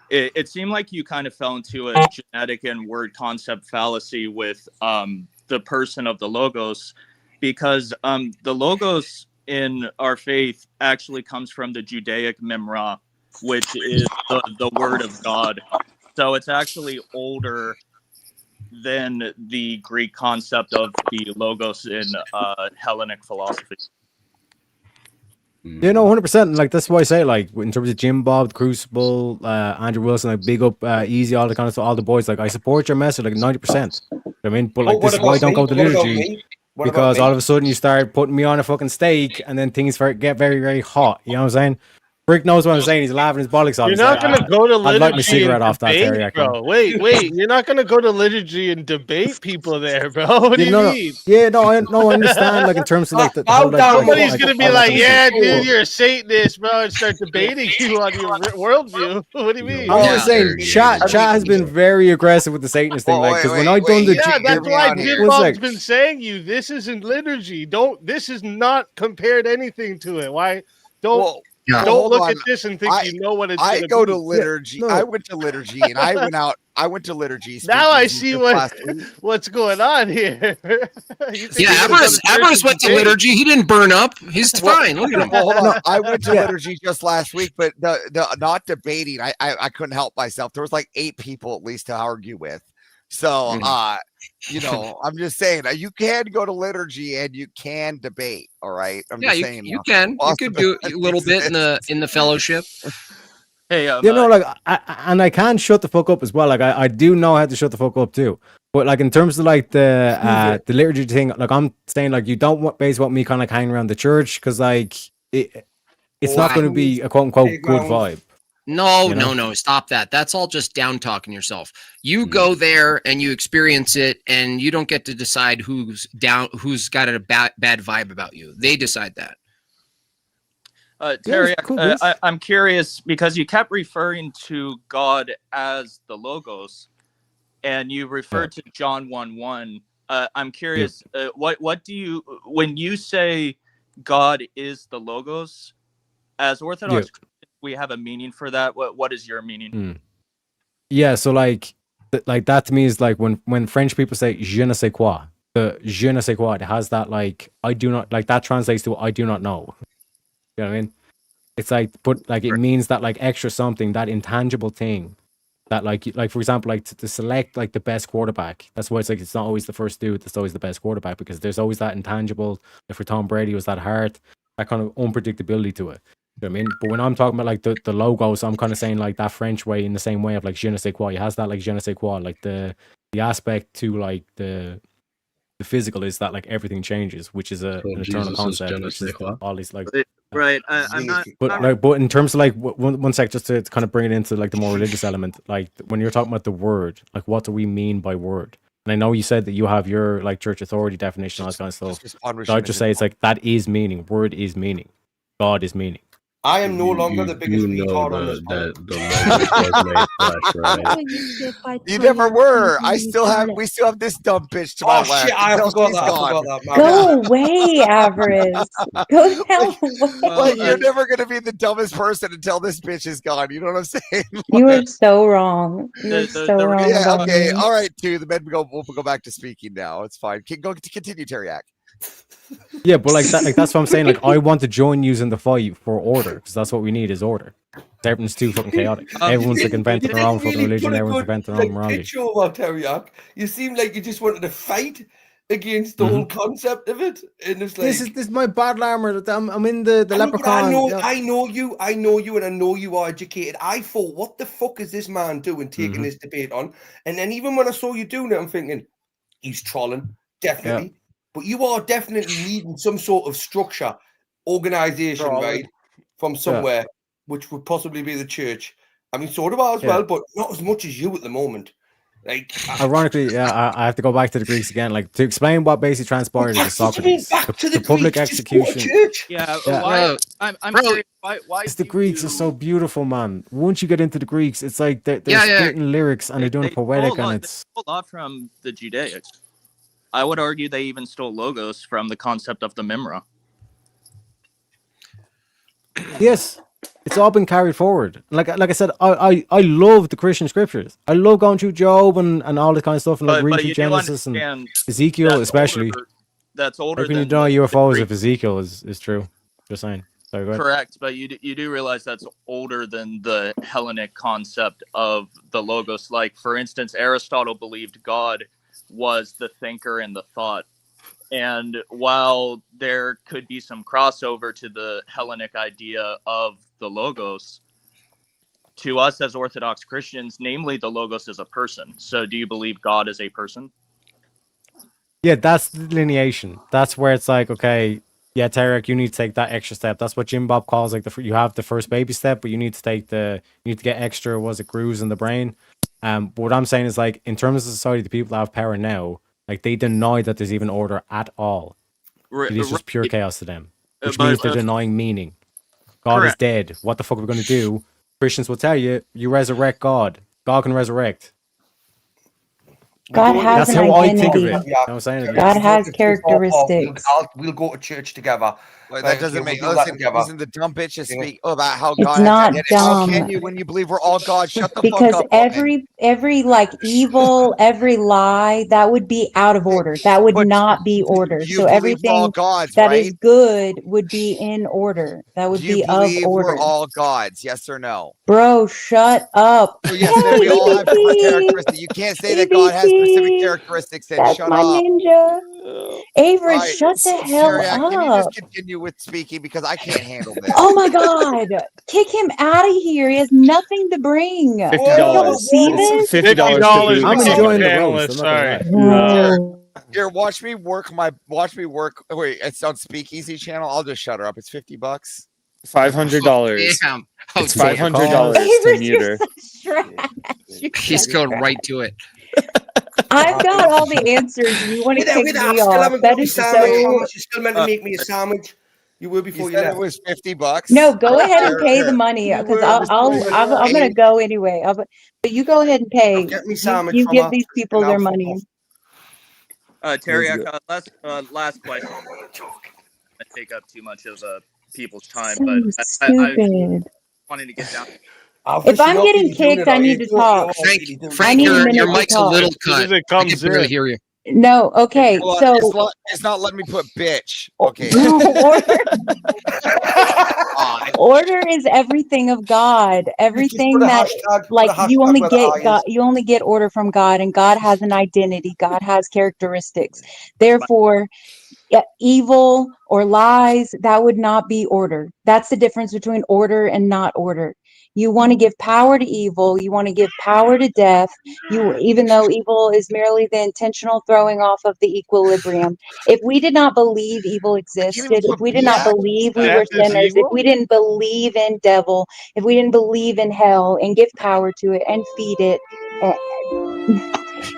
it seemed like you kind of fell into a genetic and word concept fallacy with the person of the Logos, because the Logos in our faith actually comes from the Judaic Memra, which is the word of God. So it's actually older than the Greek concept of the Logos in Hellenic philosophy. Yeah, no, 100%. Like that's why I say, like in terms of Jim Bob, Crucible, Andrew Wilson, like big up, Easy, all the kind of stuff, all the boys. Like I support your message, like 90%. I mean, but like this is why I don't go to liturgy, because all of a sudden you start putting me on a fucking steak, and then things get very, very hot. You know what I'm saying? Rick knows what I'm saying. He's laughing his bollocks off. You're He's not like, gonna go to I'd like my liturgy cigarette and off that, debate, Terry. bro. Wait, you're not gonna go to liturgy and debate people there, bro. What do you mean? Yeah, no, I understand. Like in terms of like the whole, like, somebody's gonna be all that like, kind of "Yeah, stuff. dude, you're a Satanist, bro," and start debating you on your worldview. What do you mean? I'm just saying, chat has been very aggressive with the Satanist thing. Like, because when I done the yeah, that's why Jim One Bob's sec. been saying you this isn't liturgy. This is not compared anything to it. Why? Don't hold look on. at this and think you know what it's I gonna go be. to liturgy. I went to liturgy and I went out. I went to liturgy. Now I speakeasy see just what last week. what's going on here. yeah, Avarice went to liturgy. He didn't burn up. He's fine. Look at him. Well, hold on. I went to liturgy just last week, but the not debating. I couldn't help myself. There was like 8 people at least to argue with. So you know, I'm just saying you can go to liturgy and you can debate. All right. I'm just saying you can. You could do a little bit in the fellowship. Hey, you know, like, I can shut the fuck up as well. Like, I do know how to shut the fuck up too. But like in terms of like the liturgy thing, like I'm saying, like you don't want me kind of like hanging around the church because like it's not going to be a quote unquote good vibe. No, You know? no, stop that. That's all just down talking yourself. You go there and you experience it, and you don't get to decide who's got a bad vibe about you. They decide that. Terry, cool, I'm curious because you kept referring to God as the Logos, and you referred to John 1:1. I'm curious, what do you, when you say God is the Logos, as Orthodox Christians, we have a meaning for that. What is your meaning? Yeah, so like that to me is like when French people say je ne sais quoi, the je ne sais quoi, it has that like I do not, like that translates to I do not know. You know what I mean? It's like, but like it means that like extra something, that intangible thing, that like for example, like to select like the best quarterback. That's why it's like it's not always the first dude that's always the best quarterback, because there's always that intangible. If for Tom Brady, it was that heart, that kind of unpredictability to it. You know what I mean? But when I'm talking about like the logos, I'm kind of saying like that French way, in the same way of like je ne sais quoi. It has that like je ne sais quoi, like the aspect to like the physical is that like everything changes, which is an eternal concept. Which is all these like right. I'm not. But in terms of like one sec, just to kind of bring it into like the more religious element, like when you're talking about the word, like what do we mean by word? And I know you said that you have your like church authority definition, all that kind of stuff. So I'd just say it's like that is meaning. Word is meaning. God is meaning. I am no longer the biggest retard on this podcast. You never were. We still have this dumb bitch to my left. Shit, I forgot that. Go away, Avarice. Go the hell away. Like, you're never gonna be the dumbest person until this bitch is gone. You know what I'm saying? You are so wrong. You're so wrong. Yeah, about okay. me. All right, too. We'll go back to speaking now. It's fine. Continue, Teriak. Yeah, but like that, like that's what I'm saying. Like I want to join you in the fight for order, because that's what we need is order. Everything's too fucking chaotic. Everyone's like inventing their own fucking religion. Everyone's inventing their own morality. Picture over, Teriak. You seem like you just wanted to fight against the whole concept of it, and it's like this is my battle armor. I'm in the leprechaun. I know you, and I know you are educated. I thought, what the fuck is this man doing, taking this debate on? And then even when I saw you doing it, I'm thinking, he's trolling, definitely. Yeah. But you are definitely needing some sort of structure, organization, right, from somewhere, which would possibly be the church. I mean, sort of as well, but not as much as you at the moment. Like, ironically, I have to go back to the Greeks again. Like to explain what basically transpired is Socrates, the public execution. Yeah, Bro, I'm curious. Why Because the do Greeks you, are so beautiful, man. Once you get into the Greeks, it's like they're Yeah, yeah. splitting lyrics and they're doing they stole poetic, a and lot, they it's stole a lot from the Judaics. I would argue they even stole logos from the concept of the Mimra. yes, it's all been carried forward. Like I said, I love the Christian scriptures. I love going through Job and all this kind of stuff, and like But reading but through you do Genesis and understand Ezekiel, that's especially. older. That's How older can you than deny the UFOs Greek. if Ezekiel is true? Just saying. Sorry, go ahead. Correct, but you do realize that's older than the Hellenic concept of the logos. Like, for instance, Aristotle believed God was the thinker and the thought. And while there could be some crossover to the Hellenic idea of the logos, to us as Orthodox Christians, namely the logos is a person. So do you believe God is a person? Yeah, that's the delineation. That's where it's like, okay, yeah, Tarek, you need to take that extra step. That's what Jim Bob calls like you have the first baby step, but you need to you need to get extra, was it grooves in the brain? But what I'm saying is like, in terms of society, the people that have power now, like they deny that there's even order at all. It is just pure Right. chaos to them, which But means they're denying meaning. God is correct. dead. What the fuck are we going to do? Christians will tell you, you resurrect God. God can resurrect. God has That's an how I think of identity. it. You know what I'm saying? At God least. has characteristics. We'll go to church together. Well, Right, that doesn't we'll make do that listen. together. Listen, the dumb bitches You know? speak about how It's God has not identity. How dumb. can you when you believe we're all God? Shut the fuck Because up, woman. every like evil, every lie, that would be out of order. That would But not be order. you So believe we're all everything gods, that is right? good would be in order. That would Do you be of believe we're order. all gods? Yes or no? Bro, shut up. So yes, then we all have different characteristics. You can't say that God has specific characteristics. Then That's shut my up. ninja. Avery, Right, shut the hell Syriac, can you just up. continue with speaking because I can't handle this. Oh my God. Kick him out of here. He has nothing to bring. $50. You don't see It's this? $50 to $50 boot to I'm kick a enjoying the panelist. roast. I'm not gonna Sorry. lie. Here, watch me work. Wait, it's on Speakeasy channel. I'll just shut her up. It's $50. $500. Damn. It's damn. $500 to Avery, mute you're her. such trash. You're He's such going trash. right to it. I've got all the answers, and you want to kick I me still off. haven't That got my is sandwich, so. Thomas. You still meant to make me a sandwich. You were before You you said left. it was $50. No, go ahead and Here, pay the here. money because Before you I'm gonna left. go anyway. But you go ahead and pay. Get me You, sandwich you from give her. these people Now their fuck money. off. Terry, last question. I take up too much of people's time, So but I stupid. wanted to get down. If I'm getting kicked, I need to talk. I need a your minute to mic's a talk. little As soon cut. as it I comes can barely in. hear you. No, okay. Hold on, So it's not letting me put bitch. Oh, Okay. order is everything of God. Everything put a that hashtag- put like a you hashtag only where the get I God, is. you only get order from God, and God has an identity. God has characteristics. Therefore, yeah, evil or lies, that would not be order. That's the difference between order and not order. You want to give power to evil, you want to give power to death, even though evil is merely the intentional throwing off of the equilibrium. If we did not believe evil existed, if we did not believe we were Death is sinners, if evil? we didn't believe in devil, if we didn't believe in hell and give power to it and feed it,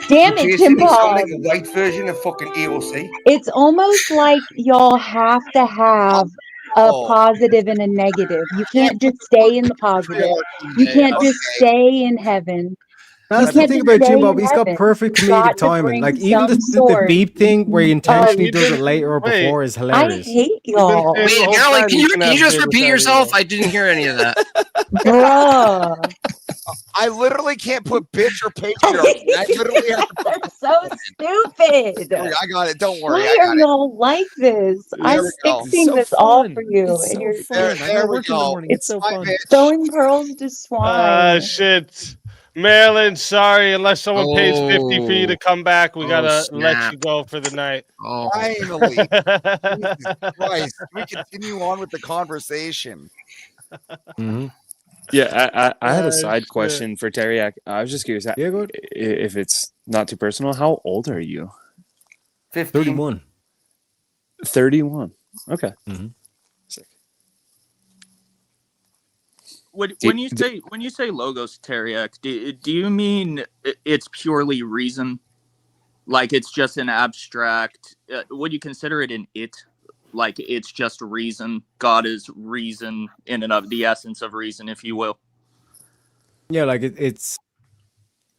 damn it, Jim Basically sound like Bob. a white version of fucking EOC. It's almost like y'all have to have a positive and a negative. You can't just stay in the positive. You can't just stay in heaven. You That's the can't thing just about stay Jim Bob. in He's got heaven. perfect You've comedic got to timing. bring Like even some the sort beep thing where he of. intentionally does it later or Wait. before is I hilarious. hate We've been y'all. saying the Wait, whole Marilyn, time can you you can can you have just good repeat without yourself? evil. I didn't hear any of that. Bruh. I literally can't put bitch or patriarchy. I literally have to put. So stupid. I got it. Don't worry. Why I are got it. y'all like this? There I'm we go. fixing this all for you, It's and so you're fun. I There gotta we work in the go. morning. It's so My fun. bitch. throwing pearls to swine. Shit. Marilyn, sorry, unless someone pays 50 for you to come back, we gotta let snap. you go for the night. Oh, Finally. Jesus Christ. We continue on with the conversation. Mm-hmm. Yeah, I had a side shit. question for Teriak. I was just curious Yeah, go ahead. if it's not too personal. How old are you? 15. 31. 31. Okay. Mm-hmm. Sick. When you say logos, Teriak, do you mean it's purely reason? Like it's just an abstract? Would you consider it an it? like it's just reason. God is reason in and of the essence of reason, if you will. Yeah, like it's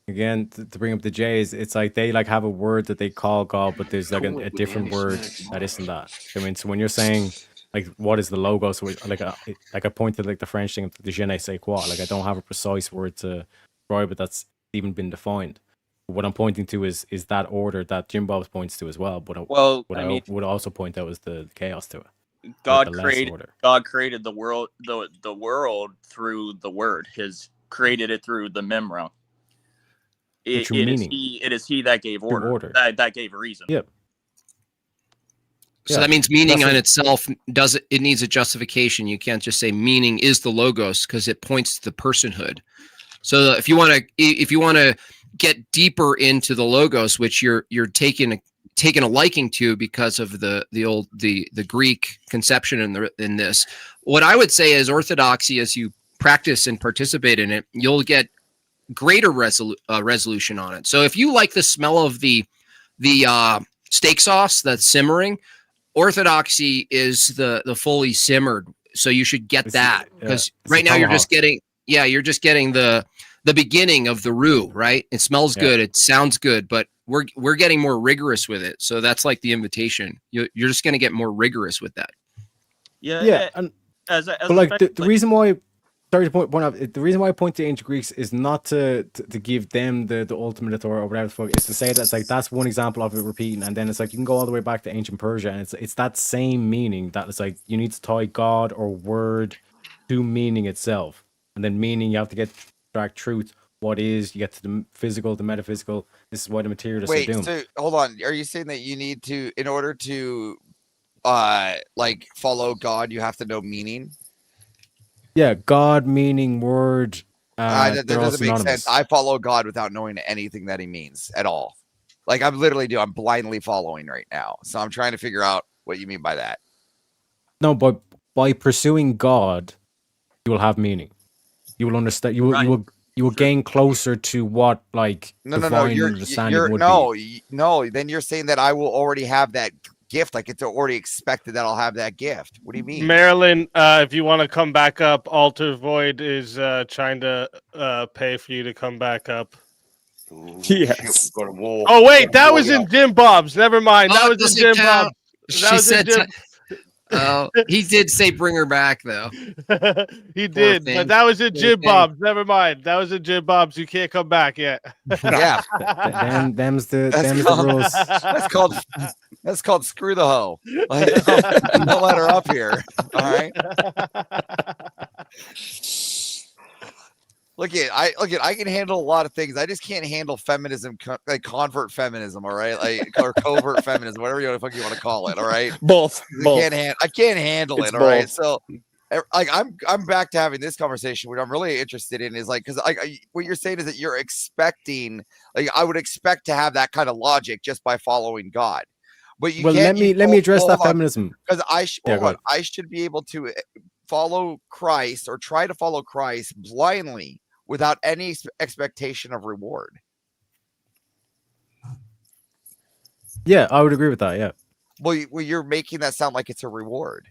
again to bring up the Jays, it's like they like have a word that they call God, but there's like a different word that isn't that. I mean, so when you're saying like what is the logos, like I pointed like the French thing, the je ne sais quoi. Like I don't have a precise word to describe it that's even been defined. But what I'm pointing to is that order that Jimbob points to as well. But Well, what I I mean, would also point out is the chaos to it. Like God the less created order. God created the world through the word. His created it through the memra. It True is meaning. he that gave True order. order. That gave reason. Yep. So Yeah. that means meaning That's on what- itself it needs a justification. You can't just say meaning is the logos because it points to the personhood. So if you want to get deeper into the logos, which you're taking a liking to because of the Greek conception in this, what I would say is orthodoxy, as you practice and participate in it, you'll get greater resolution on it. So if you like the smell of the steak sauce that's simmering, orthodoxy is the fully simmered. So you should get that because right now you're just getting the beginning of the roux, right? It smells good, it sounds good, but we're getting more rigorous with it. So that's like the invitation. You're just going to get more rigorous with that. Yeah, and but like the reason why, sorry to point out, the reason why I point to ancient Greeks is not to give them the ultimate authority or whatever the fuck. It's to say that it's like that's one example of it repeating, and then it's like you can go all the way back to ancient Persia, and it's that same meaning that it's like you need to tie God or word to meaning itself, and then meaning you have to get abstract truth. What is, you get to the physical, the metaphysical. This is why the materialists are doomed. So hold on. Are you saying that you need to, in order to like follow God, you have to know meaning? Yeah, God, meaning, word. That doesn't make sense. I follow God without knowing anything that he means at all. Like I'm blindly following right now. So I'm trying to figure out what you mean by that. No, but by pursuing God, you will have meaning. You will understand. You will gain closer to what like divine understanding would be. No. Then you're saying that I will already have that gift. Like it's already expected that I'll have that gift. What do you mean, Marilyn? If you want to come back up, Alter Void is trying to pay for you to come back up. Yes. Oh wait, that was in Jimbob's. Never mind. That was in Jimbob's. She said. Oh, he did say bring her back though. He did, but that was in Jimbob's. Never mind. That was in Jimbob's. You can't come back yet. Yeah. Them's the rules. That's called screw the hoe. Like, don't let her up here. All right. I can handle a lot of things. I just can't handle feminism, like convert feminism. All right, like or covert feminism, whatever you want to call it. All right, both. I can't handle It's it. All right, both. so like I'm back to having this conversation. What I'm really interested in is like because what you're saying is that you're expecting, like I would expect to have that kind of logic just by following God. But you let me address that feminism because I should be able to follow Christ or try to follow Christ blindly without any expectation of reward. Yeah, I would agree with that. Yeah. Well, you're making that sound like it's a reward.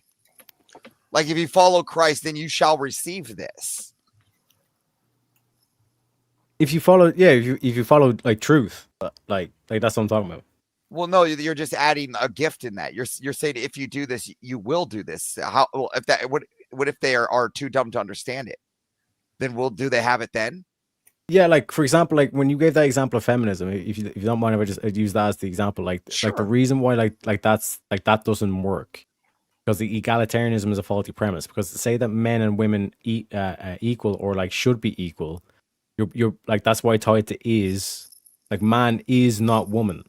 Like if you follow Christ, then you shall receive this. If you follow, if you follow like truth, like that's what I'm talking about. Well, no, you're just adding a gift in that. You're saying if you do this, you will do this. How? Well, if that what if they are too dumb to understand it? Then do they have it then? Yeah, like for example, like when you gave that example of feminism, if you don't mind if I just use that as the example, like the reason why that doesn't work because the egalitarianism is a faulty premise. Because to say that men and women equal or like should be equal, you're like that's why I tie it to is like man is not woman.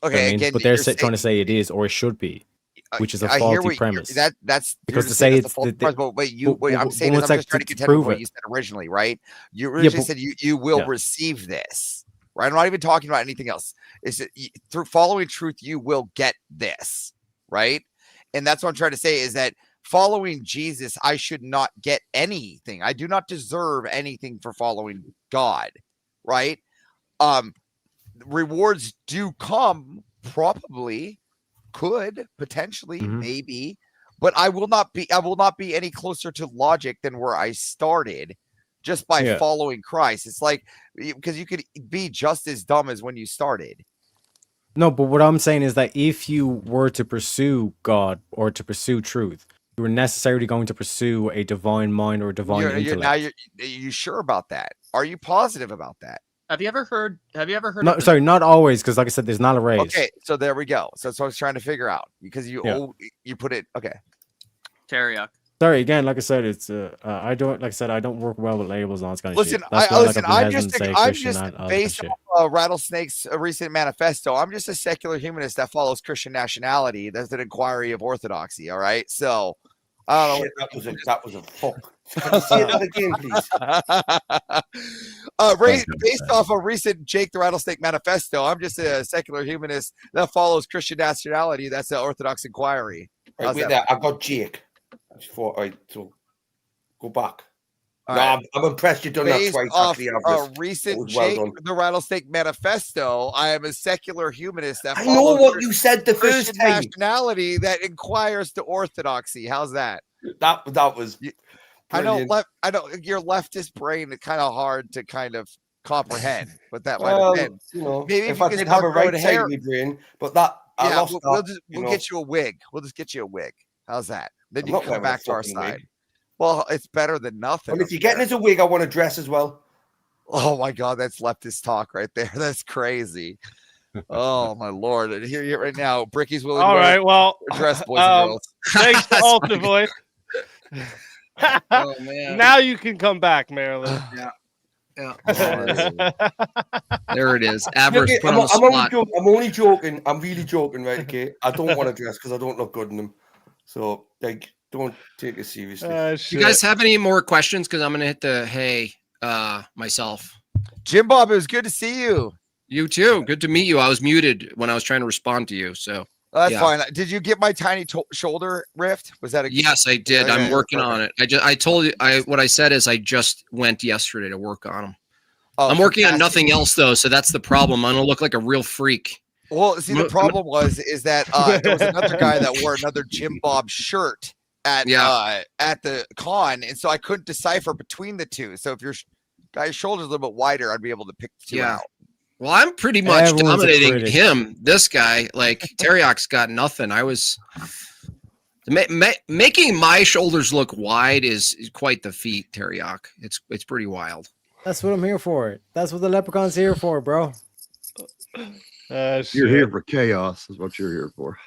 Okay, you know but they're trying to say it is or it should be, which is a faulty premise. That's because to say it's premise, but what I'm saying is I'm just trying to contend with what you said originally, right? You originally said you will receive this, right? I'm not even talking about anything else. Is that through following truth you will get this, right? And that's what I'm trying to say is that following Jesus, I should not get anything. I do not deserve anything for following God, right? Rewards do come probably Could potentially, Mhm. maybe, but I will not be any closer to logic than where I started just by Yeah. following Christ. It's like, because you could be just as dumb as when you started. No, but what I'm saying is that if you were to pursue God or to pursue truth, you were necessarily going to pursue a divine mind or a divine intellect. Are you sure about that? Are you positive about that? Have you ever heard? No, of the- sorry, not always, because like I said, there's not a race. Okay, so there we go. So that's what I was trying to figure out, because you put it okay. Teriak? Sorry, again, like I said, it's I don't work well with labels and all this kind of Listen, shit. That's why, like, I've been I'm hesitant just to say I'm Christian, just all that kind of based shit. on Rattlesnake's recent manifesto. I'm just a secular humanist that follows Christian nationality. That's an inquiry of orthodoxy. All right, so I don't know. Shit, that was a fuck. Can you say that again, please? Based off a recent Jake the Rattlesnake manifesto, I'm just a secular humanist that follows Christian nationality. That's the Orthodox inquiry. Right, wait there. I got Jake. I just thought, all right, so go back. All No, right. I'm impressed you've done that Based twice. off Actually, a recent Jake the Rattlesnake manifesto, I am a secular humanist that I know follows what you said the Christian first time. nationality that inquires to orthodoxy. How's that? That was. I know. brilliant. I know your leftist brain is kind of hard to kind of comprehend, but that might Well, have been. you know, Maybe if you I can did have a start growing right side hair. of my brain, but that I Yeah, lost we'll that. just you we'll know. get you a wig. We'll just get you a wig. How's that? Then I'm you not can come wearing a back to our fucking side. wig. Well, it's better than nothing. And if up you're getting there. us a wig, I want to dress as well. Oh my God, that's leftist talk right there. That's crazy. Oh my Lord! And here right now, Bricky's willing. All to wear right, well, a dress, boys and girls. thanks to That's Alter funny. Voice. Oh man. Now you can come back, Marilyn. Yeah. There it is. Look, Avarice put I'm, on the I'm only spot. joking. I'm only joking. I'm really joking, right? Okay, I don't want to dress because I don't look good in them. So, like, don't take it seriously. You guys have any more questions? Because I'm gonna hit the hay myself. Jim Bob, it was good to see you. You too. Good to meet you. I was muted when I was trying to respond to you. So That's yeah. fine. Did you get my tiny shoulder rift? Was that a Yes, I did. Okay, I'm working perfect. on it. I told you what I said is I just went yesterday to work on them. Oh, I'm working on fantastic. nothing else though, so that's the problem. I'm gonna look like a real freak. Well, see, the problem is that there was another guy that wore another Jim Bob shirt at the con, and so I couldn't decipher between the two. So if your guy's shoulder's a little bit wider, I'd be able to pick the two out. Well, I'm pretty much Everyone's a dominating critic. him. This guy, like Teriak's got nothing. I was making my shoulders look wide is quite the feat, Teriak. It's pretty wild. That's what I'm here for. That's what the leprechaun's here for, bro. You're here for chaos, is what you're here for.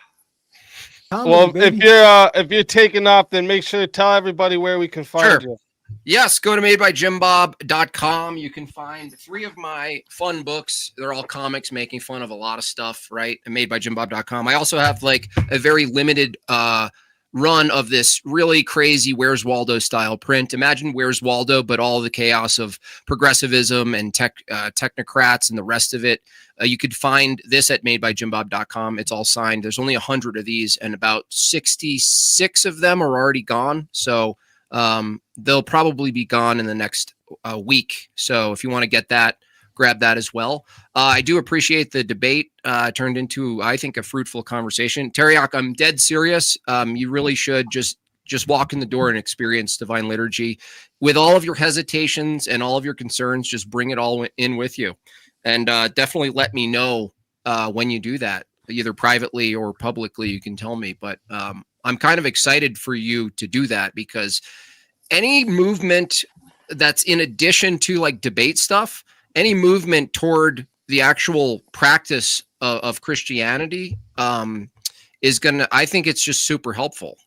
Well, if you're taking off, then make sure to tell everybody where we can find you. Yes, go to MadeByJimbob.com. You can find 3 of my fun books. They're all comics making fun of a lot of stuff, right? And MadeByJimbob.com. I also have like a very limited run of this really crazy Where's Waldo style print. Imagine Where's Waldo, but all the chaos of progressivism and technocrats and the rest of it. You could find this at MadeByJimbob.com. It's all signed. There's only 100 of these, and about 66 of them are already gone. So they'll probably be gone in the next week. So if you want to get that, grab that as well. I do appreciate the debate. Turned into, I think, a fruitful conversation. Teriak, I'm dead serious. You really should just walk in the door and experience divine liturgy with all of your hesitations and all of your concerns. Just bring it all in with you, and definitely let me know when you do that, either privately or publicly. You can tell me, but I'm kind of excited for you to do that, because any movement that's in addition to like debate stuff, any movement toward the actual practice of Christianity is gonna, I think it's just super helpful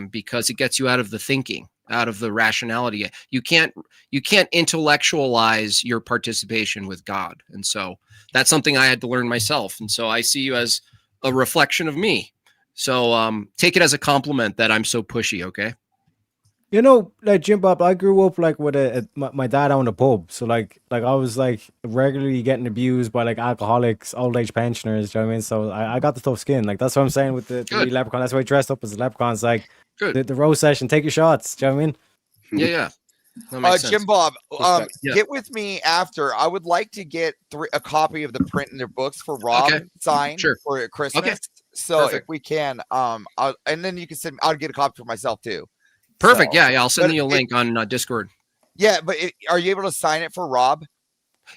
because it gets you out of the thinking, out of the rationality. You can't intellectualize your participation with God. And so that's something I had to learn myself. And so I see you as a reflection of me. So take it as a compliment that I'm so pushy, okay? You know, like Jim Bob, I grew up like with my dad owned a pub, so like I was like regularly getting abused by like alcoholics, old age pensioners. Do you know what I mean? So I got the tough skin. Like that's what I'm saying with the wee leprechaun. That's why I dressed up as a leprechaun. It's like the rose session. Take your shots. Do you know what I mean? Yeah. That makes sense. Jim Bob, Yeah. get with me after. I would like to get a copy of the print in their books for Rob signed for Christmas. So if Perfect. we can, and then you can send. I'll get a copy for myself too. Perfect. So, Yeah. I'll send but you a link on Discord. Yeah, but are you able to sign it for Rob?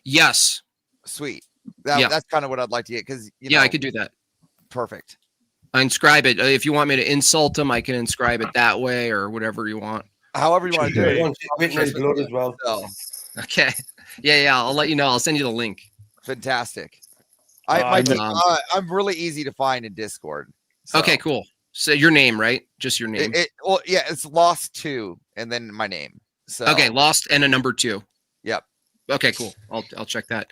Yes. Sweet. Yeah. That's kind of what I'd like to get because I could do that. Perfect. I inscribe it. If you want me to insult him, I can inscribe it that way or whatever you want. However you want to do it. Written in blood as well. So, Okay. Yeah. I'll let you know. I'll send you the link. fantastic. Awesome. I'm really easy to find in Discord. So. Okay, cool. So your name, right? Just your name. Well, yeah, it's Lost 2 and then my name. So Okay, Lost and a number 2. Yep. Okay, cool. I'll check that.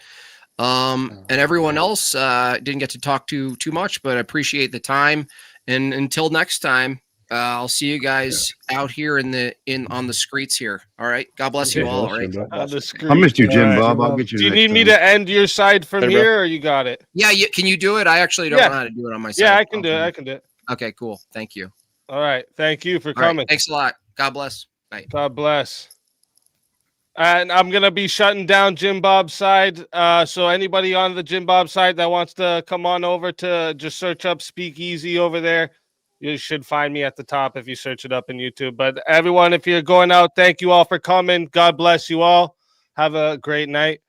And everyone else didn't get to talk too much, but I appreciate the time. And until next time, I'll see you guys out here on the streets here. All right. God bless you all. All right. I missed you, Jim Bob. I'll get you. Do you next need me time. to end your side from Hey, bro. here, or you got it? Yeah. Can you do it? I actually don't know how to do it on my side. Yeah, I can do it. I can do it. Okay, cool. Thank you. All right. Thank you for All right, coming. thanks a lot. God bless. Bye. God bless. And I'm gonna be shutting down Jim Bob's side. So anybody on the Jim Bob side that wants to come on over to just search up Speakeasy over there, you should find me at the top if you search it up in YouTube. But everyone, if you're going out, thank you all for coming. God bless you all. Have a great night.